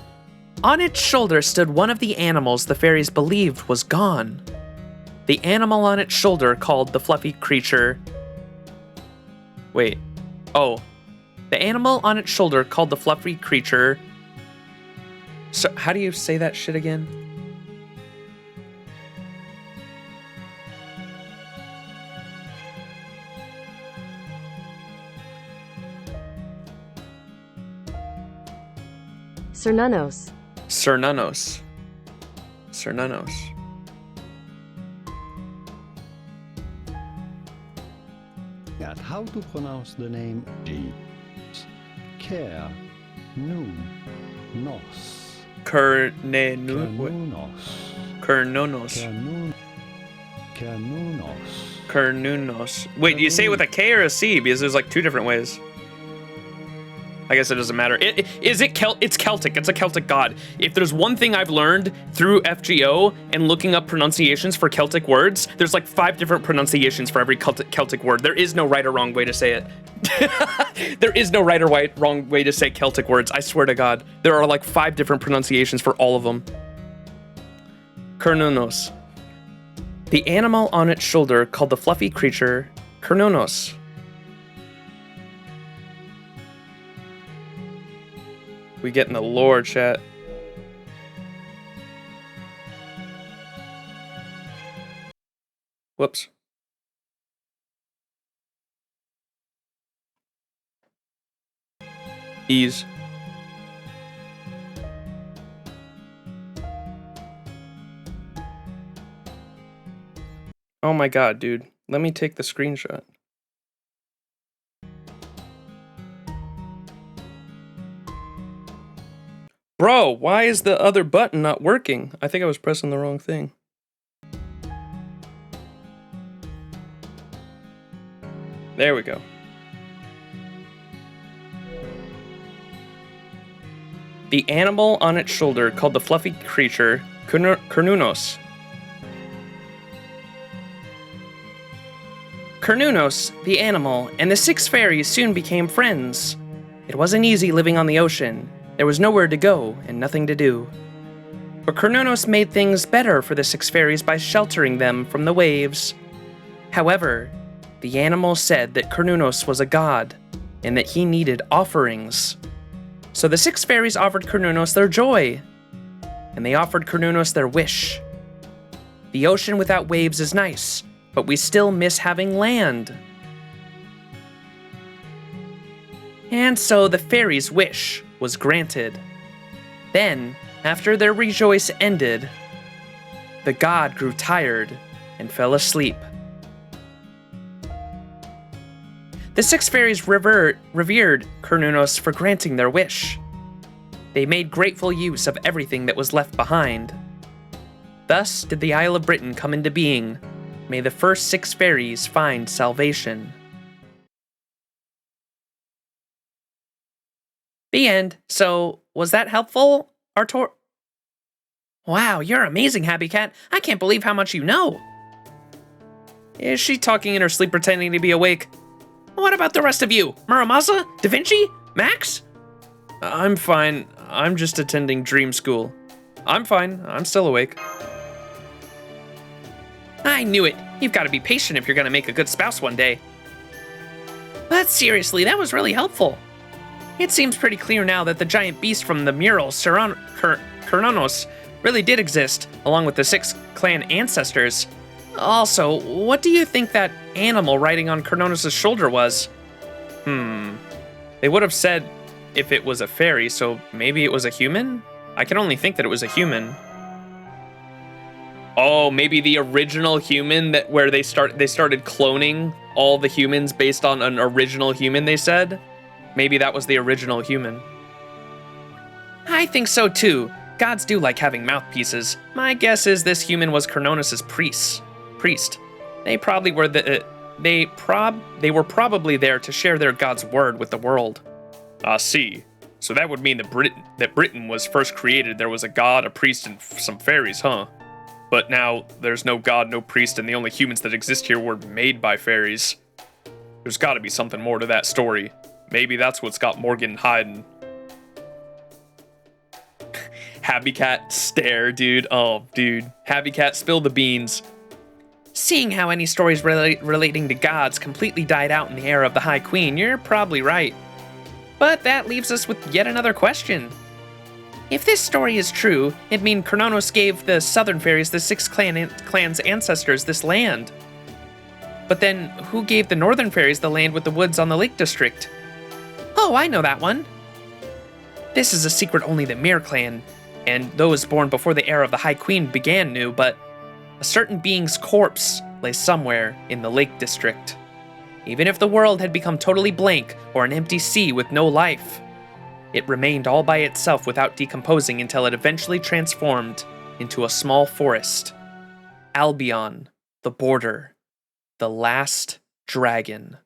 On its shoulder stood one of the animals the fairies believed was gone. The animal on its shoulder called the fluffy creature... Wait. Oh. The animal on its shoulder called the fluffy creature... So, how do you say that shit again? Cernunnos. Cernunnos. Cernunnos. At how to pronounce the name G. Care. Nu. Nos. Kernunos. Kernunos. Kernunos. Wait, do you say it with a K or a C? Because there's like 2 different ways. I guess it doesn't matter. It's Celtic. It's a Celtic god. If there's one thing I've learned through FGO and looking up pronunciations for Celtic words, there's like 5 different pronunciations for every Celtic word. There is no right or wrong way to say it. There is no right or wrong way to say Celtic words. I swear to God. There are like 5 different pronunciations for all of them. Kernunos. The animal on its shoulder called the fluffy creature Kernunos. We get in the lore, chat. Whoops. Ease. Oh my god, dude. Let me take the screenshot. Bro, why is the other button not working? I think I was pressing the wrong thing. There we go. The animal on its shoulder, called the fluffy creature, Cernunnos. Cernunnos, the animal, and the 6 fairies soon became friends. It wasn't easy living on the ocean. There was nowhere to go and nothing to do. But Cernunnos made things better for the 6 fairies by sheltering them from the waves. However, the animal said that Cernunnos was a god and that he needed offerings. So the 6 fairies offered Cernunnos their joy, and they offered Cernunnos their wish. The ocean without waves is nice, but we still miss having land. And so the fairies' wish was granted. Then, after their rejoice ended, the god grew tired and fell asleep. The 6 fairies revered Cernunnos for granting their wish. They made grateful use of everything that was left behind. Thus did the Isle of Britain come into being. May the first 6 fairies find salvation. The end. So, was that helpful, Artor? Wow, you're amazing, Happy Cat. I can't believe how much you know. Is she talking in her sleep pretending to be awake? What about the rest of you? Muramasa? Da Vinci? Max? I'm fine. I'm just attending dream school. I'm fine. I'm still awake. I knew it. You've got to be patient if you're going to make a good spouse one day. But seriously, that was really helpful. It seems pretty clear now that the giant beast from the mural, Cernunnos, really did exist, along with the 6 clan ancestors. Also, what do you think that animal riding on Cernunnos' shoulder was? They would have said if it was a fairy, so maybe it was a human? I can only think that it was a human. Oh, maybe the original human where they started cloning all the humans based on an original human, they said? Maybe that was the original human. I think so too. Gods do like having mouthpieces. My guess is this human was Cernunnos' priest. They probably were they were probably there to share their god's word with the world. I see. So that would mean that Britain was first created. There was a god, a priest, and some fairies, huh? But now there's no god, no priest, and the only humans that exist here were made by fairies. There's got to be something more to that story. Maybe that's what's got Morgan hiding. Happy Cat stare, dude. Oh, dude. Happy Cat, spill the beans. Seeing how any stories relating to gods completely died out in the era of the High Queen, you're probably right. But that leaves us with yet another question. If this story is true, it'd mean Cernunnos gave the southern fairies, the 6 clans' ancestors, this land. But then, who gave the northern fairies the land with the woods on the Lake District? Oh, I know that one. This is a secret only the Mir clan, and those born before the era of the High Queen began knew, but a certain being's corpse lay somewhere in the Lake District. Even if the world had become totally blank or an empty sea with no life, it remained all by itself without decomposing until it eventually transformed into a small forest. Albion, the border, the last dragon.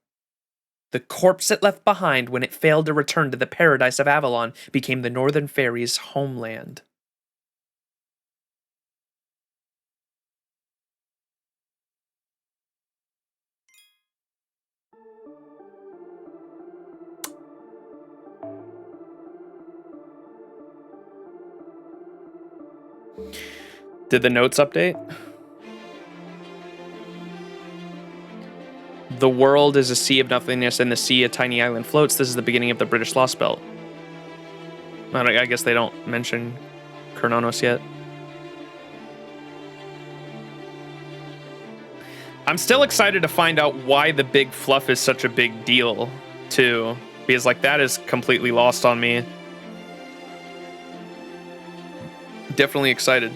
The corpse it left behind when it failed to return to the paradise of Avalon became the Northern Fairies' homeland. Did the notes update? The world is a sea of nothingness, and the sea a tiny island floats. This is the beginning of the British Lostbelt. I guess they don't mention Cernunnos yet. I'm still excited to find out why the big fluff is such a big deal, too. Because, like, that is completely lost on me. Definitely excited.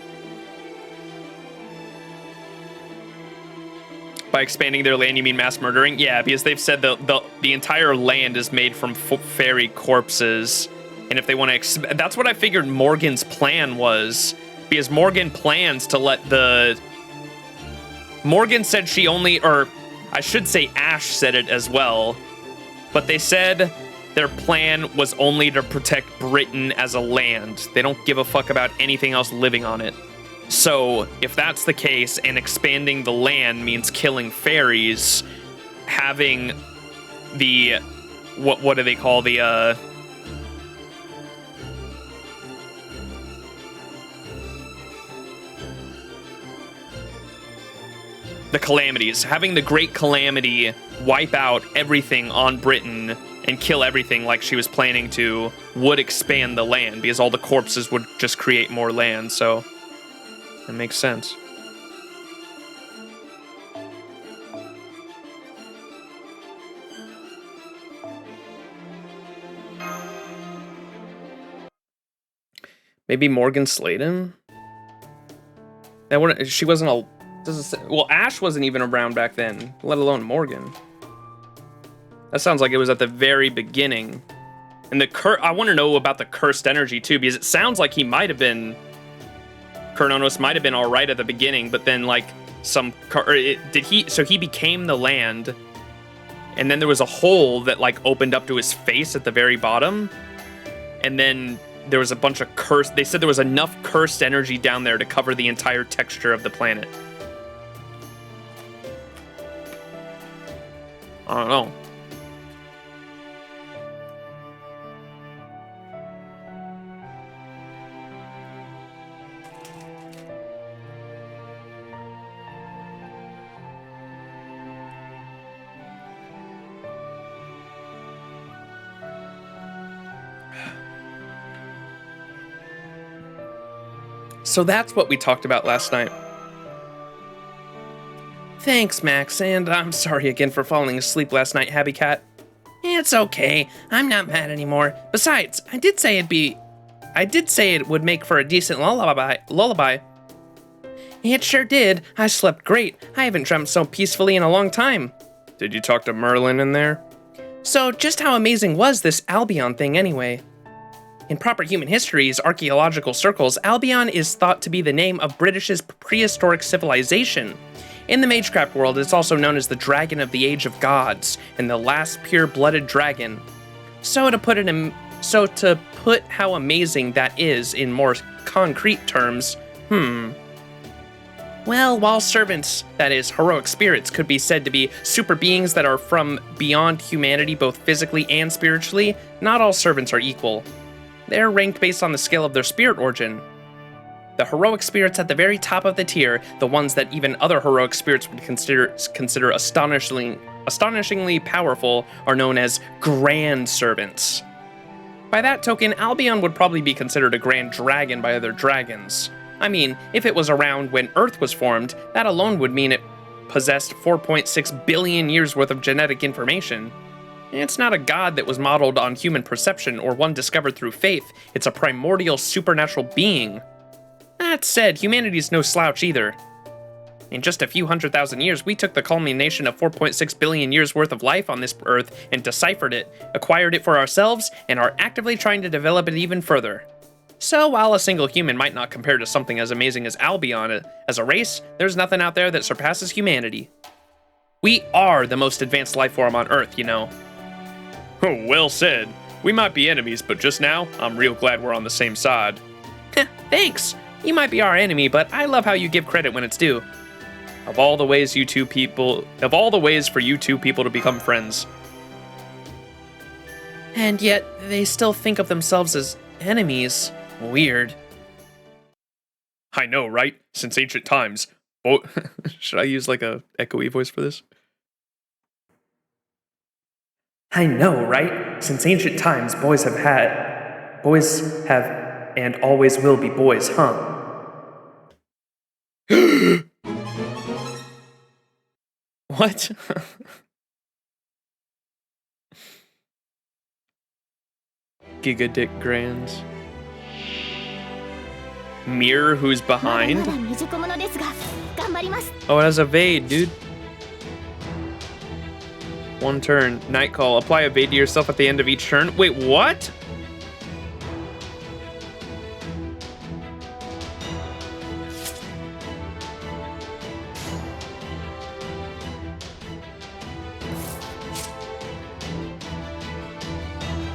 By expanding their land, you mean mass murdering? Yeah, because they've said the entire land is made from fairy corpses. And if they want to... That's what I figured Morgan's plan was. Because Morgan plans to let the... Morgan said she only... Or, I should say Ash said it as well. But they said their plan was only to protect Britain as a land. They don't give a fuck about anything else living on it. So, if that's the case, and expanding the land means killing fairies, having the... What do they call the, the calamities. Having the Great Calamity wipe out everything on Britain and kill everything like she was planning to would expand the land, because all the corpses would just create more land, so... That makes sense. Maybe Morgan slayed him? That wouldn't, she wasn't a... Doesn't say, well, Ash wasn't even around back then, let alone Morgan. That sounds like it was at the very beginning. And the I want to know about the cursed energy too, because it sounds like he might have been... Kernonos might have been all right at the beginning, but then like so he became the land, and then there was a hole that like opened up to his face at the very bottom, and then there was a bunch of cursed. They said there was enough cursed energy down there to cover the entire texture of the planet. I don't know. So that's what we talked about last night. Thanks, Max, and I'm sorry again for falling asleep last night, Happy Cat. It's okay, I'm not mad anymore. Besides, I did say it would make for a decent lullaby. It sure did. I slept great. I haven't dreamt so peacefully in a long time. Did you talk to Merlin in there? So just how amazing was this Albion thing anyway? In proper human histories, archaeological circles, Albion is thought to be the name of British's prehistoric civilization. In the Magecraft world, it's also known as the Dragon of the Age of Gods, and the last pure-blooded dragon. So to put how amazing that is in more concrete terms, well, while servants, that is, heroic spirits, could be said to be super beings that are from beyond humanity both physically and spiritually, not all servants are equal. They're ranked based on the scale of their spirit origin. The heroic spirits at the very top of the tier, the ones that even other heroic spirits would consider astonishingly powerful, are known as grand servants. By that token, Albion would probably be considered a grand dragon by other dragons. I mean, if it was around when Earth was formed, that alone would mean it possessed 4.6 billion years worth of genetic information. It's not a god that was modeled on human perception or one discovered through faith. It's a primordial supernatural being. That said, humanity's no slouch either. In just a few 100,000 years, we took the culmination of 4.6 billion years worth of life on this Earth and deciphered it, acquired it for ourselves, and are actively trying to develop it even further. So while a single human might not compare to something as amazing as Albion, as a race, there's nothing out there that surpasses humanity. We are the most advanced life form on Earth, you know. Oh, well said. We might be enemies, but just now, I'm real glad we're on the same side. Thanks. You might be our enemy, but I love how you give credit when it's due. Of all the ways for you two people to become friends. And yet, they still think of themselves as enemies. Weird. I know, right? Since ancient times. Should I use like a echoey voice for this? I know, right? Since ancient times, boys have and always will be boys, huh? What? Giga Dick Grands. Mirror who's behind? まだ未熟者ですが頑張ります。 Oh, it has evade, dude. One turn. Night call. Apply evade to yourself at the end of each turn. Wait, what?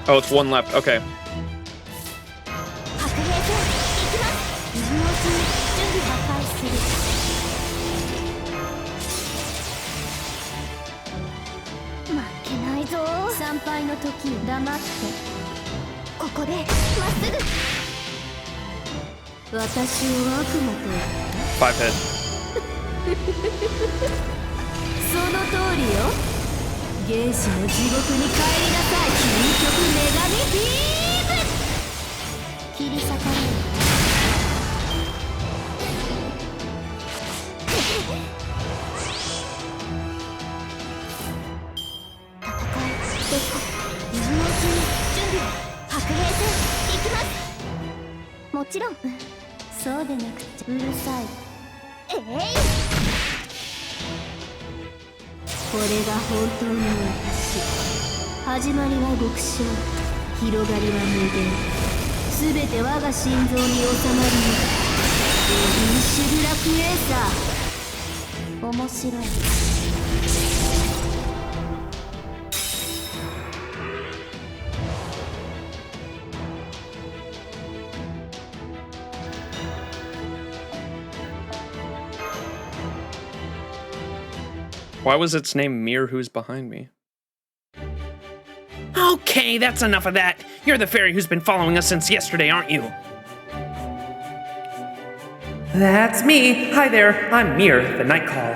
Oh, it's one left. Okay. 白兵戦行きます。今のうちに準備破壊する。負けないぞ。参拝の時黙って。ここでまっすぐ。私を悪魔と。 5 head. その通りよ。原始の地獄に帰りなさい。究極女神ビーム。切り裂かれる。戦いですか。今のうちに準備を。白兵戦行きます。もちろん。そうでなくちゃうるさい。これが本当の私。始まりは極小、広がりは無限。すべて我が心臓に収まり、エビンシュルラクエーサー。面白い。Why was its name Mirror Who's Behind Me? Okay, that's enough of that. You're the fairy who's been following us since yesterday, aren't you? That's me. Hi there, I'm Mir, the Night Call.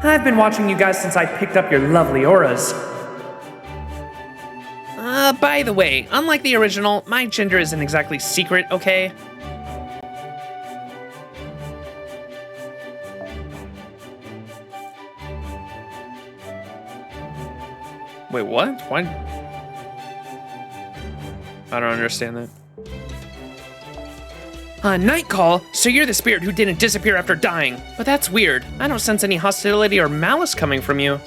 I've been watching you guys since I picked up your lovely auras. By the way, unlike the original, my gender isn't exactly secret, okay? Wait, what? Why? I don't understand that. Night Call, so you're the spirit who didn't disappear after dying. But that's weird. I don't sense any hostility or malice coming from you.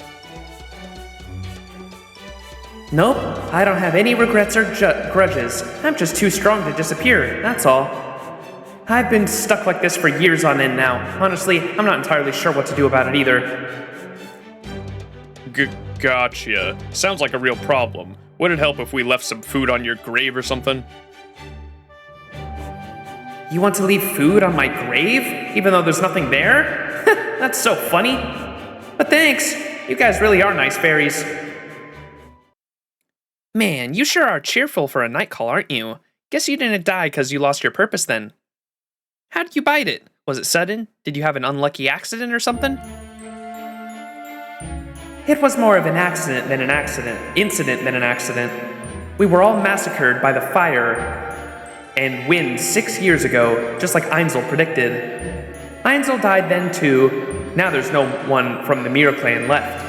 Nope, I don't have any regrets or grudges. I'm just too strong to disappear, that's all. I've been stuck like this for years on end now. Honestly, I'm not entirely sure what to do about it either. Gotcha. Sounds like a real problem. Would it help if we left some food on your grave or something? You want to leave food on my grave, even though there's nothing there? That's so funny. But thanks, you guys really are nice fairies. Man, you sure are cheerful for a Night Call, aren't you? Guess you didn't die because you lost your purpose then. How did you bite it? Was it sudden? Did you have an unlucky accident or something? It was more of an accident than an incident than an accident. We were all massacred by the fire and wind 6 years ago, just like Einzel predicted. Einzel died then too. Now there's no one from the Mirror clan left.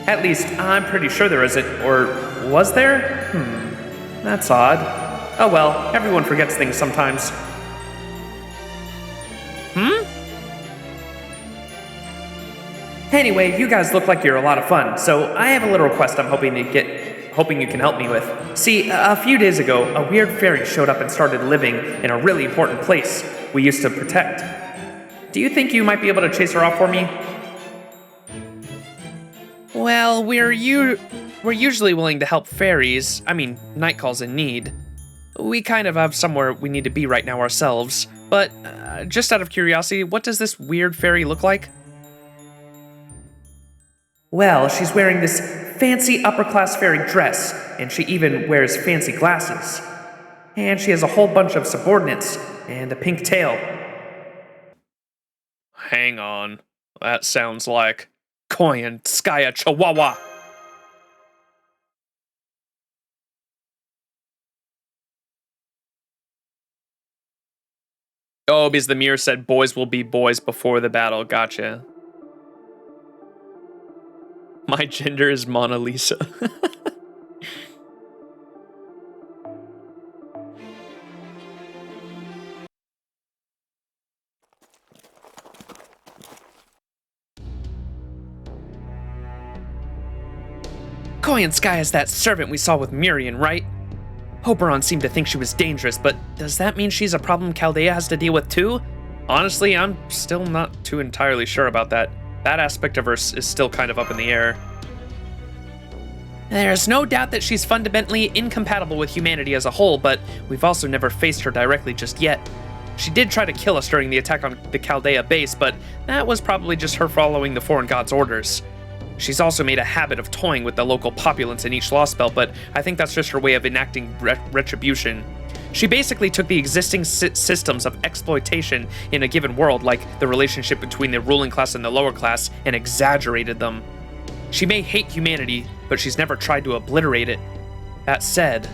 At least, I'm pretty sure there isn't, or was there? That's odd. Oh well, everyone forgets things sometimes. Anyway, you guys look like you're a lot of fun, so I have a little request I'm hoping you can help me with. See, a few days ago, a weird fairy showed up and started living in a really important place we used to protect. Do you think you might be able to chase her off for me? Well, we're usually willing to help fairies. I mean, Night Call's in need. We kind of have somewhere we need to be right now ourselves. But, just out of curiosity, what does this weird fairy look like? Well, she's wearing this fancy upper-class fairy dress, and she even wears fancy glasses. And she has a whole bunch of subordinates, and a pink tail. Hang on. That sounds like Koyan Skya Chihuahua. Oh, because the mirror said boys will be boys before the battle. Gotcha. My gender is Mona Lisa. Koyan Sky is that servant we saw with Mirian, right? Oberon seemed to think she was dangerous, but does that mean she's a problem Chaldea has to deal with too? Honestly, I'm still not too entirely sure about that. That aspect of her is still kind of up in the air. There's no doubt that she's fundamentally incompatible with humanity as a whole, but we've also never faced her directly just yet. She did try to kill us during the attack on the Chaldea base, but that was probably just her following the foreign god's orders. She's also made a habit of toying with the local populace in each Lostbelt, but I think that's just her way of enacting retribution. She basically took the existing systems of exploitation in a given world, like the relationship between the ruling class and the lower class, and exaggerated them. She may hate humanity, but she's never tried to obliterate it. That said,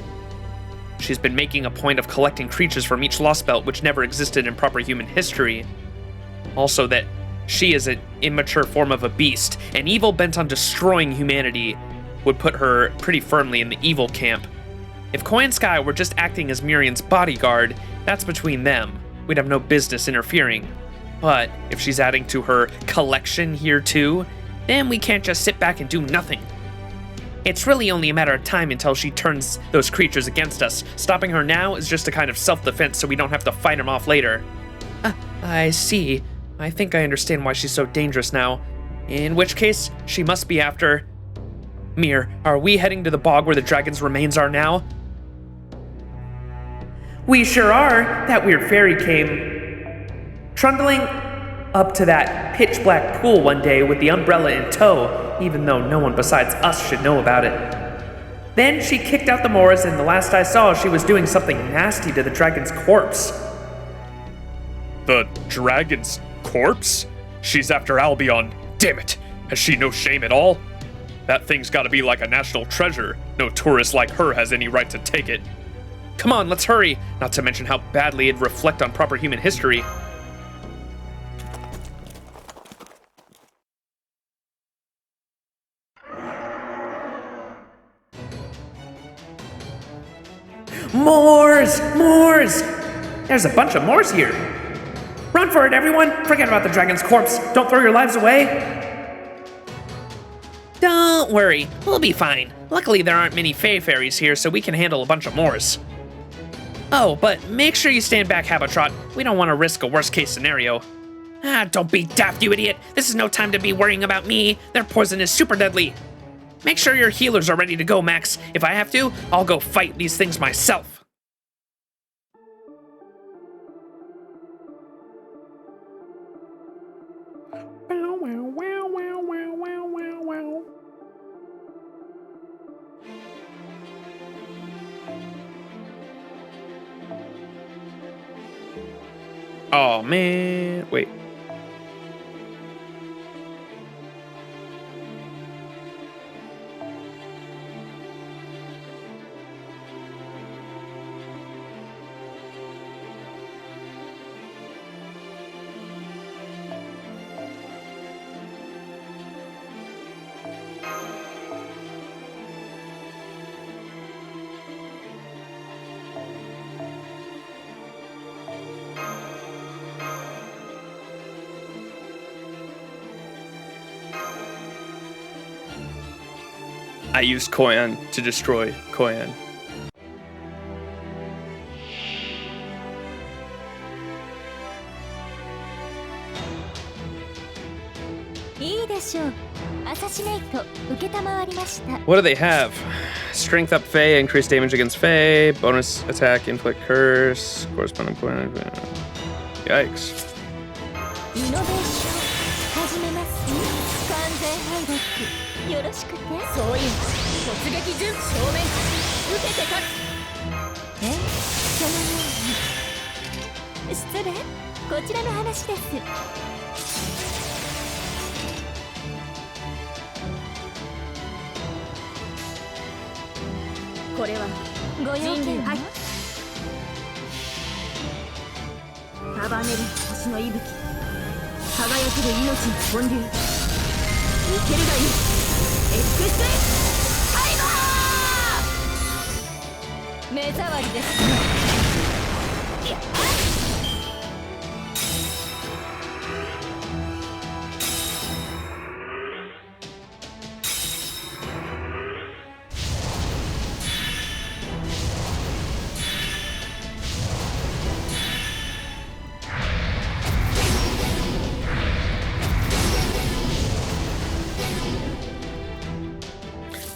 she's been making a point of collecting creatures from each Lostbelt which never existed in proper human history. Also that she is an immature form of a beast, an evil bent on destroying humanity would put her pretty firmly in the evil camp. If Koyan Sky were just acting as Mirian's bodyguard, that's between them. We'd have no business interfering. But if she's adding to her collection here too, then we can't just sit back and do nothing. It's really only a matter of time until she turns those creatures against us. Stopping her now is just a kind of self-defense so we don't have to fight them off later. I see. I think I understand why she's so dangerous now. In which case, she must be after... Mir, are we heading to the bog where the dragon's remains are now? We sure are. That weird fairy came trundling up to that pitch-black pool one day with the umbrella in tow, even though no one besides us should know about it. Then she kicked out the Moors, and the last I saw, she was doing something nasty to the dragon's corpse. The dragon's corpse? She's after Albion. Damn it! Has she no shame at all? That thing's gotta be like a national treasure. No tourist like her has any right to take it. Come on, let's hurry! Not to mention how badly it'd reflect on proper human history. Moors! Moors! There's a bunch of Moors here. Run for it, everyone! Forget about the dragon's corpse. Don't throw your lives away. Don't worry, we'll be fine. Luckily, there aren't many Fae fairies here, so we can handle a bunch of Moors. Oh, but make sure you stand back, Habitrot. We don't want to risk a worst-case scenario. Don't be daft, you idiot. This is no time to be worrying about me. Their poison is super deadly. Make sure your healers are ready to go, Max. If I have to, I'll go fight these things myself. Oh, man. Wait. I used Koyan to destroy Koyan. What do they have? Strength up Fae, increased damage against Fae, bonus attack, inflict curse, corresponding point. Yikes.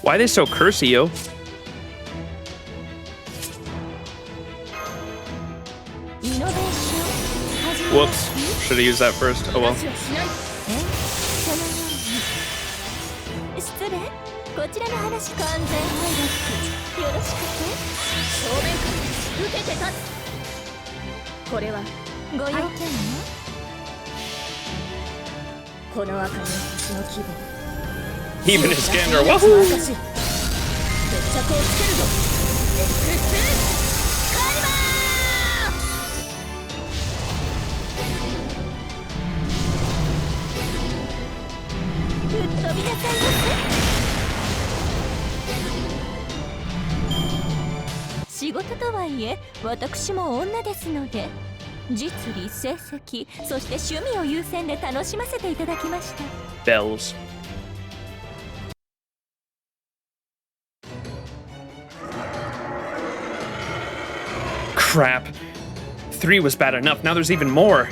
Why are they so cursy, yo? Whoops. Should have used that first. Oh well. 失礼こちらの話完全配慮よろしくて正面から受けて立つこれはご用件はこの赤の星の規模 Even his gander. 決着を Wahoo! つけるぞカリバーぶっ飛びなさいませ仕事とはいえ私も女ですので実利成績そして趣味を優先で楽しませていただきました Bells. Crap. 3 was bad enough. Now there's even more.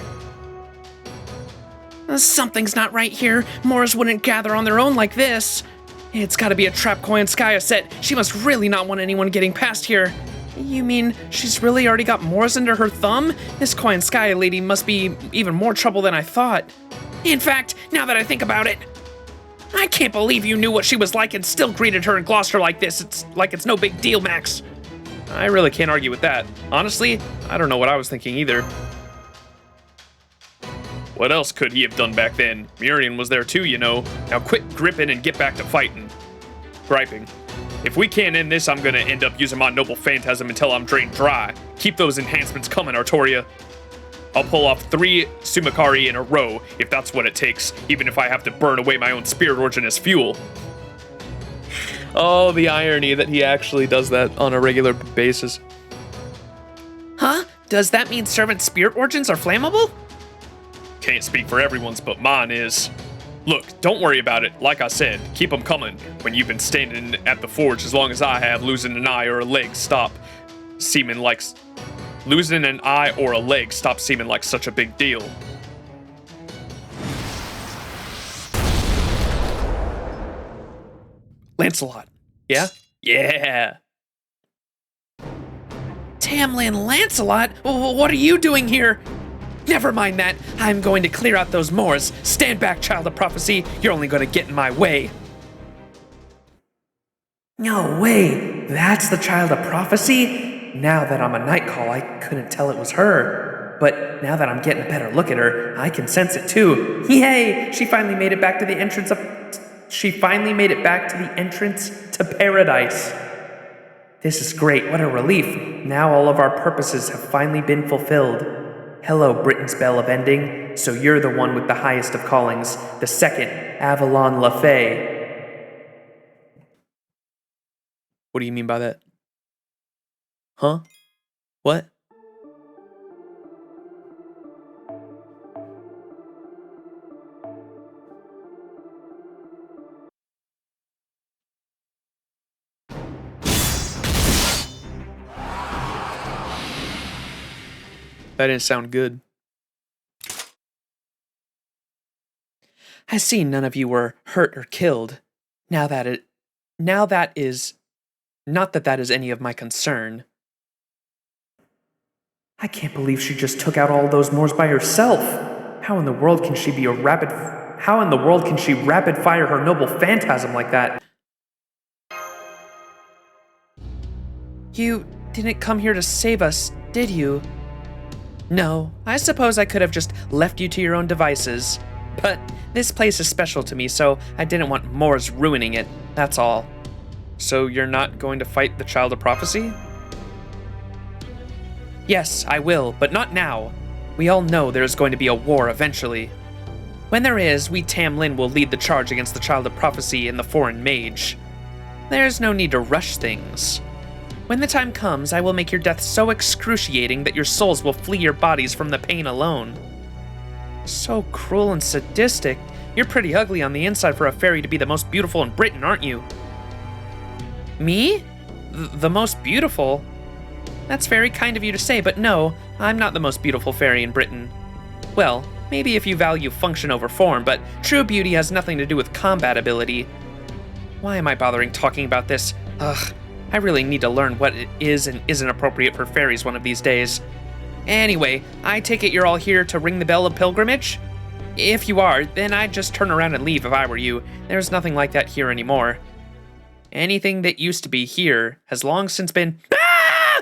Something's not right here. Moors wouldn't gather on their own like this. It's gotta be a trap Koyan Skya set. She must really not want anyone getting past here. You mean she's really already got Moors under her thumb? This Koyan Skya lady must be even more trouble than I thought. In fact, now that I think about it, I can't believe you knew what she was like and still greeted her in Gloucester like this. It's like it's no big deal, Max. I really can't argue with that. Honestly, I don't know what I was thinking either. What else could he have done back then? Miriam was there too, you know. Now quit gripping and get back to fighting. Griping. If we can't end this, I'm gonna end up using my noble phantasm until I'm drained dry. Keep those enhancements coming, Artoria. I'll pull off 3 Sumakari in a row, if that's what it takes, even if I have to burn away my own spirit origin as fuel. Oh, the irony that he actually does that on a regular basis. Huh? Does that mean servant spirit origins are flammable? Can't speak for everyone's, but mine is. Look, don't worry about it. Like I said, keep them coming. When you've been standing at the forge as long as I have, losing an eye or a leg stop seeming like... Losing an eye or a leg stops seeming like such a big deal. Lancelot. Yeah? Yeah. Tamlin Lancelot? What are you doing here? Never mind that. I'm going to clear out those moors. Stand back, child of prophecy. You're only going to get in my way. No way. That's the child of prophecy? Now that I'm a night call, I couldn't tell it was her. But now that I'm getting a better look at her, I can sense it too. Yay! She finally made it back to the entrance to paradise. This is great. What a relief. Now all of our purposes have finally been fulfilled. Hello, Britain's bell of ending. So you're the one with the highest of callings, the second Avalon le Fae. What do you mean by that? Huh? What? That didn't sound good. I see none of you were hurt or killed. Not that that is any of my concern. I can't believe she just took out all those Moors by herself. How in the world can she rapid fire her noble phantasm like that? You didn't come here to save us, did you? No, I suppose I could have just left you to your own devices. But this place is special to me, so I didn't want Moors ruining it, that's all. So you're not going to fight the Child of Prophecy? Yes, I will, but not now. We all know there's going to be a war eventually. When there is, we Tamlin will lead the charge against the Child of Prophecy and the Foreign Mage. There's no need to rush things. When the time comes, I will make your death so excruciating that your souls will flee your bodies from the pain alone. So cruel and sadistic. You're pretty ugly on the inside for a fairy to be the most beautiful in Britain, aren't you? Me? The most beautiful? That's very kind of you to say, but no, I'm not the most beautiful fairy in Britain. Well, maybe if you value function over form, but true beauty has nothing to do with combat ability. Why am I bothering talking about this? Ugh, I really need to learn what it is and isn't appropriate for fairies one of these days. Anyway, I take it you're all here to ring the bell of pilgrimage? If you are, then I'd just turn around and leave if I were you. There's nothing like that here anymore. Anything that used to be here has long since been... Ah!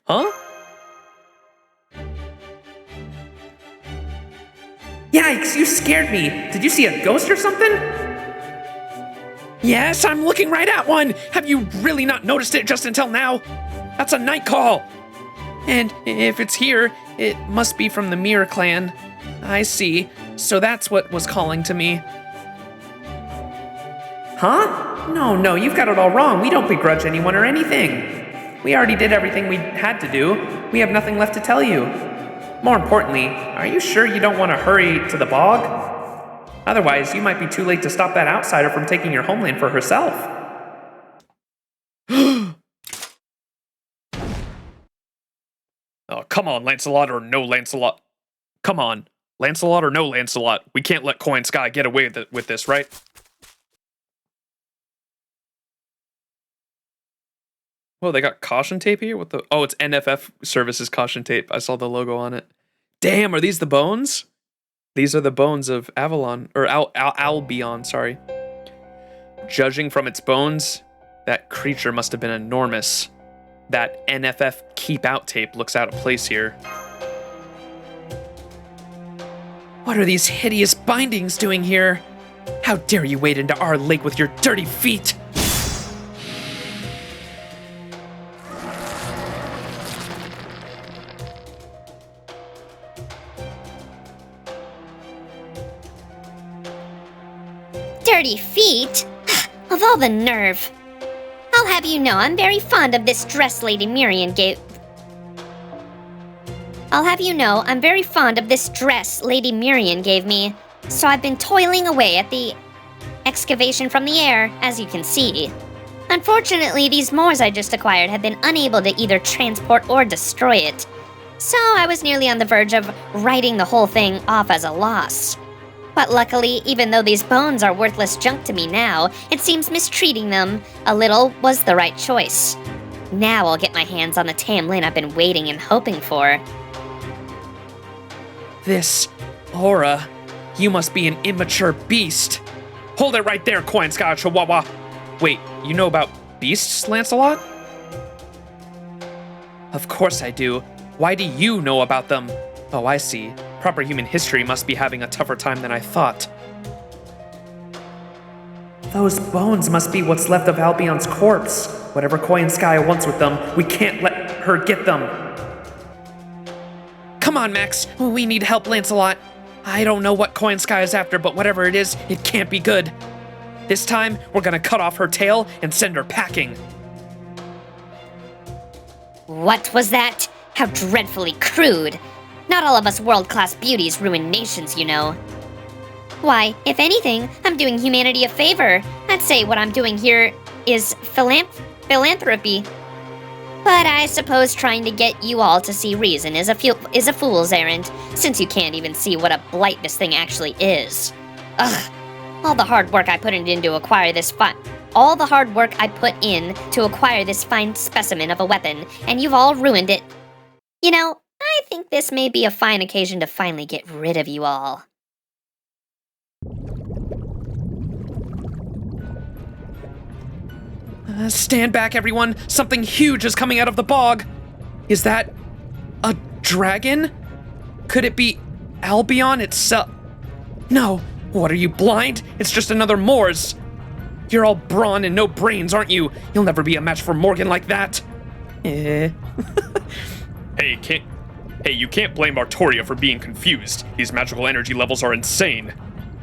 Huh? Yikes, you scared me. Did you see a ghost or something? Yes, I'm looking right at one! Have you really not noticed it just until now? That's a night call! And if it's here, it must be from the Mirror Clan. I see. So that's what was calling to me. Huh? No, you've got it all wrong. We don't begrudge anyone or anything. We already did everything we had to do. We have nothing left to tell you. More importantly, are you sure you don't want to hurry to the bog? Otherwise, you might be too late to stop that outsider from taking your homeland for herself. Oh, come on, Lancelot or no Lancelot. Come on, Lancelot or no Lancelot. We can't let Coin Sky get away with this, right? Whoa, they got caution tape here? What the? Oh, it's NFF Services caution tape. I saw the logo on it. Damn, are these the bones? These are the bones of Avalon, or Albion, sorry. Judging from its bones, that creature must have been enormous. That NFF keep out tape looks out of place here. What are these hideous bindings doing here? How dare you wade into our lake with your dirty feet? Dirty feet? Of all the nerve. I'll have you know I'm very fond of this dress Lady Miriam gave... me, so I've been toiling away at the excavation from the air, as you can see. Unfortunately, these Moors I just acquired have been unable to either transport or destroy it, so I was nearly on the verge of writing the whole thing off as a loss. But luckily, even though these bones are worthless junk to me now, it seems mistreating them a little was the right choice. Now I'll get my hands on the Tamlin I've been waiting and hoping for. This aura, you must be an immature beast. Hold it right there, Coin Sky Chihuahua. Wait, you know about beasts, Lancelot? Of course I do. Why do you know about them? Oh, I see. Proper human history must be having a tougher time than I thought. Those bones must be what's left of Albion's corpse. Whatever Coin Sky wants with them, we can't let her get them. Come on, Max. We need help, Lancelot. I don't know what Coin Sky is after, but whatever it is, it can't be good. This time, we're gonna cut off her tail and send her packing. What was that? How dreadfully crude. Not all of us world-class beauties ruin nations, you know. Why, if anything, I'm doing humanity a favor. I'd say what I'm doing here is philanthropy. But I suppose trying to get you all to see reason is a fool's errand, since you can't even see what a blight this thing actually is. Ugh. All the hard work I put in to acquire this fine specimen of a weapon, and you've all ruined it. You know, I think this may be a fine occasion to finally get rid of you all. Stand back, everyone. Something huge is coming out of the bog. Is that a dragon? Could it be Albion itself? No. What, are you blind? It's just another Moors. You're all brawn and no brains, aren't you? You'll never be a match for Morgan like that. Hey, you can't blame Artoria for being confused. These magical energy levels are insane.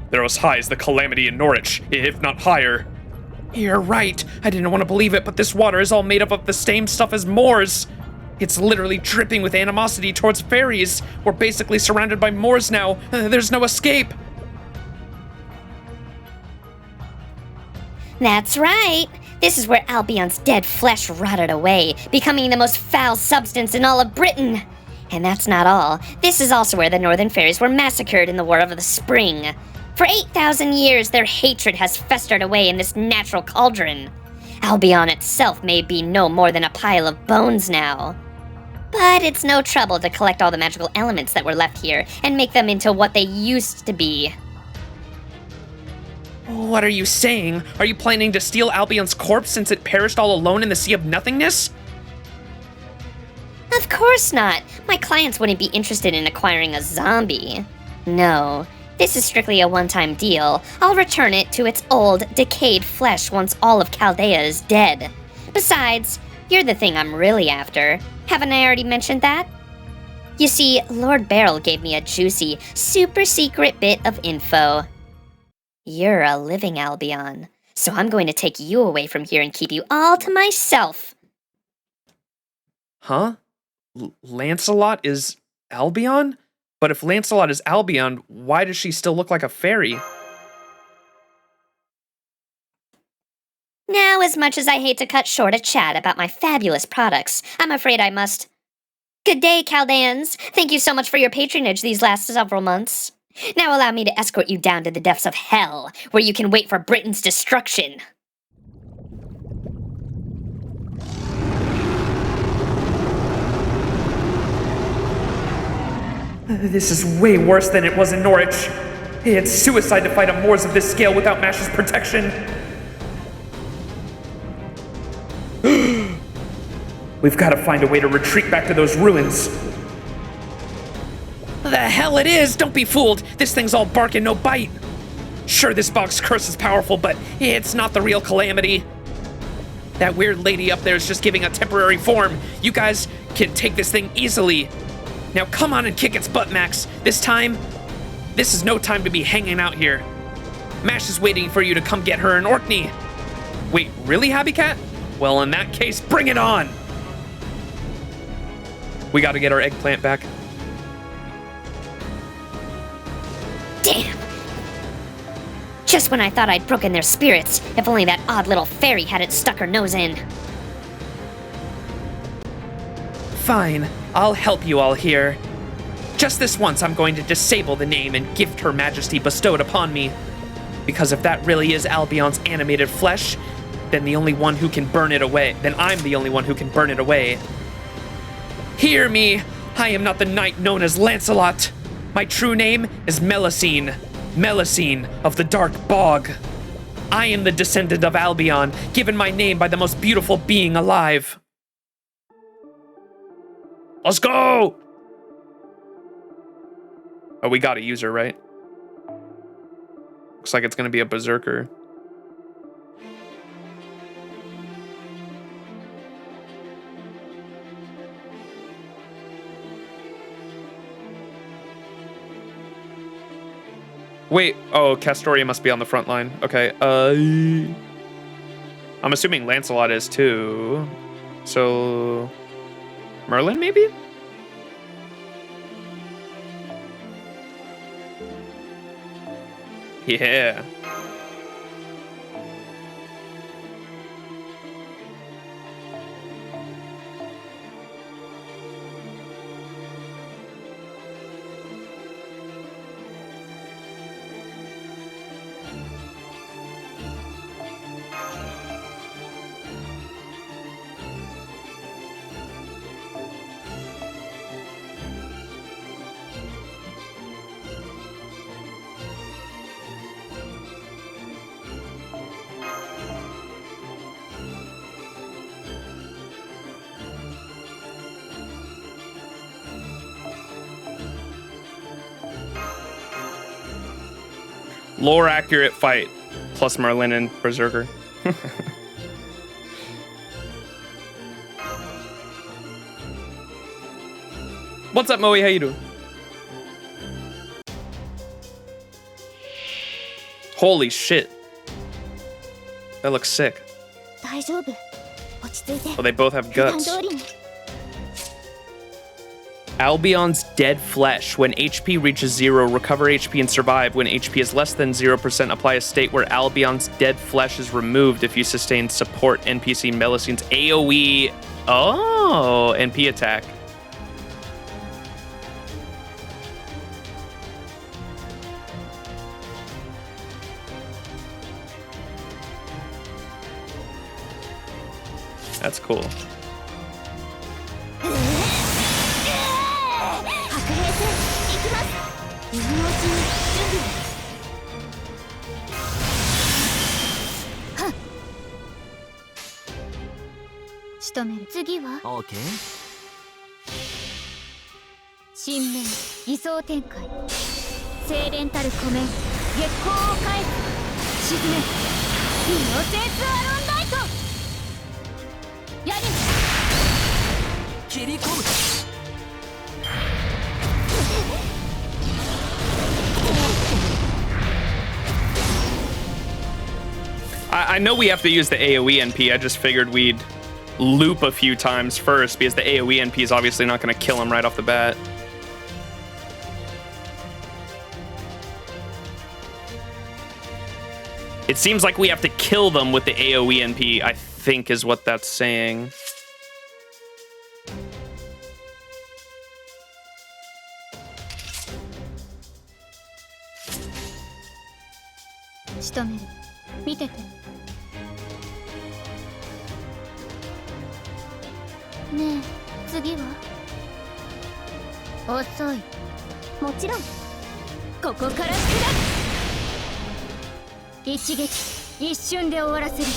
They're as high as the Calamity in Norwich, if not higher. You're right. I didn't want to believe it, but this water is all made up of the same stuff as Moors. It's literally dripping with animosity towards fairies. We're basically surrounded by Moors now. There's no escape. That's right. This is where Albion's dead flesh rotted away, becoming the most foul substance in all of Britain. And that's not all. This is also where the northern fairies were massacred in the War of the Spring. For 8,000 years, their hatred has festered away in this natural cauldron. Albion itself may be no more than a pile of bones now. But it's no trouble to collect all the magical elements that were left here and make them into what they used to be. What are you saying? Are you planning to steal Albion's corpse since it perished all alone in the Sea of Nothingness? Of course not. My clients wouldn't be interested in acquiring a zombie. No, this is strictly a one-time deal. I'll return it to its old, decayed flesh once all of Chaldea is dead. Besides, you're the thing I'm really after. Haven't I already mentioned that? You see, Lord Beryl gave me a juicy, super secret bit of info. You're a living Albion, so I'm going to take you away from here and keep you all to myself. Huh? Lancelot is Albion? But if Lancelot is Albion, why does she still look like a fairy? Now, as much as I hate to cut short a chat about my fabulous products, I'm afraid I must. Good day, Chaldeans. Thank you so much for your patronage these last several months. Now allow me to escort you down to the depths of hell, where you can wait for Britain's destruction. This is way worse than it was in Norwich. It's suicide to fight a Moors of this scale without Mash's protection. We've got to find a way to retreat back to those ruins. The hell it is! Don't be fooled! This thing's all bark and no bite! Sure, this bog's curse is powerful, but it's not the real calamity. That weird lady up there is just giving a temporary form. You guys can take this thing easily. Now come on and kick its butt, Max. This is no time to be hanging out here. Mash is waiting for you to come get her in Orkney. Wait, really, Happy Cat? Well, in that case, bring it on! We gotta get our eggplant back. Damn! Just when I thought I'd broken their spirits, if only that odd little fairy hadn't stuck her nose in. Fine, I'll help you all here. Just this once, I'm going to disable the name and gift Her Majesty bestowed upon me. Because if that really is Albion's animated flesh, then I'm the only one who can burn it away. Hear me! I am not the knight known as Lancelot. My true name is Melusine of the Dark Bog. I am the descendant of Albion, given my name by the most beautiful being alive. Let's go! Oh, we got a user, right? Looks like it's gonna be a berserker. Wait, oh, Castoria must be on the front line. Okay, I'm assuming Lancelot is too. So, Merlin maybe? Yeah. Lore accurate fight, plus Merlin and Berserker. What's up, Moe? How you doing? Holy shit. That looks sick. Oh, they both have guts. Albion's dead flesh. When HP reaches 0, recover HP and survive. When HP is less than 0%, apply a state where Albion's dead flesh is removed if you sustain support NPC Melusine's AoE. Oh, NP attack. That's cool. 白兵戦行きます。今のうちに準備を。仕留める。次は OK。 新面偽装展開。精錬たる湖面月光を返す。沈めイノセンスアロンライト。やり切り込む。 I know we have to use the AoE NP. I just figured we'd loop a few times first because the AoE NP is obviously not going to kill him right off the bat. It seems like we have to kill them with the AoE NP, I think is what that's saying.ねえ、次は遅い。もちろんここから砕く。一撃一瞬で終わらせる。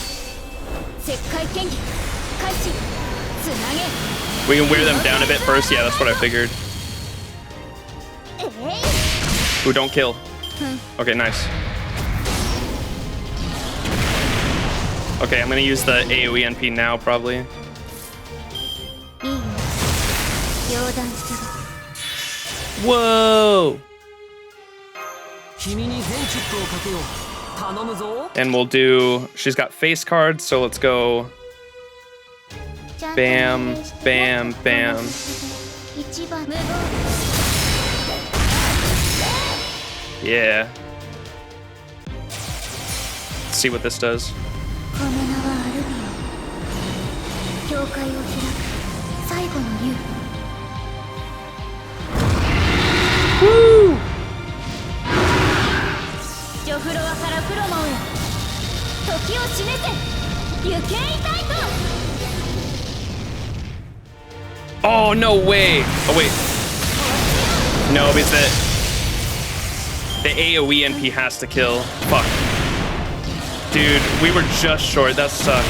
石灰剣技開始。つなげ。 We can wear them down a bit first. Yeah, that's what I figured. Ooh, don't kill. Okay, nice. Okay, I'm gonna use the AoE NP now, probably. いいよ。両断してる。 Whoa! 君に全チップをかけよう。頼むぞ。 And we'll do... She's got face cards, so let's go... Bam, bam, bam. 一番無謀。 Yeah. Let's see what this does. この名はアルビオン。教会を開く最後の竜。 Woo! ジョフロアからクロモンへ。時を示せ。行けいたいと。 Oh, no way! Oh, wait. No, because the AoE NP has to kill. Fuck. Dude, we were just short. That sucks.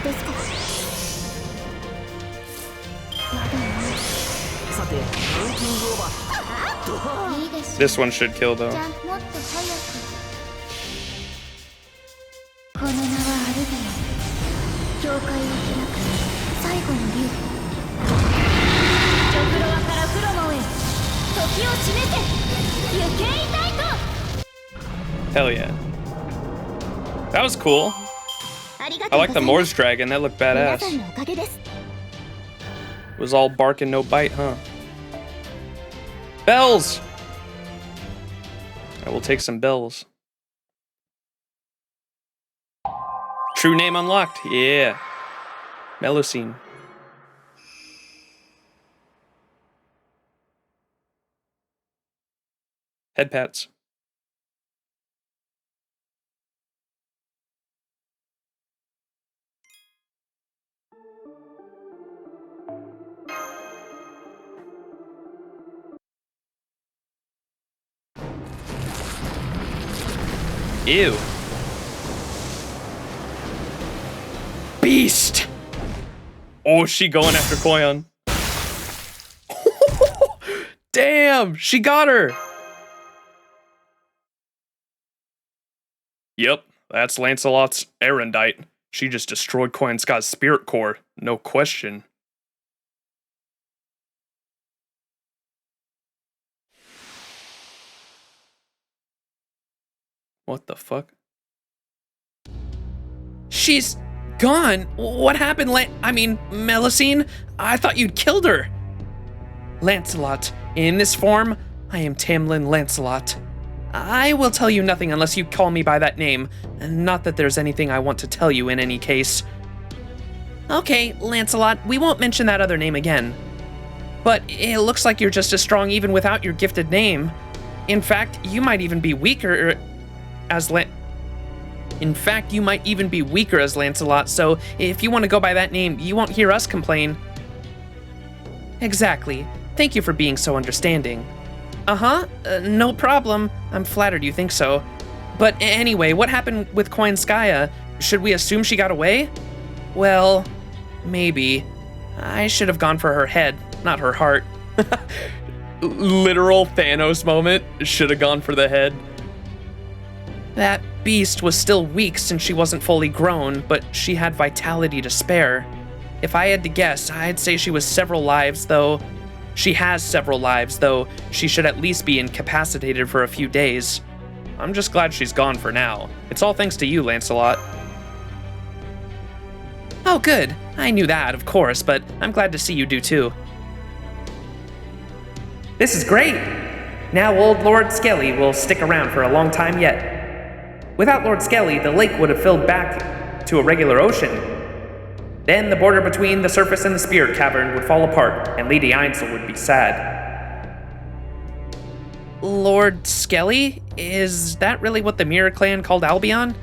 ですから。やだな。さて、ランキングオーバー。いいです。 This one should kill, though. じゃあもっと早く。この名はアルビオン。教会を開く最後の竜。ジョフロアからクロモンへ。時を示せ。行けいたいと。 Hell yeah. That was cool. I like the Morse Dragon. That looked 皆 badass. さんのおかげです。 It was all bark and no bite, huh? Bells! I will take some bells. True name unlocked. Yeah. Melusine. Head pats. Ew. Beast! Oh, is she going after Koyon? Damn, she got her! Yep, that's Lancelot's erudite. She just destroyed Koyon Scott's spirit core, no question. What the fuck? She's gone. What happened, Melusine? I thought you'd killed her. Lancelot, in this form, I am Tamlin Lancelot. I will tell you nothing unless you call me by that name. Not that there's anything I want to tell you in any case. Okay, Lancelot, we won't mention that other name again. But it looks like you're just as strong even without your gifted name. In fact, you might even be weaker as In fact, you might even be weaker as Lancelot, so if you want to go by that name, you won't hear us complain. Exactly. Thank you for being so understanding. No problem. I'm flattered you think so. But anyway, what happened with Koinskaya? Should we assume she got away? Well, maybe. I should have gone for her head, not her heart. Literal Thanos moment. Should have gone for the head. That beast was still weak since she wasn't fully grown, but she had vitality to spare. If I had to guess, I'd say she was several lives, though. She has several lives, though she should at least be incapacitated for a few days. I'm just glad she's gone for now. It's all thanks to you, Lancelot. Oh, good. I knew that, of course, but I'm glad to see you do too. This is great! Now old Lord Skelly will stick around for a long time yet. Without Lord Skelly, the lake would have filled back to a regular ocean. Then the border between the surface and the spirit cavern would fall apart, and Lady Ainsel would be sad. Lord Skelly? Is that really what the Mirror Clan called Albion?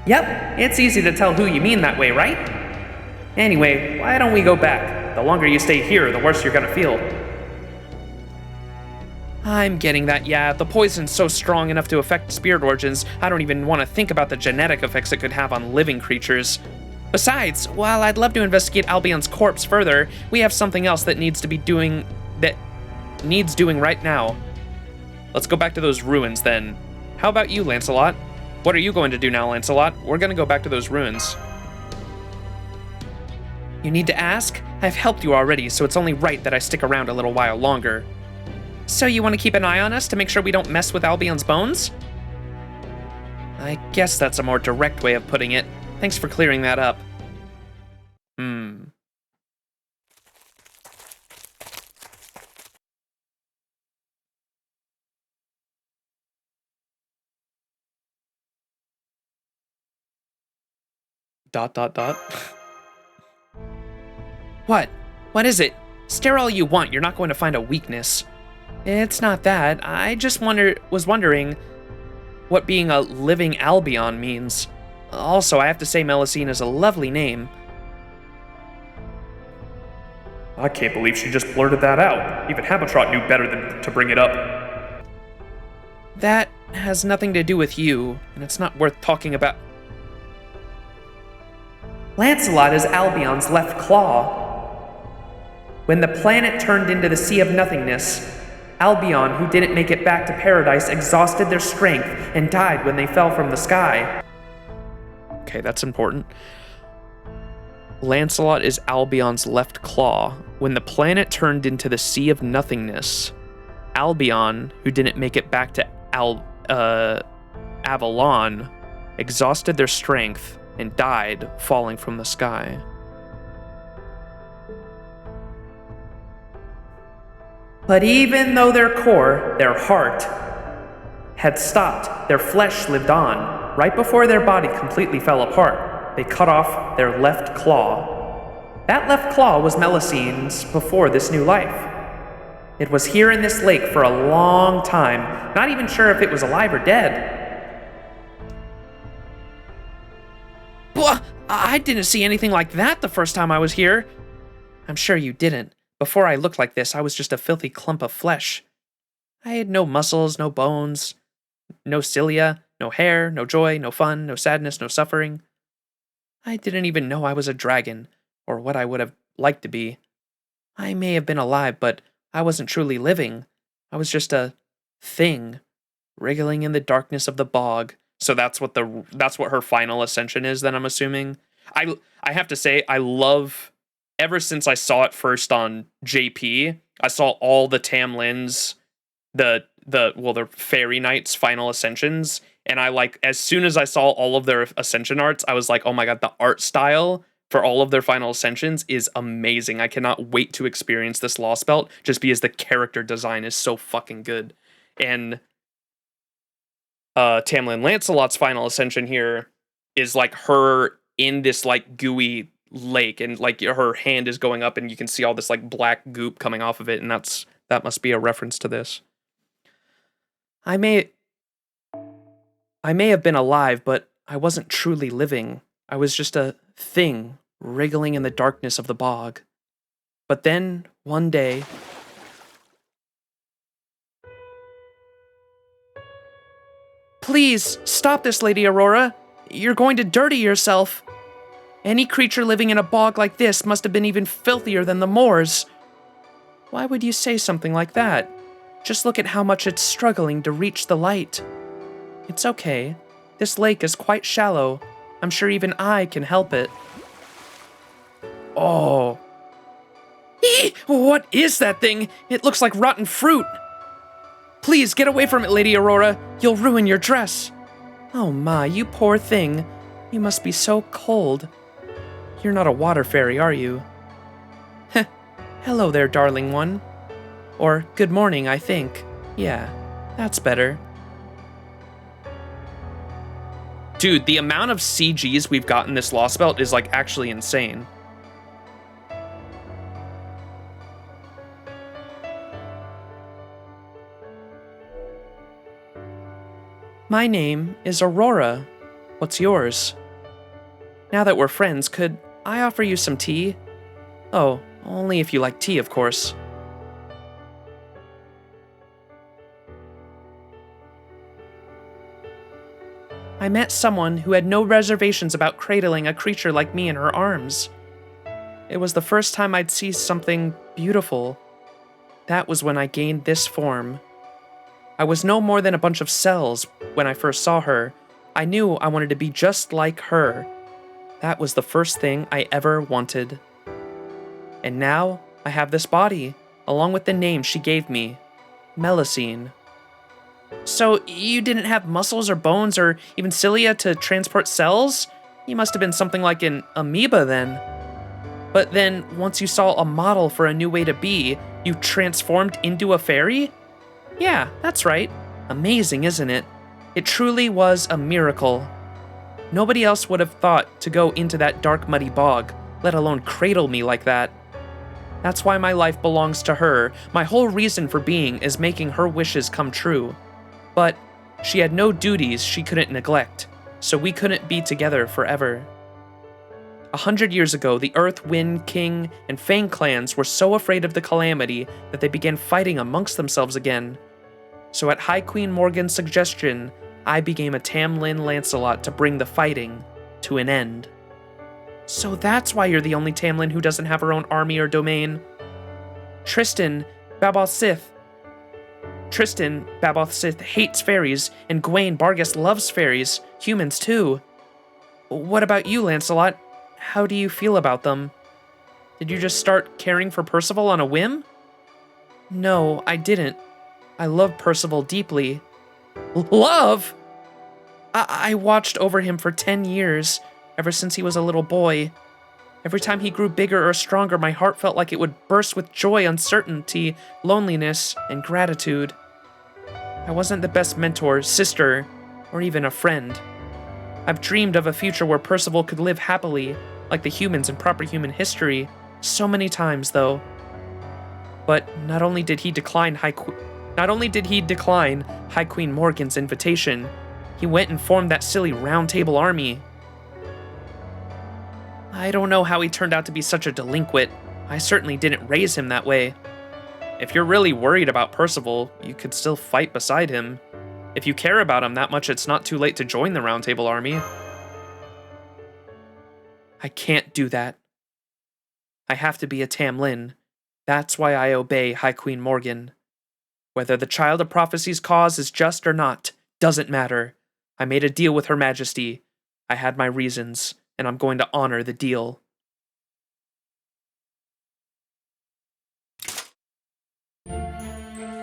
Yep, it's easy to tell who you mean that way, right? Anyway, why don't we go back? The longer you stay here, the worse you're gonna feel. I'm getting that, yeah. The poison's so strong enough to affect spirit origins, I don't even want to think about the genetic effects it could have on living creatures. Besides, while I'd love to investigate Albion's corpse further, we have something else that needs doing right now. Let's go back to those ruins then. How about you, Lancelot? What are you going to do now, Lancelot? We're gonna go back to those ruins. You need to ask? I've helped you already, so it's only right that I stick around a little while longer. So you want to keep an eye on us to make sure we don't mess with Albion's bones? I guess that's a more direct way of putting it. Thanks for clearing that up. Dot, dot, dot. What? What is it? Stare all you want, you're not going to find a weakness. It's not that. I just was wondering what being a living Albion means. Also, I have to say Melusine is a lovely name. I can't believe she just blurted that out. Even Habitrot knew better than to bring it up. That has nothing to do with you, and it's not worth talking about. Lancelot is Albion's left claw. When the planet turned into the Sea of Nothingness, Albion, who didn't make it back to paradise, exhausted their strength and died when they fell from the sky. Okay, that's important. Lancelot is Albion's left claw. When the planet turned into the Sea of Nothingness, Albion, who didn't make it back to Avalon, exhausted their strength and died falling from the sky. But even though their core, their heart, had stopped, their flesh lived on. Right before their body completely fell apart, they cut off their left claw. That left claw was Melusine's before this new life. It was here in this lake for a long time, not even sure if it was alive or dead. Blah! I didn't see anything like that the first time I was here. I'm sure you didn't. Before I looked like this, I was just a filthy clump of flesh. I had no muscles, no bones, no cilia, no hair, no joy, no fun, no sadness, no suffering. I didn't even know I was a dragon, or what I would have liked to be. I may have been alive, but I wasn't truly living. I was just a thing, wriggling in the darkness of the bog. So that's what her final ascension is, then I'm assuming. I have to say, I love, ever since I saw it first on JP, I saw all the Tamlin's, the Fairy Knights final ascensions, and as soon as I saw all of their ascension arts, I was like, oh my god, the art style for all of their final ascensions is amazing. I cannot wait to experience this Lostbelt, just because the character design is so fucking good. And Tamlin Lancelot's final ascension here is like her in this like gooey lake, and like her hand is going up and you can see all this like black goop coming off of it, and that must be a reference to this. I may have been alive, but I wasn't truly living. I was just a thing wriggling in the darkness of the bog. But then, one day... Please, stop this, Lady Aurora. You're going to dirty yourself. Any creature living in a bog like this must have been even filthier than the moors. Why would you say something like that? Just look at how much it's struggling to reach the light. It's okay. This lake is quite shallow. I'm sure even I can help it. Oh. Eee! What is that thing? It looks like rotten fruit. Please get away from it, Lady Aurora. You'll ruin your dress. Oh my, you poor thing. You must be so cold. You're not a water fairy, are you? Heh. Hello there, darling one. Or good morning, I think. Yeah, that's better. Dude, the amount of CGs we've got in this Lostbelt is like actually insane. My name is Aurora. What's yours? Now that we're friends, could I offer you some tea? Oh, only if you like tea, of course. I met someone who had no reservations about cradling a creature like me in her arms. It was the first time I'd see something beautiful. That was when I gained this form. I was no more than a bunch of cells when I first saw her. I knew I wanted to be just like her. That was the first thing I ever wanted. And now I have this body, along with the name she gave me, Melusine. So you didn't have muscles or bones or even cilia to transport cells? You must have been something like an amoeba then. But then, once you saw a model for a new way to be, you transformed into a fairy? Yeah, that's right. Amazing, isn't it? It truly was a miracle. Nobody else would have thought to go into that dark, muddy bog, let alone cradle me like that. That's why my life belongs to her. My whole reason for being is making her wishes come true. But she had no duties she couldn't neglect, so we couldn't be together forever. 100 years ago, the Earth, Wind, King, and Fang clans were so afraid of the calamity that they began fighting amongst themselves again. So at High Queen Morgan's suggestion, I became a Tamlin Lancelot to bring the fighting to an end. So that's why you're the only Tamlin who doesn't have her own army or domain. Tristan Baboth Sith hates fairies, and Gawain Barghest loves fairies, humans too. What about you, Lancelot? How do you feel about them? Did you just start caring for Percival on a whim? No, I didn't. I love Percival deeply. Love? I watched over him for 10 years, ever since he was a little boy. Every time he grew bigger or stronger, my heart felt like it would burst with joy, uncertainty, loneliness, and gratitude. I wasn't the best mentor, sister, or even a friend. I've dreamed of a future where Percival could live happily, like the humans in proper human history, so many times, though. But not only did he decline High Queen Morgan's invitation, he went and formed that silly Round Table army. I don't know how he turned out to be such a delinquent. I certainly didn't raise him that way. If you're really worried about Percival, you could still fight beside him. If you care about him that much, it's not too late to join the Round Table army. I can't do that. I have to be a Tamlin. That's why I obey High Queen Morgan. Whether the Child of Prophecy's cause is just or not, doesn't matter. I made a deal with Her Majesty. I had my reasons, and I'm going to honor the deal.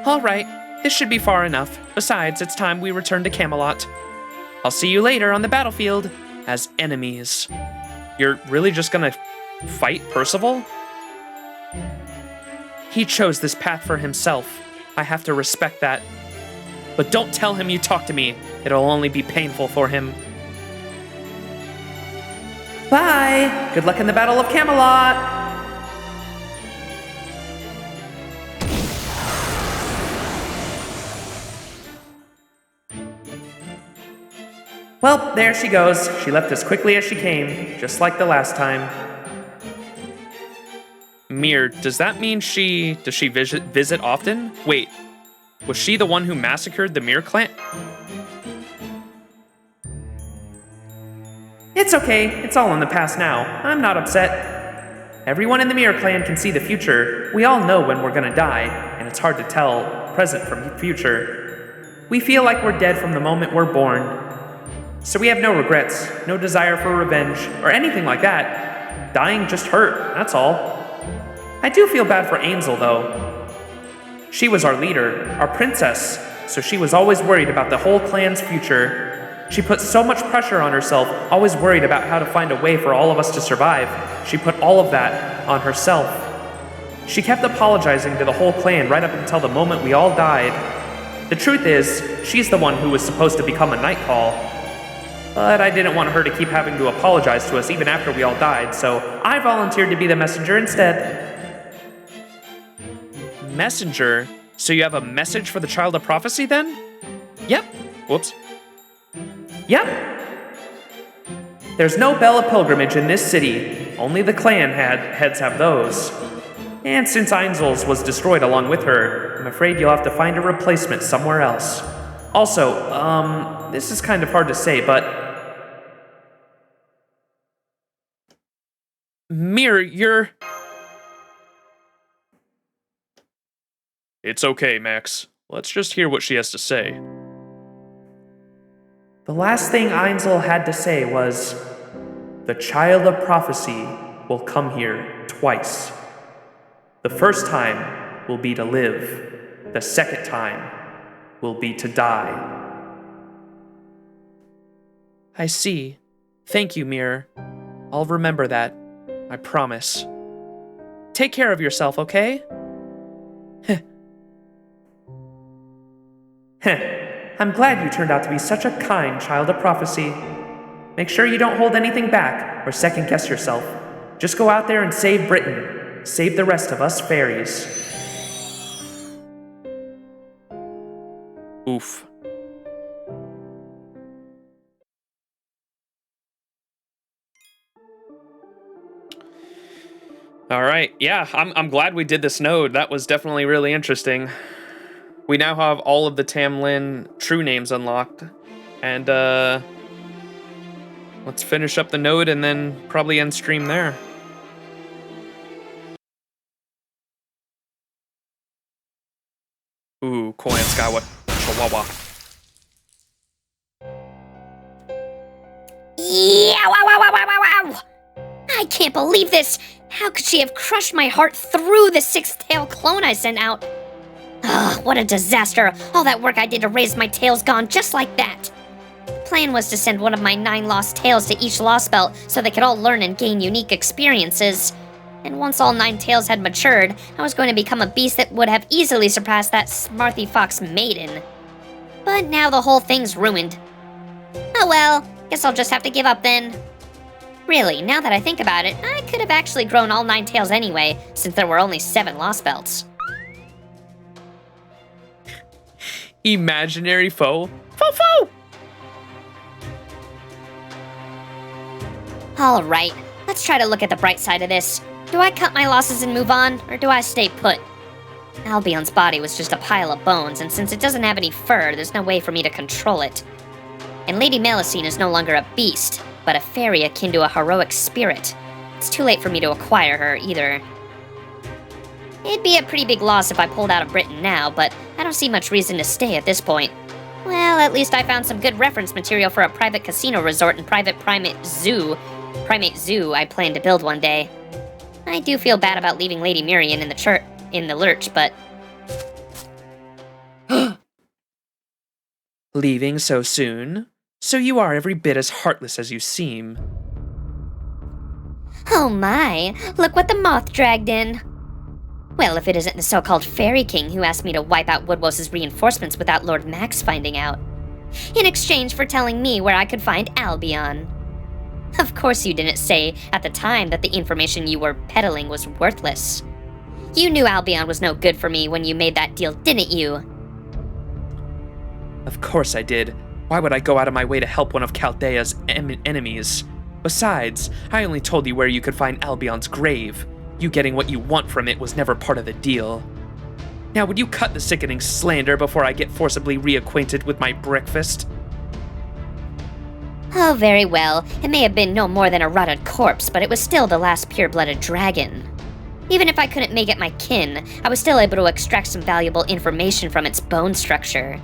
Alright, this should be far enough. Besides, it's time we return to Camelot. I'll see you later on the battlefield as enemies. You're really just gonna fight Percival? He chose this path for himself. I have to respect that. But don't tell him you talked to me. It'll only be painful for him. Bye! Good luck in the Battle of Camelot! Well, there she goes. She left as quickly as she came, just like the last time. Mir, does that mean does she visit often? Wait, was she the one who massacred the Mir clan? It's okay. It's all in the past now. I'm not upset. Everyone in the Mir clan can see the future. We all know when we're gonna die, and it's hard to tell present from future. We feel like we're dead from the moment we're born. So we have no regrets, no desire for revenge, or anything like that. Dying just hurt, that's all. I do feel bad for Ainzel, though. She was our leader, our princess, so she was always worried about the whole clan's future. She put so much pressure on herself, always worried about how to find a way for all of us to survive. She put all of that on herself. She kept apologizing to the whole clan right up until the moment we all died. The truth is, she's the one who was supposed to become a Nightcall. But I didn't want her to keep having to apologize to us even after we all died, so I volunteered to be the messenger instead. Messenger? So you have a message for the Child of Prophecy then? Yep. Whoops. Yep. There's no Bell of Pilgrimage in this city. Only the clan heads have those. And since Ainzel's was destroyed along with her, I'm afraid you'll have to find a replacement somewhere else. Also, this is kind of hard to say, but... Mir, you're... It's okay, Max. Let's just hear what she has to say. The last thing Ainzel had to say was, the Child of Prophecy will come here twice. The first time will be to live. The second time will be to die. I see. Thank you, Mir. I'll remember that. I promise. Take care of yourself, okay? Heh. I'm glad you turned out to be such a kind Child of Prophecy. Make sure you don't hold anything back or second guess yourself. Just go out there and save Britain. Save the rest of us fairies. Oof. All right, yeah, I'm glad we did this node. That was definitely really interesting. We now have all of the Tamlin true names unlocked, and let's finish up the node and then probably end stream there. Ooh, Koyan Skyward Chihuahua. Yeah, wow, wow, wow, wow, wow, wow! I can't believe this! How could she have crushed my heart through the six-tail clone I sent out? Ugh, what a disaster! All that work I did to raise my tail's gone just like that! The plan was to send one of my 9 lost tails to each Lostbelt so they could all learn and gain unique experiences. And once all 9 tails had matured, I was going to become a beast that would have easily surpassed that Smarthy Fox maiden. But now the whole thing's ruined. Oh well, guess I'll just have to give up then. Really, now that I think about it, I could have actually grown all 9 tails anyway, since there were only 7 Lostbelts. Imaginary foe. Fo-fo! Alright, let's try to look at the bright side of this. Do I cut my losses and move on, or do I stay put? Albion's body was just a pile of bones, and since it doesn't have any fur, there's no way for me to control it. And Lady Melusine is no longer a beast, but a fairy akin to a heroic spirit. It's too late for me to acquire her, either. It'd be a pretty big loss if I pulled out of Britain now, but I don't see much reason to stay at this point. Well, at least I found some good reference material for a private casino resort and private primate zoo I plan to build one day. I do feel bad about leaving Lady Mirian in the lurch, but... Leaving so soon? So you are every bit as heartless as you seem. Oh my, look what the moth dragged in. Well, if it isn't the so-called Fairy King who asked me to wipe out Woodwos' reinforcements without Lord Max finding out. In exchange for telling me where I could find Albion. Of course you didn't say at the time that the information you were peddling was worthless. You knew Albion was no good for me when you made that deal, didn't you? Of course I did. Why would I go out of my way to help one of Chaldea's enemies? Besides, I only told you where you could find Albion's grave. You getting what you want from it was never part of the deal. Now, would you cut the sickening slander before I get forcibly reacquainted with my breakfast? Oh, very well. It may have been no more than a rotted corpse, but it was still the last pure-blooded dragon. Even if I couldn't make it my kin, I was still able to extract some valuable information from its bone structure.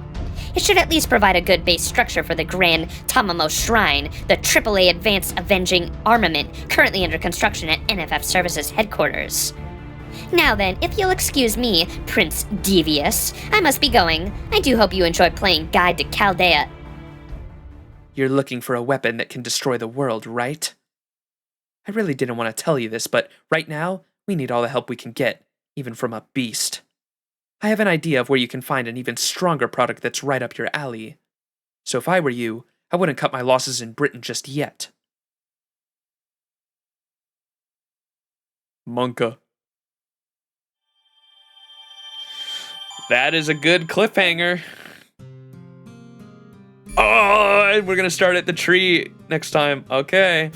It should at least provide a good base structure for the Grand Tamamo Shrine, the AAA Advanced Avenging Armament currently under construction at NFF Services headquarters. Now then, if you'll excuse me, Prince Devious, I must be going. I do hope you enjoy playing Guide to Chaldea. You're looking for a weapon that can destroy the world, right? I really didn't want to tell you this, but right now, we need all the help we can get, even from a beast. I have an idea of where you can find an even stronger product that's right up your alley. So if I were you, I wouldn't cut my losses in Britain just yet. Monka. That is a good cliffhanger. Oh, we're gonna start at the tree next time. Okay.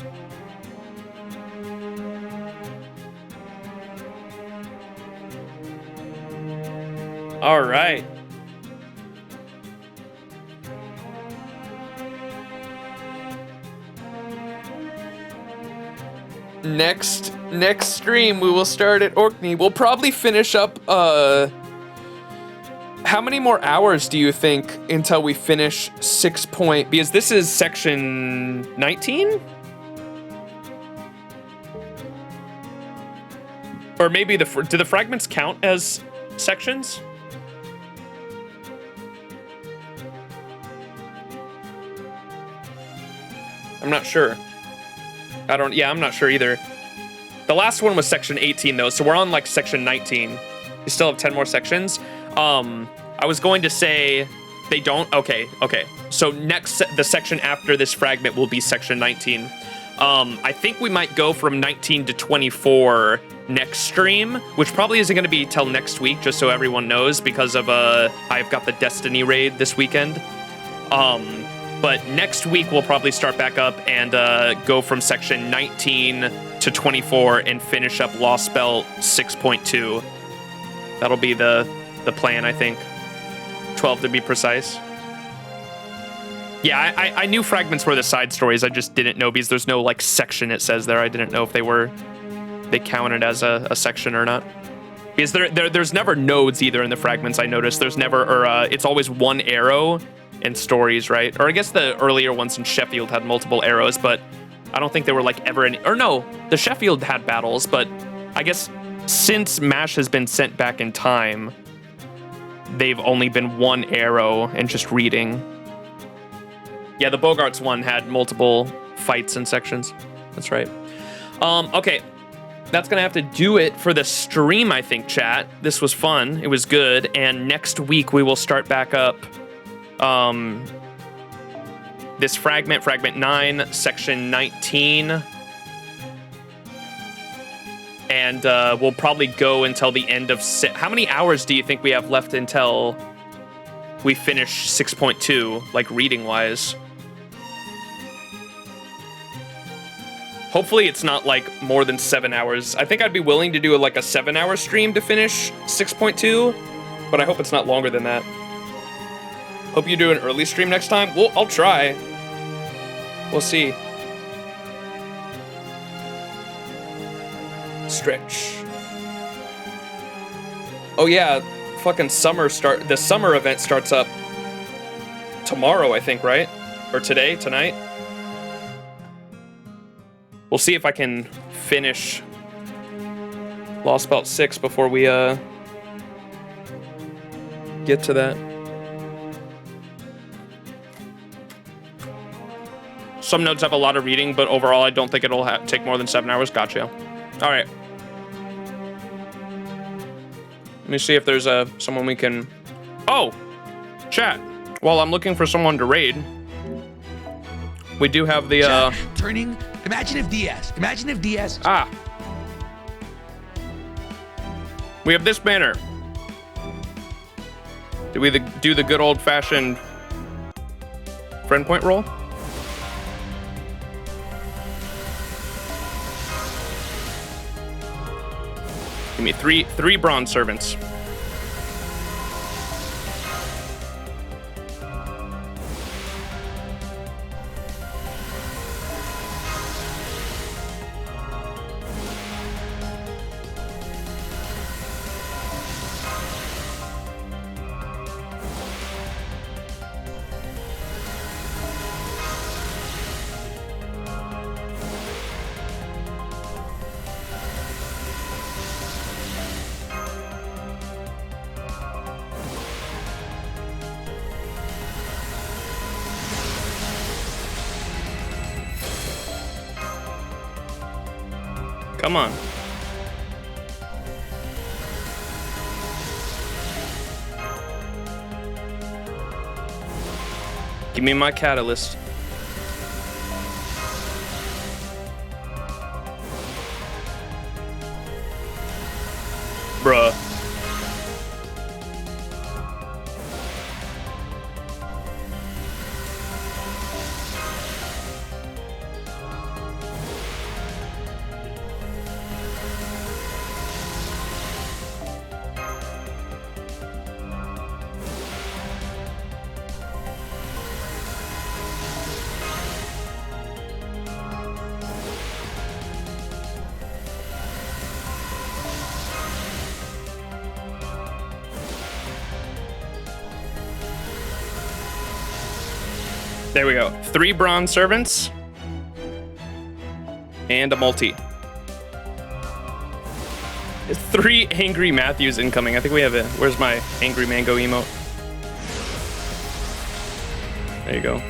All right. Next stream we will start at Orkney. We'll probably finish up how many more hours do you think until we finish 6 point? Because this is section 19? Or maybe do the fragments count as sections? I'm not sure. I'm not sure either. The last one was section 18 though, so we're on like section 19. We still have 10 more sections. I was going to say they don't. Okay. So the section after this fragment will be section 19. I think we might go from 19 to 24 next stream, which probably isn't going to be till next week, just so everyone knows, because of I've got the Destiny raid this weekend. But next week we'll probably start back up and go from section 19 to 24 and finish up Lostbelt 6.2. That'll be the plan, I think. 12 to be precise. Yeah, I knew fragments were the side stories. I just didn't know because there's no like section it says there. I didn't know if they counted as a section or not. Because there's never nodes either in the fragments. I noticed there's never, it's always one arrow in stories, right? Or I guess the earlier ones in Sheffield had multiple arrows, but I don't think they were like ever any. Or no, the Sheffield had battles, but I guess since MASH has been sent back in time, they've only been one arrow and just reading. Yeah, the Bogarts one had multiple fights and sections. That's right. Okay. That's gonna have to do it for the stream, I think, chat. This was fun. It was good. And next week we will start back up this fragment 9, section 19. And we'll probably go until the end of how many hours do you think we have left until we finish 6.2, like reading wise? Hopefully it's not like more than 7 hours. I think I'd be willing to do like a 7-hour stream to finish 6.2, but I hope it's not longer than that. Hope you do an early stream next time. Well, I'll try. We'll see. Stretch. Oh yeah, fucking the summer event starts up tomorrow, I think, right? Or tonight? We'll see if I can finish Lostbelt 6 before we get to that. Some nodes have a lot of reading, but overall I don't think it'll take more than 7 hours. Gotcha. All right. Let me see if there's someone we can... Oh! Chat. While I'm looking for someone to raid, we do have the... Turning... Imagine if DS... Ah. We have this banner. Do we do the good old-fashioned friend point roll. Give me three bronze servants. Come on. Give me my catalyst. Bruh. There we go. 3 bronze servants and a multi. 3 angry Matthews incoming. I think we have a. Where's my angry mango emote? There you go.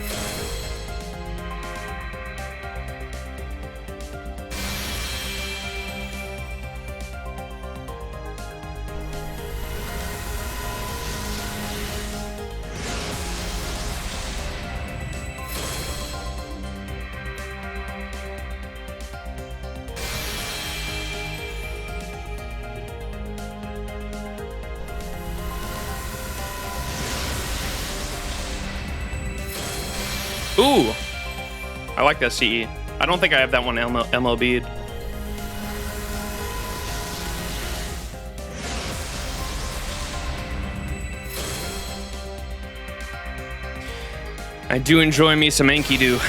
Ooh, I like that CE. I don't think I have that one MLB'd. I do enjoy me some Enkidu.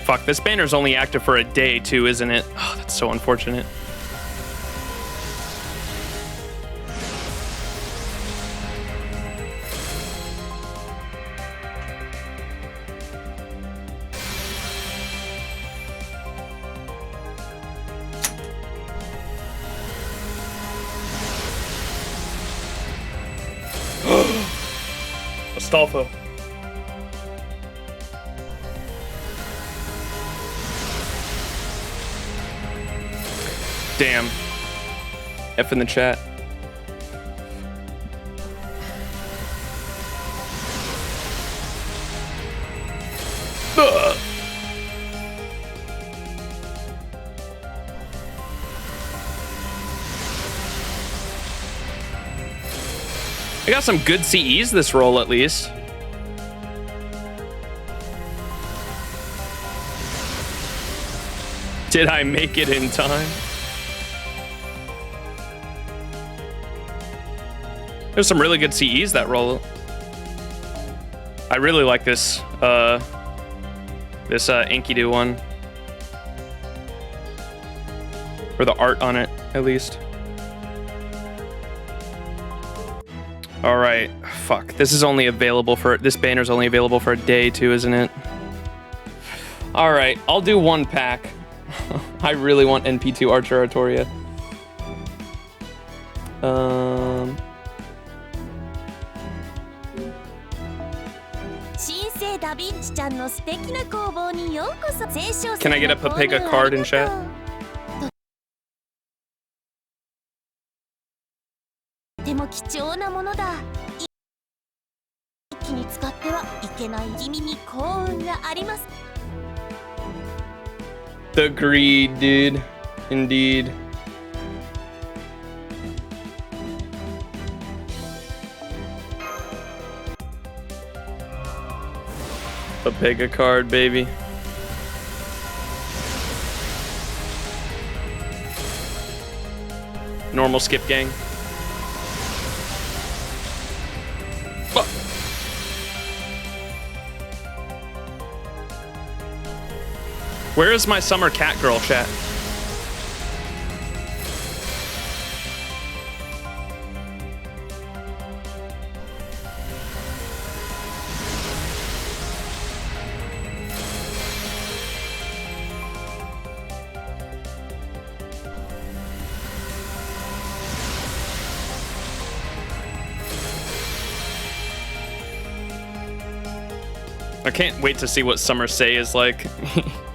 Fuck, this banner's only active for a day too, isn't it? Oh, that's so unfortunate. Astolfo. Damn. F in the chat. Ugh. I got some good CEs this roll at least. Did I make it in time? There's some really good CEs that roll. I really like this Enkidu one. Or the art on it, at least. All right, fuck. This banner's only available for a day too, isn't it? All right, I'll do 1 pack. I really want NP2 Archer Artoria. Can I get a Papega card in chat? けない君に幸運があります。 Agreed, dude. Indeed. A Pega card, baby. Normal skip gang. Oh. Where is my summer cat girl chat? I can't wait to see what Summer Say is like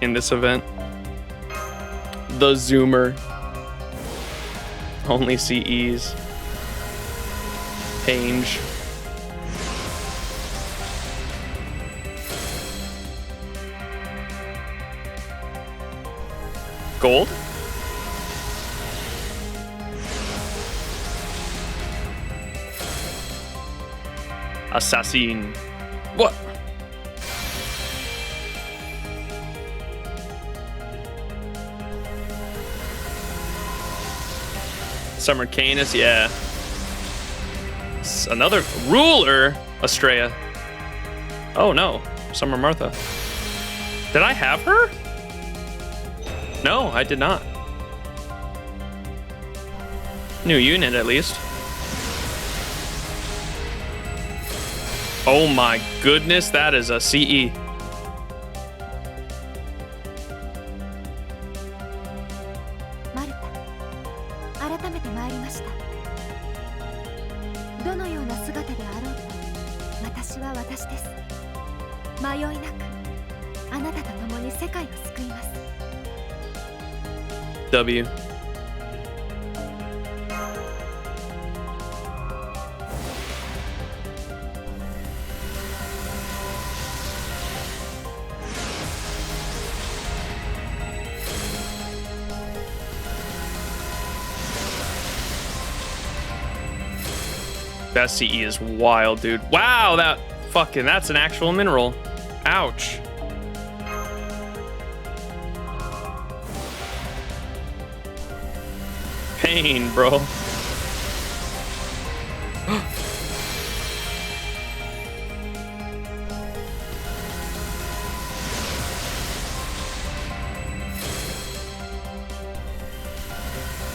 in this event. The Zoomer. Only CEs. Pange. Gold? Assassin. What? Summer Canis, yeah. Another ruler, Estrella. Oh no, Summer Martha. Did I have her? No, I did not. New unit, at least. Oh my goodness, that is a CE. W. That CE is wild, dude. Wow, that's an actual mineral. Ouch. Pain, bro.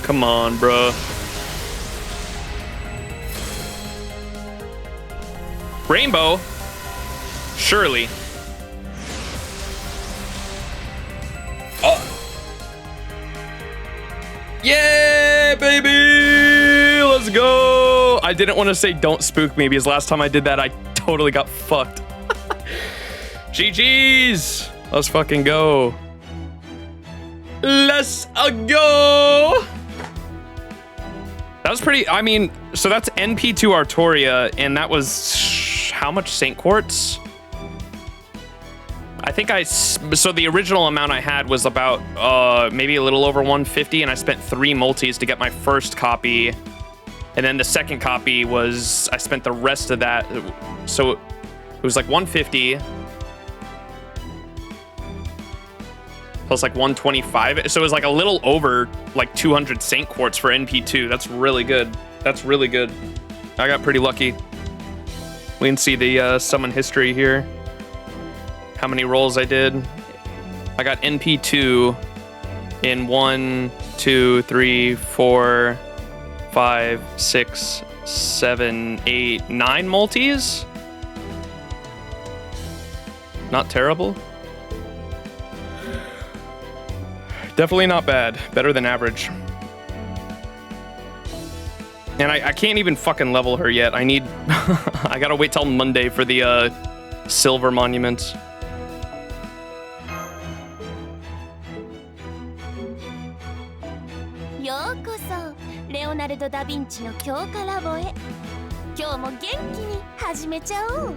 Come on, bro. Rainbow? Surely. Oh! Yeah, baby! Let's go! I didn't want to say don't spook me because last time I did that, I totally got fucked. GG's! Let's fucking go. Let's go! That was pretty, I mean, so that's NP2 Artoria, and that was how much Saint Quartz? I think so the original amount I had was about maybe a little over 150, and I spent 3 multis to get my first copy. And then the second copy was, I spent the rest of that. So it was like 150 plus like 125. So it was like a little over like 200 Saint Quartz for NP2. That's really good. That's really good. I got pretty lucky. We can see the summon history here. How many rolls I did. I got NP2 in 1, 2, 3, 4, 5, 6, 7, 8, 9 multis. Not terrible. Definitely not bad. Better than average. And I can't even fucking level her yet. I need... I gotta wait till Monday for the silver monuments. Leonardo da Vinci の強化ラボへ。今日も元気に始めちゃおう。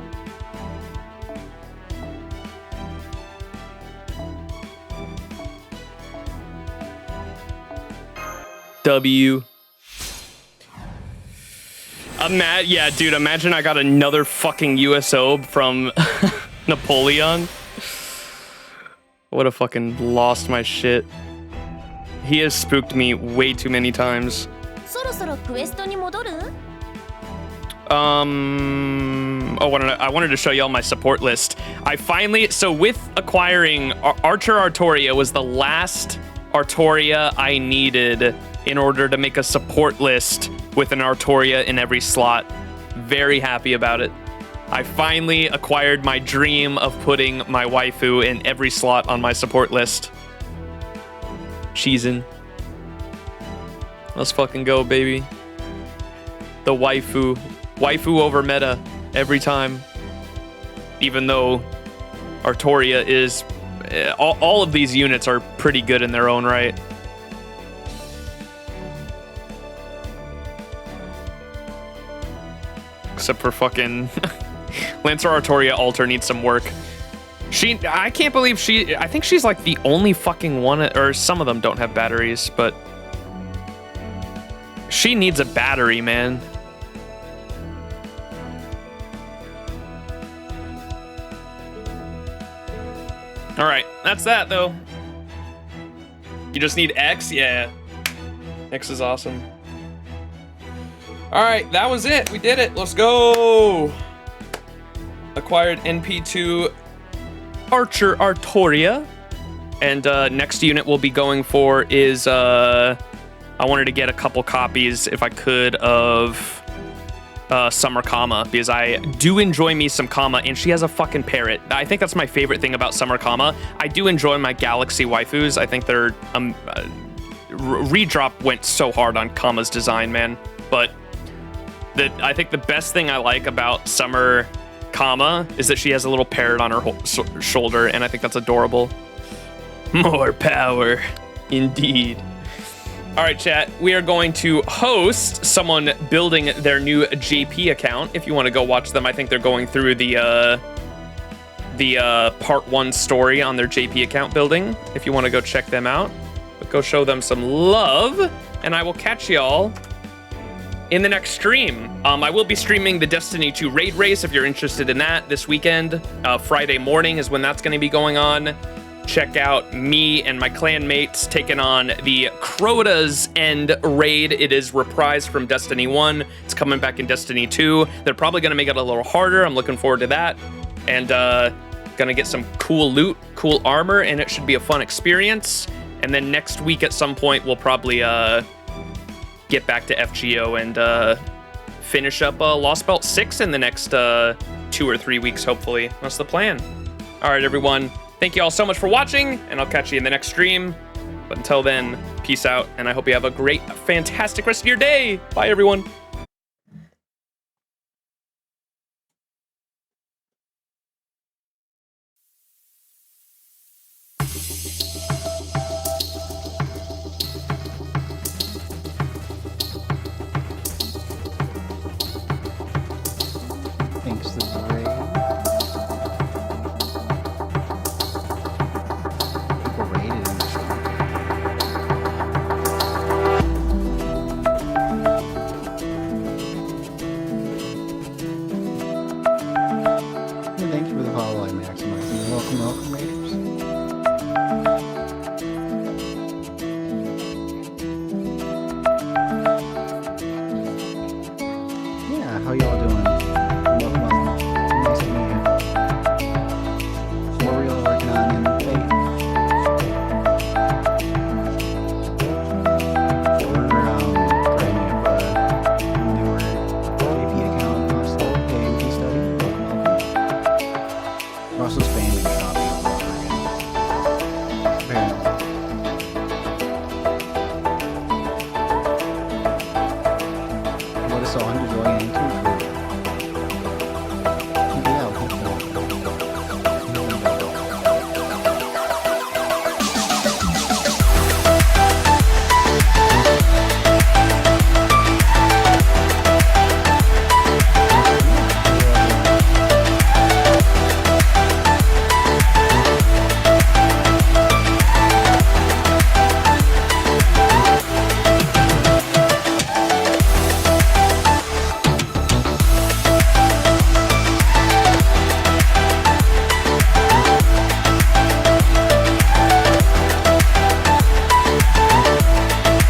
W. Yeah, dude, imagine I got another fucking USO from Napoleon. Would have fucking lost my shit. He has spooked me way too many times. そろそろクエストに戻る? I wanted to show y'all my support list. I finally, so with acquiring Archer Artoria was the last Artoria I needed in order to make a support list with an Artoria in every slot. Very happy about it. I finally acquired my dream of putting my waifu in every slot on my support list. Cheesin'. Let's fucking go, baby. The waifu. Waifu over meta every time. Even though Artoria is... all of these units are pretty good in their own right. Except for fucking... Lancer Artoria altar needs some work. I can't believe I think she's like the only fucking one, or some of them don't have batteries, but... She needs a battery, man. Alright, that's that, though. You just need X? Yeah. X is awesome. Alright, that was it. We did it. Let's go! Acquired NP2 Archer Artoria. And next unit we'll be going for is... I wanted to get a couple copies, if I could, of... Summer Kama, because I do enjoy me some Kama, and she has a fucking parrot. I think that's my favorite thing about Summer Kama. I do enjoy my Galaxy waifus. I think they're redrop went so hard on Kama's design, man. But I think the best thing I like about Summer Kama is that she has a little parrot on her shoulder, and I think that's adorable. More power, indeed. All right, chat, we are going to host someone building their new JP account. If you want to go watch them, I think they're going through the part 1 story on their JP account building. If you want to go check them out, but go show them some love, and I will catch y'all in the next stream. I will be streaming the Destiny 2 raid race if you're interested in that this weekend. Friday morning is when that's going to be going on. Check out me and my clan mates taking on the Crota's End raid. It is reprised from Destiny 1. It's coming back in Destiny 2. They're probably going to make it a little harder. I'm looking forward to that. And gonna get some cool loot, cool armor, and it should be a fun experience. And then next week at some point, we'll probably get back to FGO and finish up Lostbelt 6 in the next 2 or 3 weeks, hopefully. That's the plan. All right, everyone. Thank you all so much for watching, and I'll catch you in the next stream. But until then, peace out, and I hope you have a great, fantastic rest of your day. Bye, everyone. Thanks to the raid. People raided in this one. Thank you for the follow, I Maximize. Welcome, welcome.